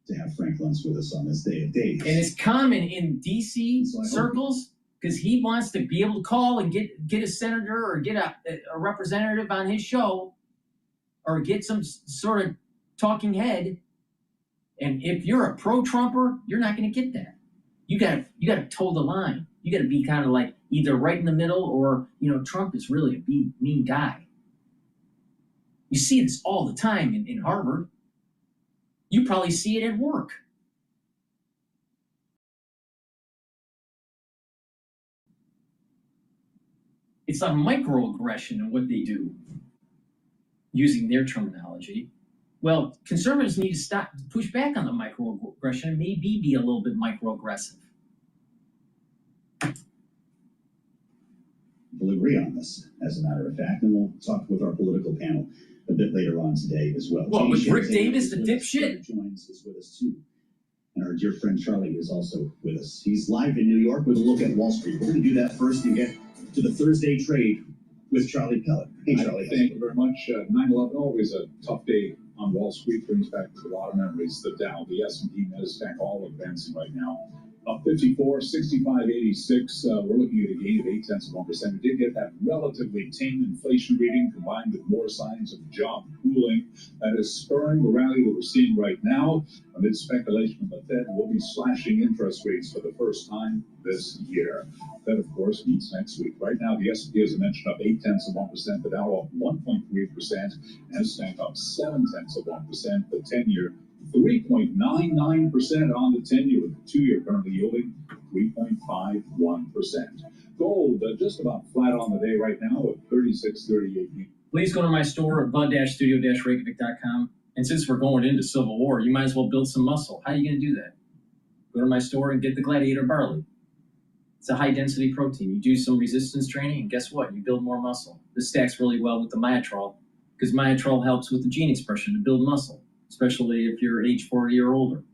To have Frank Luntz with us on this day of days. And it's common in DC circles because he wants to be able to call and get a senator or get a representative on his show or get some sort of talking head. And if you're a pro-Trumper, you're not going to get that. You got to toe the line. You got to be kind of like either right in the middle or, Trump is really a mean guy. You see this all the time in Harvard. You probably see it at work. It's a microaggression in what they do, using their terminology. Well, conservatives need to stop, push back on the microaggression, and maybe be a little bit microaggressive. We'll agree on this, as a matter of fact, and we'll talk with our political panel a bit later on today as well. Well, with Rick Davis, the dipshit, is with us too. And our dear friend Charlie is also with us. He's live in New York with a look at Wall Street. We're going to do that first and get to the Thursday trade with Charlie Pellet. Hey, Charlie. Thank you very much. 9/11, always a tough day on Wall Street, brings back a lot of memories. The Dow, the S&P, Nasdaq, all advancing right now. Up 54, 65, 86. We're looking at a gain of 0.8%. We did get that relatively tame inflation reading combined with more signs of job cooling that is spurring the rally that we're seeing right now amid speculation that the Fed will be slashing interest rates for the first time this year. That, of course, meets next week. Right now, the S&P, as I mentioned, up 0.8%. The Dow up 1.3%. Nasdaq up 0.7%. The 10-year 3.99% on the 10-year, with the 2-year currently yielding 3.51%. Gold just about flat on the day right now at 36.38. Please go to my store at bud-studio-reykjavik.com. And since we're going into Civil War, you might as well build some muscle. How are you going to do that? Go to my store and get the Gladiator Barley. It's a high-density protein. You do some resistance training, and guess what? You build more muscle. This stacks really well with the Myotrol, because Myotrol helps with the gene expression to build muscle, especially if you're age 40 or older.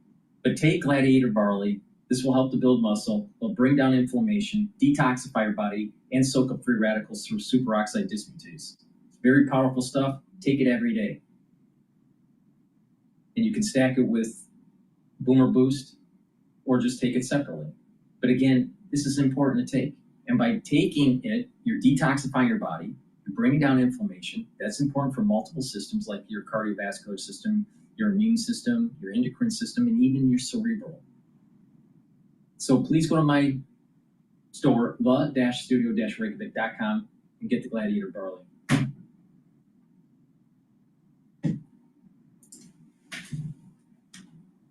But take Gladiator Barley. This will help to build muscle. It'll bring down inflammation, detoxify your body, and soak up free radicals through superoxide dismutase. It's very powerful stuff. Take it every day. And you can stack it with Boomer Boost or just take it separately. But again, this is important to take. And by taking it, you're detoxifying your body. You're bringing down inflammation. That's important for multiple systems like your cardiovascular system, your immune system, your endocrine system, and even your cerebral. So please go to my store, the-studio-reykjavik.com, and get the Gladiator Barley.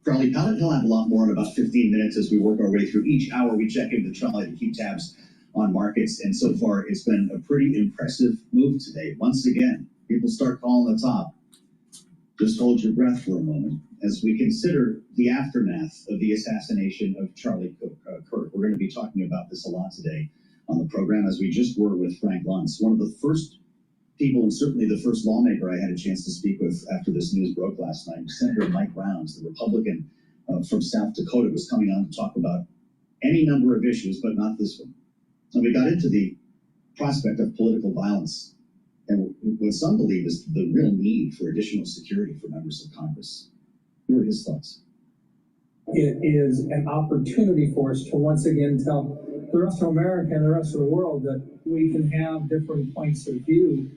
Charlie Pellet, he'll have a lot more in about 15 minutes as we work our way through each hour. We check in with Charlie to keep tabs on markets, and so far it's been a pretty impressive move today. Once again, people start calling the top. Just hold your breath for a moment as we consider the aftermath of the assassination of Charlie Kirk. We're going to be talking about this a lot today on the program, as we just were with Frank Luntz, one of the first people, and certainly the first lawmaker I had a chance to speak with after this news broke last night. Senator Mike Rounds, the Republican from South Dakota, was coming on to talk about any number of issues, but not this one. And we got into the prospect of political violence and what some believe is the real need for additional security for members of Congress. Here are his thoughts. It is an opportunity for us to once again tell the rest of America and the rest of the world that we can have different points of view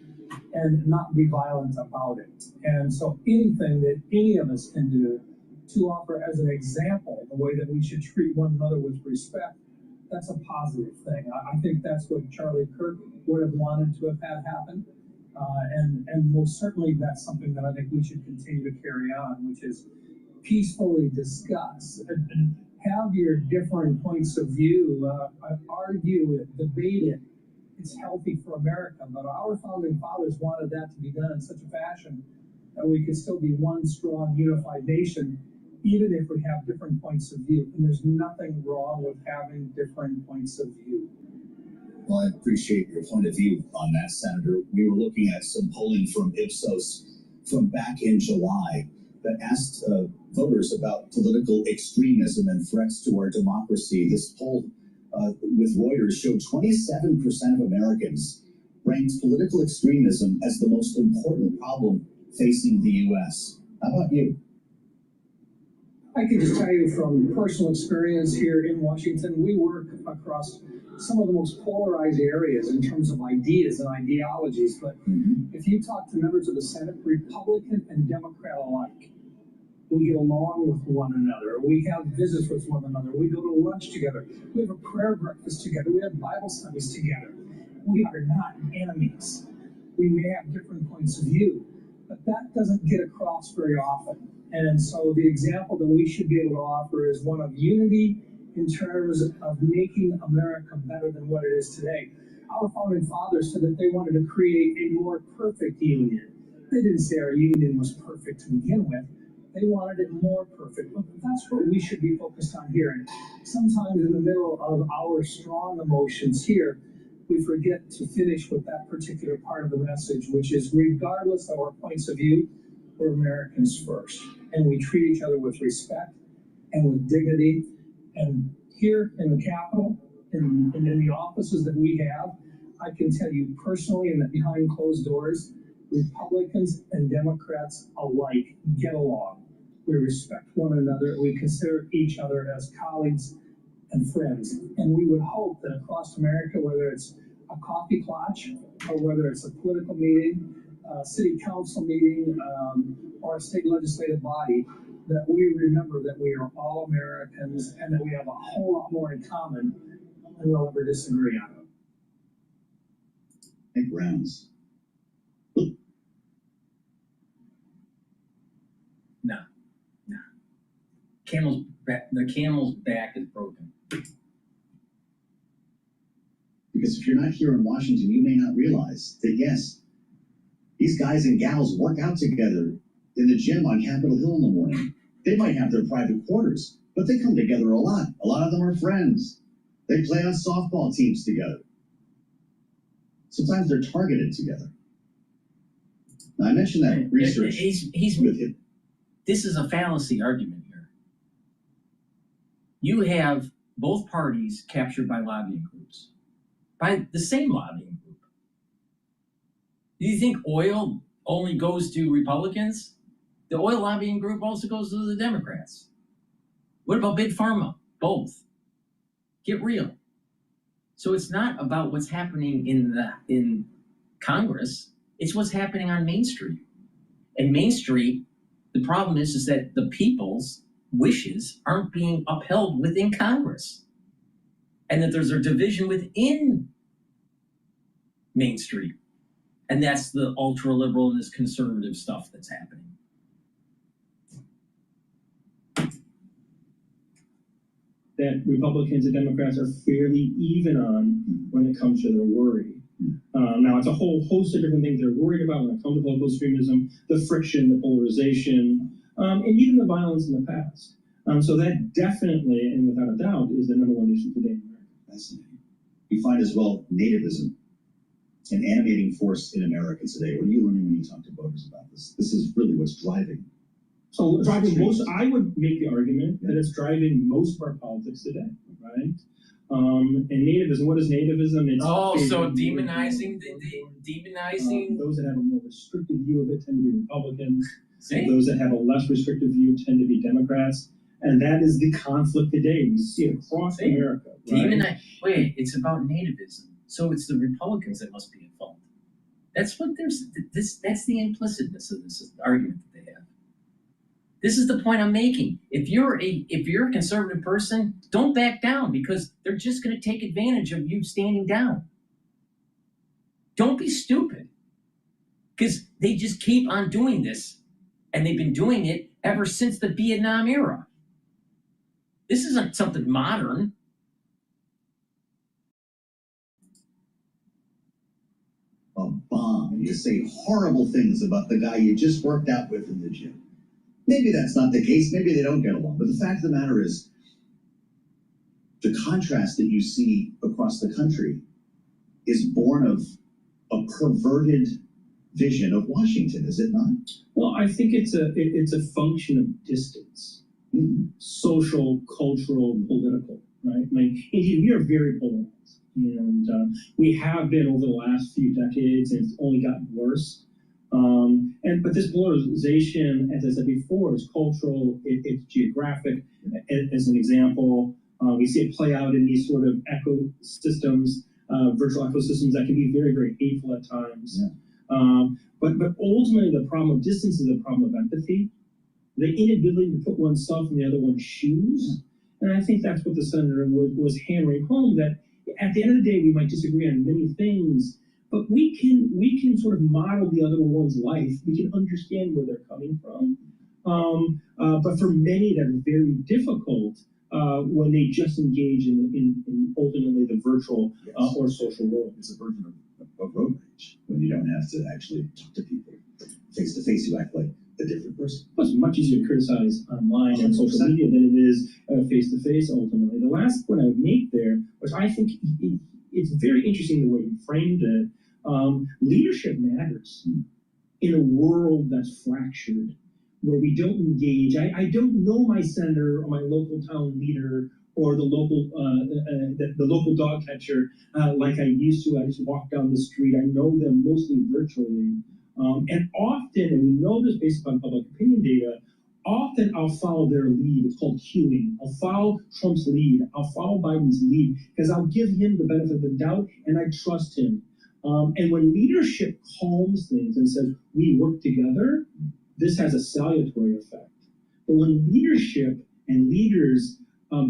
and not be violent about it. And so anything that any of us can do to offer as an example the way that we should treat one another with respect, that's a positive thing. I think that's what Charlie Kirk would have wanted to have had happen. And most certainly that's something that I think we should continue to carry on, which is peacefully discuss and have your different points of view, argue it, debate it. It's healthy for America, but our founding fathers wanted that to be done in such a fashion that we could still be one strong, unified nation, even if we have different points of view. And there's nothing wrong with having different points of view. Well, I appreciate your point of view on that, Senator. We were looking at some polling from Ipsos from back in July that asked voters about political extremism and threats to our democracy. This poll with Reuters showed 27% of Americans ranked political extremism as the most important problem facing the U.S. How about you? I can just tell you from personal experience here in Washington, we work across some of the most polarized areas in terms of ideas and ideologies. But if you talk to members of the Senate, Republican and Democrat alike, we get along with one another. We have visits with one another. We go to lunch together. We have a prayer breakfast together. We have Bible studies together. We are not enemies. We may have different points of view, but that doesn't get across very often. And so the example that we should be able to offer is one of unity in terms of making America better than what it is today. Our founding fathers said that they wanted to create a more perfect union. They didn't say our union was perfect to begin with. They wanted it more perfect. But that's what we should be focused on here. And sometimes in the middle of our strong emotions here, we forget to finish with that particular part of the message, which is regardless of our points of view, we're Americans first. And we treat each other with respect and with dignity. And here in the Capitol, and in the offices that we have, I can tell you personally and that behind closed doors, Republicans and Democrats alike get along. We respect one another. We consider each other as colleagues and friends. And we would hope that across America, whether it's a coffee clutch or whether it's a political meeting, a city council meeting, or a state legislative body, that we remember that we are all Americans and that we have a whole lot more in common than we'll ever disagree on. Make rounds. No. The camel's back is broken. Because if you're not here in Washington, you may not realize that, yes, these guys and gals work out together in the gym on Capitol Hill in the morning. They might have their private quarters, but they come together a lot. A lot of them are friends. They play on softball teams together. Sometimes they're targeted together. Now, I mentioned that research. This is a fallacy argument here. You have both parties captured by lobbying groups, by the same lobbying group. Do you think oil only goes to Republicans? The oil lobbying group also goes to the Democrats. What about Big Pharma? Both. Get real. So it's not about what's happening in Congress. It's what's happening on Main Street. And Main Street, the problem is that the people's wishes aren't being upheld within Congress. And that there's a division within Main Street. And that's the ultra-liberal and this conservative stuff that's happening. That Republicans and Democrats are fairly even on when it comes to their worry. Now, it's a whole host of different things they're worried about when it comes to political extremism, the friction, the polarization, and even the violence in the past. So that definitely, and without a doubt, is the number one issue today in America. Fascinating. We find as well nativism, an animating force in America today. What are you learning when you talk to voters about this? This is really what's driving. So I would make the argument that it's driving most of our politics today, right? And nativism, what is nativism? It's so demonizing those that have a more restrictive view of it tend to be Republicans. See? Those that have a less restrictive view tend to be Democrats. And that is the conflict today. We see it across America. Right? Wait, it's about nativism. So it's the Republicans that must be at fault. That's what that's the implicitness of this argument that they have. This is the point I'm making. If you're a conservative person, don't back down because they're just going to take advantage of you standing down. Don't be stupid. Because they just keep on doing this. And they've been doing it ever since the Vietnam era. This isn't something modern. A bomb. You say horrible things about the guy you just worked out with in the gym. Maybe that's not the case. Maybe they don't get along. But the fact of the matter is, the contrast that you see across the country is born of a perverted vision of Washington, is it not? Well, I think it's a function of distance, social, cultural, political, right? I mean, indeed, we are very polarized, and we have been over the last few decades, and it's only gotten worse. But this polarization, as I said before, is cultural, it's geographic. As an example, we see it play out in these sort of ecosystems, virtual ecosystems that can be very, very hateful at times. Yeah. But ultimately, the problem of distance is a problem of empathy, the inability to put oneself in the other one's shoes. And I think that's what the senator was hammering home, that at the end of the day, we might disagree on many things, but we can sort of model the other one's life. We can understand where they're coming from. But for many, that's very difficult when they just engage in ultimately the virtual or social world. It's a version of road rage when you don't have to actually talk to people face to face. You act like a different person. Well, it's much easier to criticize online and social media than it is face to face. Ultimately, the last point I would make there, which I think it's very interesting the way you framed it. Leadership matters in a world that's fractured, where we don't engage. I don't know my senator or my local town leader or the local dog catcher like I used to. I just walk down the street. I know them mostly virtually. And often, and we know this based upon public opinion data, often I'll follow their lead. It's called queuing. I'll follow Trump's lead. I'll follow Biden's lead because I'll give him the benefit of the doubt and I trust him. And when leadership calms things and says, we work together, this has a salutary effect. But when leadership and leaders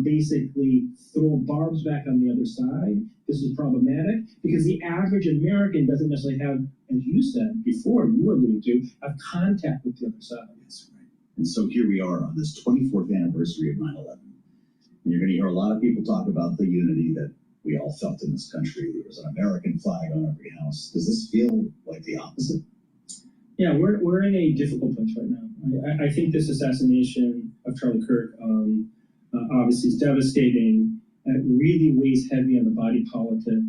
basically throw barbs back on the other side, this is problematic because the average American doesn't necessarily have, as you said before, you were alluding to, have contact with the other side. That's right. And so here we are on this 24th anniversary of 9/11. And you're going to hear a lot of people talk about the unity that we all felt in this country. There was an American flag on every house. Does this feel like the opposite? Yeah, we're in a difficult place right now. I think this assassination of Charlie Kirk obviously is devastating. It really weighs heavy on the body politic,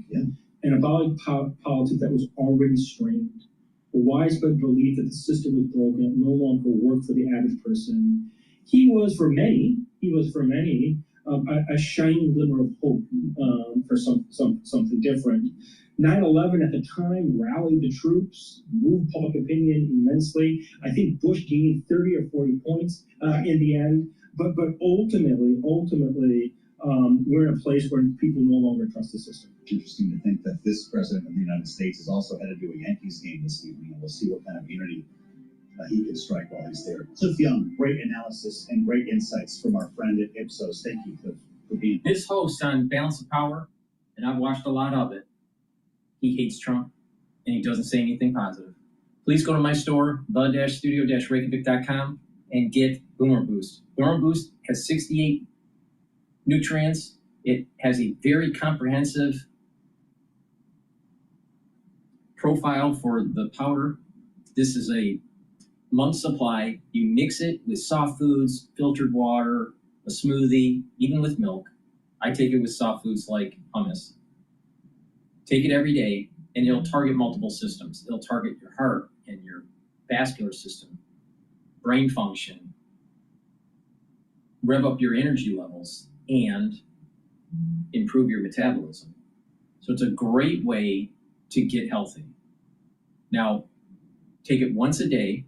and a body politic that was already strained. A widespread belief that the system was broken, it no longer worked for the average person. He was for many, a shining glimmer of hope for something different. 9/11 at the time rallied the troops, moved public opinion immensely. I think Bush gained 30 or 40 points in the end. But ultimately, we're in a place where people no longer trust the system. It's interesting to think that this president of the United States is also headed to a Yankees game this evening, and we'll see what kind of unity he can strike while he's there. Cliff Young, great analysis and great insights from our friend at Ipsos. Thank you, Cliff, for being here. This host on Balance of Power, and I've watched a lot of it, he hates Trump, and he doesn't say anything positive. Please go to my store, the-studio-reykjavik.com, and get Boomer Boost. Boomer Boost has 68 nutrients. It has a very comprehensive profile for the powder. This is a month supply. You mix it with soft foods, filtered water, a smoothie, even with milk. I take it with soft foods like hummus. Take it every day, and it'll target multiple systems. It'll target your heart and your vascular system, brain function, rev up your energy levels, and improve your metabolism. So it's a great way to get healthy. Now, take it once a day.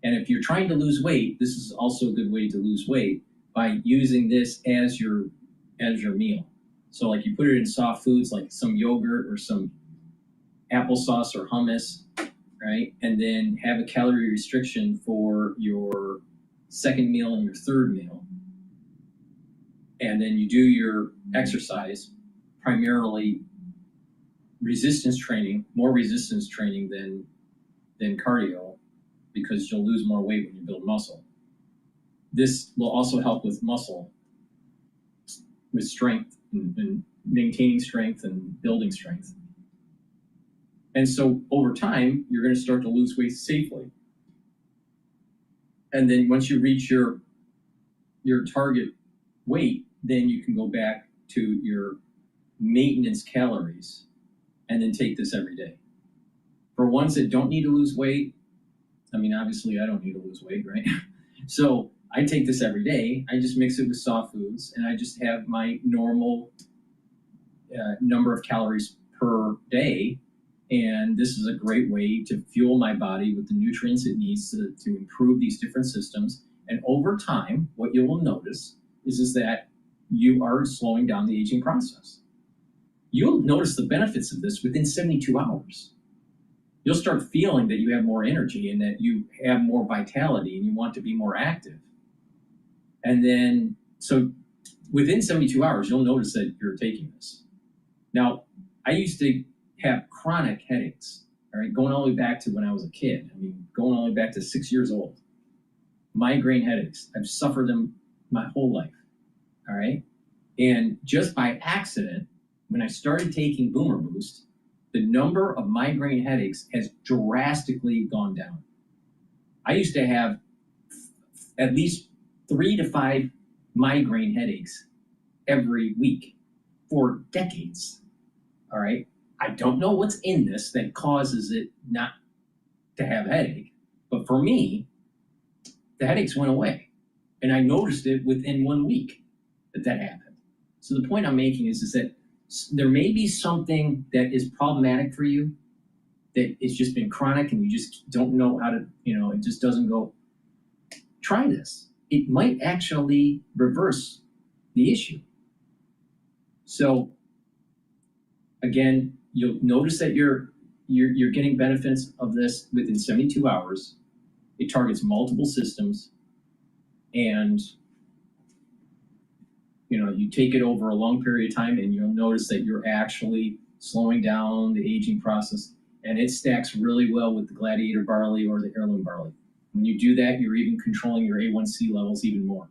And if you're trying to lose weight, this is also a good way to lose weight by using this as your meal. So like you put it in soft foods like some yogurt or some applesauce or hummus, right? And then have a calorie restriction for your second meal and your third meal. And then you do your exercise, primarily resistance training, more resistance training than cardio, because you'll lose more weight when you build muscle. This will also help with muscle, with strength and maintaining strength and building strength. And so over time, you're going to start to lose weight safely. And then once you reach your target weight, then you can go back to your maintenance calories and then take this every day. For ones that don't need to lose weight, I mean, obviously I don't need to lose weight, right? So I take this every day. I just mix it with soft foods, and I just have my normal number of calories per day. And this is a great way to fuel my body with the nutrients it needs to improve these different systems. And over time, what you will notice is that you are slowing down the aging process. You'll notice the benefits of this within 72 hours. You'll start feeling that you have more energy and that you have more vitality and you want to be more active. And then, so within 72 hours, you'll notice that you're taking this. Now, I used to have chronic headaches, all right, going all the way back to when I was a kid. I mean, going all the way back to 6 years old. Migraine headaches. I've suffered them my whole life, all right? And just by accident, when I started taking Boomer Boost, the number of migraine headaches has drastically gone down. I used to have at least 3 to 5 migraine headaches every week for decades, all right? I don't know what's in this that causes it not to have a headache, but for me, the headaches went away, and I noticed it within 1 week that happened. So the point I'm making is that there may be something that is problematic for you, that it's just been chronic and you just don't know how to, it just doesn't go. Try this. It might actually reverse the issue. So again, you'll notice that you're getting benefits of this within 72 hours. It targets multiple systems, and you take it over a long period of time and you'll notice that you're actually slowing down the aging process, and it stacks really well with the Gladiator barley or the heirloom barley. When you do that, you're even controlling your A1C levels even more.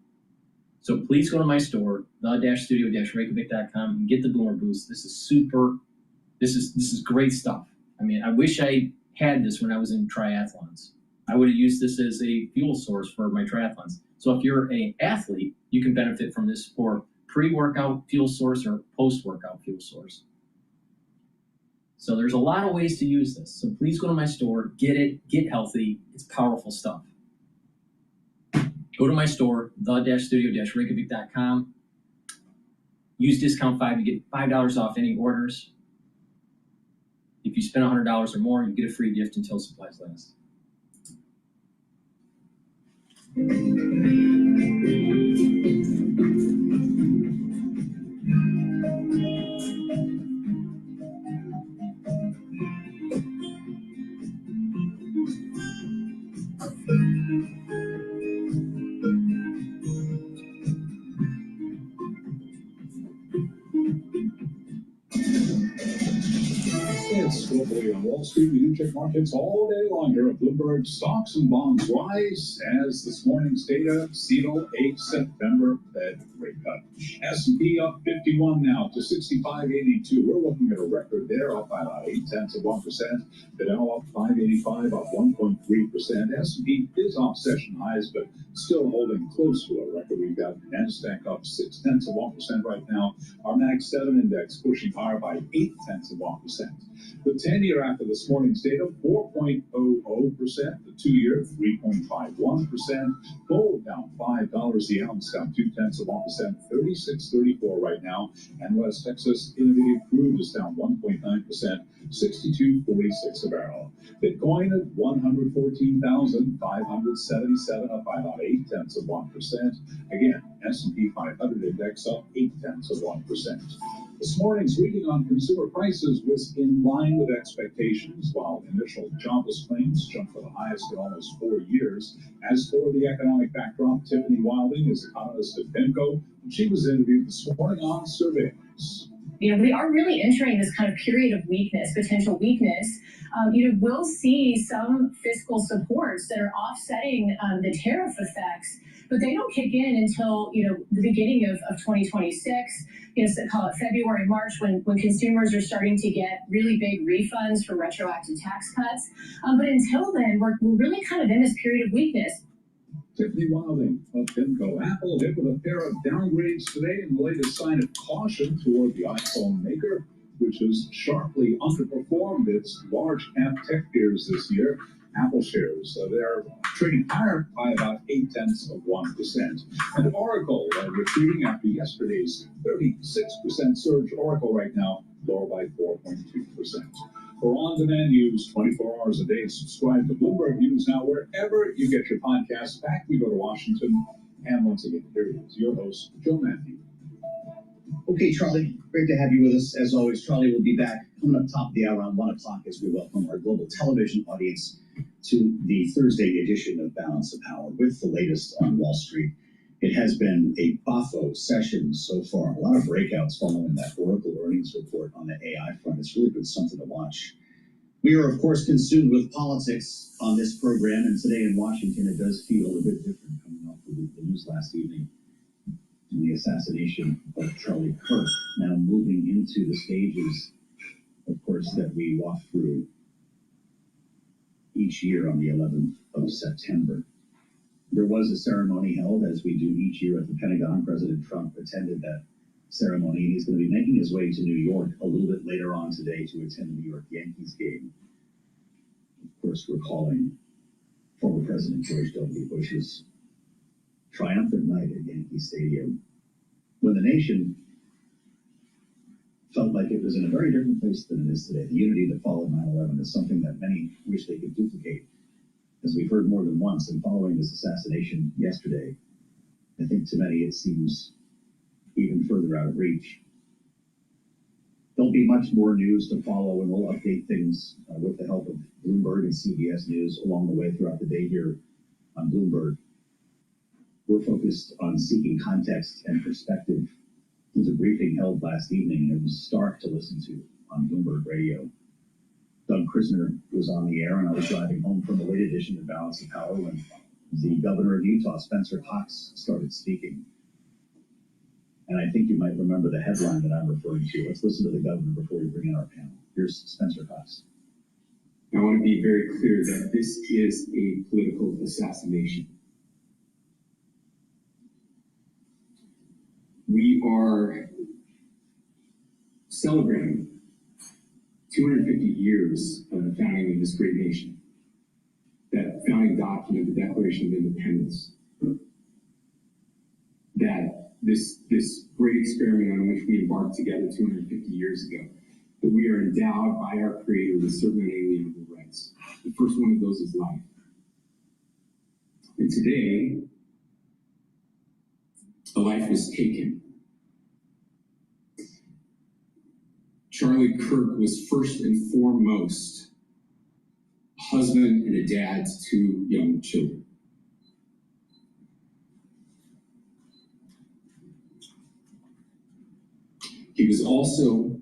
So please go to my store, the-studio-reykjavik.com, and get the Boomer Boost. This is great stuff. I mean, I wish I had this when I was in triathlons. I would have used this as a fuel source for my triathlons. So if you're an athlete, you can benefit from this for pre-workout fuel source or post-workout fuel source. So there's a lot of ways to use this. So please go to my store, get it, get healthy. It's powerful stuff. Go to my store, the-studio-reykjavik.com. Use discount 5 to get $5 off any orders. If you spend $100 or more, you get a free gift until supplies last. It's globally on Wall Street. We do check markets all day long here at Bloomberg. Stocks and bonds rise as this morning's data seal a September Fed rate cut. S&P up 51 now to 65.82. We're looking at a record there, up by about 0.8%. The Dow up 585, up 1.3%. S&P is off session highs, but still holding close to a record. We've got NASDAQ up 0.6% right now. Our Max 7 index pushing higher by 0.8%. The 10-year after this morning's data, 4.00%. The 2-year, 3.51%. Gold down $5 the ounce, down 0.2%, 36.34 right now. And West Texas Intermediate crude is down 1.9%, 62.46 a barrel. Bitcoin at 114,577, up by about 0.8%. Again, S&P 500 index up 0.8%. This morning's reading on consumer prices was in line with expectations, while initial jobless claims jumped to the highest in almost 4 years. As for the economic backdrop, Tiffany Wilding is economist at PIMCO, and she was interviewed this morning on surveillance. We are really entering this kind of period of weakness, potential weakness. We'll see some fiscal supports that are offsetting the tariff effects, but they don't kick in until, the beginning of 2026, so call it February, March, when consumers are starting to get really big refunds for retroactive tax cuts. But until then, we're really kind of in this period of weakness. Tiffany Cindy Wilding of PIMCO. Apple hit with a pair of downgrades today in the latest sign of caution toward the iPhone maker, which has sharply underperformed its large cap tech peers this year. Apple shares, they're trading higher by about 0.8%. And Oracle retreating after yesterday's 36% surge. Oracle right now lower by 4.2%. For on-demand news, 24 hours a day, subscribe to Bloomberg News now wherever you get your podcasts. Back we go to Washington, and once again, here is your host, Joe Matthew. Okay, Charlie, great to have you with us. As always, Charlie will be back coming up top of the hour around 1 o'clock as we welcome our global television audience to the Thursday edition of Balance of Power with the latest on Wall Street. It has been a boffo session so far. A lot of breakouts following that Oracle earnings report on the AI front. It's really been something to watch. We are, of course, consumed with politics on this program, and today in Washington it does feel a bit different coming off of the news last evening in the assassination of Charlie Kirk. Now moving into the stages, of course, that we walk through each year on the 11th of September. There was a ceremony held, as we do each year at the Pentagon. President Trump attended that ceremony, and he's going to be making his way to New York a little bit later on today to attend the New York Yankees game. Of course, recalling former President George W. Bush's triumphant night at Yankee Stadium, when the nation felt like it was in a very different place than it is today. The unity that followed 9/11 is something that many wish they could duplicate. As we've heard more than once, and following this assassination yesterday, I think to many it seems even further out of reach. There'll be much more news to follow, and we'll update things with the help of Bloomberg and CBS News along the way throughout the day here on Bloomberg. We're focused on seeking context and perspective. It was a briefing held last evening, and it was stark to listen to on Bloomberg Radio. Doug Krisner was on the air, and I was driving home from the late edition of Balance of Power when the governor of Utah, Spencer Cox, started speaking. And I think you might remember the headline that I'm referring to. Let's listen to the governor before we bring in our panel. Here's Spencer Cox. I want to be very clear that this is a political assassination. We are celebrating 250 years of the founding of this great nation. That founding document, the Declaration of Independence, that this great experiment on which we embarked together 250 years ago, that we are endowed by our Creator with certain unalienable rights. The first one of those is life. And today, a life was taken. Charlie Kirk was first and foremost a husband and a dad to 2 young children. He was also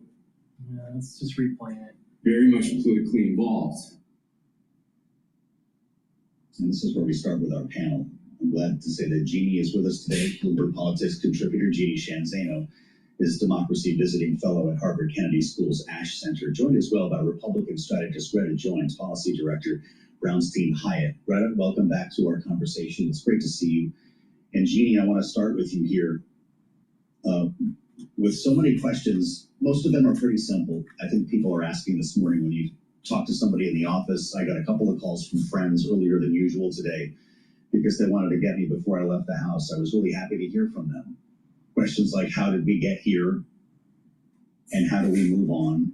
let's just replay it. Very much politically involved. And this is where we start with our panel. I'm glad to say that Jeannie is with us today, Bloomberg Politics contributor. Jeannie Shanzano is Democracy Visiting Fellow at Harvard Kennedy School's Ash Center, joined as well by Republican strategist Greta Joins, Policy Director Brownstein Hyatt. Greta, welcome back to our conversation. It's great to see you. And Jeannie, I want to start with you here. With so many questions, most of them are pretty simple. I think people are asking this morning when you talk to somebody in the office. I got a couple of calls from friends earlier than usual today because they wanted to get me before I left the house. I was really happy to hear from them. Questions like, how did we get here? And how do we move on?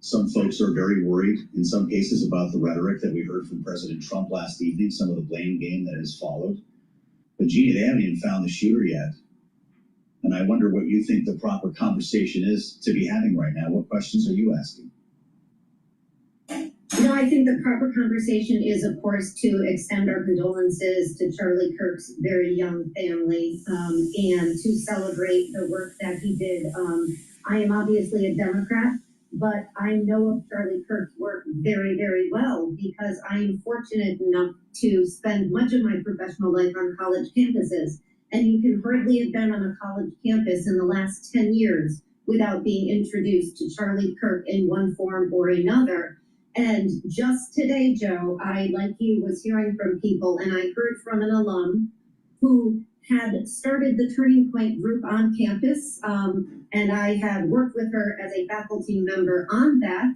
Some folks are very worried, in some cases, about the rhetoric that we heard from President Trump last evening, some of the blame game that has followed. But Jeannie, they haven't even found the shooter yet. And I wonder what you think the proper conversation is to be having right now. What questions are you asking? I think the proper conversation is, of course, to extend our condolences to Charlie Kirk's very young family and to celebrate the work that he did. I am obviously a Democrat, but I know of Charlie Kirk's work very, very well because I'm fortunate enough to spend much of my professional life on college campuses. And you can hardly have been on a college campus in the last 10 years without being introduced to Charlie Kirk in one form or another. And just today, Joe, I, like you, was hearing from people, and I heard from an alum who had started the Turning Point group on campus, and I had worked with her as a faculty member on that,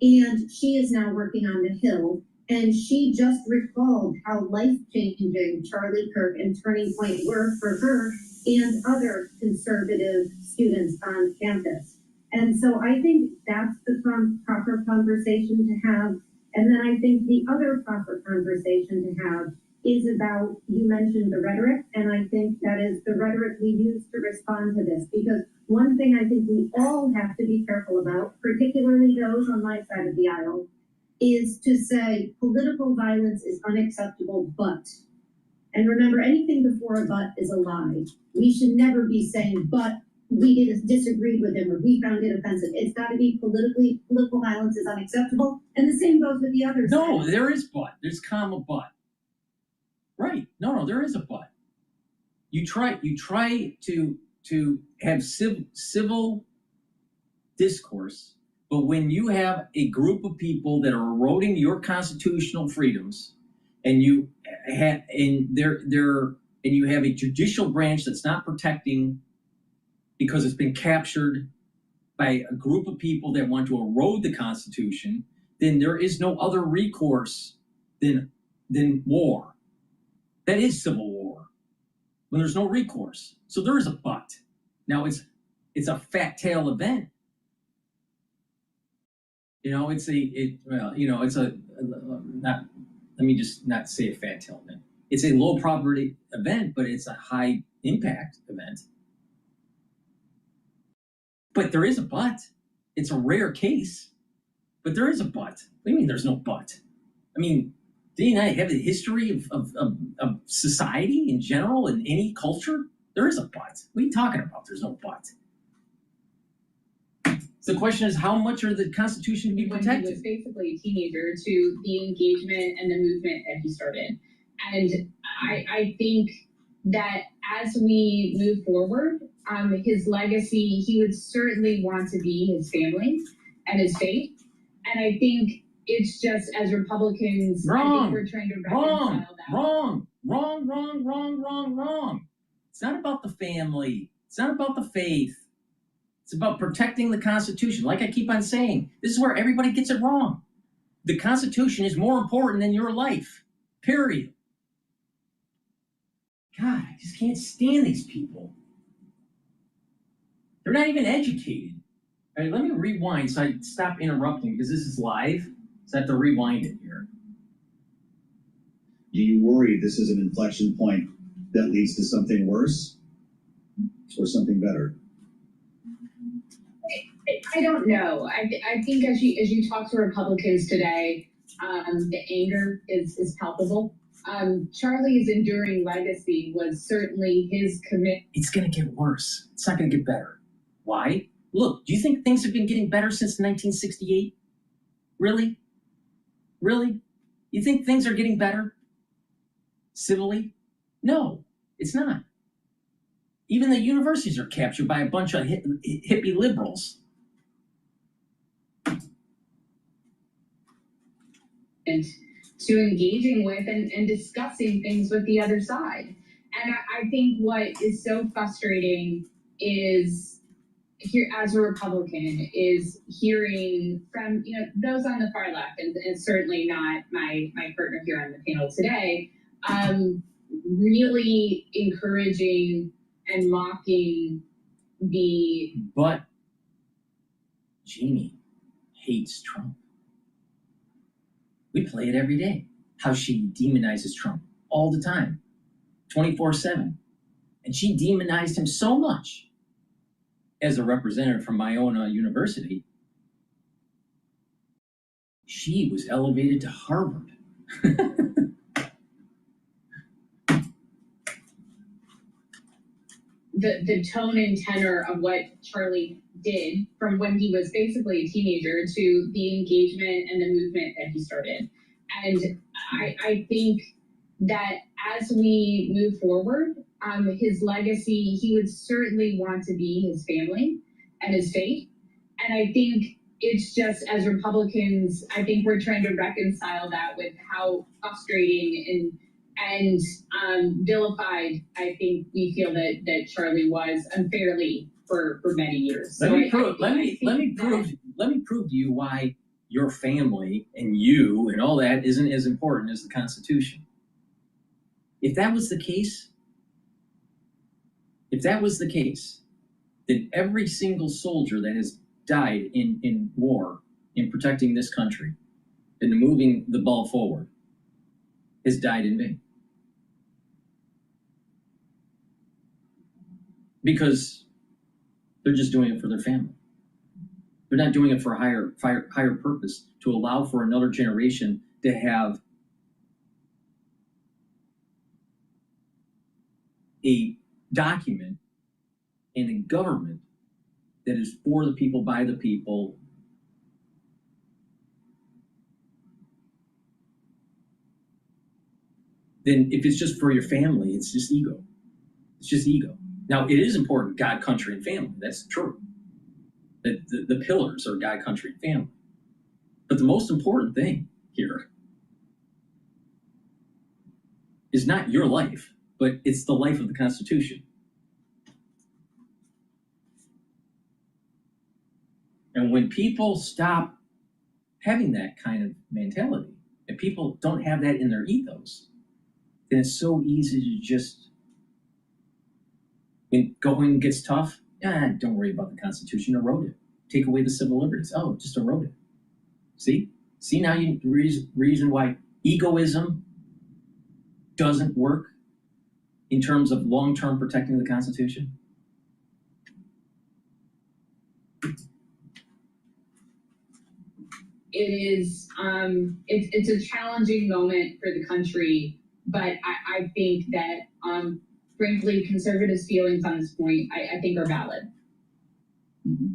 and she is now working on the Hill, and she just recalled how life-changing Charlie Kirk and Turning Point were for her and other conservative students on campus. And so I think that's the proper conversation to have. And then I think the other proper conversation to have is about, you mentioned the rhetoric, and I think that is the rhetoric we use to respond to this. Because one thing I think we all have to be careful about, particularly those on my side of the aisle, is to say political violence is unacceptable, but. And remember, anything before a but is a lie. We should never be saying, but we disagreed with him or we found it offensive. It's got to be political violence is unacceptable. And the same goes with the other side. No, there is but. There's comma but. Right. No, there is a but. You try to have civil discourse, but when you have a group of people that are eroding your constitutional freedoms, and you have you have a judicial branch that's not protecting because it's been captured by a group of people that want to erode the Constitution, then there is no other recourse than war. That is civil war. When there's no recourse. So there is a but. Now it's a fat tail event. Let me just not say a fat tail event. It's a low probability event, but it's a high impact event. But there is a but. It's a rare case, but there is a but. What do you mean there's no but? I mean, do you not have a history of society in general in any culture? There is a but. What are you talking about? There's no but. So the question is, how much are the Constitution to be protected? When he was basically a teenager, to the engagement and the movement that he started. And I think that as we move forward, his legacy, he would certainly want to be his family and his faith. And I think it's just, as Republicans, I think we're trying to reconcile that. Wrong. It's not about the family. It's not about the faith. It's about protecting the Constitution. Like I keep on saying, this is where everybody gets it wrong. The Constitution is more important than your life. Period. God, I just can't stand these people. They're not even educated. All right, let me rewind so I stop interrupting because this is live. So I have to rewind it here. Do you worry this is an inflection point that leads to something worse or something better? I don't know. I think as you talk to Republicans today, the anger is palpable. Charlie's enduring legacy was certainly his commitment. It's going to get worse. It's not going to get better. Why? Look, do you think things have been getting better since 1968? Really? You think things are getting better? Civilly? No, it's not. Even the universities are captured by a bunch of hippie liberals. And to engaging with and discussing things with the other side. And I think what is so frustrating is, here as a Republican, is hearing from those on the far left, and certainly not my partner here on the panel today, really encouraging and mocking the. But Jeannie hates Trump. We play it every day. How she demonizes Trump all the time, 24/7. And she demonized him so much as a representative from my own university. She was elevated to Harvard. The tone and tenor of what Charlie did from when he was basically a teenager to the engagement and the movement that he started. And I think that as we move forward, his legacy, he would certainly want to be his family and his faith. And I think it's just, as Republicans, I think we're trying to reconcile that with how frustrating and vilified I think we feel that Charlie was unfairly for many years. Let me prove to you why your family and you and all that isn't as important as the Constitution. If that was the case, then every single soldier that has died in war, in protecting this country, and moving the ball forward, has died in vain. Because they're just doing it for their family. They're not doing it for a higher purpose, to allow for another generation to have a document and a government that is for the people, by the people. Then if it's just for your family, it's just ego. It's just ego. Now, it is important, God, country, and family. That's true. The pillars are God, country, and family. But the most important thing here is not your life, but it's the life of the Constitution. And when people stop having that kind of mentality, and people don't have that in their ethos, then it's so easy to just, when going gets tough, don't worry about the Constitution, erode it. Take away the civil liberties. Oh, just erode it. See now the reason why egoism doesn't work in terms of long-term protecting the Constitution. It is, it's a challenging moment for the country, but I think that, frankly, conservatives' feelings on this point, I think are valid. Mm-hmm.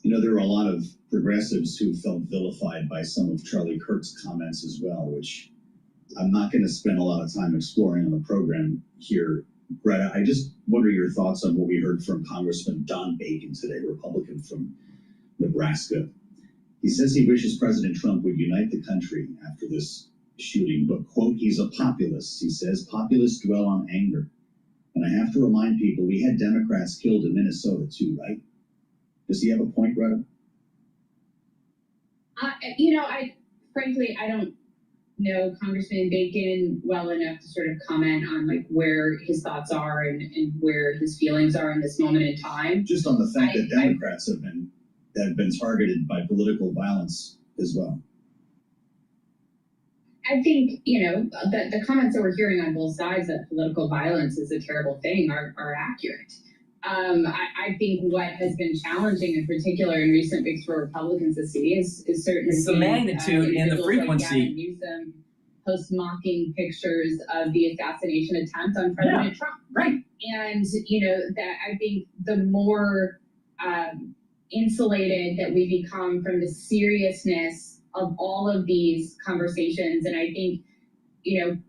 You know, there were a lot of progressives who felt vilified by some of Charlie Kirk's comments as well, which I'm not going to spend a lot of time exploring on the program here. Greta, I just wonder your thoughts on what we heard from Congressman Don Bacon today, Republican from Nebraska. He says he wishes President Trump would unite the country after this shooting, but, quote, he's a populist. He says populists dwell on anger. And I have to remind people, we had Democrats killed in Minnesota too, right? Does he have a point, Greta? Frankly, I don't know Congressman Bacon well enough to sort of comment on like where his thoughts are and where his feelings are in this moment in time. Just on the fact that Democrats have been targeted by political violence as well. I think, the comments that we're hearing on both sides that political violence is a terrible thing are accurate. I think what has been challenging, in particular in recent weeks for Republicans to see, is certainly it's the magnitude and the frequency. Like Gavin Newsom post mocking pictures of the assassination attempt on President Trump. Right. And that I think the more insulated that we become from the seriousness of all of these conversations, and I think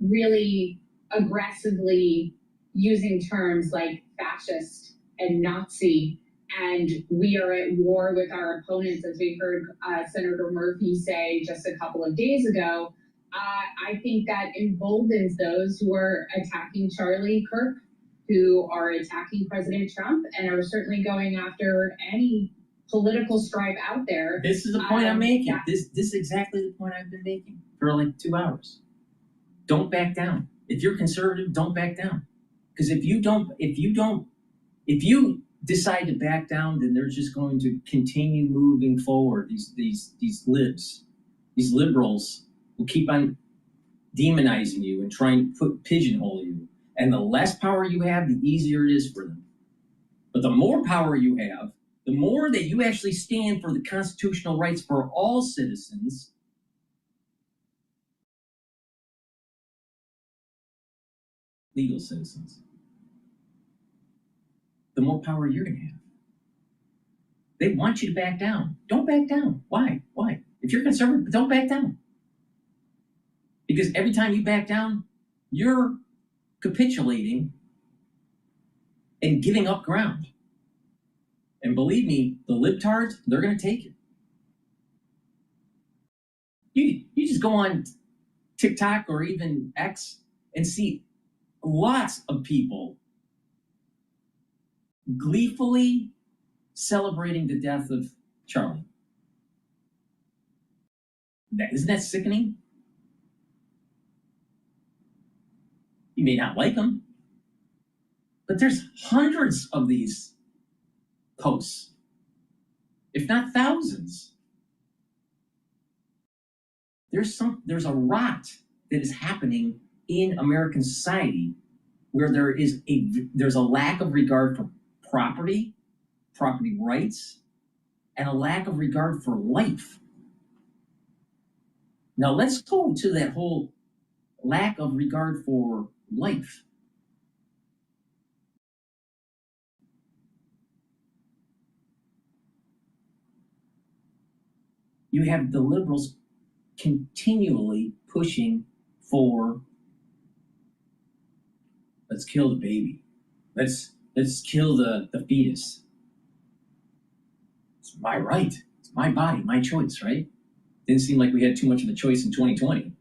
really aggressively using terms like fascist and Nazi, and we are at war with our opponents, as we heard Senator Murphy say just a couple of days ago. I think that emboldens those who are attacking Charlie Kirk, who are attacking President Trump, and are certainly going after any political stripe out there. This is the point I'm making. This is exactly the point I've been making for like 2 hours. Don't back down. If you're conservative, don't back down. Because if you decide to back down, then they're just going to continue moving forward. These liberals will keep on demonizing you and trying to pigeonhole you. And the less power you have, the easier it is for them. But the more power you have, the more that you actually stand for the constitutional rights for all citizens, legal citizens, the more power you're going to have. They want you to back down. Don't back down. Why? If you're conservative, don't back down. Because every time you back down, you're capitulating and giving up ground. And believe me, the libtards, they're going to take it. You just go on TikTok or even X and see lots of people gleefully celebrating the death of Charlie. Isn't that sickening? You may not like them, but there's hundreds of these posts, if not thousands. There's a rot that is happening in American society where there's a lack of regard for property rights, and a lack of regard for life. Now let's go to that whole lack of regard for life. You have the liberals continually pushing for, let's kill the baby. Let's kill the fetus. It's my right. It's my body, my choice, right? Didn't seem like we had too much of a choice in 2020.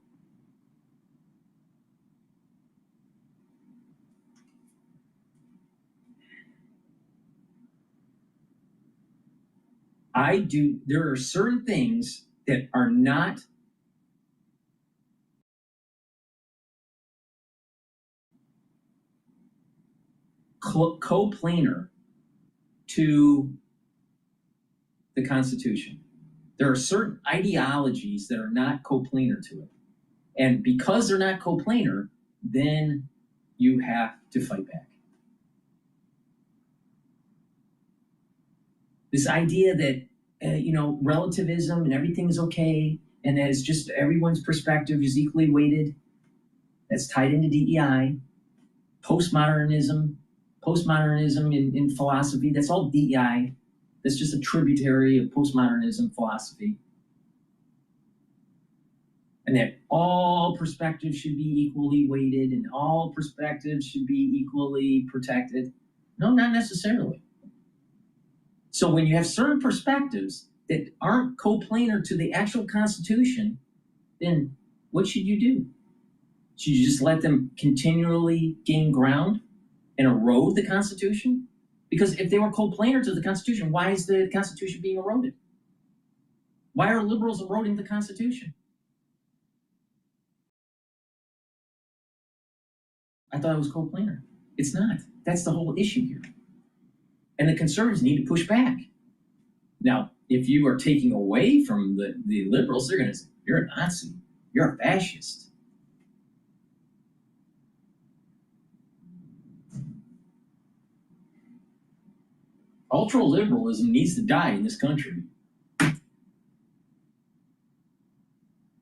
There are certain things that are not coplanar to the Constitution. There are certain ideologies that are not coplanar to it. And because they're not coplanar, then you have to fight back. This idea that, relativism and everything is okay, and that it's just everyone's perspective is equally weighted, that's tied into DEI. Postmodernism in philosophy, that's all DEI. That's just a tributary of postmodernism philosophy. And that all perspectives should be equally weighted and all perspectives should be equally protected. No, not necessarily. So when you have certain perspectives that aren't coplanar to the actual Constitution, then what should you do? Should you just let them continually gain ground and erode the Constitution? Because if they were coplanar to the Constitution, why is the Constitution being eroded? Why are liberals eroding the Constitution? I thought it was coplanar. It's not. That's the whole issue here. And the conservatives need to push back. Now, if you are taking away from the liberals, they're going to say, you're a Nazi, you're a fascist. Ultraliberalism needs to die in this country.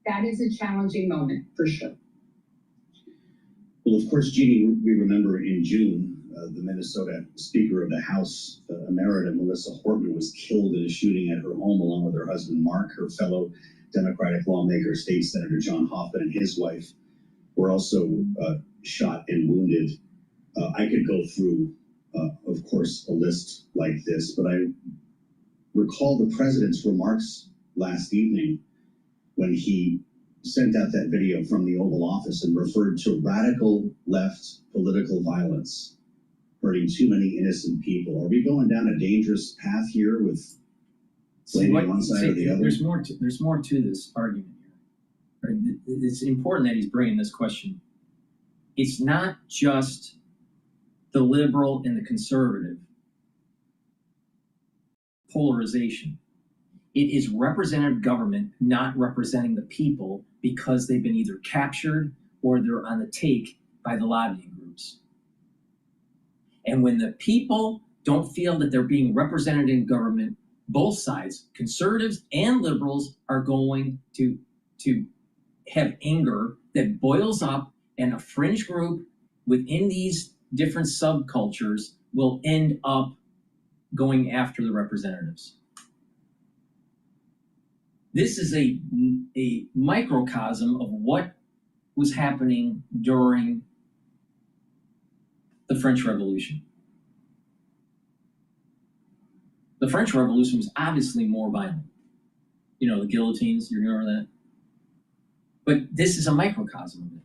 That is a challenging moment, for sure. Well, of course, Jeannie, we remember in June, the Minnesota Speaker of the House, Emerita Melissa Hortman, was killed in a shooting at her home along with her husband, Mark. Her fellow Democratic lawmaker, State Senator John Hoffman, and his wife were also shot and wounded. I could go through, of course, a list like this, but I recall the president's remarks last evening when he sent out that video from the Oval Office and referred to radical left political violence hurting too many innocent people. Are we going down a dangerous path here with blaming one side or the other? There's more to this argument here. Right? It's important that he's bringing this question. It's not just the liberal and the conservative polarization. It is representative government not representing the people because they've been either captured or they're on the take by the lobbying groups. And when the people don't feel that they're being represented in government, both sides, conservatives and liberals, are going to have anger that boils up, and a fringe group within these different subcultures will end up going after the representatives. This is a microcosm of what was happening during the French Revolution. The French Revolution was obviously more violent. You know, the guillotines, you remember that? But this is a microcosm of it.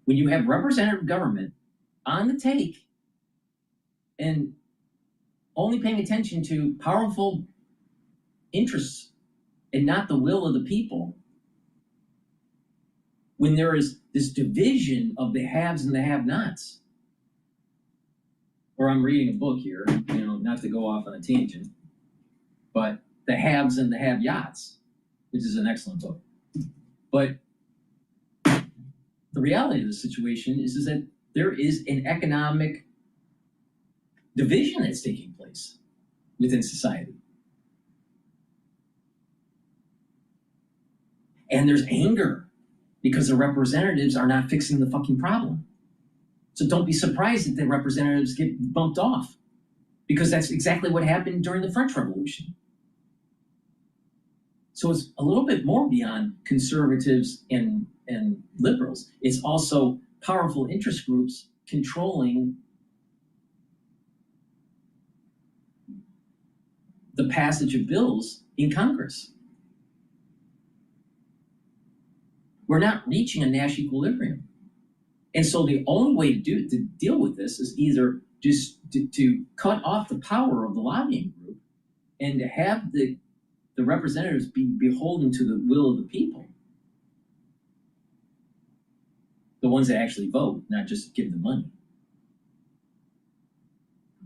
When you have representative government on the take and only paying attention to powerful interests and not the will of the people, when there is this division of the haves and the have-nots, or I'm reading a book here, not to go off on a tangent, but The Haves and the Have-Yachts, which is an excellent book. But the reality of the situation is that there is an economic division that's taking place within society. And there's anger because the representatives are not fixing the fucking problem. So don't be surprised that the representatives get bumped off, because that's exactly what happened during the French Revolution. So it's a little bit more beyond conservatives and liberals. It's also powerful interest groups controlling the passage of bills in Congress. We're not reaching a Nash equilibrium. And so the only way to deal with this is either just to cut off the power of the lobbying group and to have the representatives be beholden to the will of the people. The ones that actually vote, not just give the money.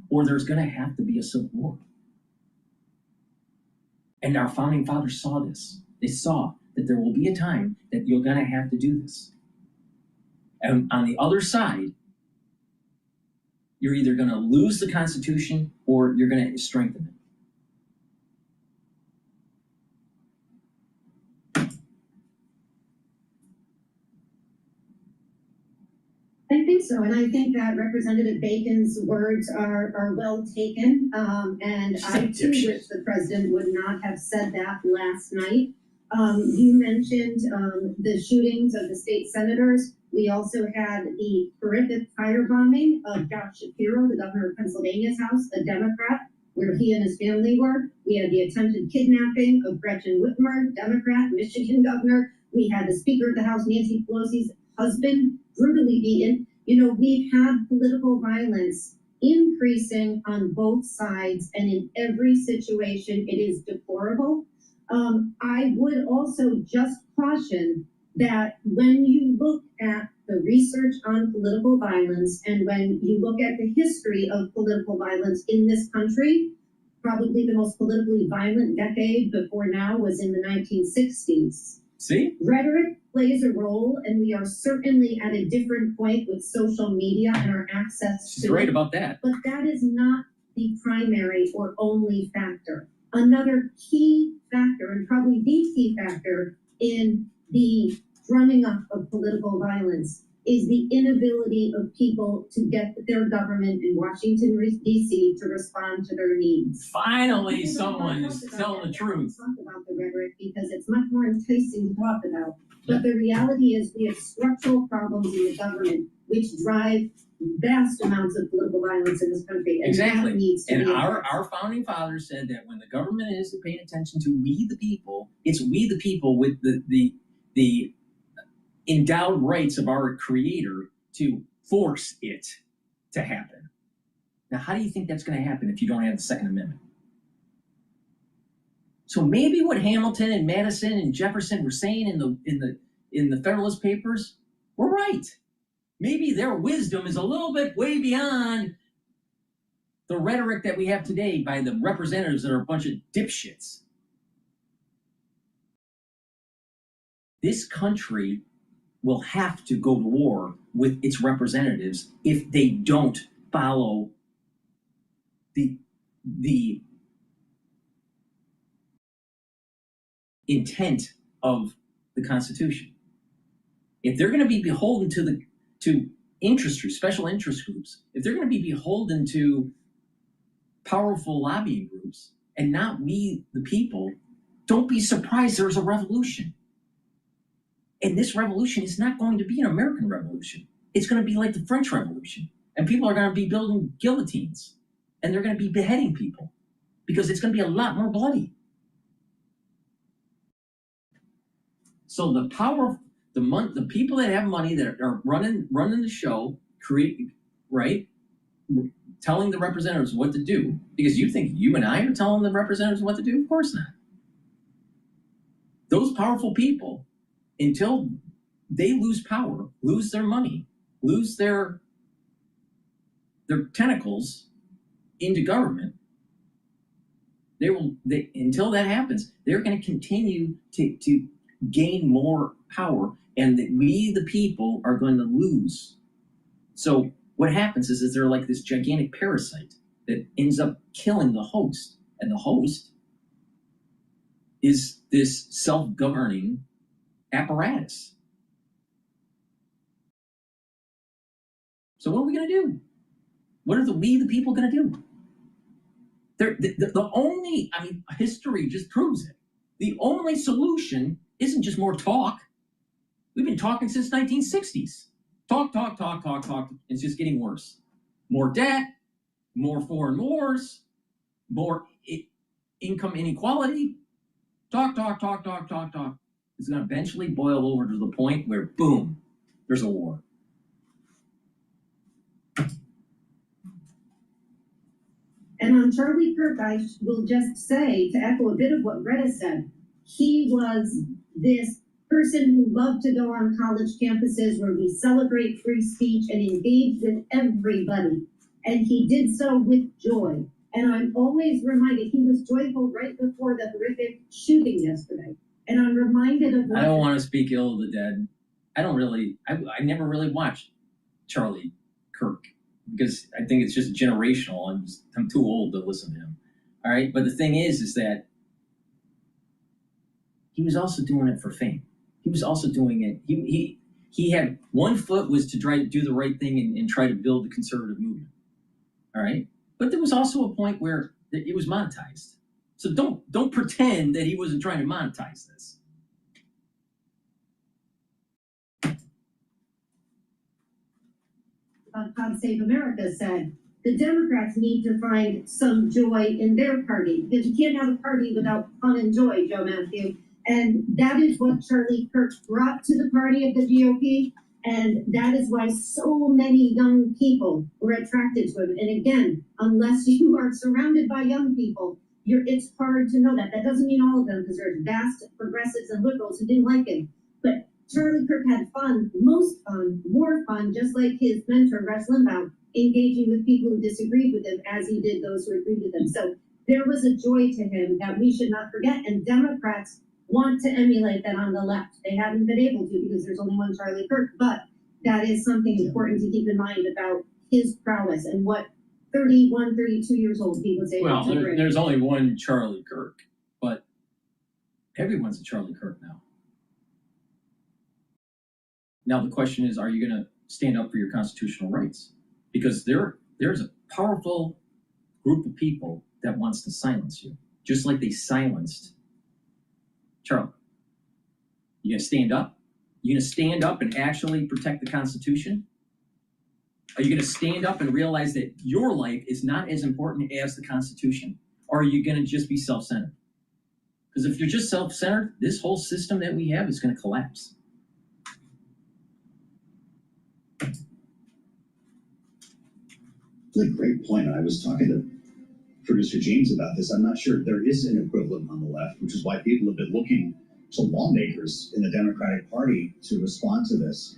Or there's going to have to be a civil war. And our founding fathers saw this. They saw that there will be a time that you're going to have to do this. And on the other side, you're either going to lose the Constitution or you're going to strengthen it. I think so, and I think that Representative Bacon's words are well taken, and I too wish the president would not have said that last night. You mentioned the shootings of the state senators. We also had the horrific firebombing of Josh Shapiro, the governor of Pennsylvania's house, a Democrat, where he and his family were. We had the attempted kidnapping of Gretchen Whitmer, Democrat, Michigan governor. We had the Speaker of the House, Nancy Pelosi's husband, brutally beaten. We've had political violence increasing on both sides, and in every situation, it is deplorable. I would also just caution that when you look at the research on political violence and when you look at the history of political violence in this country, probably the most politically violent decade before now was in the 1960s. See? Rhetoric plays a role, and we are certainly at a different point with social media and our access to it. She's right about that. But that is not the primary or only factor. Another key factor, and probably the key factor in the drumming up of political violence, is the inability of people to get their government in Washington, D.C. to respond to their needs. Finally, someone is telling the truth. Talk about the rhetoric because it's much more enticing to talk about. But the reality is we have structural problems in the government which drive vast amounts of political violence in this country. And Exactly. that needs to And be our founding fathers said that when the government is paying attention to we the people, it's we the people with the endowed rights of our creator to force it to happen. Now, how do you think that's going to happen if you don't have the Second Amendment? So maybe what Hamilton and Madison and Jefferson were saying in the Federalist Papers were right. Maybe their wisdom is a little bit way beyond the rhetoric that we have today by the representatives that are a bunch of dipshits. This country will have to go to war with its representatives if they don't follow the intent of the Constitution. If they're going to be beholden to interest groups, special interest groups, if they're going to be beholden to powerful lobbying groups and not we the people, don't be surprised there's a revolution. And this revolution is not going to be an American revolution. It's going to be like the French Revolution. And people are going to be building guillotines. And they're going to be beheading people. Because it's going to be a lot more bloody. So the the people that have money that are running the show, telling the representatives what to do, because you think you and I are telling the representatives what to do? Of course not. Those powerful people, until they lose power, lose their money, lose their tentacles into government, until that happens, they're going to continue to gain more power, and that we, the people, are going to lose. So what happens is they're like this gigantic parasite that ends up killing the host, and the host is this self-governing apparatus. So what are we going to do? What are we, the people, going to do? The only, history just proves it. The only solution isn't just more talk. We've been talking since 1960s. Talk. It's just getting worse. More debt, more foreign wars, more income inequality. Talk. It's going to eventually boil over to the point where, boom, there's a war. And on Charlie Kirk, I will just say, to echo a bit of what Greta said, he was this person who loved to go on college campuses where we celebrate free speech and engage with everybody. And he did so with joy. And I'm always reminded he was joyful right before the horrific shooting yesterday. And I'm reminded of I don't want to speak ill of the dead. I never really watched Charlie Kirk, because I think it's just generational. I'm too old to listen to him. All right. But the thing is that he was also doing it for fame. He was also doing it. He had one foot was to try to do the right thing and try to build the conservative movement. All right. But there was also a point where it was monetized. So don't pretend that he wasn't trying to monetize this. God Save America said, the Democrats need to find some joy in their party, because you can't have a party without fun and joy, Joe Matthew. And that is what Charlie Kirk brought to the party of the GOP. And that is why so many young people were attracted to him. And again, unless you are surrounded by young people, it's hard to know that. That doesn't mean all of them, because there's vast progressives and liberals who didn't like him. But Charlie Kirk had fun, most fun, more fun, just like his mentor, Rush Limbaugh, engaging with people who disagreed with him as he did those who agreed with him. So there was a joy to him that we should not forget. And Democrats want to emulate that on the left. They haven't been able to, because there's only one Charlie Kirk. But that is something important to keep in mind about his prowess and what 31, 32 years old he was able to bring. There's only one Charlie Kirk, but everyone's a Charlie Kirk now. Now the question is, are you going to stand up for your constitutional rights? Because there's a powerful group of people that wants to silence you, just like they silenced Charlie. You going to stand up? You going to stand up and actually protect the Constitution? Are you going to stand up and realize that your life is not as important as the Constitution? Or are you going to just be self-centered? Because if you're just self-centered, this whole system that we have is going to collapse. That's a great point. I was talking to producer James about this. I'm not sure there is an equivalent on the left, which is why people have been looking to lawmakers in the Democratic Party to respond to this.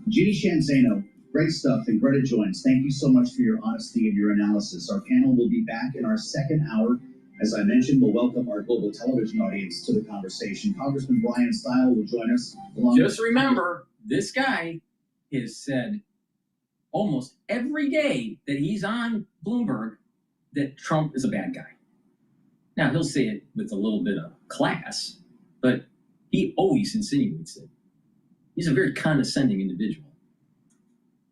Ginny Shanzano, great stuff, and Greta joins. Thank you so much for your honesty and your analysis. Our panel will be back in our second hour. As I mentioned, we'll welcome our global television audience to the conversation. Congressman Brian Stile will join us. Just remember, this guy has said almost every day that he's on Bloomberg that Trump is a bad guy. Now, he'll say it with a little bit of class, but he always insinuates it. He's a very condescending individual.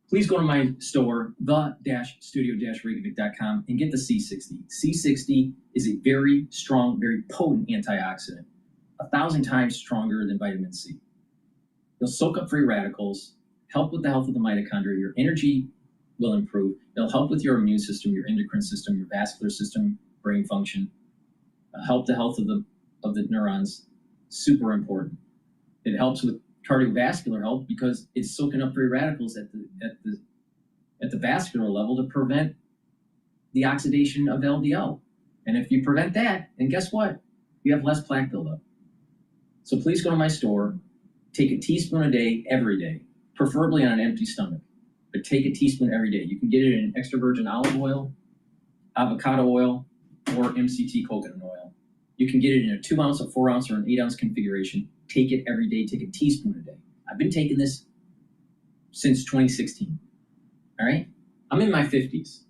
Please go to my store, the-studio-reykjavik.com, and get the C60. C60 is a very strong, very potent antioxidant, 1,000 times stronger than vitamin C. It'll soak up free radicals, help with the health of the mitochondria, your energy will improve. It'll help with your immune system, your endocrine system, your vascular system, brain function, help the health of the neurons. Super important. It helps with cardiovascular health because it's soaking up free radicals at the vascular level to prevent the oxidation of LDL. And if you prevent that, then guess what? You have less plaque buildup. So please go to my store, take a teaspoon a day, every day, preferably on an empty stomach, but take a teaspoon every day. You can get it in extra virgin olive oil, avocado oil, or MCT coconut oil. You can get it in a 2 ounce, a 4 ounce, or an 8 ounce configuration. Take it every day, take a teaspoon a day. I've been taking this since 2016, all right? I'm in my 50s.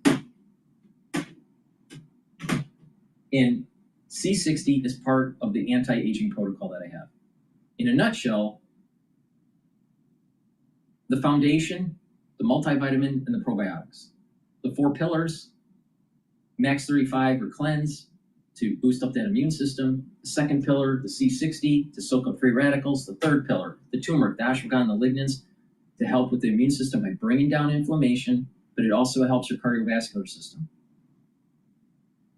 And C60 is part of the anti-aging protocol that I have. In a nutshell, the foundation, the multivitamin, and the probiotics. The 4 pillars, Max 35 or cleanse to boost up that immune system. The second pillar, the C60 to soak up free radicals. The third pillar, the turmeric, the ashwagandha, the lignans to help with the immune system by bringing down inflammation, but it also helps your cardiovascular system.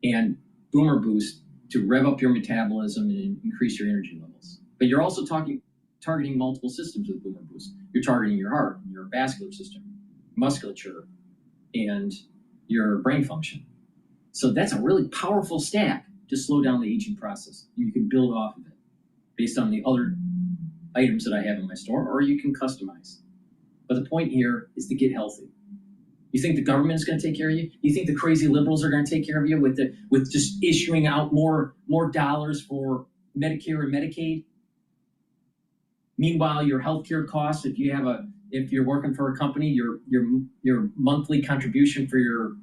And Boomer Boost to rev up your metabolism and increase your energy levels. But you're also targeting multiple systems with Boomer Boost. You're targeting your heart, your vascular system, musculature, and your brain function. So that's a really powerful stack to slow down the aging process. And you can build off of it based on the other items that I have in my store, or you can customize. But the point here is to get healthy. You think the government is going to take care of you? You think the crazy liberals are going to take care of you with just issuing out more dollars for Medicare and Medicaid? Meanwhile, your healthcare costs, if you're working for a company, your monthly contribution for your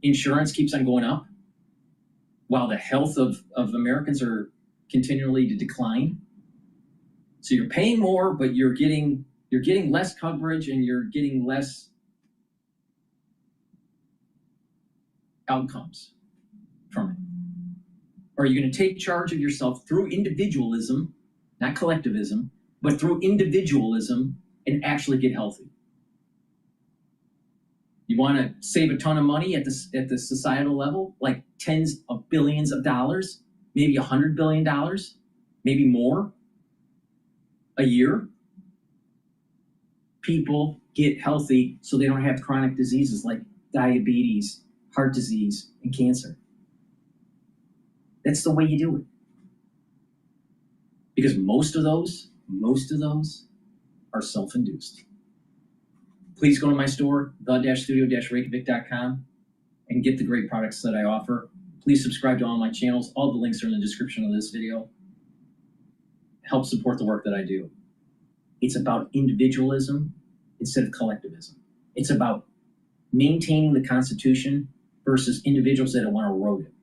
insurance keeps on going up, while the health of Americans are continually to decline. So you're paying more, but you're getting less coverage and you're getting less outcomes from it. Or are you going to take charge of yourself through individualism, not collectivism, but through individualism and actually get healthy? You want to save a ton of money at the societal level, like tens of billions of dollars, maybe $100 billion, maybe more a year? People get healthy so they don't have chronic diseases like diabetes, heart disease, and cancer. That's the way you do it. Because most of those are self-induced. Please go to my store, the-studio-reykjavik.com, and get the great products that I offer. Please subscribe to all my channels. All the links are in the description of this video. Help support the work that I do. It's about individualism instead of collectivism. It's about maintaining the Constitution versus individuals that want to erode it.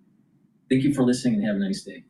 Thank you for listening and have a nice day.